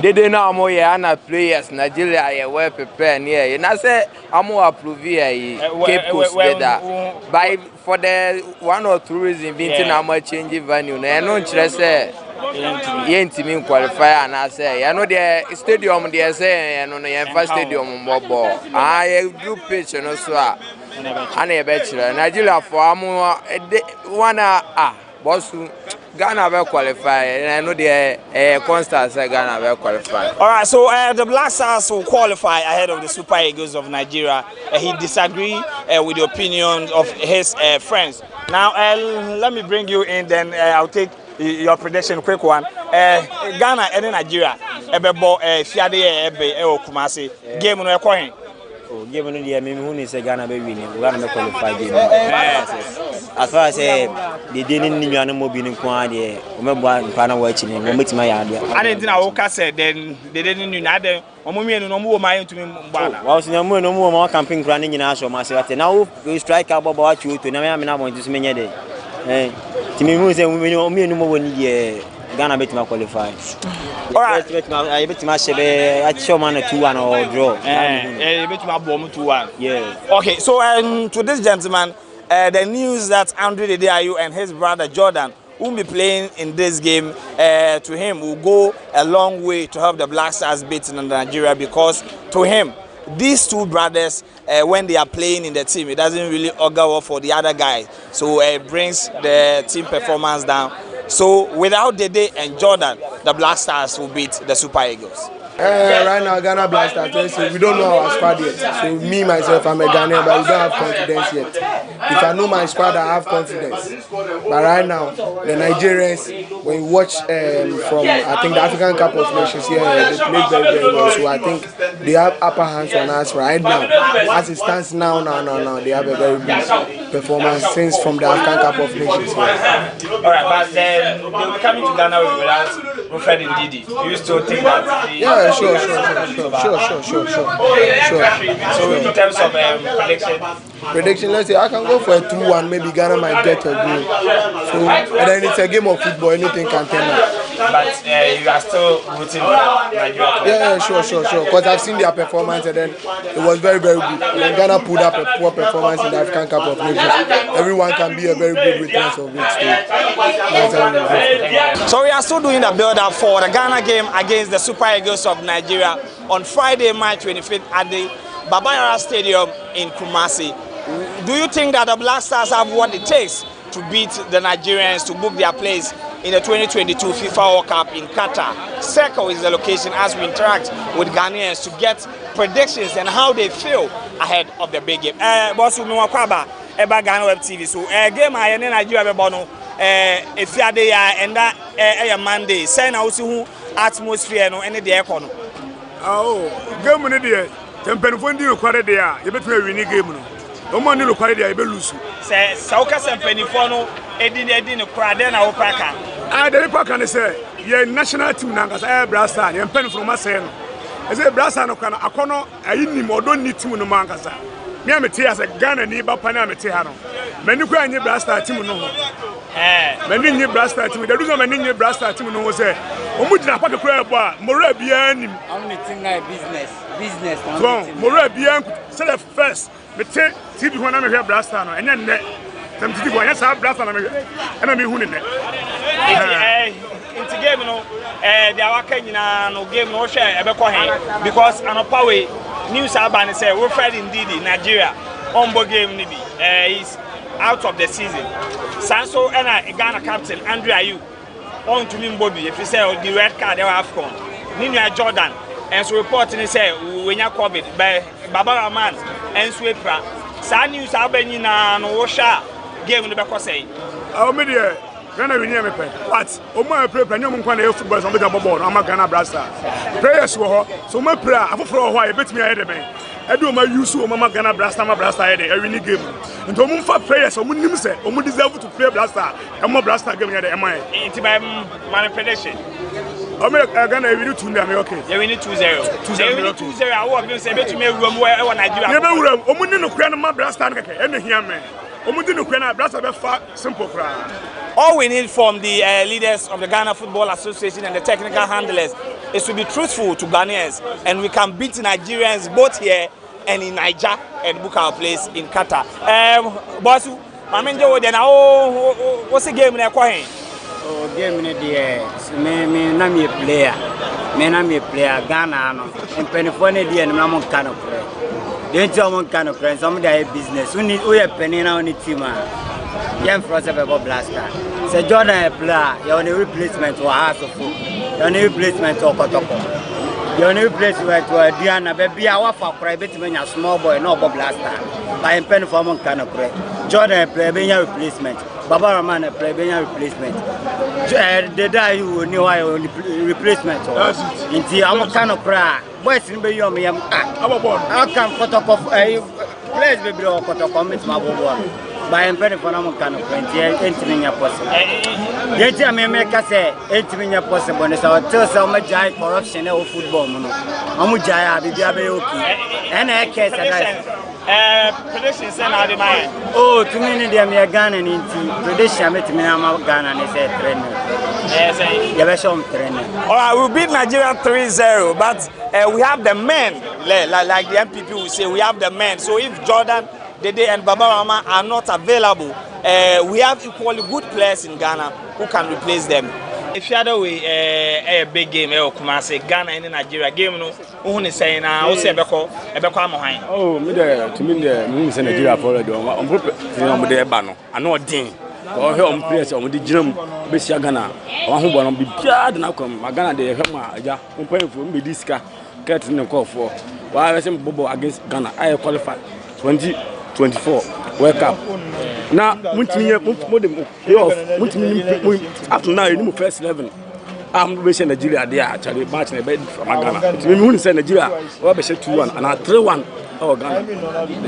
they now mo ye ana players Nigeria ye well prepared here na say amo approve here Cape Coast together by for the 1 or 2 reason binti na mo change venue na e no nkire say yentimi qualify and I say you know the stadium there say no Yemfa stadium mbobo you group pitch no so and a bachelor Nigeria for wanna boss Ghana will qualify and I know the constant say Ghana will qualify. Alright, so the Black Stars will qualify ahead of the Super Eagles of Nigeria. He disagree with the opinion of his friends. Now let me bring you in, then I'll take your prediction, quick one. Ghana and Nigeria ebebo fiade Kumasi game no ekohin. Game no dey me who say Ghana be win. Ghana me qualify game. As far as the dey ni nuanu mo bi ni kwa dey o me bua npa na wa chi ni mo metima ya ade. I didn't know what say then they didn't know that omo mienu no mo wo ma ntumi mbala. Wa so nyamu no mo ma camping kra ni nyina so ma se ate na wo striker bobo wa chi oto na me na mo ntiso menye dey. Timi mu say me no mo woni ye Ghana bet ma qualify. All right. I bet ma shebe I show man 2-1 or draw. Bet ma bomb 2-1. Yes. Okay, so to this gentleman, the news that Andre Dedeayu and his brother Jordan will be playing in this game, to him will go a long way to help the Black Stars beating in Nigeria, because to him, these two brothers, when they are playing in the team, it doesn't really augur well for the other guy. So it brings the team performance down. So without Dede and Jordan, the Black Stars will beat the Super Eagles. Right now, Ghana Black Stars, we don't know our squad yet. So me, myself, I'm a Ghanaian, but we don't have confidence yet. If I know my squad, I have confidence. But right now, the Nigerians, when you watch from, I think, the African Cup of Nations here, they played very, very well. So I think they have upper hands on us right now. As it stands now, they have a very good performance since from the African Cup of Nations here. All right, but then they will be coming to Ghana without Wilfred Ndidi. Do you still think that? Yeah, sure. So in terms of prediction, let's say I can go for a 2-1. Maybe Ghana might get a goal. So, and then it's a game of football. Anything can turn up. But you are still rooting for Nigeria. Yeah, sure. Because I've seen their performance, and then it was very, very good. And then Ghana put up a poor performance in the African Cup of Nations. Everyone can be a very good return of it. So we are still doing the build-up for the Ghana game against the Super Eagles of Nigeria on Friday, March 25th at the Babayara Stadium in Kumasi. Do you think that the Black Stars have what it takes to beat the Nigerians to book their place in the 2022 FIFA World Cup in Qatar? Circle is the location as we interact with Ghanaians to get predictions and how they feel ahead of the big game. Boss, we know about GhanaWeb TV. So game I in Nigeria bono if you are there and that Monday, send out who atmosphere no any the econo. Oh, game in there. Tempenfondi required there. You better win the game no. No money required there. You be lose. Say Sauka Tempenifono edin crowd then I opaka. The opaka say your national team na nkasa Black Stars. You pen from us no. I say Black Stars no kana akono ayi ni mo don ni team no man nkasa. Me am te as Ghana ni ba pa na me te ha no. Mani kwa anyi Black Stars team no ho. Mani nyi Black Stars team. The reason mani nyi Black Stars team no ho say omu gina pa kura ebo a mora bia nim. I'm the thing like business. So mora bia say the first me te TV ho na me hwe Black Stars no enya nne. Tem TV ho enya sa Black Stars na me hwe. Ena me hu ne nne. Into game no the awaka nyina no game no hwe ebekọ hen because anopa we news abani say Wilfred Ndidi Nigeria ombo game ni bi is out of the season. Sanso and Ghana captain Andre Ayew on to me Bobby if you say the red card they have AFCON. Ninu Jordan and so reporting say when you COVID by Baba Rahman and Swepra. Sa news abani na no sha game no be say. Media Ghana win here me pay. But o mo play nyom nkwa na football so be ball no am Ghana Black Stars. Players wo ho so mo play afoforo ho a betimi aye de ben. Edu ma use o mama Ghana Black Stars aye de win game. Nto mo fa players o mo nim se o mo deserve to play Black Stars. E mo Black Stars game here de e man. It by my prediction. O me Ghana win 2-0 me okay. You win 2-0. 2-0 I wo be say betimi ewuram wo e Nigeria. You be wuram o mo ni no kura no ma Black Stars keke e no hia me. O mo di no kura na Black Stars be fa simple kura. All we need from the leaders of the Ghana Football Association and the technical handlers is to be truthful to Ghanaians, and we can beat Nigerians both here and in Niger and book our place in Qatar. Boss, I mean, what's the game in the game in the me na me player. Me na me player Ghana no. In Penifone dia na mo kan no play. Dey tell mo kan no play. Some dey business. We penny na on the team. Young for us about Black Stars. Say Jordan a player, you want a replacement to a house of food. You want a replacement to a Kotoko. You want a replacement to a Diana, baby. I want for private when a small boy, no Black Stars. By a pen for one kind of play. Jordan a player, being a replacement. Baba Rahman a player, being a replacement. The day you knew I only replacement. Into I'm a kind of prayer. Boys in Bay, me, I'm I can't Kotoko players, baby, or Kotoko, Miss Mabo. By a penny for no kind of friend, 8 million possible. Yet, I may make us say 8 million possible. And so I tell so much corruption of football. I'm with Jaya, Bibiabe, and I case. Prediction say na the man. Oh, to me they me Ghana into prediction me to me na Ghana ne say 3-0. Yes, say. Yeah, be some 3-0. All right, we beat Nigeria 3-0, but we have the men like the MPP will say we have the men. So if Jordan, Dede and Baba Mama are not available, we have equally good players in Ghana who can replace them. If you other way a big game Kumasi Ghana and Nigeria game no who is saying I say ebeko amohan. Oh me there to me there me say Nigeria for the on put there ba no ano din or here on players on the gym be sia Ghana on ho bo no bibia de na kom Ghana dey hwe ma aja on pay for me diska get no call for why say bobo against Ghana I qualify 2024 World Cup. Now, Muntini up to now, you first 11. I'm wishing Nigeria there actually match in bed from Ghana. We won't say Nigeria, or be 2-1 and 3-1. Oh, Ghana.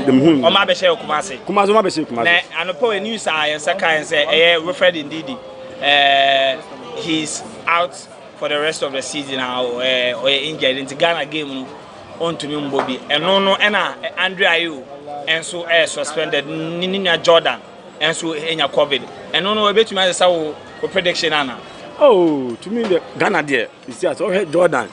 The moon. Or my best Kumasi. Kumasi. And upon news, I say, referred indeed. He's out for the rest of the season now, or injured into Ghana game on to me, Bobby. And no, Andrea, you. And so suspended Nina Jordan and so in your COVID. And no, a bit to myself for prediction, Anna. Oh, to me, the Ghana there, you see, I saw Jordan.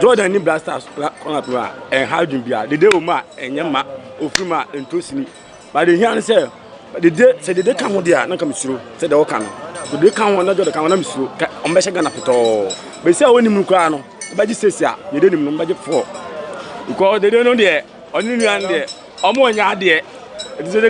Jordan in Blasters, and Hardin Bia, the Deoma, and Yama, Ofuma, and Tusini. But the young say, but the day said they come there, not come through, said the Okano. So they come on, not the Kanam through, on Michigan at all. But say, when you Mukano, but you say, you didn't know budget for. Because they don't know there, only there. Omo nya de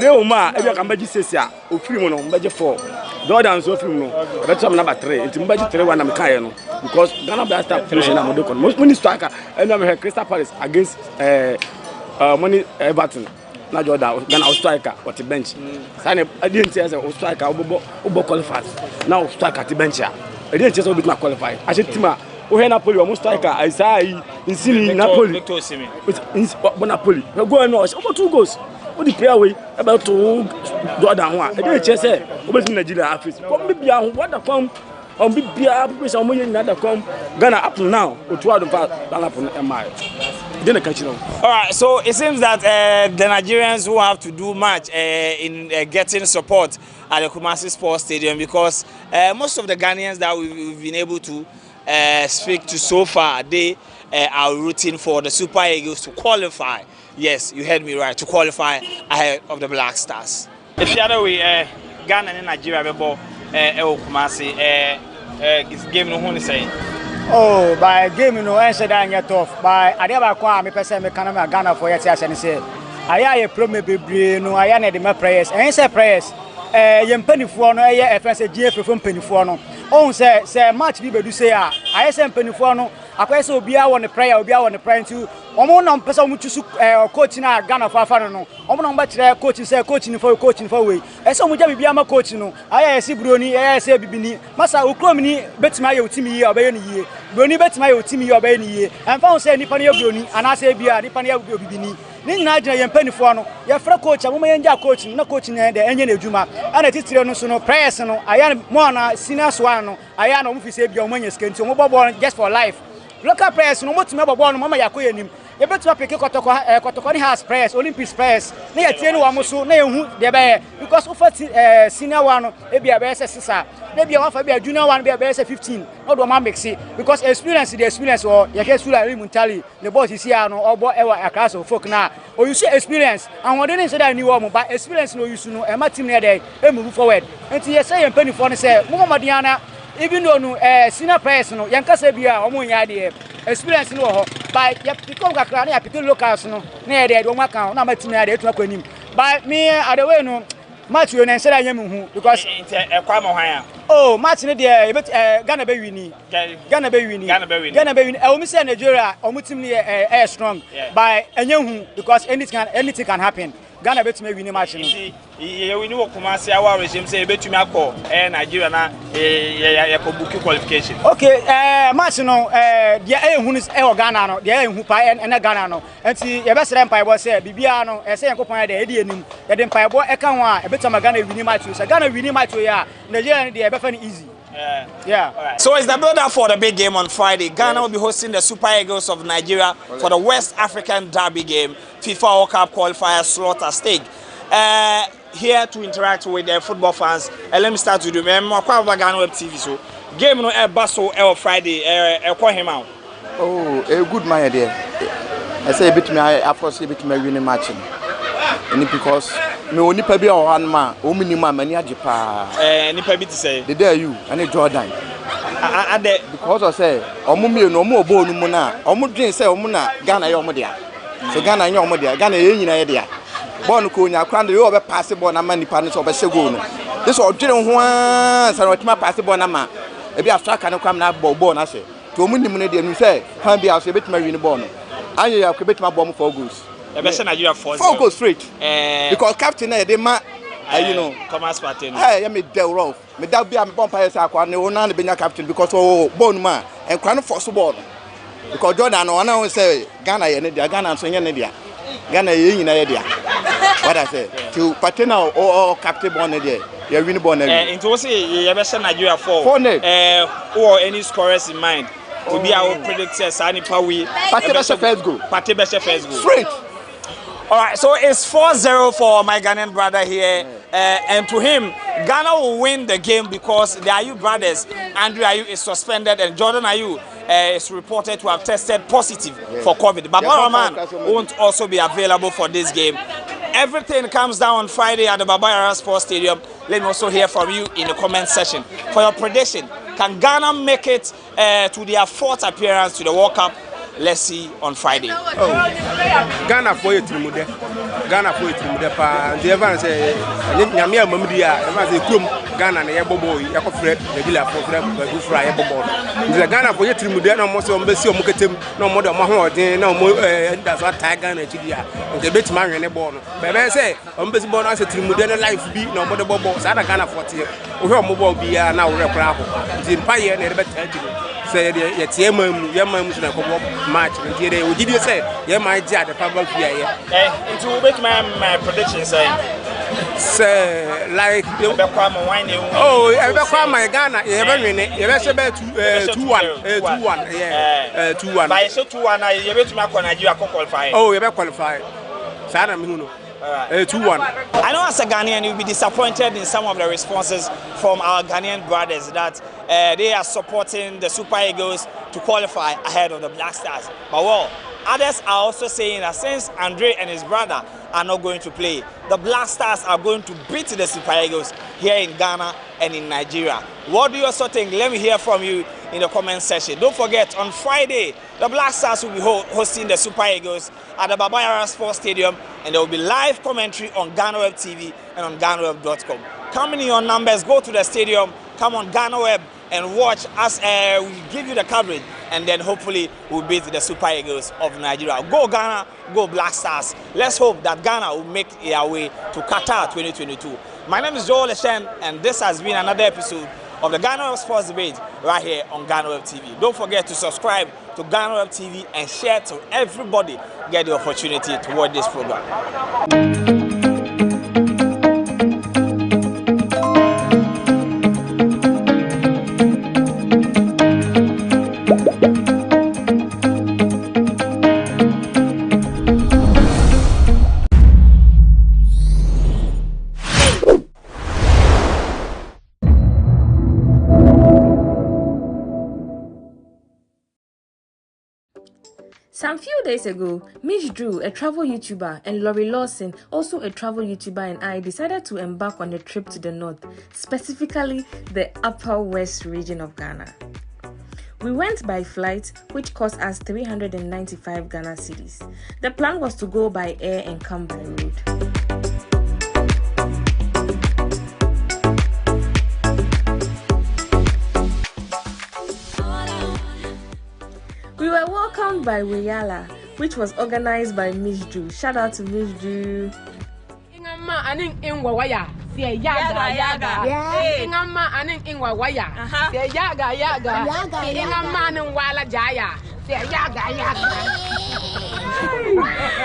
de o ma e bia kan baji sesia o free mo no baji 4 Jordan so free mo no better number 3 nti baji 3-1 na me kan no because Ghana Black Star finish na mo de kon most money striker and na Crystal Palace against money Everton na Jordan Ghana striker what bench say na I didn't say o striker o qualify now striker at bench ya I didn't say o bit na qualify I said tima o he Napoli o striker I say insini Napoli Napoli go no about 2 goals what the play away about 2 Jordan one I didn't say o Nigeria office come be bia what the come on be bia people on money na da come Ghana up now o to ado pa happen am I didn't catch you. All right, so it seems that the Nigerians will have to do much in getting support at the Kumasi Sports Stadium because most of the Ghanaians that we've been able to speak to so far, they are rooting for the Super Eagles to qualify. Yes, you heard me right, to qualify ahead of the Black Stars. If the other way, Ghana and Nigeria before Kumasi, it's game no one is saying. Oh, by game no answer that yet tough. By I never qua me person me can Ghana for yet and say. I a promise be no I need my prayers. And say prayers. Yem penny for no I say GF from penny for no. Oh say match be do say I say penny for no. I say obi a won the prayer obi a won the prayer too. Omo no person mu choose coach na Ghana for afa no. Omo no ba kire coach say coach ni for way. E say omo ja bibia ma coach no. Aya say broni aya say bibini. Masa okrom ni betima ye otimi ye obaye ni ye. Broni betima ye otimi ye obaye ni ye. Amfa say nipa na ye broni ana say bia nipa na ye bibini. Ni nyina agina ye mpanifo no. Ye fra coach amoma ye nja coach na coach na de enye na adwuma. Ana titire no so no prayers no. Aya mo na senior one no. Aya na omo fi say bia omo nya skenti omo bobo just for life. Local prayers no mo tumi bobo no mama yakoye nim. Ye betu pick kotoko ni has prayers Olympics prayers na ye tie ni wa mo so na ye hu de be because ufa senior one no e bia be say sisa na bia wafa bia junior one bia be say 15 no do ma mix it because experience or ye ke sula mentally the boss is here no obo e wa class of folk na o you see experience and what didn't say that ni wo mo but experience no use no e ma team na dey e move forward enti ye say ye mpanifo no say mo madiana even though no senior prayers no yankasa bia omo nya de experience no ho by ya pick up kakra na ya pick locals no na ya de o maka na ma team na de etu akwanim by me at the way no match we na say that yam hu because kwa mo hwan a oh match ne de Ghana be wini Ghana be wini o mi say Nigeria o mu team ne strong by enya hu because anything can happen Ghana betumi win match no ye win wo Kumasi awa regime say betumi akọ Nigeria na ye ko book qualification okay match no dia ehunu o Ghana no dia ehunu pa na Ghana no enti ye be sere mpai bo say bibia no say yankopon de edi enim ye de mpai bo e ka ho a betuma Ghana win match so Ghana win match ya Nigeria dia be fa ni easy Yeah. Right. So it's the build-up for the big game on Friday. Ghana will be hosting the Super Eagles of Nigeria for the West African Derby game, FIFA World Cup qualifier slaughter stake. Here to interact with the football fans. Let me start with you. I'm GhanaWeb TV. So game no Basso Friday. Call him out. Oh, a good man there. I say a bit me. I foresee a bit me winning match. And because me only pay be on man. O minimum many ajipa. Ni pay be to say. The day you and Jordan. Because I say, Omumi no more bone muna. Omu say Omuna Ghana yomodia. So Ghana yomodia. Ghana yina dia. Born Kunya, Crand, you over passable na many partners of a seguno. This all didn't want to pass the bonama. Maybe I struck and come now, Bobon, I say. To Munimuni, you say, can't be out a bit marine born. I have to bet my bomb for goose. The best idea for go straight. Because Captain, they might, you know, Thomas Martin. I am a Del Rolf. Me that be a bumpire, I know none of being a captain because bone man and crown for support. Because Jordan, I know say Ghana, Ghana, and Sonia. Ghana in idea. What I say to Patina or Captain Bonnet, you're winning Bonnet. And to say you ever send Nigeria for or any scorers in mind. To be our predictor, Sani Pawi. Patibesha first goal. Patibesha first goal. Straight. All right, so it's 4-0 for my Ghanaian brother here, and to him, Ghana will win the game because the Ayew brothers, Andrew Ayew is suspended and Jordan Ayew is reported to have tested positive for COVID. But Baraman won't also be available for this game. Everything comes down on Friday at the Baba Yara Sports Stadium. Let me also hear from you in the comment section. For your prediction, can Ghana make it to their fourth appearance to the World Cup? Let's see on Friday. Ghana for it, Ghana for it, the event say, Yamia Mamudia, Ghana and Yabobo, Yakofred, the Villa for good fry Yabobo. The Ghana for it, no more so Bessie Mukatim, no more than Mahmoud, no more, that's what Tiger and Chidia, and the bit Marion Born. But I say, on Besbon as a Trimudena life be no more the Bobos, I Ghana 40, or mobile be now repravo. It's in Pioneer and better. Say, it's Yamam match. Did you say, yeah, my dad, the public here? And to make my prediction, say, like, oh, ever my Ghana, you ever about 2-1, yeah, 2-1. By so 2-1, you bet to make Nigeria qualify. Oh, you ever qualify? Sana Mihuno. 2-1. I know as a Ghanaian you'll be disappointed in some of the responses from our Ghanaian brothers that they are supporting the Super Eagles to qualify ahead of the Black Stars. But well, others are also saying that since Andre and his brother are not going to play, the Black Stars are going to beat the Super Eagles here in Ghana and in Nigeria. What do you also think? Let me hear from you in the comment section. Don't forget, on Friday, the Black Stars will be hosting the Super Eagles at the Baba Yara Sports Stadium, and there will be live commentary on GhanaWeb TV and on GhanaWeb.com. Come in your numbers, go to the stadium, come on GhanaWeb and watch us. We give you the coverage, and then hopefully we'll beat the Super Eagles of Nigeria. Go Ghana, go Black Stars. Let's hope that Ghana will make their way to Qatar 2022. My name is Joel Eshen, and this has been another episode of the GhanaWeb Sports Debate right here on GhanaWeb TV. Don't forget to subscribe to GhanaWeb TV and share to everybody get the opportunity to watch this program. Some few days ago, Mish Drew, a travel YouTuber, and Laurie Lawson, also a travel YouTuber, and I decided to embark on a trip to the north, specifically the Upper West region of Ghana. We went by flight, which cost us 395 Ghana cedis. The plan was to go by air and come by road. We were welcomed by Weyala, which was organized by Mish Drew. Shout out to Mish Drew.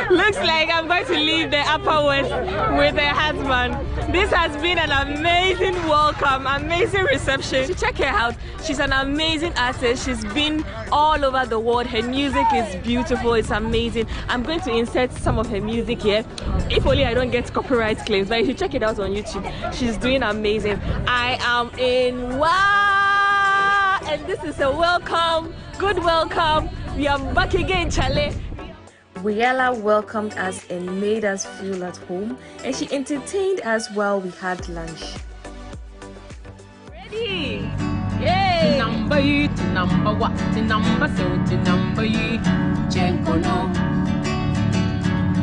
Looks like I'm going to leave the Upper West with a husband. This has been an amazing welcome, amazing reception. So check her out. She's an amazing artist. She's been all over the world. Her music is beautiful. It's amazing. I'm going to insert some of her music here. If only I don't get copyright claims, but you should check it out on YouTube. She's doing amazing. I am in wow, and this is a welcome, good welcome. We are back again, Charlie. Riella welcomed us and made us feel at home, and she entertained us while we had lunch. Ready? Yay! Number you, number what, the number so the number you, Jenkono,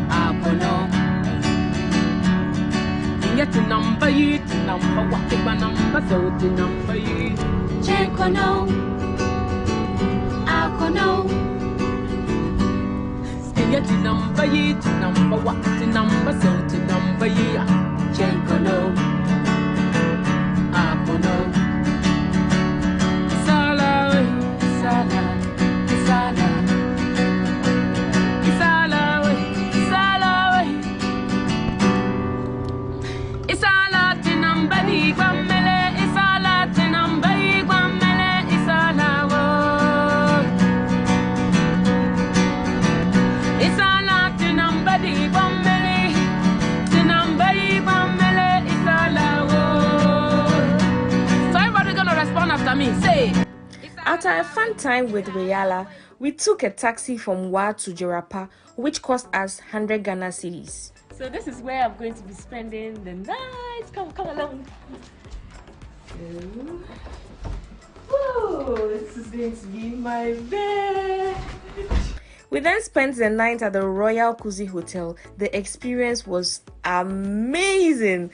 Akono. Get the number you, the number what, the number so the number you, Jenkono, Akono. Get the number you, the number what, the number so the number you, Jenkono, Akono. After a fun time with Riella, we took a taxi from Wa to Jorapa, which cost us 100 Ghana cedis. So this is where I'm going to be spending the night. Come along. Whoa, this is going to be my bed. We then spent the night at the Royal Kuzi Hotel. The experience was amazing.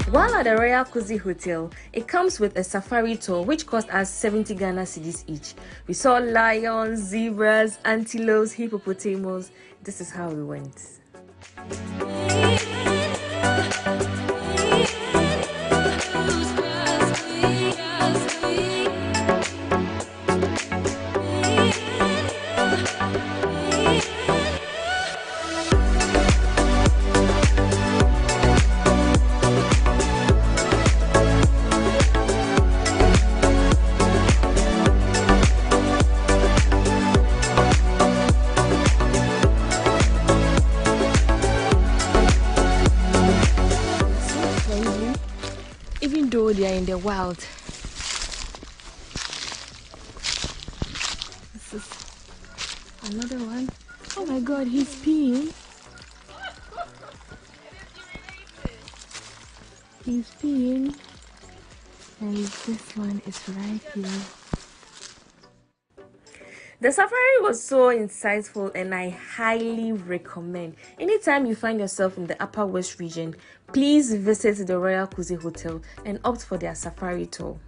While at the Royal Kuzi Hotel, it comes with a safari tour which cost us 70 Ghana cedis each. We saw lions, zebras, antelopes, hippopotamus. This is how we went. Even though they are in the wild. This is another one. Oh my god, he's peeing. He's peeing. And this one is right here. The safari was so insightful and I highly recommend. Anytime you find yourself in the Upper West region, please visit the Royal Kuzi Hotel and opt for their safari tour.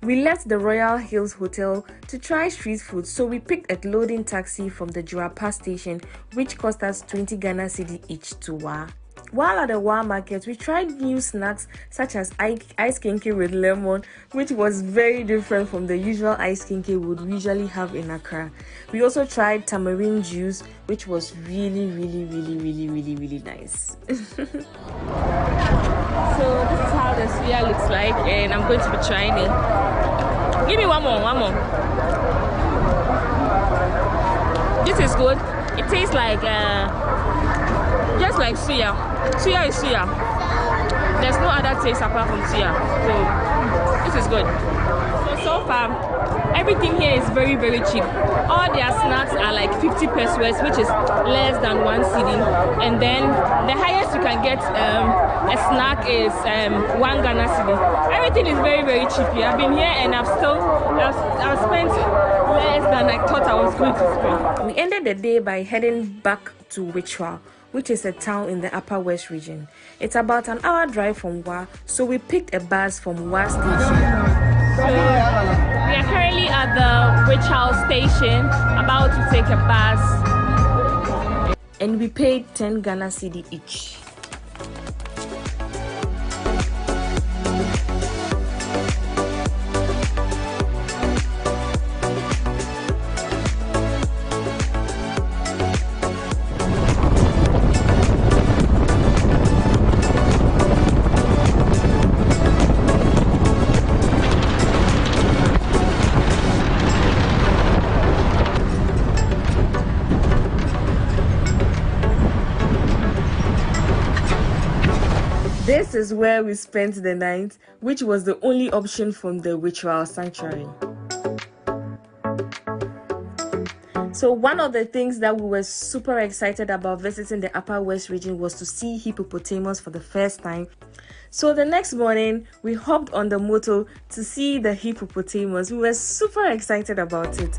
We left the Royal Hills Hotel to try street food, so we picked a loading taxi from the Jorapa station, which cost us 20 Ghana cedi each to Wa. While at the Wa market, we tried new snacks such as ice kinky with lemon, which was very different from the usual ice kinky we would usually have in Accra. We also tried tamarind juice, which was really nice. So this is how the suya looks like, and I'm going to be trying it. Give me one more. This is good. It tastes like just like suya. Suya is suya. There's no other taste apart from suya. So this is good. So far, everything here is very cheap. All their snacks are like 50 pesos, which is less than 1 cedi. And then the highest you can get a snack is 1 Ghana cedi. Everything is very, very cheap here. I've been here and I've spent less than I thought I was going to spend. We ended the day by heading back to Wichwa, which is a town in the Upper West region. It's about an hour drive from Wa, so we picked a bus from Wa station. So we are currently at the Wichwa station, about to take a bus. And we paid 10 Ghana cedi each. This is where we spent the night, which was the only option from the Wichwa sanctuary. So one of the things that we were super excited about visiting the Upper West region was to see hippopotamus for the first time. So the next morning, we hopped on the motor to see the hippopotamus. We were super excited about it.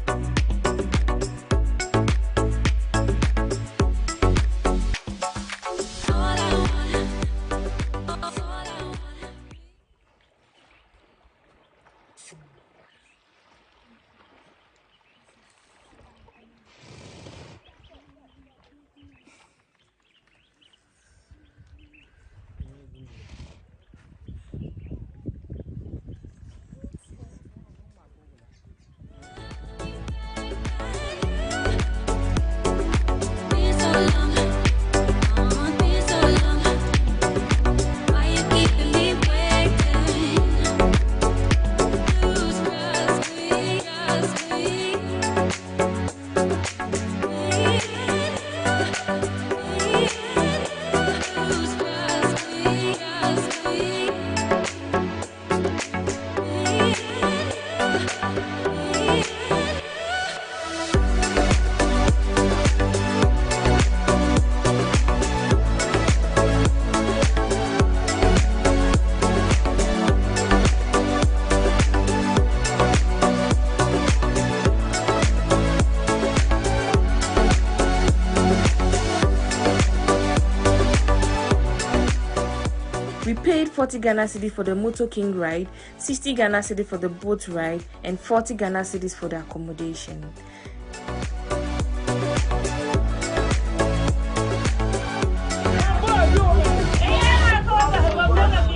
We paid 40 Ghana cedi for the Motor King ride, 60 Ghana cedi for the boat ride, and 40 Ghana cedis for the accommodation.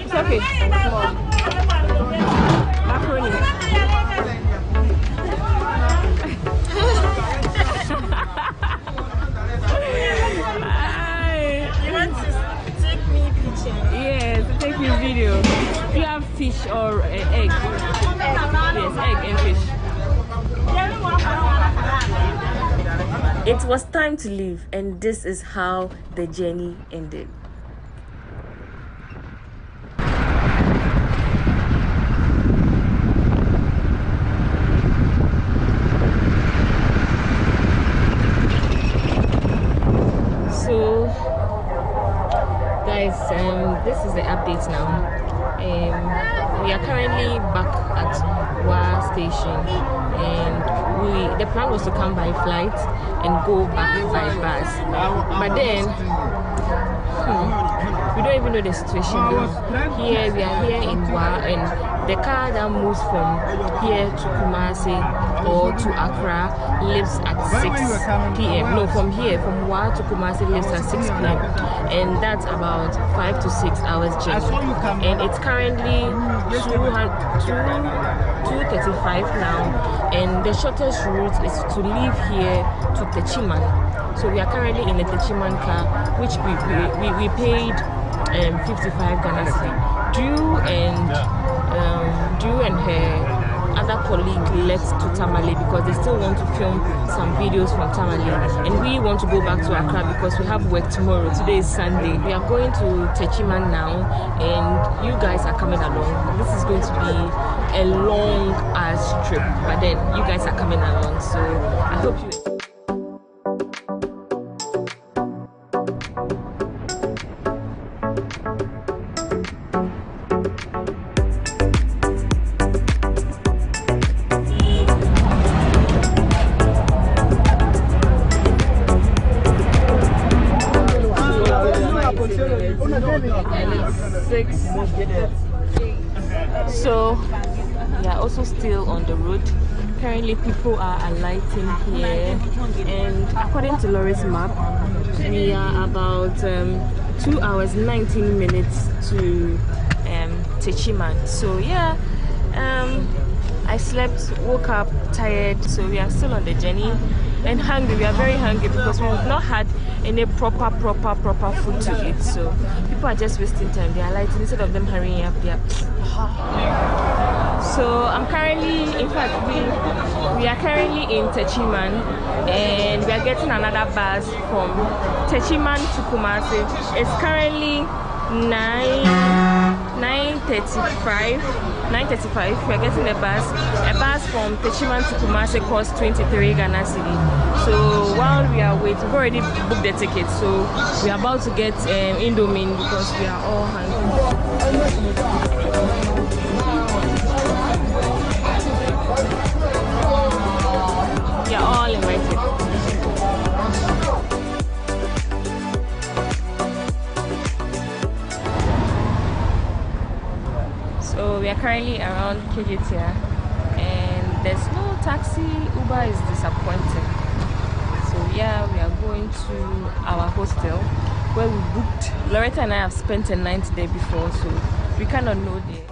It's okay. Macaroni. You want to take me picture? Yes, take me video. Do you have fish or egg? Yes, egg and fish. It was time to leave, and this is how the journey ended. So, guys, this is the update now. We are currently back at Wa station, and the plan was to come by flight and go back by bus. But then, we don't even know the situation now. Here, we are here in Wa, and the car that moves from here to Kumasi or to Accra lives at 6 p.m. No, from here, from Wa to Kumasi lives at 6 p.m. And that's about 5 to 6 hours journey. And it's currently 2:35 now. And the shortest route is to leave here to Techiman. So we are currently in the Techiman car, which we paid 55 Ghana cedi. Drew and her other colleague left to Tamale because they still want to film some videos from Tamale, and we want to go back to Accra because we have work tomorrow. Today is Sunday. We are going to Techiman now, and you guys are coming along. This is going to be a long ass trip, but then you guys are coming along, so I hope you. are also still on the road. Currently, people are alighting here, and according to Laurie's map, we are about 2 hours 19 minutes to Techiman. So yeah, I slept, woke up tired, so we are still on the journey and hungry. We are very hungry because we have not had any proper food to eat. So people are just wasting time. They are lighting instead of them hurrying up. They are. So I'm currently, in fact, we are currently in Techiman, and we are getting another bus from Techiman to Kumasi. It's currently 9:35. We are getting a bus from Techiman to Kumasi costs 23 Ghana cedi. So while we are waiting, we've already booked the ticket, so we are about to get Indomie because we are all hungry. We are all invited. So we are currently around Kejetia, and there's no taxi. Uber is disappointing. So yeah, we are going to our hostel where we booked. Loretta and I have spent a night there before, so we cannot know there.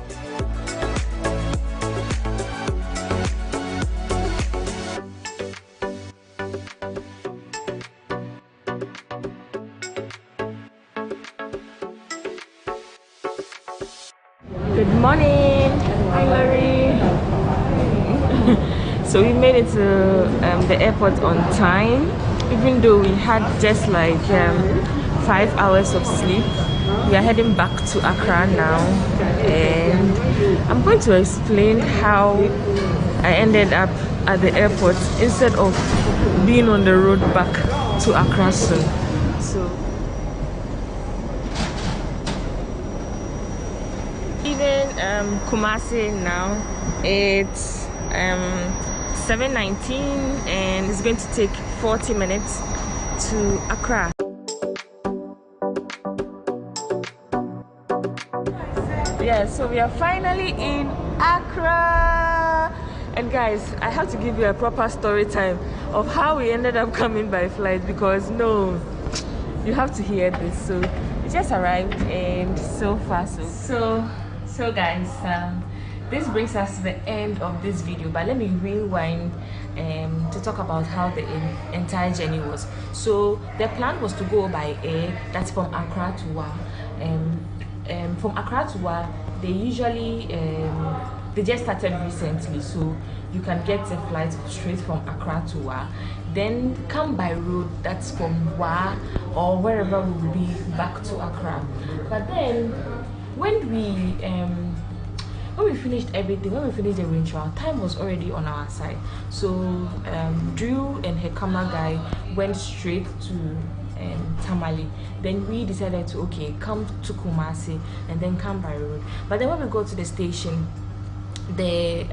Good morning. Hi, Larry. So we made it to the airport on time, even though we had just like 5 hours of sleep. We are heading back to Accra now, and I'm going to explain how I ended up at the airport instead of being on the road back to Accra soon. So even Kumasi now, it's 7:19, and it's going to take 40 minutes to Accra. Yeah, so we are finally in Accra. And guys, I have to give you a proper story time of how we ended up coming by flight, because no, you have to hear this. So we just arrived, and so far so guys, this brings us to the end of this video, but let me rewind to talk about how the entire journey was. So the plan was to go by air, that's from Accra to Wa. From Accra to Wa, they usually they just started recently, so you can get a flight straight from Accra to Wa, then come by road, that's from Wa or wherever we will be back to Accra. But then when we finished everything, when we finished the ritual, time was already on our side. So Drew and her camera guy went straight to Tamale. Then we decided to come to Kumasi and then come by road. But then when we got to the station, there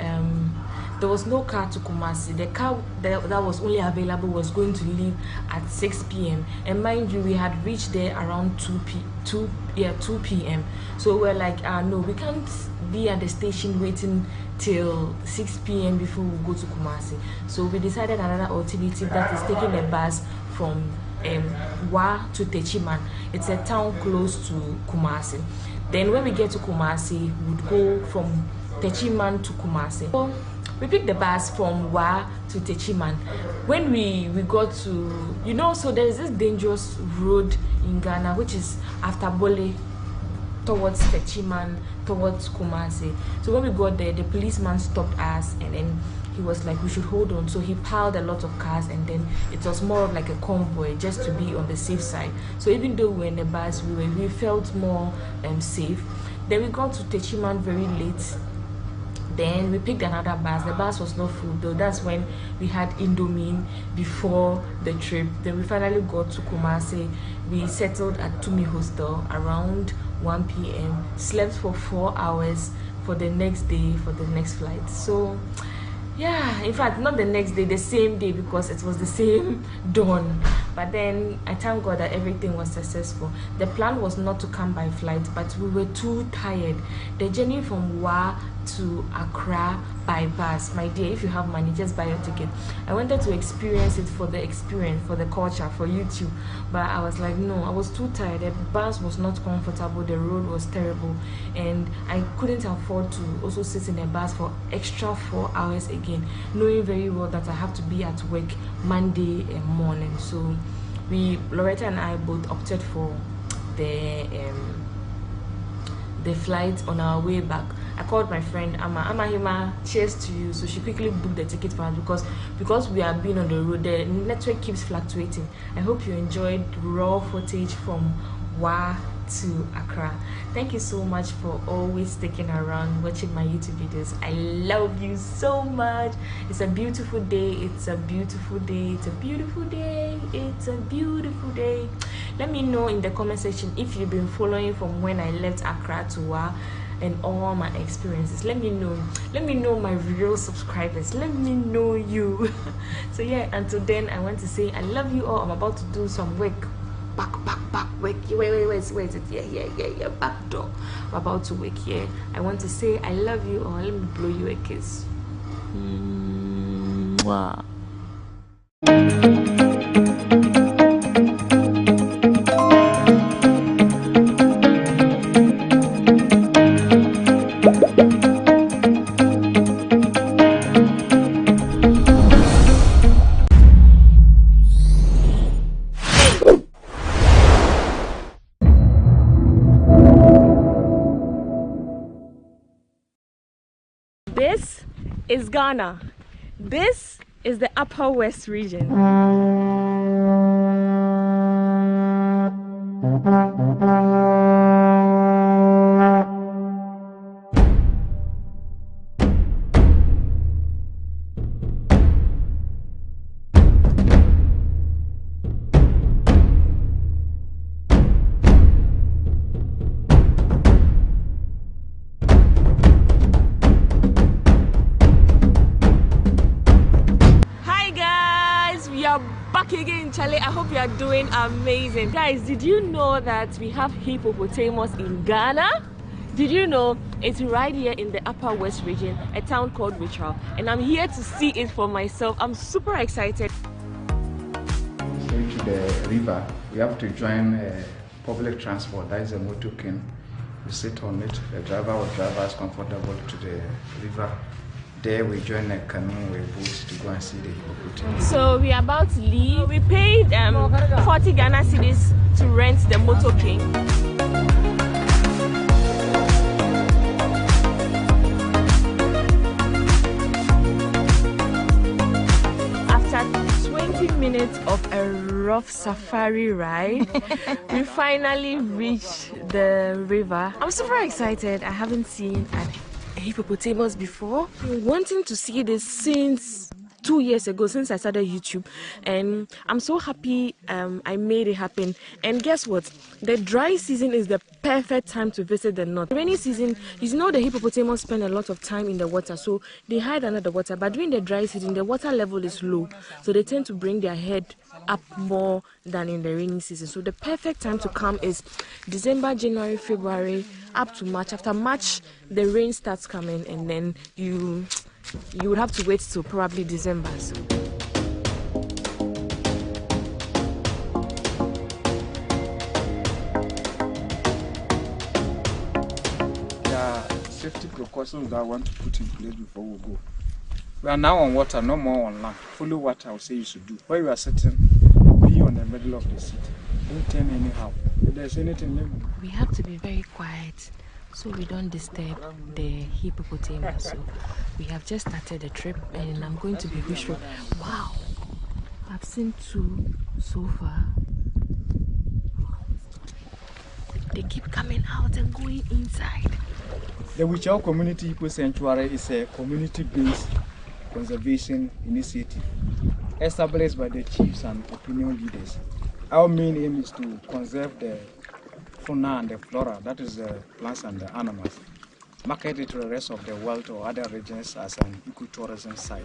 was no car to Kumasi. The car that was only available was going to leave at 6 p.m. and mind you, we had reached there around 2 p.m. So we're like, no, we can't be at the station waiting till 6 p.m. before we go to Kumasi. So we decided another alternative, that is taking a bus from Wa to Techiman. It's a town close to Kumasi. Then when we get to Kumasi, we would go from Techiman to Kumasi. So we picked the bus from Wa to Techiman. When we got to, so there's this dangerous road in Ghana which is after Bole towards Techiman, towards Kumasi. So when we got there, the policeman stopped us, and then he was like, we should hold on. So he piled a lot of cars, and then it was more of like a convoy just to be on the safe side. So even though we were in the bus, we felt more safe. Then we got to Techiman very late. Then we picked another bus. The bus was not full though. That's when we had Indomie before the trip. Then we finally got to Kumasi. We settled at Tumi Hostel around 1 p.m. Slept for 4 hours for the next day, for the next flight. So yeah, in fact, not the next day, the same day, because it was the same dawn. But then I thank God that everything was successful. The plan was not to come by flight, but we were too tired. The journey from Wa to Accra by bus, my dear, if you have money, just buy your ticket. I wanted to experience it for the experience, for the culture, for YouTube, but I was like, no, I was too tired. The bus was not comfortable, the road was terrible, and I couldn't afford to also sit in a bus for extra 4 hours again, knowing very well that I have to be at work Monday morning. So Loretta and I both opted for the flight on our way back. I called my friend Hima, cheers to you. So she quickly booked the ticket for us because we have been on the road. The network keeps fluctuating. I hope you enjoyed raw footage from Wa to Accra. Thank you so much for always sticking around watching my YouTube videos. I love you so much. It's a beautiful day. It's a beautiful day. It's a beautiful day. It's a beautiful day. Let me know in the comment section if you've been following from when I left Accra to Wa and all my experiences. Let me know my real subscribers. Let me know you. So yeah, until then, I want to say I love you all. I'm about to do some work. Back work. Where is it? Yeah, back door. I'm about to work here. I want to say I love you all. Let me blow you a kiss. Mwah. This is Ghana. This is the Upper West region. Again, Charlie, I hope you are doing amazing. Guys, did you know that we have hippopotamus in Ghana? Did you know it's right here in the Upper West region, a town called Wichral, and I'm here to see it for myself. I'm super excited. Going to the river, we have to join public transport. That is a motor cane. We sit on it. The driver will drive us comfortable to the river. There we join a canoe with boats to go and see the hippopotamus. So we are about to leave. We paid 40 Ghana cedis to rent the motorcade. After 20 minutes of a rough safari ride, we finally reached the river. I'm super excited. I haven't seen an hippopotamus before. I've been wanting to see this since 2 years ago, since I started YouTube, and I'm so happy I made it happen. And guess what? The dry season is the perfect time to visit the north. Rainy season, you know, the hippopotamus spend a lot of time in the water, so they hide under the water. But during the dry season, the water level is low, so they tend to bring their head up more than in the rainy season. So the perfect time to come is December, January, February, up to March. After March, the rain starts coming, and then you would have to wait till probably December. So. There are safety precautions that I want to put in place before we go. We are now on water, no more on land. Follow what I will say you should do. Where you are sitting, be on the middle of the seat. Don't turn anyhow. If there's anything, we have to be very quiet so we don't disturb the hippopotamus. So we have just started the trip, and I'm going to be visual. Wow, I've seen 2 so far. They keep coming out and going inside. The Wichral Community Hippo Sanctuary is a community-based conservation initiative established by the chiefs and opinion leaders. Our main aim is to conserve the fauna and the flora, that is the plants and the animals, market it to the rest of the world or other regions as an ecotourism site.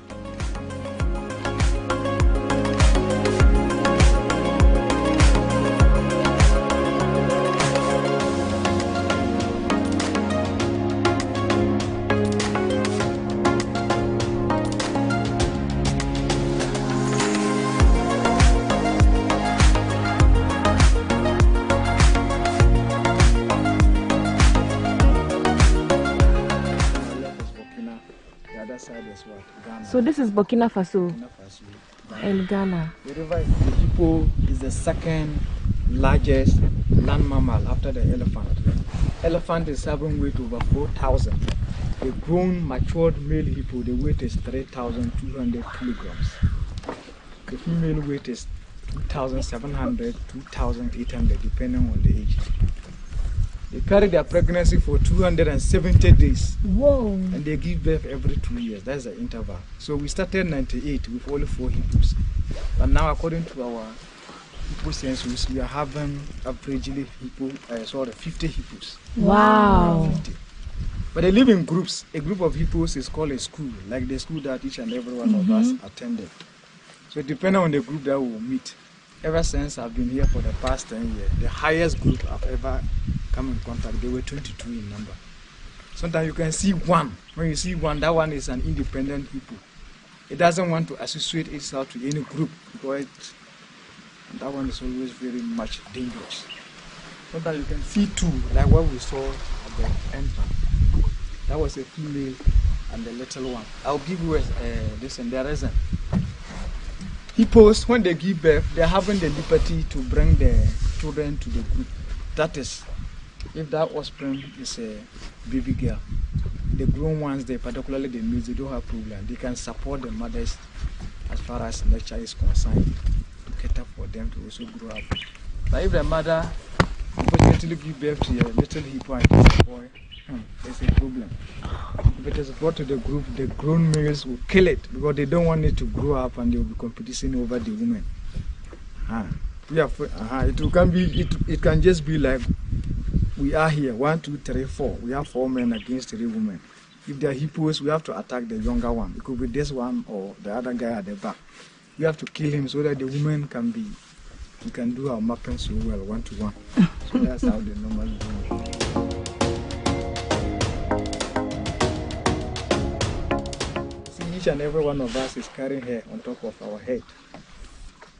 The other side is what? Ghana. So this is Burkina Faso. Burkina Faso. And Ghana. The hippo is the second largest land mammal after the elephant. Elephant is having weight over 4,000. The grown, matured male hippo, the weight is 3,200 kilograms. The female weight is 2,700, 2,800, depending on the age. They carry their pregnancy for 270 days. Whoa! And they give birth every 2 years. That's the interval. So we started 98 with only 4 hippos. But now, according to our hippo census, we are having averagely 50 hippos. Wow! 50. But they live in groups. A group of hippos is called a school, like the school that each and every one of us attended. So depending on the group that we will meet, ever since I've been here for the past 10 years, the highest group I've ever come in contact, they were 22 in number. Sometimes you can see one. When you see one, that one is an independent hippo. It doesn't want to associate itself to any group because that one is always very much dangerous. Sometimes you can see two, like what we saw at the entrance. That was a female and the little one. I'll give you this and there isn't. Hippos, when they give birth, they're having the liberty to bring the children to the group. That is, if that offspring is a baby girl, the grown ones, particularly the males, they don't have problem. They can support the mothers as far as nature is concerned to cater for them to also grow up. But if the mother unfortunately give birth to a little hippo and it's a boy, there's a problem. If it is brought to the group, the grown males will kill it because they don't want it to grow up and they will be competing over the women. It can just be like we are here, 1, 2, 3, 4. We have 4 men against 3 women. If they are hippos, we have to attack the younger one. It could be this one or the other guy at the back. We have to kill him so that the women can do our mapping so well, 1 to 1. So that's how they normally do it. Each and every one of us is carrying hair on top of our head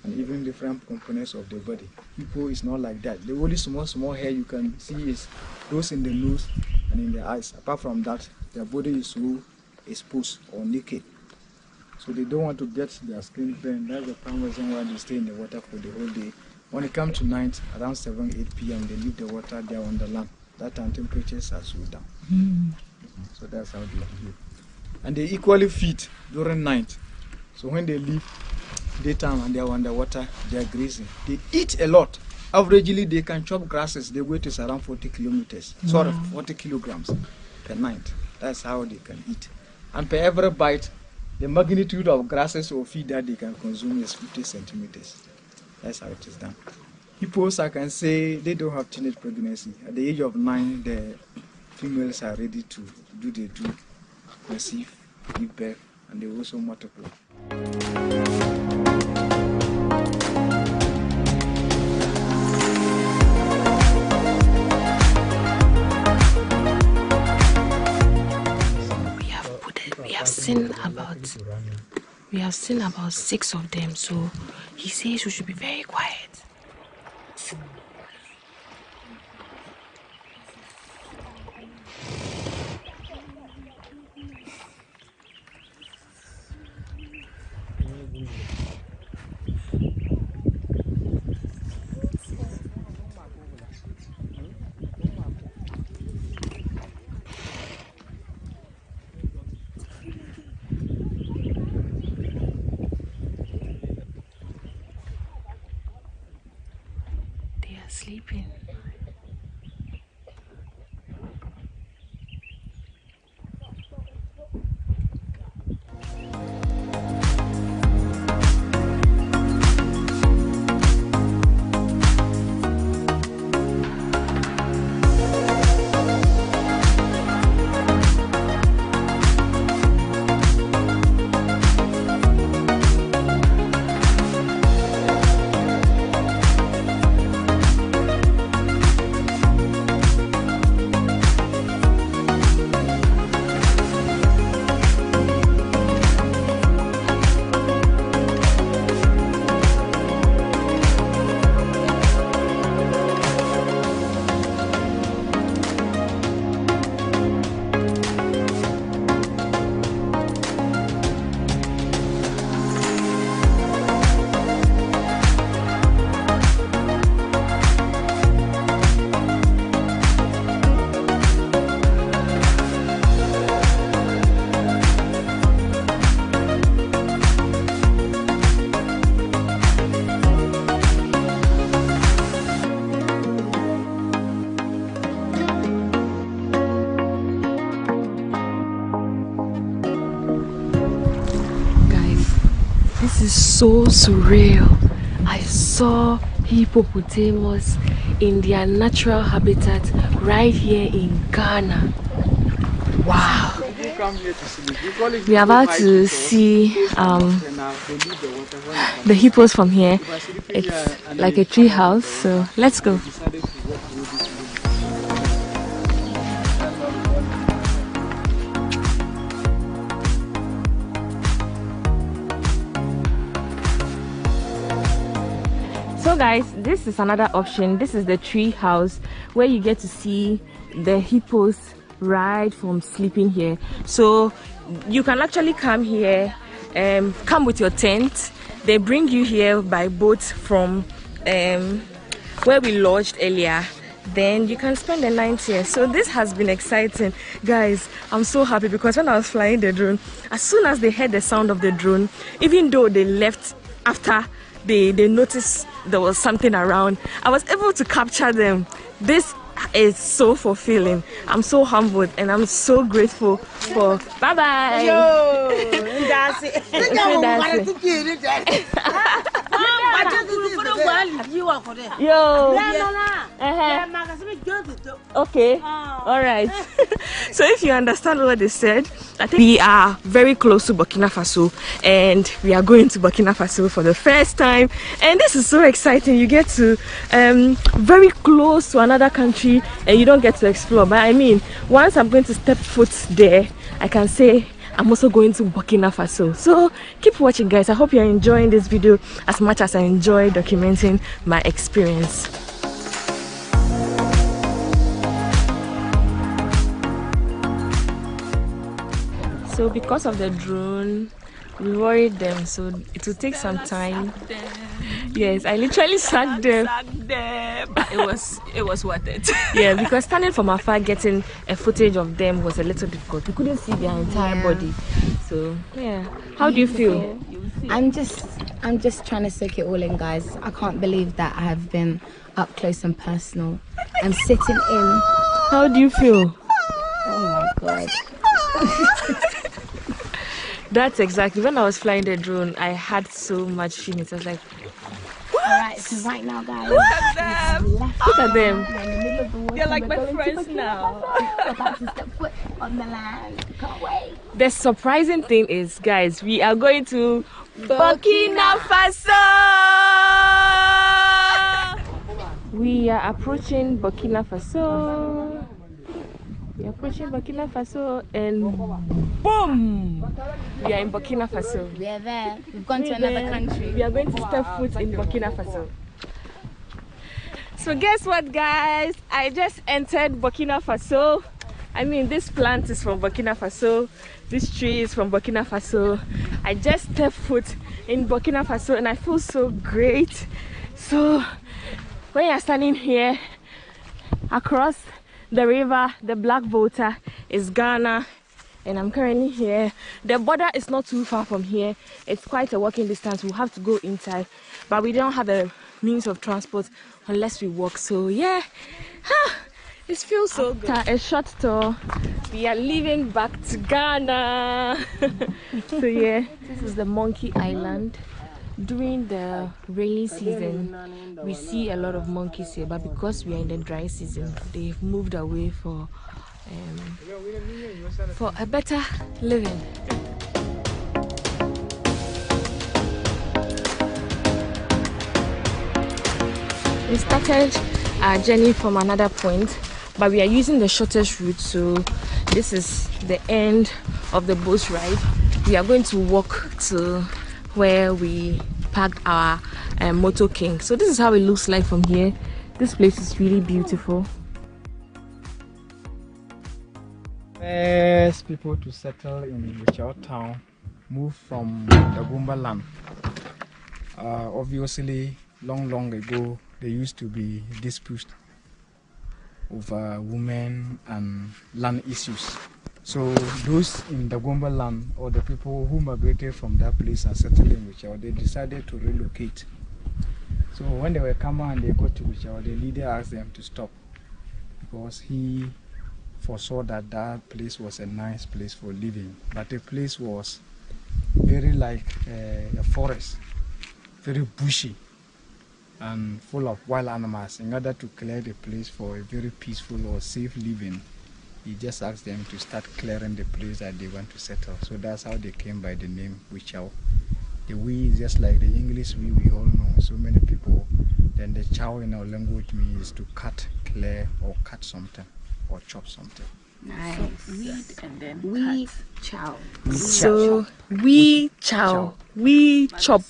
and even different components of the body. People is not like that. The only small hair you can see is those in the nose and in the eyes. Apart from that, their body is so exposed or naked. So they don't want to get their skin burned. That's the prime reason why they stay in the water for the whole day. When it comes to night, around 7, 8 p.m., they leave the water there on the land. That time temperatures are so down. So that's how they live. And they equally feed during night. So when they leave daytime and they are underwater, they are grazing. They eat a lot. Averagely, they can chop grasses. The weight is around 40 kilograms per night. That's how they can eat. And per every bite, the magnitude of grasses or feed that they can consume is 50 centimeters. That's how it is done. Hippos, I can say, they don't have teenage pregnancy. At the age of 9, the females are ready to do the do. Conceive, give birth, and they also multiply. We have seen about 6 of them, so he says we should be very quiet. Sleeping. This is so surreal. I saw hippopotamus in their natural habitat right here in Ghana. Wow. We are about to see the hippos from here. It's like a tree house, so let's go. So guys, this is another option. This is the tree house where you get to see the hippos right from sleeping here. So you can actually come here, come with your tent. They bring you here by boat from where we lodged earlier. Then you can spend the night here. So this has been exciting, guys. I'm so happy because when I was flying the drone, as soon as they heard the sound of the drone, even though they left after they noticed there was something around, I was able to capture them. This is so fulfilling. I'm so humbled and I'm so grateful for. Bye bye. Yo, that's it. Yo. Okay. All right. So if you understand what they said, I think we are very close to Burkina Faso and we are going to Burkina Faso for the first time, and this is so exciting. You get to very close to another country and you don't get to explore. But I mean, once I'm going to step foot there, I can say I'm also going to Burkina Faso. So keep watching, guys. I hope you're enjoying this video as much as I enjoy documenting my experience. So because of the drone, we worried them, so it will take some time. Yes, I literally sacked them. But it was worth it. Yeah, because standing from afar getting a footage of them was a little difficult. We couldn't see their entire body. So yeah. How do you feel? I'm just trying to soak it all in, guys. I can't believe that I have been up close and personal. I'm sitting in. How do you feel? Oh my god. That's exactly when I was flying the drone, I had so much feelings. I was like, alright, so right now, guys, look at them. Look at them. They're like my friends now. We're about to step foot on the land. Can't wait. The surprising thing is, guys, we are going to Burkina Faso. We are approaching Burkina Faso. We are approaching Burkina Faso and boom! We are in Burkina Faso. We are there. We've gone to another country. We are going to step foot in Burkina Faso. So guess what, guys? I just entered Burkina Faso. I mean, this plant is from Burkina Faso. This tree is from Burkina Faso. I just stepped foot in Burkina Faso and I feel so great. So when you're standing here across the river, the black water is Ghana, and I'm currently here. The border is not too far from here. It's quite a walking distance. We'll have to go inside, but we don't have a means of transport unless we walk. So yeah, it feels so good. After a short tour, we are leaving back to Ghana. So yeah, this is the Monkey Island. During the rainy season, we see a lot of monkeys here, but because we are in the dry season, they've moved away for a better living. We started our journey from another point, but we are using the shortest route, so this is the end of the boat ride. We are going to walk to where we parked our Moto King. So this is how it looks like from here. This place is really beautiful. First people to settle in Wichao town moved from the Gumba land. Obviously, long ago, there used to be disputes over women and land issues. So those in the Gomba land, or the people who migrated from that place and settled in Wichao, they decided to relocate. So when they were coming and they got to Wichao, the leader asked them to stop because he foresaw that that place was a nice place for living, but the place was very like a forest, very bushy and full of wild animals. In order to clear the place for a very peaceful or safe living, he just asked them to start clearing the place that they want to settle. So that's how they came by the name Wichow. The we is just like the English we all know, so many people. Then the chow in our language means to cut, clear, or cut something, or chop something. Nice. Weed and then We chow. So we chow, we chop,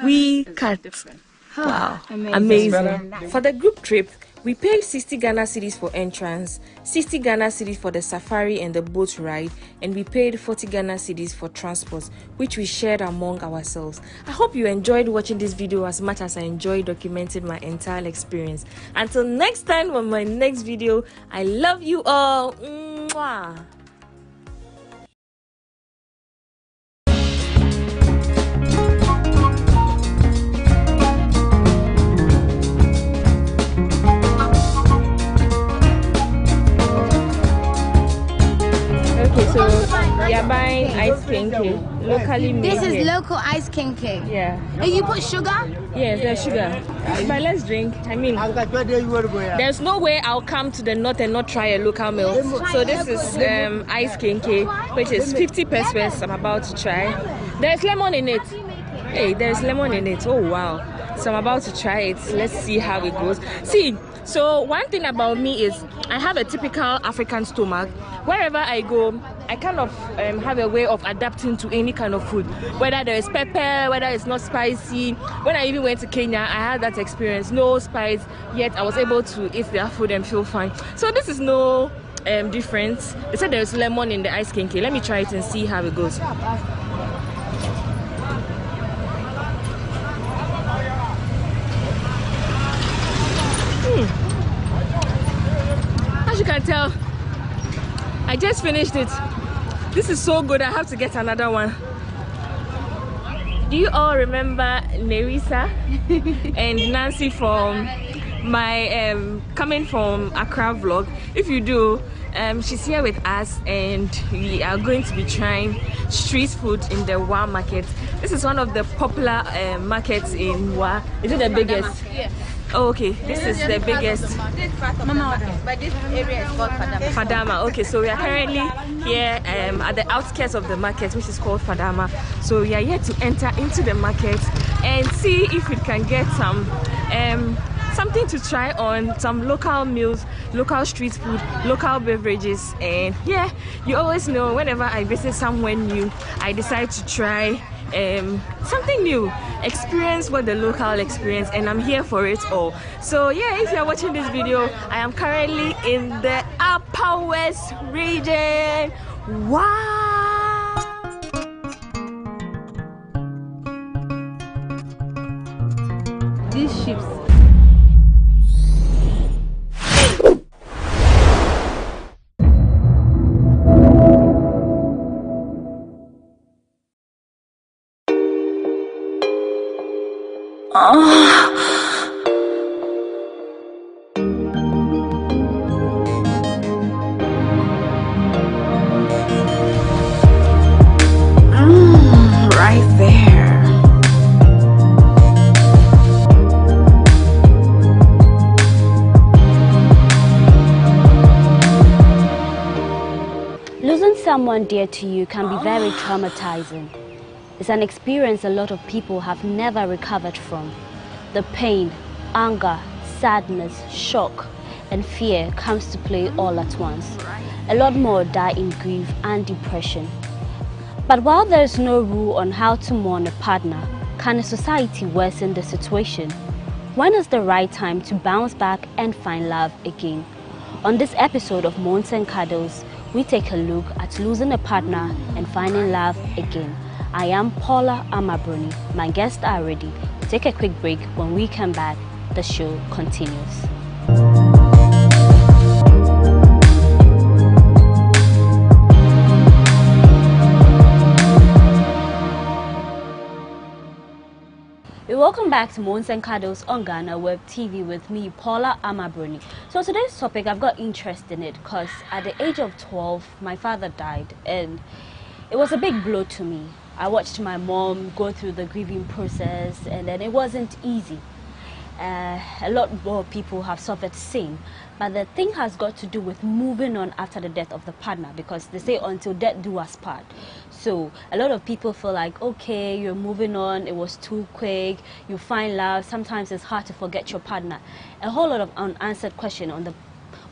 we cut. Wow, amazing. For the group trip, we paid 60 Ghana cedis for entrance, 60 Ghana cedis for the safari and the boat ride, and we paid 40 Ghana cedis for transport, which we shared among ourselves. I hope you enjoyed watching this video as much as I enjoyed documenting my entire experience. Until next time on my next video, I love you all. Mwah. So we are buying ice kinky, locally made. This is here. local ice kinky. Yeah. And you put sugar? Yes, there's sugar. But let's drink. I mean, there's no way I'll come to the north and not try a local milk. So this is ice kinky, which is 50 pesos. I'm about to try. There's lemon in it. Hey, there's lemon in it. Oh wow. So I'm about to try it. Let's see how it goes. See, so one thing about me is I have a typical African stomach. Wherever I go, I kind of have a way of adapting to any kind of food, whether there is pepper, whether it's not spicy. When I even went to Kenya, I had that experience, no spice, yet I was able to eat their food and feel fine. So this is no difference. They said there's lemon in the ice kinky. Let me try it and see how it goes. As you can tell, I just finished it. This is so good, I have to get another one. Do you all remember Nerissa and Nancy from my coming from Accra vlog? If you do, she's here with us and we are going to be trying street food in the Wa market. This is one of the popular markets in Wa. Is it the biggest? Yes. Oh, okay, this is the biggest. But this area is called Fadama. Fadama. Okay, so we are currently here at the outskirts of the market, which is called Fadama. So we are here to enter into the market and see if we can get some something to try on, some local meals, local street food, local beverages. And yeah, you always know whenever I visit somewhere new, I decide to try something new, experience what the local experience, and I'm here for it all. So yeah, if you're watching this video, I am currently in the Upper West region. Wow. These ships. Right there. Losing someone dear to you can be very traumatizing. It's an experience a lot of people have never recovered from. The pain, anger, sadness, shock, and fear comes to play all at once. A lot more die in grief and depression. But while there is no rule on how to mourn a partner, can a society worsen the situation? When is the right time to bounce back and find love again? On this episode of Moans and Cuddles, we take a look at losing a partner and finding love again. I am Paula Amabroni. My guests are ready. We'll take a quick break. When we come back, the show continues. Welcome back to Moans and Cuddles on GhanaWeb TV with me, Paula Amabroni. So today's topic, I've got interest in it because at the age of 12, my father died and it was a big blow to me. I watched my mom go through the grieving process, and then it wasn't easy. A lot more people have suffered same, but the thing has got to do with moving on after the death of the partner, because they say until death do us part. So a lot of people feel like, okay, you're moving on, it was too quick, you find love, sometimes it's hard to forget your partner. A whole lot of unanswered questions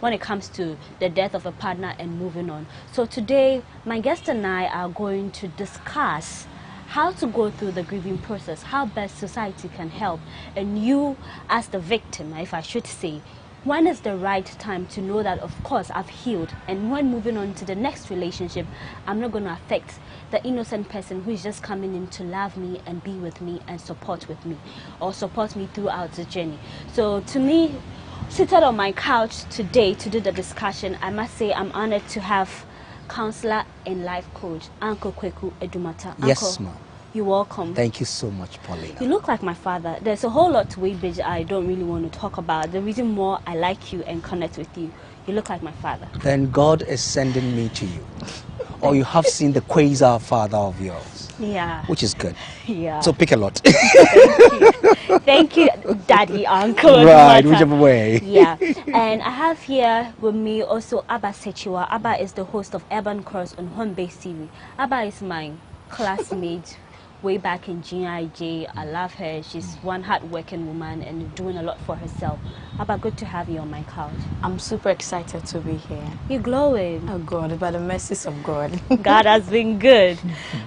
when it comes to the death of a partner and moving on. So today, my guest and I are going to discuss how to go through the grieving process, how best society can help, and you as the victim, if I should say, when is the right time to know that, of course, I've healed, and when moving on to the next relationship, I'm not going to affect the innocent person who is just coming in to love me and be with me and support with me, or support me throughout the journey. So to me, seated on my couch today to do the discussion, I must say I'm honored to have counselor and life coach, Uncle Kweku Edumata. Yes, ma'am. You're welcome. Thank you so much, Paulina. You look like my father. There's a whole lot to it, which I don't really want to talk about. The reason more I like you and connect with you, you look like my father. Then God is sending me to you. Or you have seen the quasar father of yours. Yeah. Which is good. Yeah. So pick a lot. Thank you, Daddy, Uncle. Right, whichever way. Yeah. And I have here with me also Abba Sechiwa. Abba is the host of Urban Cross on Home Base TV. Abba is my classmate way back in GIJ. I love her. She's one hard-working woman and doing a lot for herself. Abba, good to have you on my couch. I'm super excited to be here. You're glowing. Oh God, by the mercies of God. God has been good.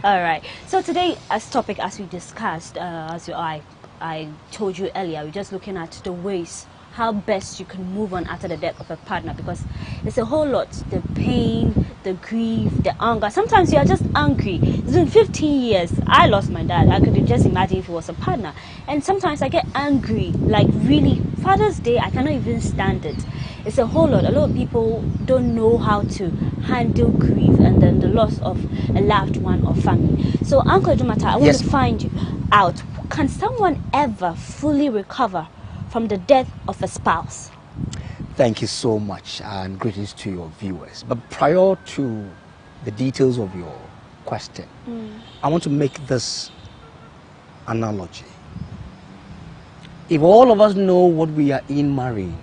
All right. So today, as topic, as we discussed, I told you earlier, we're just looking at the ways how best you can move on after the death of a partner, because it's a whole lot. The pain, the grief, the anger. Sometimes you are just angry. It's been 15 years. I lost my dad. I could just imagine if he was a partner. And sometimes I get angry, like really. Father's Day, I cannot even stand it. It's a whole lot. A lot of people don't know how to handle grief and then the loss of a loved one or family. So Uncle Dumata, I want to find out, can someone ever fully recover from the death of a spouse? Thank you so much, and greetings to your viewers. But prior to the details of your question, I want to make this analogy. If all of us know what we are in marrying,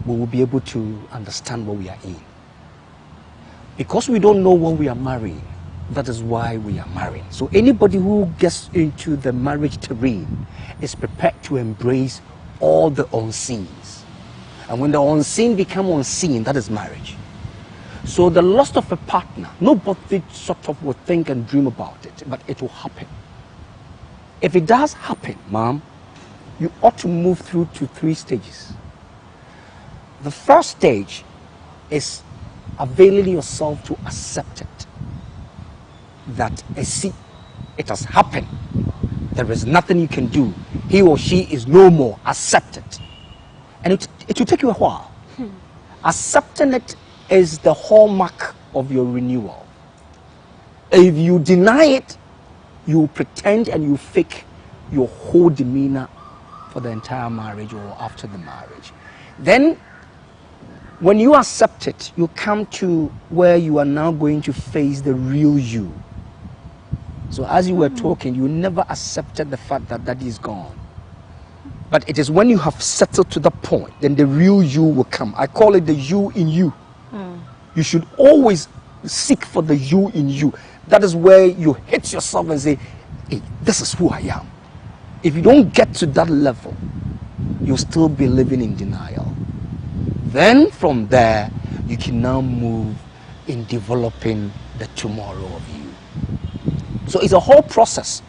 we will be able to understand what we are in. Because we don't know what we are marrying, that is why we are marrying. So anybody who gets into the marriage terrain is prepared to embrace all the unseens. And when the unseen become unseen, that is marriage. So the loss of a partner, nobody sort of will think and dream about it, but it will happen. If it does happen, ma'am, you ought to move through to 3 stages. The first stage is availing yourself to accept it. That it has happened. There is nothing you can do. He or she is no more. Accept it. And it will take you a while. Accepting it is the hallmark of your renewal. If you deny it, you pretend and you fake your whole demeanor for the entire marriage or after the marriage. Then, when you accept it, you come to where you are now going to face the real you. So as you were talking, you never accepted the fact that that is gone. But it is when you have settled to the point, then the real you will come. I call it the you in you. You should always seek for the you in you. That is where you hit yourself and say, hey, this is who I am. If you don't get to that level, you'll still be living in denial. Then from there, you can now move in developing the tomorrow of you. So it's a whole process.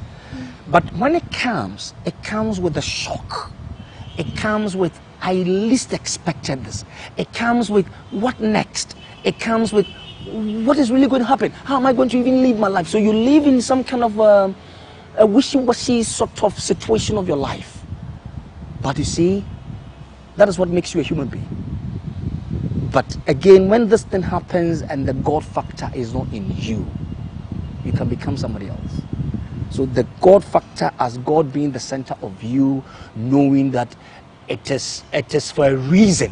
But when it comes with a shock. It comes with, I least expected this. It comes with, what next? It comes with, what is really going to happen? How am I going to even live my life? So you live in some kind of a wishy-washy sort of situation of your life. But you see, that is what makes you a human being. But again, when this thing happens and the God factor is not in you, you can become somebody else. So the God factor as God being the center of you, knowing that it is for a reason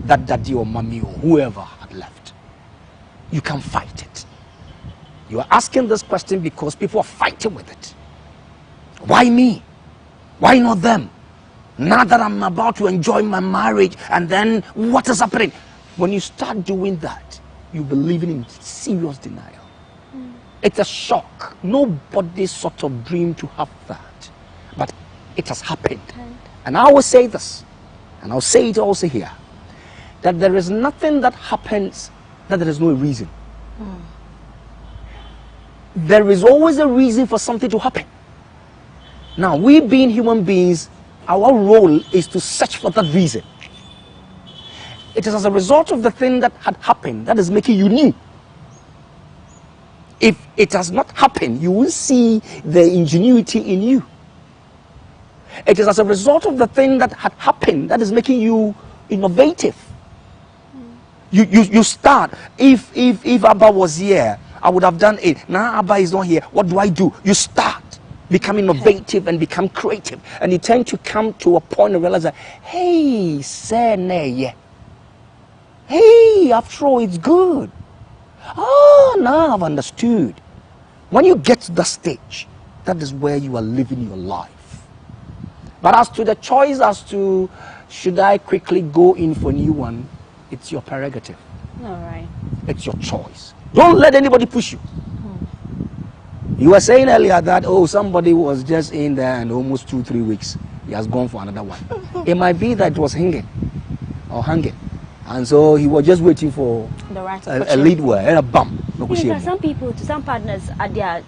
that daddy or mommy or whoever had left. You can fight it. You are asking this question because people are fighting with it. Why me? Why not them? Now that I'm about to enjoy my marriage, and then what is happening? When you start doing that, you'll be living in serious denial. It's a shock. Nobody sort of dreamed to have that. But it has happened. And I will say this, and I'll say it also here, that there is nothing that happens that there is no reason. There is always a reason for something to happen. Now, we being human beings, our role is to search for that reason. It is as a result of the thing that had happened that is making you new. If it has not happened, you will see the ingenuity in you. It is as a result of the thing that had happened that is making you innovative. You start. If Abba was here, I would have done it. Now Abba is not here. What do? You start. Become innovative and become creative. And you tend to come to a point and realize that, hey, hey, after all, it's good. Oh, now I've understood. When you get to that stage, that is where you are living your life. But as to the choice as to should I quickly go in for a new one, it's your prerogative. All right. It's your choice. Don't let anybody push you. You were saying earlier that, oh, somebody was just in there and almost 2-3 weeks, he has gone for another one. It might be that it was hanging. And so he was just waiting for the right a lead word and a bump. Yeah, some people, to some partners, at their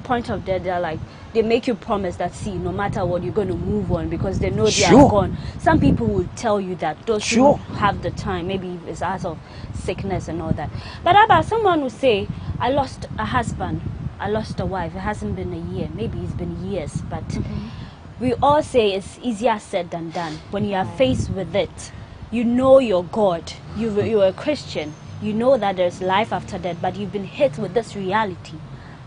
point of death, they're like, they make you promise that, see, no matter what, you're going to move on because they know they are gone. Some people will tell you that those who have the time, maybe it's out of sickness and all that. But about someone who say, I lost a husband, I lost a wife, it hasn't been a year, maybe it's been years, but we all say it's easier said than done. When you are faced with it, you know you're God, you're a Christian, you know that there's life after death, but you've been hit with this reality.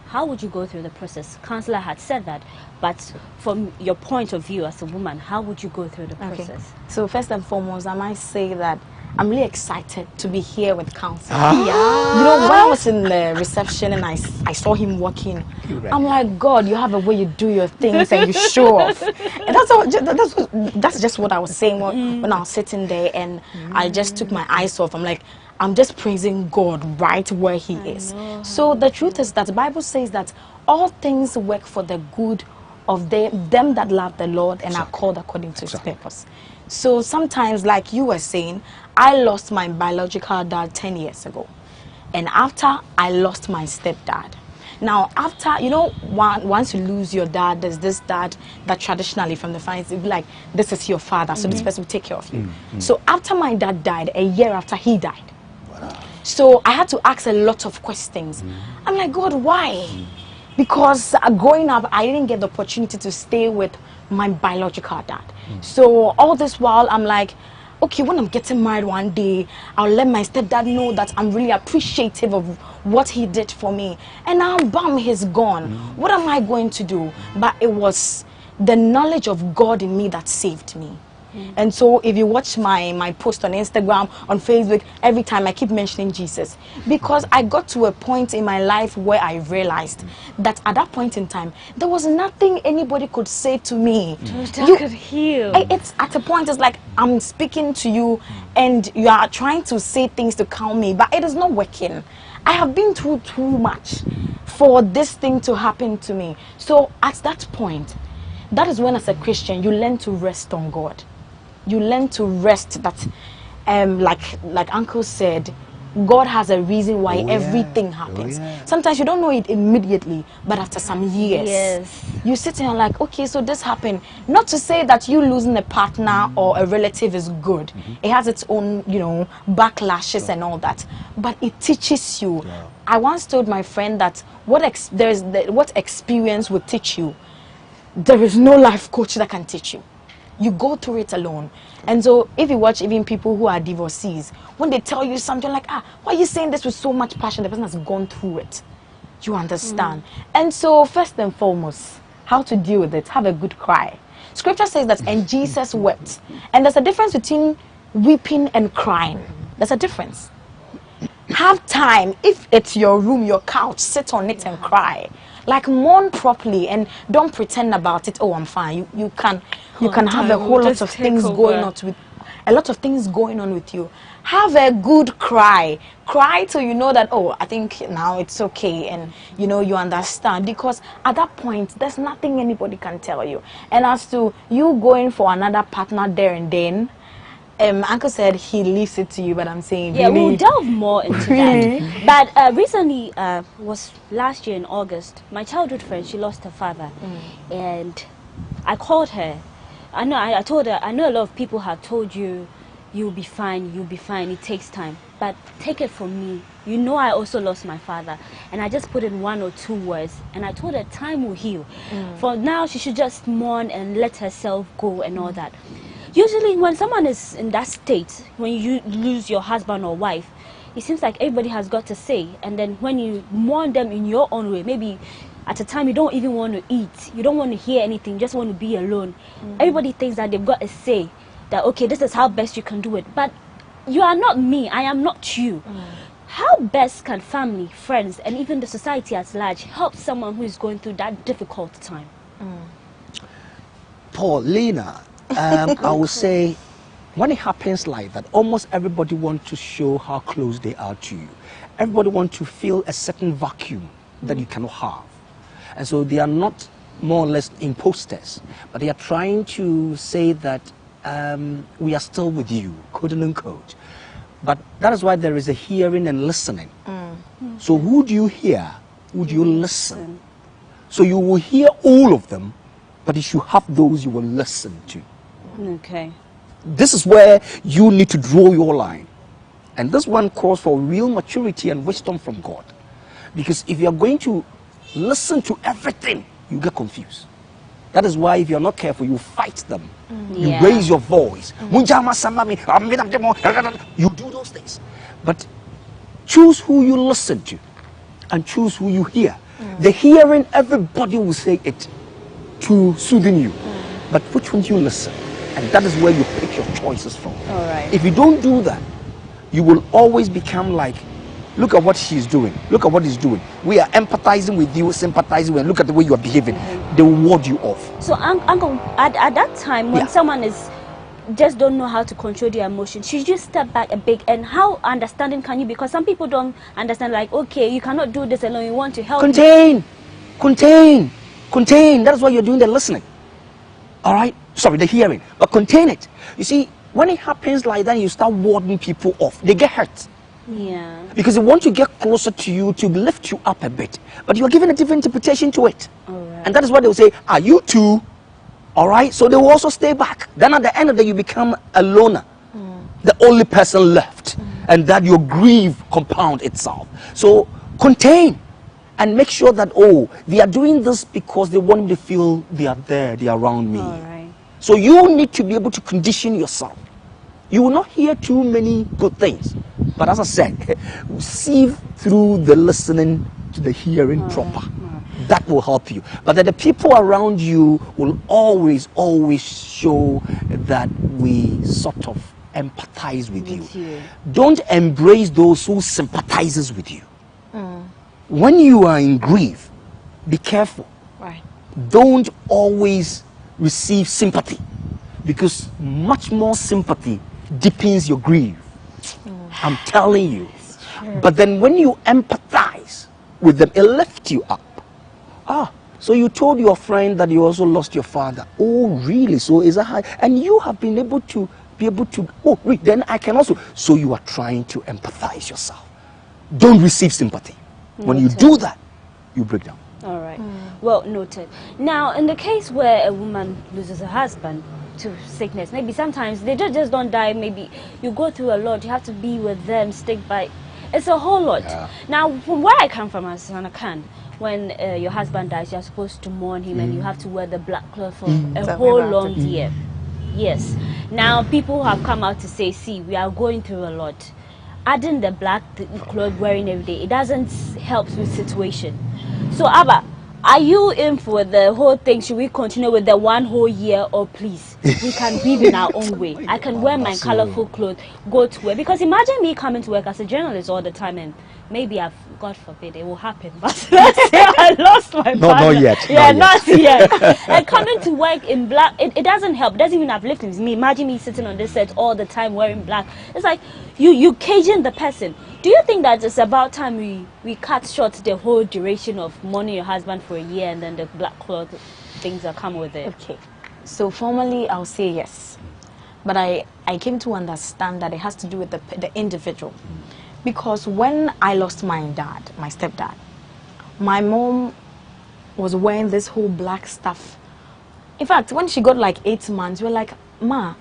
How would you go through the process? Counselor had said that, but from your point of view as a woman, how would you go through the process? So first and foremost, I might say that I'm really excited to be here with Counselor. Yeah. You know, when I was in the reception and I saw him walking, I'm like, God, you have a way you do your things and you show off. And that's just what I was saying when I was sitting there, and I just took my eyes off. I'm like, I'm just praising God right where he is. So the truth is that the Bible says that all things work for the good of them that love the Lord and are called according to his purpose. So sometimes, like you were saying, I lost my biological dad 10 years ago. And after, I lost my stepdad. Now, after, you know, once you lose your dad, there's this dad that traditionally from the family, it'd be like, this is your father, so this person will take care of you. So after my dad died, a year after he died, so I had to ask a lot of questions. I'm like, God, why? Because growing up, I didn't get the opportunity to stay with my biological dad. So all this while, I'm like, okay, when I'm getting married one day, I'll let my stepdad know that I'm really appreciative of what he did for me. And now, bam, he's gone. What am I going to do? But it was the knowledge of God in me that saved me. And so if you watch my post on Instagram, on Facebook, every time I keep mentioning Jesus, because I got to a point in my life where I realized that at that point in time, there was nothing anybody could say to me that could heal. It's at a point, it's like I'm speaking to you and you are trying to say things to calm me, but it is not working. I have been through too much for this thing to happen to me. So at that point, that is when as a Christian, you learn to rest on God. You learn to rest that, like Uncle said, God has a reason why everything happens. Sometimes you don't know it immediately, but after some years, you sit and you're like, okay, so this happened. Not to say that you losing a partner or a relative is good. It has its own, you know, backlashes and all that. But it teaches you. I once told my friend that what experience will teach you, there is no life coach that can teach you. You go through it alone. And so if you watch even people who are divorcees, when they tell you something like, why are you saying this with so much passion? The person has gone through it. You understand? And so first and foremost, how to deal with it, have a good cry. Scripture says that, and Jesus wept. And there's a difference between weeping and crying. There's a difference. Have time. If it's your room, your couch, sit on it and cry. Like mourn properly and don't pretend about it. Oh, I'm fine. You can have a whole lot of things going on with a lot of things going on with you. Have a good cry. Cry till you know that, oh, I think now it's okay, and you know you understand, because at that point there's nothing anybody can tell you. And as to you going for another partner there and then, Uncle said he leaves it to you, but I'm saying yeah, really, we'll delve more into that. But recently, was last year in August, my childhood friend, she lost her father, and I called her. I told her, I know a lot of people have told you, you'll be fine, it takes time. But take it from me, you know I also lost my father. And I just put in 1 or 2 words, and I told her time will heal. For now, she should just mourn and let herself go and all that. Usually when someone is in that state, when you lose your husband or wife, it seems like everybody has got to say. And then when you mourn them in your own way, maybe at a time you don't even want to eat, you don't want to hear anything, just want to be alone. Everybody thinks that they've got to say that, okay, this is how best you can do it. But you are not me, I am not you. How best can family, friends, and even the society at large help someone who is going through that difficult time? Paulina, I would say when it happens like that, almost everybody wants to show how close they are to you. Everybody wants to feel a certain vacuum that you cannot have. And so they are not more or less imposters, but they are trying to say that we are still with you, quote unquote. But that is why there is a hearing and listening. So who do you hear? Who do you listen? So you will hear all of them, but you should have those you will listen to. Okay. This is where you need to draw your line. And this one calls for real maturity and wisdom from God. Because if you're going to listen to everything, you get confused. That is why if you're not careful, you fight them. You raise your voice. You do those things. But choose who you listen to and choose who you hear. The hearing, everybody will say it to soothing you. But which one do you listen? And that is where you pick your choices from. All right. If you don't do that, you will always become like, look at what she's doing. Look at what he's doing. We are empathizing with you, sympathizing with you, and look at the way you are behaving. They will ward you off. So, Uncle, at that time, when someone is just don't know how to control their emotions, should you step back a bit? And how understanding can you be? Because some people don't understand, like, okay, you cannot do this alone, you want to help. Contain. That is why you're doing the listening. All right? Sorry, the hearing. But contain it. You see, when it happens like that, you start warding people off. They get hurt. Yeah. Because they want to get closer to you to lift you up a bit. But you're giving a different interpretation to it. Right. And that is what they'll say, are you too? All right? So they will also stay back. Then at the end of the day, you become a loner. The only person left. And that your grief compound itself. So contain. And make sure that, oh, they are doing this because they want you to feel they are there, they are around me. All right. So you need to be able to condition yourself. You will not hear too many good things. But as I said, sieve through the listening to the hearing proper. That will help you. But that the people around you will always show that we sort of empathize with you. Don't embrace those who sympathizes with you. When you are in grief, be careful. Right. Don't always receive sympathy, because much more sympathy deepens your grief. I'm telling you. But then when you empathize with them, it lifts you up. So you told your friend that you also lost your father. Oh, really? So is that high? And you have been able to then I can also. So you are trying to empathize yourself. Don't receive sympathy. When you do that, you break down. All right. Well noted. Now, in the case where a woman loses her husband to sickness, maybe sometimes they just don't die. Maybe you go through a lot. You have to be with them, stick by. It's a whole lot. Now, from where I come from, as Anakan, when your husband dies, you're supposed to mourn him, and you have to wear the black cloth for a whole long year. Yes. Now, people have come out to say, see, we are going through a lot. Adding the black cloth wearing every day, it doesn't help with situation. So Abba, Are you in for the whole thing? Should we continue with the 1 whole year, or please, we can breathe in our own way? I can wear my colorful clothes, go to work. Because imagine me coming to work as a journalist all the time, and maybe God forbid, it will happen. But let's say I lost my partner. Not yet. Yeah, not yet. And coming to work in black, it doesn't help. It doesn't even uplift me. Imagine me sitting on this set all the time wearing black. It's like you caging the person. Do you think that it's about time we cut short the whole duration of mourning your husband for a year, and then the black cloth things that come with it? Okay. So formally, I'll say yes. But I came to understand that it has to do with the individual. Because when I lost my dad, my stepdad, my mom was wearing this whole black stuff. In fact, when she got like 8 months, we were like, Ma,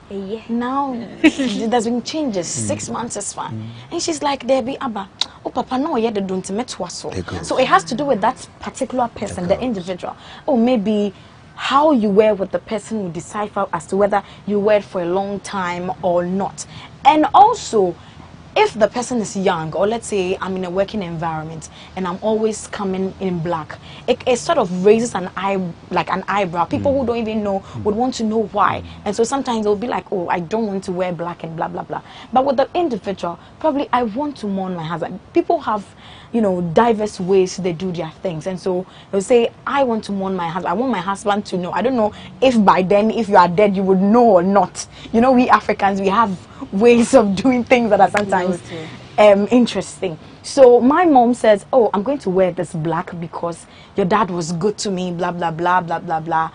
now there's been changes. 6 months is fine. And she's like, there be Abba. Oh, Papa, no, yeah, they don't met so. So it has to do with that particular person, the individual. Or maybe how you wear with the person will decipher as to whether you wear it for a long time or not. And also, if the person is young, or let's say I'm in a working environment and I'm always coming in black, it sort of raises an eyebrow. People who don't even know would want to know why. And so sometimes they'll be like, oh, I don't want to wear black and blah, blah, blah. But with the individual, probably I want to mourn my husband. People have, you know, diverse ways they do their things. And so they'll say, I want to mourn my husband. I want my husband to know. I don't know if by then, if you are dead, you would know or not. You know, we Africans, we have ways of doing things that are sometimes interesting. So my mom says, oh, I'm going to wear this black because your dad was good to me, blah, blah, blah, blah, blah, blah.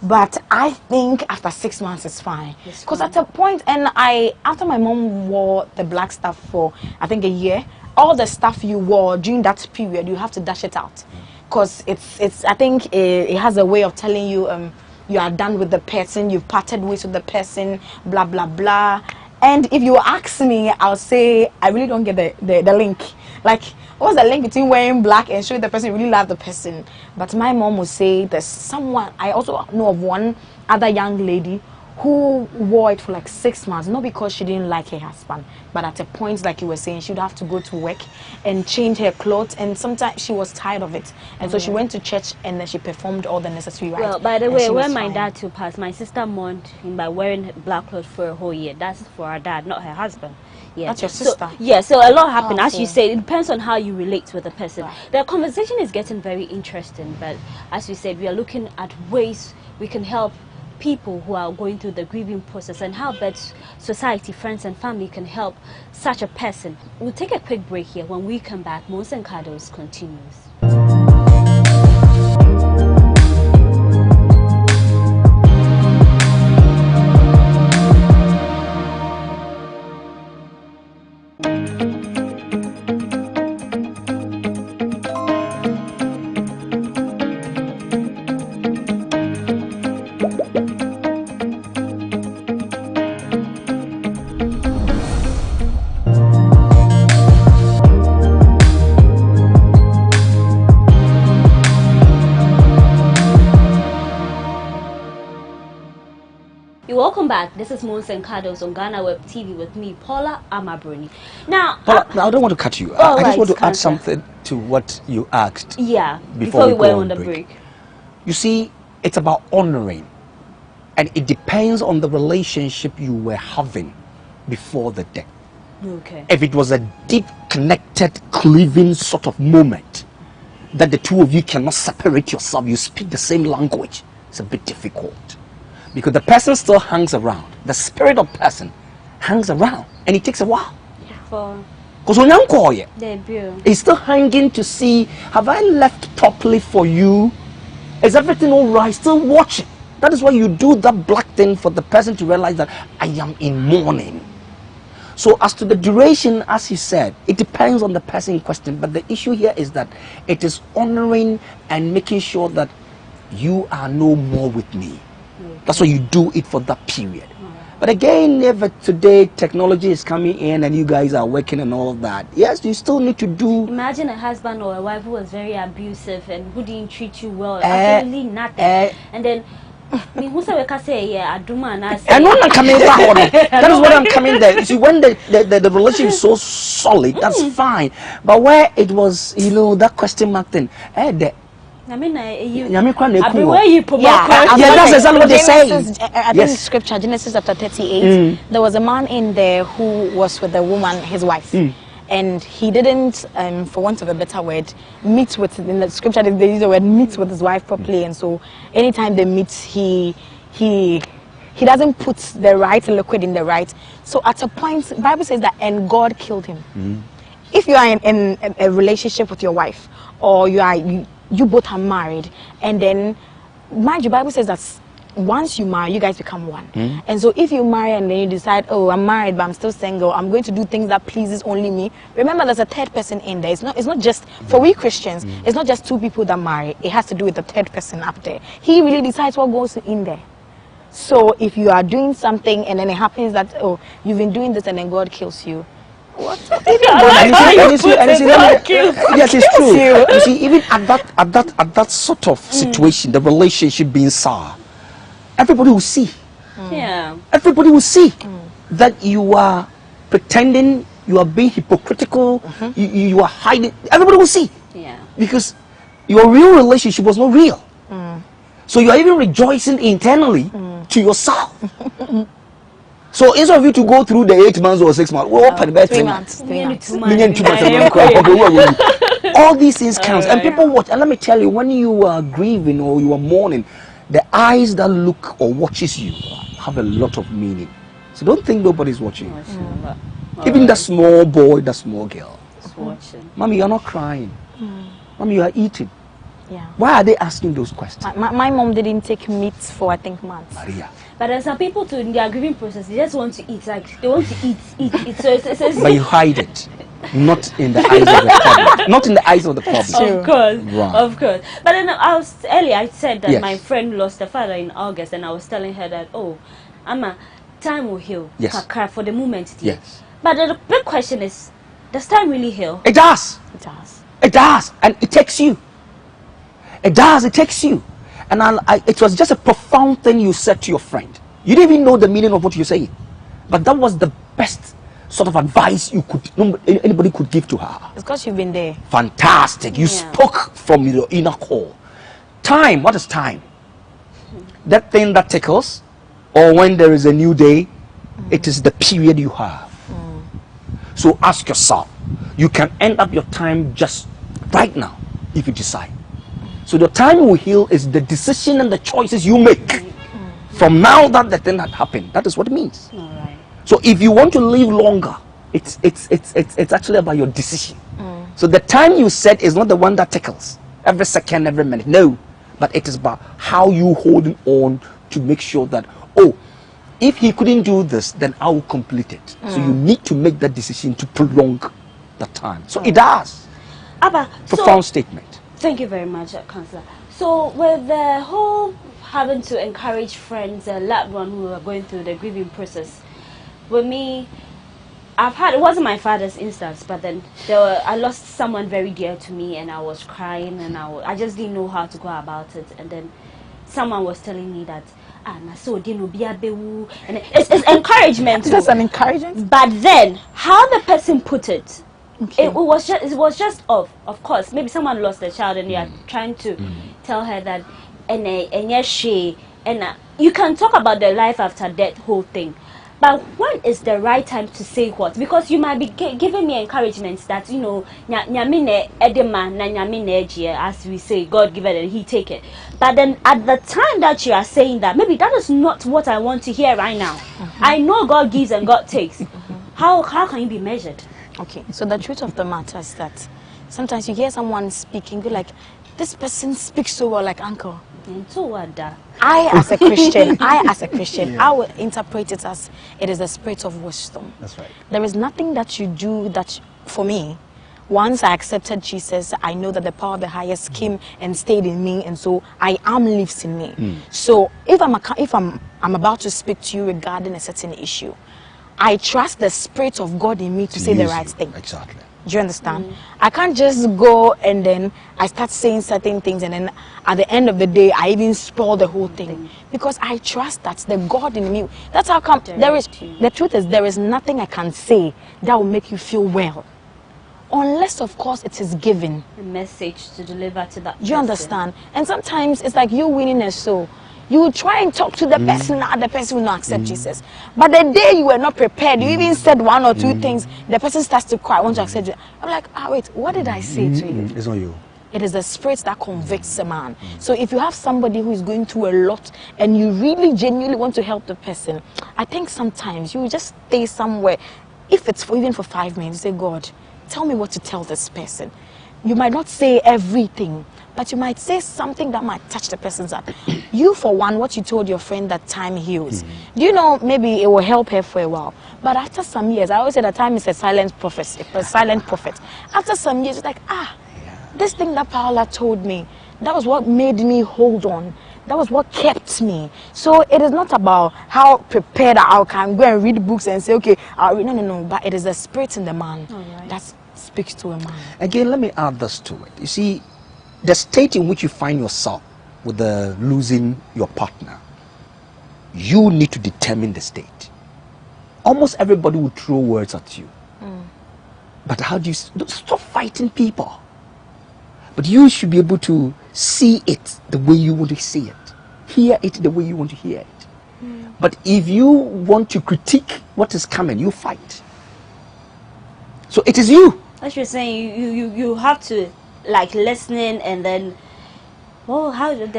But I think after 6 months it's fine. Because at a point, and after my mom wore the black stuff for, I think, a year, all the stuff you wore during that period, you have to dash it out. Because I think it has a way of telling you you are done with the person, you've parted ways with the person, blah, blah, blah. And if you ask me, I'll say I really don't get the link. Like, what's the link between wearing black and showing the person you really love the person? But my mom would say there's someone, I also know of one other young lady who wore it for like 6 months, not because she didn't like her husband, but at a point, like you were saying, she'd have to go to work and change her clothes, and sometimes she was tired of it. And so she went to church and then she performed all the necessary rites. Well, by the way, when my dad too passed, my sister mourned him by wearing black clothes for a whole year. That's for our dad, not her husband. Yeah. That's your sister. So a lot happened. As you say, it depends on how you relate with the person. Right. The conversation is getting very interesting, but as we said, we are looking at ways we can help people who are going through the grieving process, and how best society, friends and family can help such a person. We'll take a quick break here. When we come back, Mons and Kados continues. Welcome back. This is Mons and Kados on GhanaWeb TV with me, Paula Amabroni. Now, Paula, I don't want to cut you. I just want to add something to what you asked. Yeah, before we went on the break. You see, it's about honoring, and it depends on the relationship you were having before the death. Okay. If it was a deep, connected, cleaving sort of moment that the two of you cannot separate yourself, you speak the same language, it's a bit difficult. Because the person still hangs around. The spirit of person hangs around. And it takes a while. Because when I'm calling it's still hanging to see, have I left properly for you? Is everything all right? Still watching. That is why you do that black thing, for the person to realize that I am in mourning. So as to the duration, as you said, it depends on the person in question. But the issue here is that it is honoring and making sure that you are no more with me. That's why you do it for that period. But again, if today technology is coming in and you guys are working and all of that, yes, you still need to do. Imagine a husband or a wife who was very abusive and who didn't treat you well, absolutely nothing. And then, that is what I'm coming there. You see, when the relationship is so solid, that's fine. But where it was, you know, that question mark thing, I mean, Yeah, that's exactly what they say. I think scripture, Genesis chapter 38, there was a man in there who was with the woman, his wife. And he didn't, for want of a better word, meet with, in the scripture they use the word meet with his wife properly. And so anytime they meet, he doesn't put the right liquid in the right. So at a point, the Bible says that, and God killed him. If you are in a relationship with your wife, or you both are married, and then, mind you, Bible says that once you marry, you guys become one. And so if you marry and then you decide, oh, I'm married but I'm still single, I'm going to do things that pleases only me, remember there's a third person in there. It's not just, for we Christians, it's not just two people that marry. It has to do with the third person up there. He really decides what goes in there. So if you are doing something and then it happens that, oh, you've been doing this and then God kills you, what? Yes, it's true. You see, even at that sort of situation, the relationship being sour, everybody will see. Everybody will see that you are pretending, you are being hypocritical, you are hiding. Everybody will see. Because your real relationship was not real. So you are even rejoicing internally to yourself. So instead of you to go through the 8 months or 6 months, we'll open about 3 months. All these things count, and people watch. And let me tell you, when you are grieving or you are mourning, the eyes that look or watches you have a lot of meaning. So don't think nobody's watching. Even the small boy, the small girl. Mommy, you're not crying. Mommy, you are eating. Why are they asking those questions? My mom didn't take meat for, I think, months. Maria. But there's some people too in their grieving process, they just want to eat, like they want to eat. So it's But you hide it, not in the eyes of the public. Not in the eyes of the public. Of course, right. Of course. But then earlier I said that Yes. my friend lost her father in August, and I was telling her that, oh, Amma, time will heal. Yes. Kakra, for the moment. Yes. But the big question is, does time really heal? It does. It does. It does, and it takes you. It does. It takes you. And it was just a profound thing you said to your friend. You didn't even know the meaning of what you're saying, but that was the best sort of advice anybody could give to her. It's because you've been there. Fantastic. You spoke from your inner core. Time. What is time? That thing that tickles, or when there is a new day, it is the period you have. So ask yourself. You can end up your time just right now if you decide. So the time will heal is the decision and the choices you make. From now that the thing had happened, that is what it means. So if you want to live longer, it's actually about your decision. So the time you set is not the one that tickles every second, every minute. No, but it is about how you hold on to make sure that, oh, if he couldn't do this, then I will complete it. So you need to make that decision to prolong the time. So it does. Abba, profound statement. Thank you very much, Councillor. So with the whole having to encourage friends and loved ones who are going through the grieving process, with me, it wasn't my father's instance, but then I lost someone very dear to me, and I was crying, and I just didn't know how to go about it. And then someone was telling me that, and it's encouragement. That's an encouragement. But then, how the person put it, it was just of course, maybe someone lost a child and they are trying to tell her that, and you can talk about the life after death whole thing, but when is the right time to say what? Because you might be giving me encouragement that, you know, as we say, God give it and he take it. But then at the time that you are saying that, maybe that is not what I want to hear right now. I know God gives and God takes. How can you be measured? Okay, so the truth of the matter is that sometimes you hear someone speaking, you're like, this person speaks so well, like uncle. I as a Christian, I will interpret it as it is the spirit of wisdom. That's right. There is nothing that you do that, for me, once I accepted Jesus, I know that the power of the highest came and stayed in me, and so I am lives in me. So if I'm about to speak to you regarding a certain issue, I trust the spirit of God in me to say the right thing. Exactly. Do you understand? I can't just go and then I start saying certain things, and then at the end of the day I even spoil the whole thing, because I trust that the God in me. That's how come the truth is there is nothing I can say that will make you feel well, unless of course it is given. A message to deliver to that person. Do you understand? And sometimes it's like you winning a soul. You will try and talk to the person, now the person will not accept Jesus. But the day you were not prepared, you even said one or two things, the person starts to cry, I want to accept you. I'm like, wait, what did I say to you? It's not you. It is the spirit that convicts a man. So if you have somebody who is going through a lot and you really genuinely want to help the person, I think sometimes you just stay somewhere. If it's even for 5 minutes, you say, God, tell me what to tell this person. You might not say everything, but you might say something that might touch the person's heart. You, for one, what you told your friend that time heals. Do you know, maybe it will help her for a while. But after some years, I always say that time is a silent prophet. After some years, it's like, this thing that Paula told me, that was what made me hold on. That was what kept me. So it is not about how prepared I can go and read books and say, okay, I'll read. No. But it is the spirit in the man that speaks to a man. Again, let me add this to it. You see, the state in which you find yourself with losing your partner, you need to determine the state. Almost everybody will throw words at you. But how do you stop fighting people? But you should be able to see it the way you want to see it, hear it the way you want to hear it. But if you want to critique what is coming, you fight. So it is you. As you're saying, you have to like listening and then how did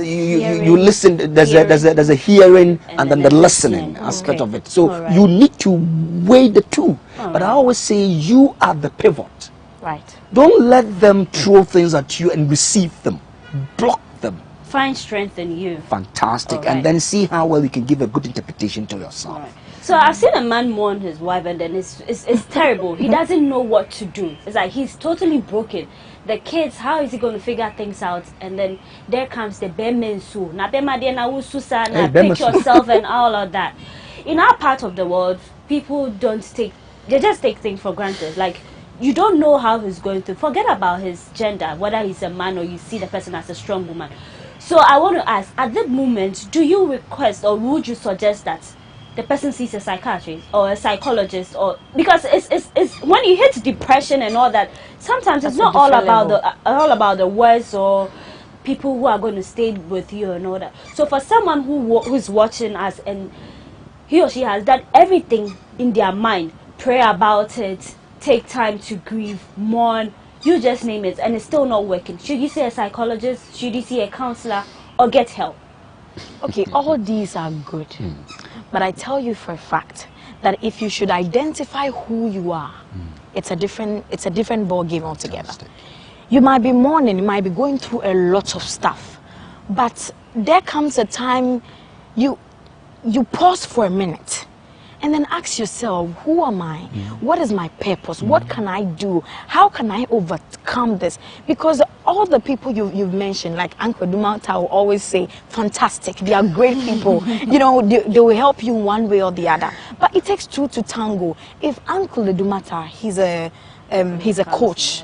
you listen. There's a hearing and then the listening aspect of it. So you need to weigh the two. But I always say you are the pivot. Right. Don't let them throw things at you and receive them. Block them. Find strength in you. Fantastic. And then see how well you can give a good interpretation to yourself. So I've seen a man mourn his wife and then it's terrible. He doesn't know what to do. It's like he's totally broken. The kids, how is he going to figure things out? And then there comes the bemensu. Pick yourself and all of that. In our part of the world, people they just take things for granted. Like, you don't know how he's going to. Forget about his gender, whether he's a man or you see the person as a strong woman. So I want to ask, at that moment, do you request or would you suggest that the person sees a psychiatrist or a psychologist? Or because it's when you hit depression and all that, sometimes it's not all about the words or people who are going to stay with you and all that. So for someone who's watching us and he or she has done everything in their mind, pray about it, take time to grieve, mourn, you just name it, and it's still not working. Should you see a psychologist? Should you see a counselor or get help? Okay, all these are good. But I tell you for a fact that if you should identify who you are, it's a different ball game altogether. You might be mourning, you might be going through a lot of stuff, but there comes a time you pause for a minute and then ask yourself, who am I? What is my purpose? What can I do? How can I overcome this? Because all the people you've mentioned, like Uncle Dumata will always say, fantastic, they are great people. You know, they will help you one way or the other. But it takes two to tango. If Uncle Dumata, he's a coach,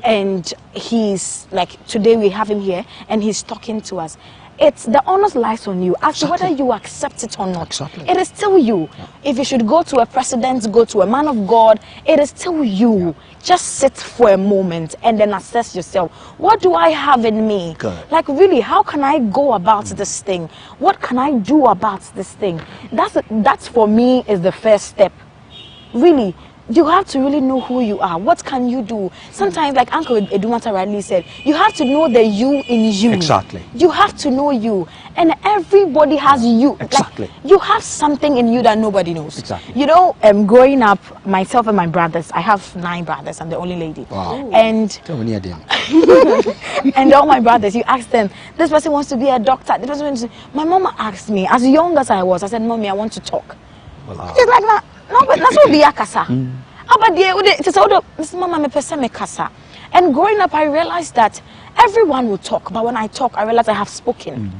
and he's like, today we have him here, and he's talking to us. It's the honors lies on you as to whether you accept it or not. It is still you. If you should go to a president, go to a man of God, it is still you. Just sit for a moment and then assess yourself. What do I have in me? Like really, how can I go about this thing? What can I do about this thing? That's for me is the first step. Really. You have to really know who you are. What can you do? Sometimes, like Uncle Edumata rightly said, you have to know the you in you. Exactly. You have to know you. And everybody has you. Exactly. Like, you have something in you that nobody knows. Exactly. You know, growing up, myself and my brothers, I have 9 brothers. I'm the only lady. Wow. And and all my brothers, you ask them, this person wants to be a doctor. This person wants to... My mama asked me, as young as I was, I said, Mommy, I want to talk. Wow. It's like that. No, but that's what be a casa. And growing up, I realized that everyone will talk, but when I talk, I realize I have spoken.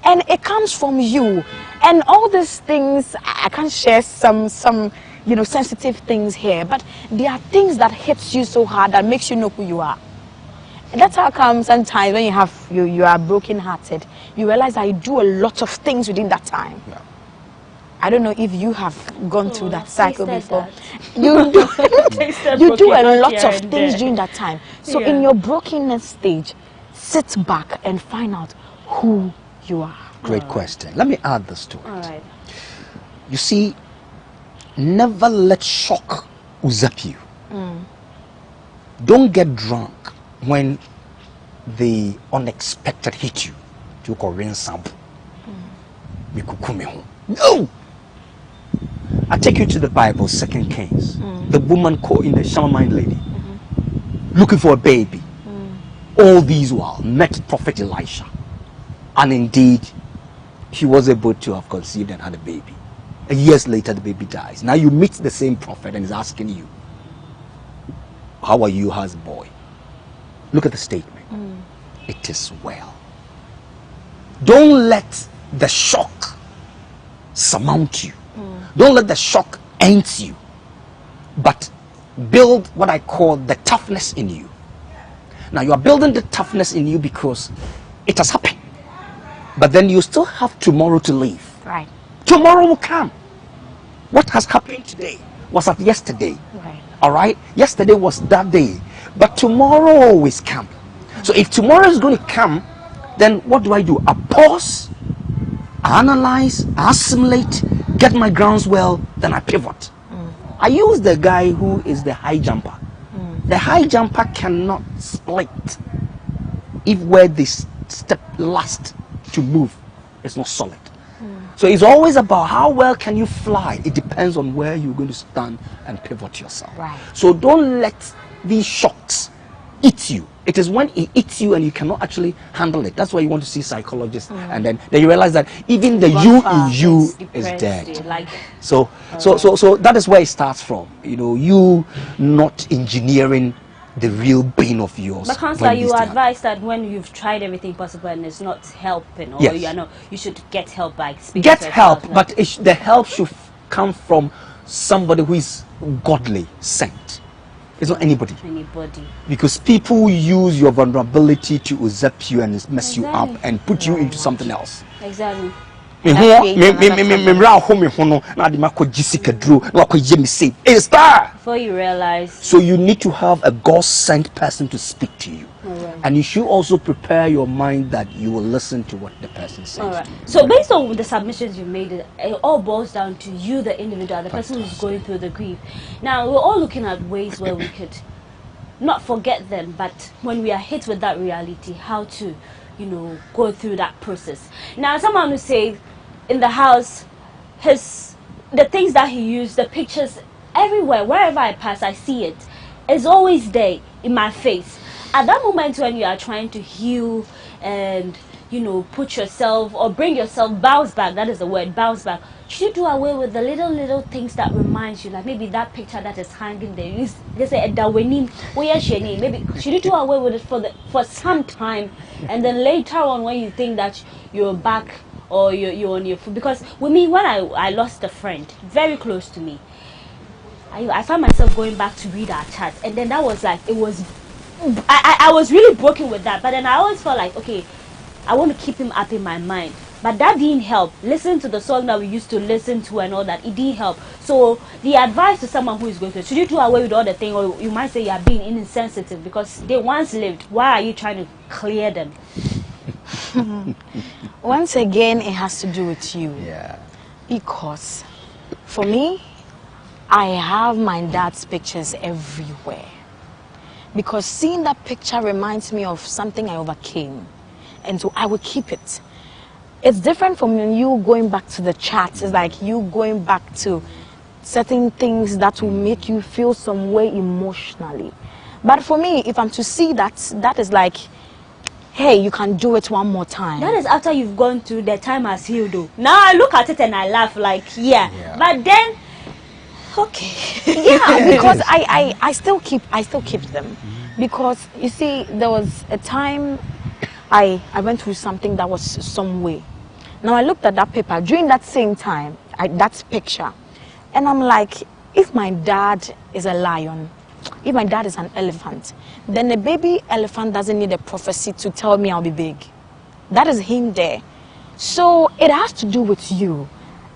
And it comes from you. And all these things, I can't share some sensitive things here, but there are things that hits you so hard that makes you know who you are. And that's how come sometimes when you are broken-hearted, you realize I do a lot of things within that time. I don't know if you have gone through that cycle before. You do, you do a lot of things during that time. So in your brokenness stage, sit back and find out who you are. Great question. Let me add this to it. All right. You see, never let shock zap you. Don't get drunk when the unexpected hit you. No! I take you to the Bible, 2 Kings. The woman caught in the Shunammite lady, looking for a baby. All these while met Prophet Elisha, and indeed he was able to have conceived and had a baby. Years later the baby dies. Now you meet the same prophet and he's asking you, how are you, how's the boy? Look at the statement. It is well. Don't let the shock surmount you. Don't let the shock end you, but build what I call the toughness in you. Now you are building the toughness in you because it has happened, but then you still have tomorrow to live. Right. Tomorrow will come. What has happened today was at yesterday. Right. All right. Yesterday was that day, but tomorrow always comes. So if tomorrow is going to come, then what do? I pause, I analyze, I assimilate, get my grounds well, then I pivot. I use the guy who is the high jumper. The high jumper cannot split if where they step last to move is not solid. So it's always about how well can you fly. It depends on where you're going to stand and pivot yourself. Right. So don't let these shocks eat you. It is when it eats you and you cannot actually handle it. That's why you want to see psychologists, and then you realize that even the you in you is dead. So that is where it starts from. You know, you not engineering the real pain of yours. But Counselor, you advise that when you've tried everything possible and it's not helping, or you should get help by speaking get to help, a but the help should come from somebody who is godly sent. It's not anybody. Because people use your vulnerability to usurp you and mess you up and put you into something else. Exactly. Before you realize. So you need to have a God-sent person to speak to you. And you should also prepare your mind that you will listen to what the person says. Alright. So based on the submissions you made, it all boils down to you, the individual, the person who's going through the grief. Now we're all looking at ways where we could not forget them, but when we are hit with that reality, how to, go through that process. Now someone who says in the house, the things that he used, the pictures, everywhere, wherever I pass, I see it. It's always there in my face. At that moment when you are trying to heal and, put yourself or bring yourself, bounce back, that is the word, bounce back, should you do away with the little things that reminds you, like maybe that picture that is hanging there, they say, maybe should you do away with it for some time, and then later on when you think that you're back or you're on your foot? Because with me, when I lost a friend very close to me, I found myself going back to read our chats, and then that was like, I was really broken with that, but then I always felt like, okay, I want to keep him up in my mind, but that didn't help. Listen to the song that we used to listen to and all that, it didn't help. So the advice to someone who is going through, should you do away with all the thing, or you might say you are being insensitive because they once lived, why are you trying to clear them? Once again, it has to do with you. Because for me, I have my dad's pictures everywhere. Because seeing that picture reminds me of something I overcame. And so I will keep it. It's different from you going back to the chats. It's like you going back to certain things that will make you feel some way emotionally. But for me, if I'm to see that, that is like, hey, you can do it one more time. That is after you've gone through, the time has healed though. Now I look at it and I laugh like, yeah. But then, okay. Yeah, because I still keep them. Because you see, there was a time I went through something that was some way. Now I looked at that paper during that same time, that picture, and I'm like, if my dad is a lion, if my dad is an elephant, then a baby elephant doesn't need a prophecy to tell me I'll be big. That is him there. So it has to do with you.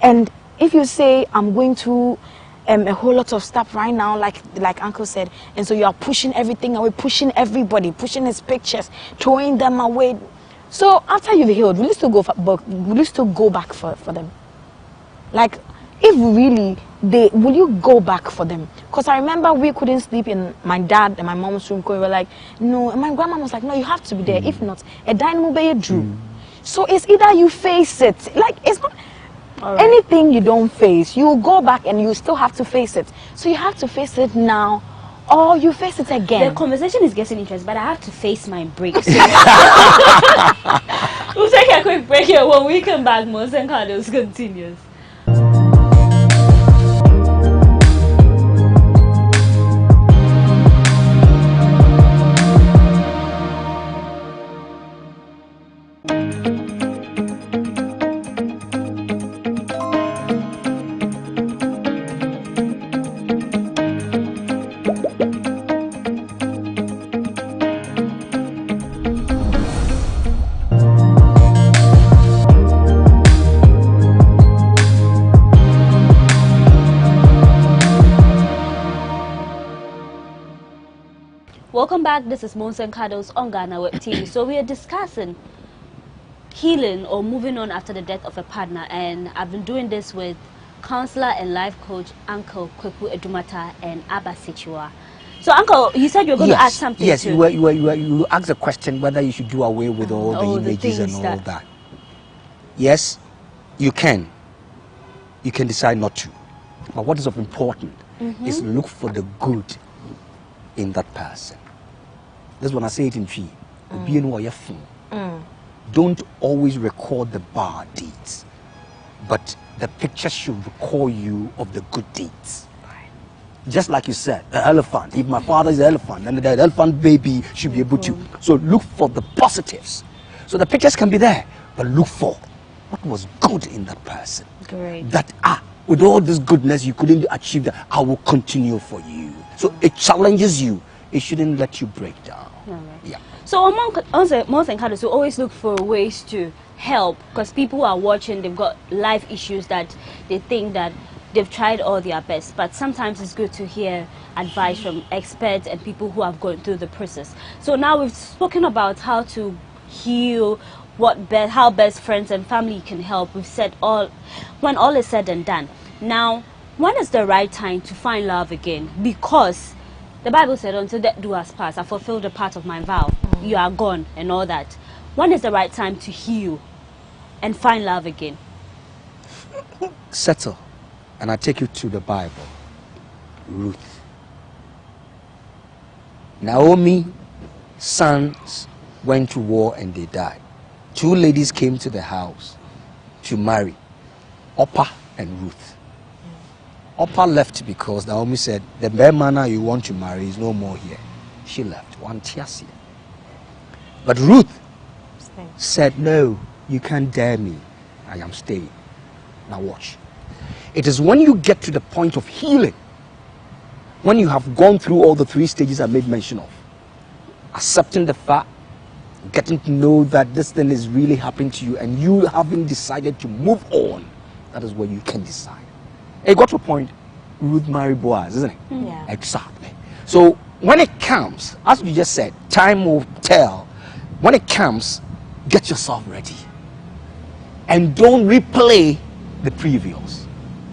And if you say I'm going to a whole lot of stuff right now, like Uncle said, and so you are pushing everything away, pushing everybody, pushing his pictures, throwing them away. So after you've healed, will you still go back for them? Like, if really will you go back for them? Because I remember we couldn't sleep in my dad and my mom's room because we were like, no, and my grandma was like, no, you have to be there. If not, a dynamo be drew. So it's either you face it, like it's not anything you don't face, you go back and you still have to face it. So you have to face it now, or you face it again. The conversation is getting interesting, but I have to face my break. So we'll take a quick break here. When we come back, Mose and Carlos continues. Welcome back. This is Mons and Carlos on GhanaWeb TV. So we are discussing healing or moving on after the death of a partner, and I've been doing this with counselor and life coach Uncle Kweku Edumata and Abba Sichua. So Uncle, you said you were going to ask something. Yes, too. you asked a question whether you should do away with all the images and all that. Yes, you can. You can decide not to. But what is of important is look for the good in that person. That's when I say it in Fee. Don't always record the bad deeds, but the picture should recall you of the good deeds. Just like you said, the elephant. If my father is an elephant, then the elephant baby should be able to. So look for the positives. So the pictures can be there, but look for what was good in that person. Great. That with all this goodness you couldn't achieve that, I will continue for you. So it challenges you. It shouldn't let you break down. Yeah. So among Mons and Carlos, we always look for ways to help, because people are watching, they've got life issues that they think that they've tried all their best, but sometimes it's good to hear advice from experts and people who have gone through the process. So now we've spoken about how to heal, how best friends and family can help. We've said when all is said and done. Now, when is the right time to find love again? Because the Bible said, until death do us pass, I fulfilled a part of my vow. You are gone and all that. When is the right time to heal and find love again? Settle. And I take you to the Bible. Ruth. Naomi's sons went to war and they died. 2 ladies came to the house to marry, Orpah and Ruth. Orpah left because Naomi said, the bare manner you want to marry is no more here. She left. One tiasia. But Ruth said, no, you can't dare me. I am staying. Now watch. It is when you get to the point of healing, when you have gone through all the 3 stages I made mention of, accepting the fact, getting to know that this thing is really happening to you, and you having decided to move on, that is when you can decide. It got to a point, Ruth married Boaz, isn't it? Yeah. Exactly. So when it comes, as you just said, time will tell. When it comes, get yourself ready. And don't replay the previous.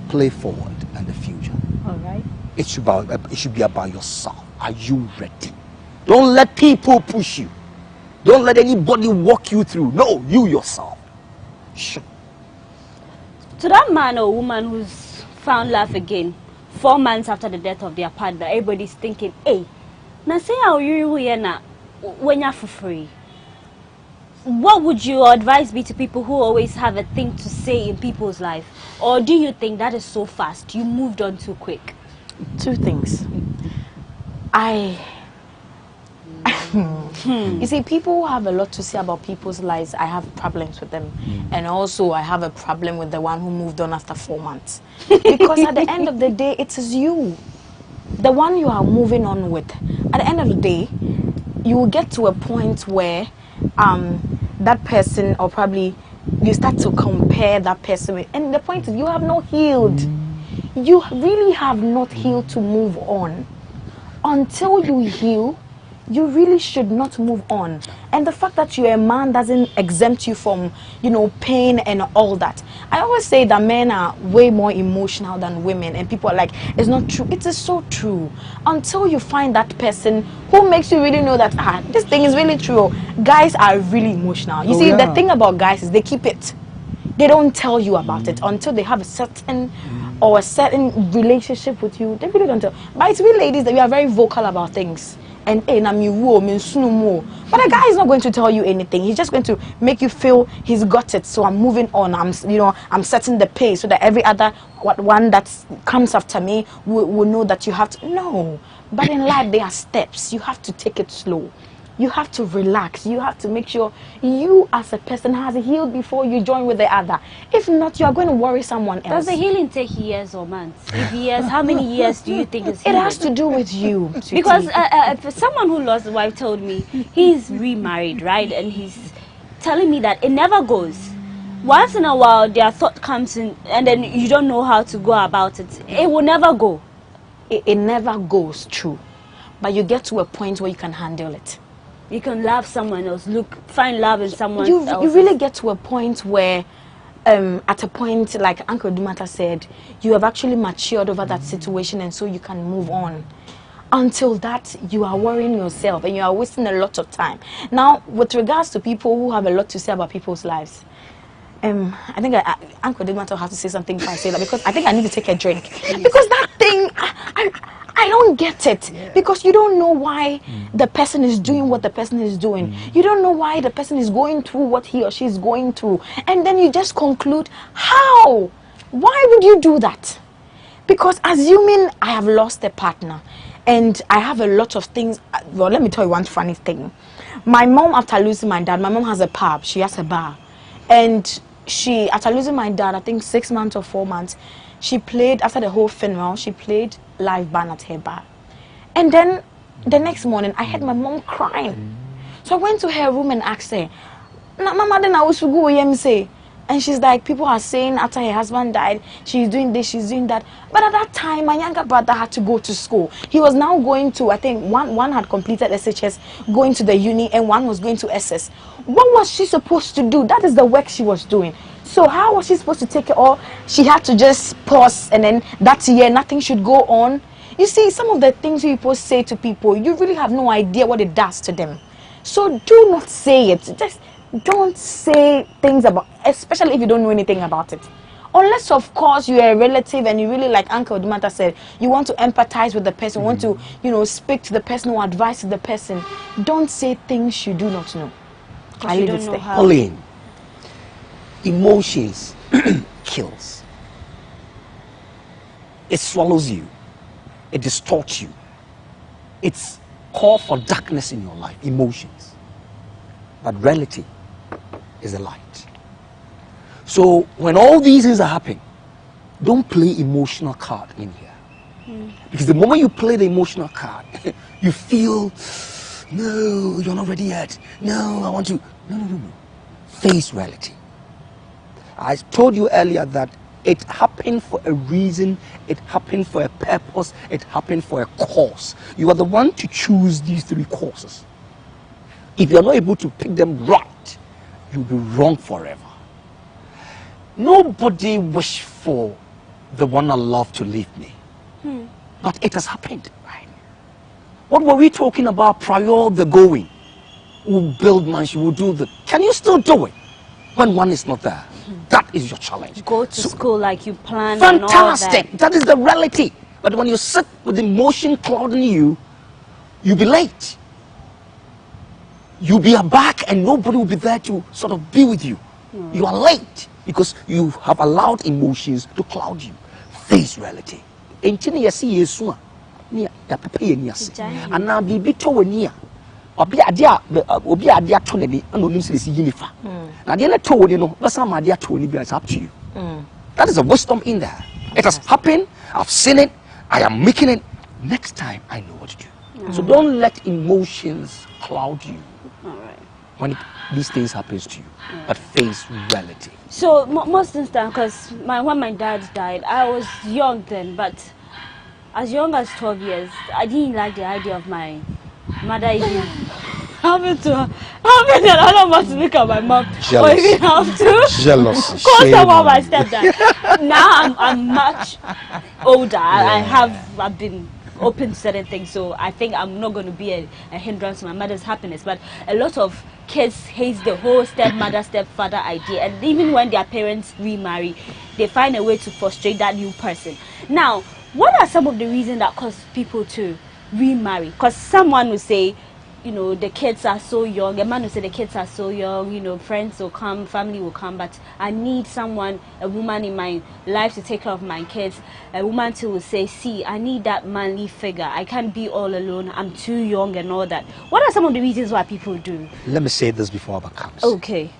Play forward and the future. All right. It should be about yourself. Are you ready? Don't let people push you. Don't let anybody walk you through. No, you yourself. Sure. To that man or woman who's found love again 4 months after the death of their partner, everybody's thinking, hey, now say how you na when you're for free. What would your advice be to people who always have a thing to say in people's life? Or do you think that is so fast? You moved on too quick? 2 things. You see, people have a lot to say about people's lives. I have problems with them. And also, I have a problem with the one who moved on after 4 months. Because at the end of the day, it is you. The one you are moving on with. At the end of the day, you will get to a point where that person, or probably you start to compare that person with, and the point is you have not healed. You really have not healed to move on. Until you heal, you really should not move on. And the fact that you're a man doesn't exempt you from, you know, pain and all that. I always say that men are way more emotional than women, and people are like, it's not true. It is so true. Until you find that person who makes you really know that, this thing is really true. Guys are really emotional. You see, the thing about guys is they keep it. They don't tell you about it until they have a certain relationship with you. They really don't tell. But it's we ladies that we are very vocal about things. And but a guy is not going to tell you anything. He's just going to make you feel he's got it. So I'm moving on. I'm setting the pace so that every other one that comes after me will know that you have to. No, but in life there are steps. You have to take it slow. You have to relax. You have to make sure you as a person has healed before you join with the other. If not, you are going to worry someone else. Does the healing take years or months? If years, how many years do you think is healing? It has to do with you. Because someone who lost a wife told me he's remarried, right? And he's telling me that it never goes. Once in a while, their thought comes in, and then you don't know how to go about it. It will never go. It never goes true. But you get to a point where you can handle it. You can love someone else. Find love in someone else. You really get to a point where, at a point, like Uncle Dumata said, you have actually matured over that situation, and so you can move on. Until that, you are worrying yourself, and you are wasting a lot of time. Now, with regards to people who have a lot to say about people's lives, I think Uncle Dumata has to say something if I say that, because I think I need to take a drink. Because that thing, I don't get it. Because you don't know why the person is doing what the person is doing. You don't know why the person is going through what he or she is going through. And then you just conclude, how? Why would you do that? Because assuming I have lost a partner and I have a lot of things. Well, let me tell you one funny thing. My mom, after losing my dad, my mom has a pub. She has a bar. And she, after losing my dad, I think 6 months or 4 months, she played, after the whole funeral, she played live band at her bar. And then the next morning, I heard my mom crying. So I went to her room and asked her, Mama, then I was to go say. And she's like, people are saying after her husband died, she's doing this, she's doing that. But at that time, my younger brother had to go to school. He was now going to, I think, one had completed SHS, going to the uni, and one was going to SS. What was she supposed to do? That is the work she was doing. So how was she supposed to take it all? She had to just pause, and then that year, nothing should go on. You see, some of the things people say to people, you really have no idea what it does to them. So do not say it. Just don't say things about, especially if you don't know anything about it. Unless, of course, you're a relative and you really, like Uncle Dumata said, you want to empathize with the person, want to, speak to the person or advise to the person. Don't say things you do not know. I leave it there. Pauline, emotions kills. It swallows you. It distorts you. It's call for darkness in your life, emotions. But reality is the light. So when all these things are happening, don't play emotional card in here. Because the moment you play the emotional card, you feel, no, you're not ready yet. No, I want to. No. Face reality. I told you earlier that it happened for a reason, it happened for a purpose, it happened for a cause. You are the one to choose these three causes. If you're not able to pick them right, you'll be wrong forever. Nobody wished for the one I love to leave me. But it has happened. Right? What were we talking about prior the going? We'll build mansion, we'll do the... Can you still do it when one is not there? That is your challenge. Go to school like you planned. Fantastic. And all that is the reality. But when you sit with emotion clouding you, you'll be late. You'll be back and nobody will be there to sort of be with you. You are late because you have allowed emotions to cloud you. Face reality. And now be bitter obi adia to ne and onim se si yinifa na de na to woni no besa ma de to ni bi up to you. That is a wisdom in there. It has happened. I've seen it. I am making it. Next time I know what to do. So don't let emotions cloud you. All right. When these things happens to you, but face reality. So most instance, because when my dad died, I was young then, but as young as 12 years, I didn't like the idea of my mother even having another man to look at my mom. Jealous. Or even have to Jealous. call someone my stepdad. Now I'm much older. I've been open to certain things, so I think I'm not going to be a hindrance to my mother's happiness. But a lot of kids hate the whole stepmother, stepfather idea, and even when their parents remarry, they find a way to frustrate that new person. Now, what are some of the reasons that cause people to remarry? Because someone will say, you know, the kids are so young. A man will say the kids are so young, you know, friends will come, family will come, but I need someone, a woman in my life to take care of my kids. A woman too will say, see, I need that manly figure. I can't be all alone. I'm too young and all that. What are some of the reasons why people do? Let me say this before Abba comes. Okay.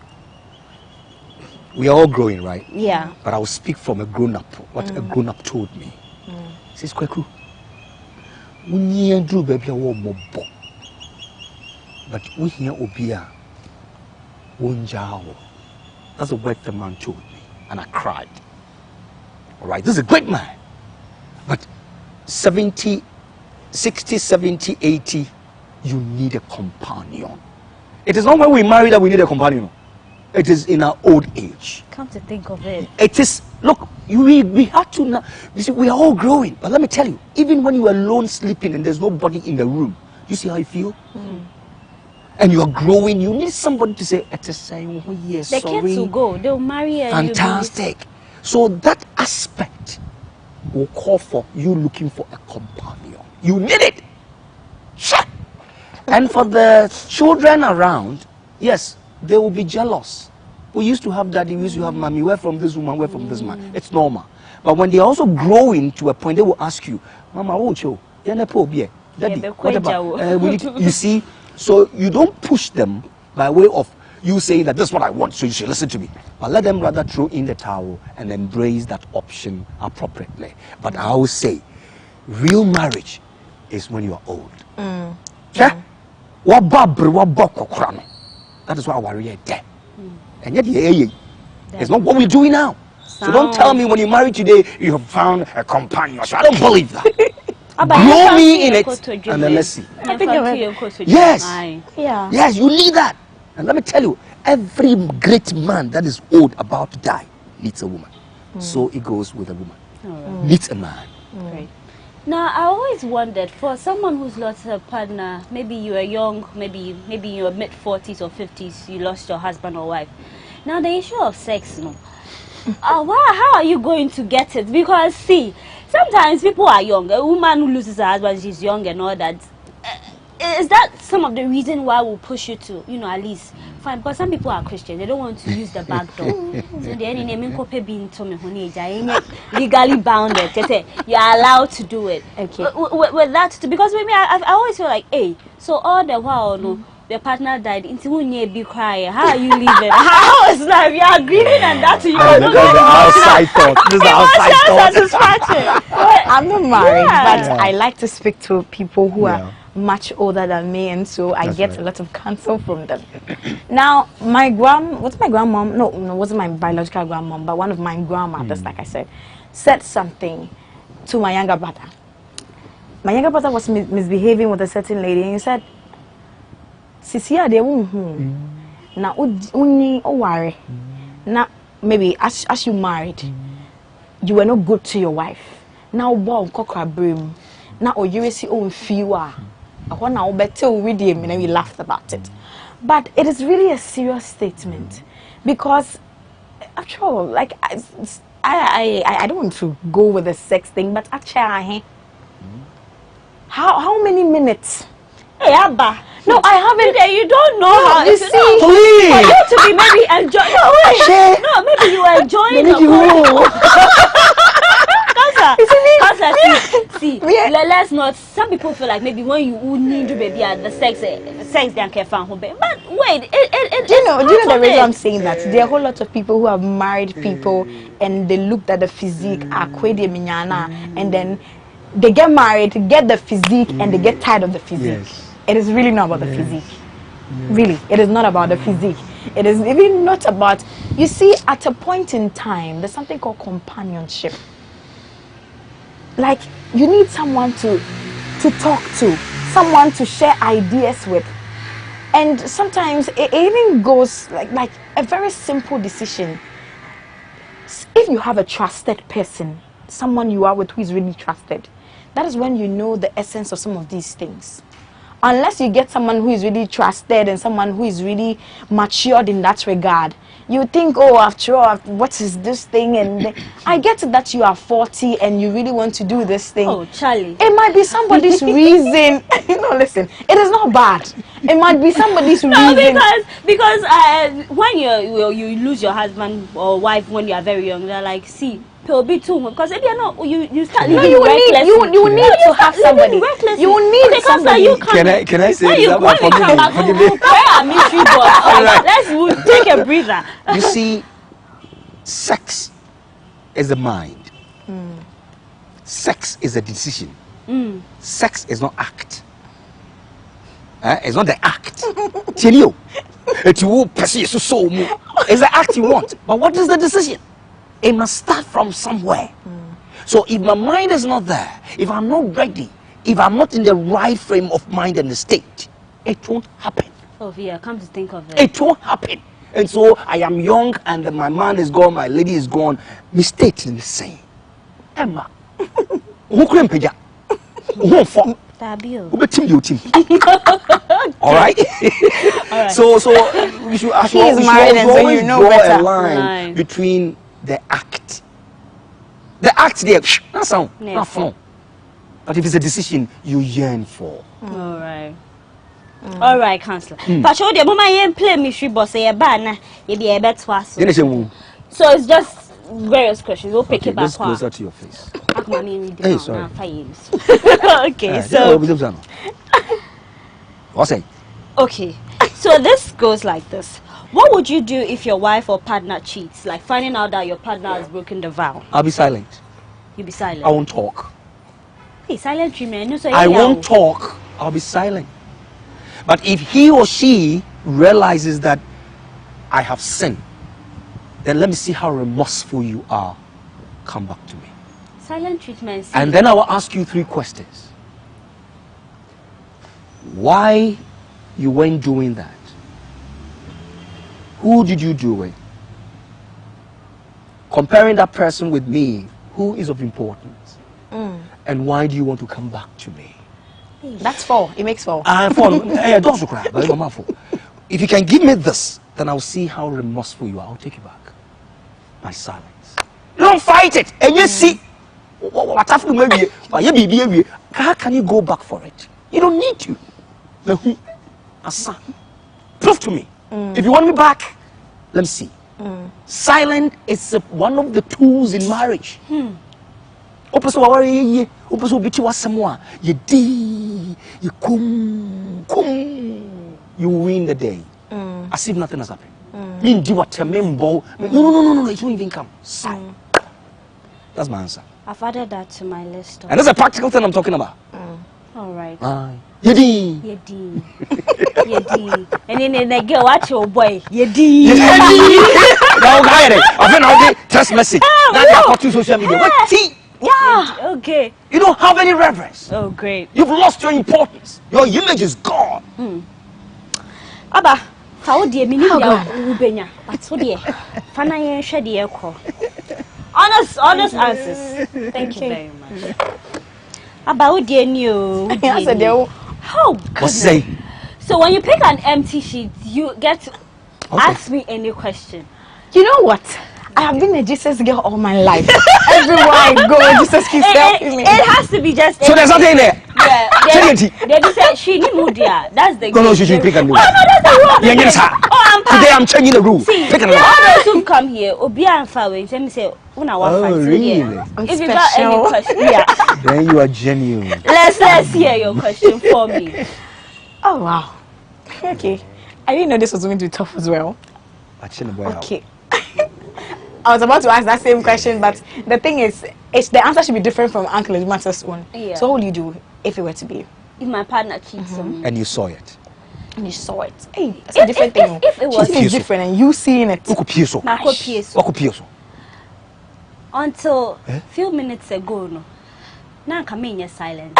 We are all growing, right? Yeah. But I will speak from a grown-up, what a grown-up told me. Says Kweku, but we hear Obia Wunjao. That's the word the man told me, and I cried. All right, this is a great man. But 70, 60, 70, 80, you need a companion. It is not when we marry that we need a companion. It is in our old age. Come to think of it. It is, look, we have to now, you see, we are all growing. But let me tell you, even when you are alone sleeping and there's nobody in the room, you see how you feel? And you are growing, you need somebody to say, it is saying, oh yes, the sorry. kids will go, they'll marry and fantastic. So that aspect will call for you looking for a companion. You need it. Sure. And for the children around, yes, they will be jealous. We used to have daddy, we used to have mommy, where from this woman, where from this man. It's normal. But when they also growing to a point, they will ask you, Mama, what you? Daddy, what about? You see, so you don't push them by way of you saying that this is what I want, so you should listen to me. But let them rather throw in the towel and embrace that option appropriately. But I will say, real marriage is when you are old. Yeah? That is why we are dead. And yet, it's not what we're doing now. So don't tell me when you marry today, you have found a companion. So I don't believe that. Grow me in it, and then let's see. Yes. Yeah. Yes, you need that. And let me tell you, every great man that is old, about to die, needs a woman. So it goes with a woman. Needs a man. Right. Now, I always wondered, for someone who's lost a partner, maybe you are young, maybe in your mid-40s or 50s, you lost your husband or wife. Now, the issue of sex, how are you going to get it? Because, see, sometimes people are young. A woman who loses her husband, she's young and all that. Is that some of the reason why we'll push you to, you know, at least find? But some people are Christian. They don't want to use the back door. So they're legally bounded. You're allowed to do it. Okay. With that, because maybe I always feel like, hey, so all the while, your partner died. How are you living? How is that? We are grieving and that's you. Outside thought. This is outside thought. I'm not married, but I like to speak to people who are much older than me, and so I get a lot of counsel from them. Now, my grandmom? No, it wasn't my biological grandmom, but one of my grandmothers, like I said something to my younger brother. My younger brother was misbehaving with a certain lady, and he said, Sisia de na uni worry. Now maybe as you married, you were not good to your wife. Now wow kokra brim. Now or you see own fewer. I want now better with him and we laughed about it. But it is really a serious statement, because after all, like I don't want to go with the sex thing, but actually how many minutes? Hey Abba. No, I haven't. You don't know how. You see, please. For you to be maybe enjoying. No, maybe you are enjoying see, let's not. Some people feel like maybe when you need to baby at the sex they can't find home. But wait, do you know the reason I'm saying that? There are a whole lot of people who have married people and they looked at the physique, and then they get married, get the physique, and they get tired of the physique. It is really not about the physique. Really, it is not about the physique. It is even not about, you see, at a point in time, there's something called companionship. Like, you need someone to talk to, someone to share ideas with. And sometimes it even goes like a very simple decision. If you have a trusted person, someone you are with who is really trusted, that is when you know the essence of some of these things. Unless you get someone who is really trusted and someone who is really matured in that regard, you think, oh, after all, what is this thing? And I get that you are 40 and you really want to do this thing. Oh, Charlie. It might be somebody's reason. No, listen, it is not bad. It might be somebody's reason. Because when you lose your husband or wife when you are very young, they're like, see, be too much. Because if you're not, you start living recklessly. You need to have somebody. You need somebody. Can I say when you come back home, mystery box. Let's take a breather. You see, sex is the mind. Sex is a decision. Sex is not act. It's not the act. Tell you, it's the act you want. But what is the decision? It must start from somewhere. So if my mind is not there, if I'm not ready, if I'm not in the right frame of mind and the state, it won't happen. Oh yeah, come to think of it. It won't happen. And so I am young and my man is gone, my lady is gone. Mistakes in the same. Emma. Who couldn't pay who for? All right. So we should always draw a line between the act. The act there, not sound, not fun. But if it's a decision you yearn for. All right. All right, Counselor. But show the moment you play mystery boss, you banana, you be a bit twice. So it's just various questions. We'll pick it back. Just closer to your face. Hey, sorry. Okay, so. What's it? Okay, so this goes like this. What would you do if your wife or partner cheats? Like finding out that your partner has broken the vow. I'll be silent. You'll be silent. I won't talk. Hey, silent treatment. No, so I won't talk. I'll be silent. But if he or she realizes that I have sinned, then let me see how remorseful you are. Come back to me. Silent treatment. And then I will ask you 3 questions. Why you weren't doing that? Who did you do it? Comparing that person with me, who is of importance? And why do you want to come back to me? That's 4. It makes 4. 4. Don't cry. If you can give me this, then I'll see how remorseful you are. I'll take you back. My silence. Don't fight it. And you see, how can you go back for it? You don't need to. Prove to me. If you want me back, let me see. Silent is one of the tools in marriage. You win the day. As if nothing has happened. No, it won't even come. Silent. That's my answer. I've added that to my list. And that's a practical thing I'm talking about. All right. Yedi. And then they go, watch your boy. Yedi. Now, I text message. Now they are to social media. What? Yeah. Okay. You don't have any reverence. Oh, great. You've lost your importance. Your image is gone. Abba, how dear me Ubenya. That's what dear. Fana share the honest answers. Thank you very much. About dear new. How good. Say? So when you pick an empty sheet, you get to ask me any question. You know what? I have been a Jesus girl all my life. Everywhere I go, Jesus keeps helping me. It has to be just. So there's nothing there. Yeah. They just say she need Mudia. That's the. No, she should pick a new. Oh no, that's the rule. Today I'm changing the rule. See, pick another. All those who come here, Obia and Fawe, let me say, really? If you got any question, yeah. Then you are genuine. Let's hear your question for me. Oh wow. Okay. I didn't know this was going to be tough as well. Okay. I was about to ask that same question, but the thing is, the answer should be different from Uncle Edma's one. Yeah. So what would you do if it were to be you? If my partner cheats on me. And you saw it. and you saw it. Hey, that's a different thing. If it was different and you seeing it. Until few minutes ago, no. Now come in your silence.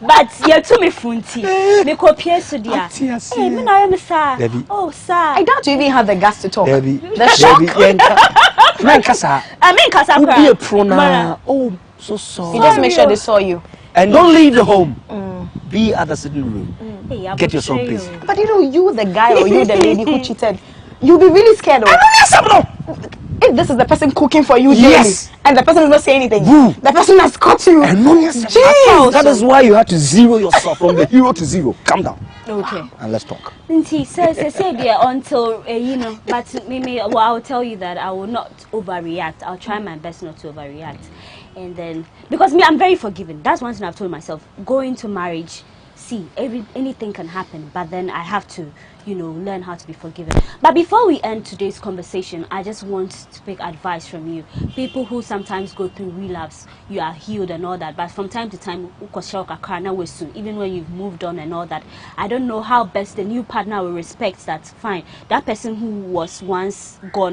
But you're too me funty. Me copy so dear. Hey, me na sir. Oh, sir. I doubt you even have the gas to talk. The shock. I mean, kasa. Be a pro now. Oh, so sorry. You just make sure they saw you. And don't leave the home. Be at the sitting room. Hey, get yourself busy. But you know, you the guy or you the lady who cheated, you'll be really scared of. If this is the person cooking for you daily, and the person is not saying anything, the person has caught you. Jeez. That is why you have to zero yourself from the hero to zero. Calm down. Okay. And let's talk. Say until you know, but maybe well, I'll tell you that I will not overreact. I'll try my best not to overreact. And then because me, I'm very forgiving. That's one thing I've told myself. Going to marriage, see, anything can happen, but then I have to, you know, learn how to be forgiving. But before we end today's conversation, I just want to take advice from you. People who sometimes go through relapse, you are healed and all that, but from time to time, even when you've moved on and all that, I don't know how best the new partner will respect that. Fine, that person who was once gone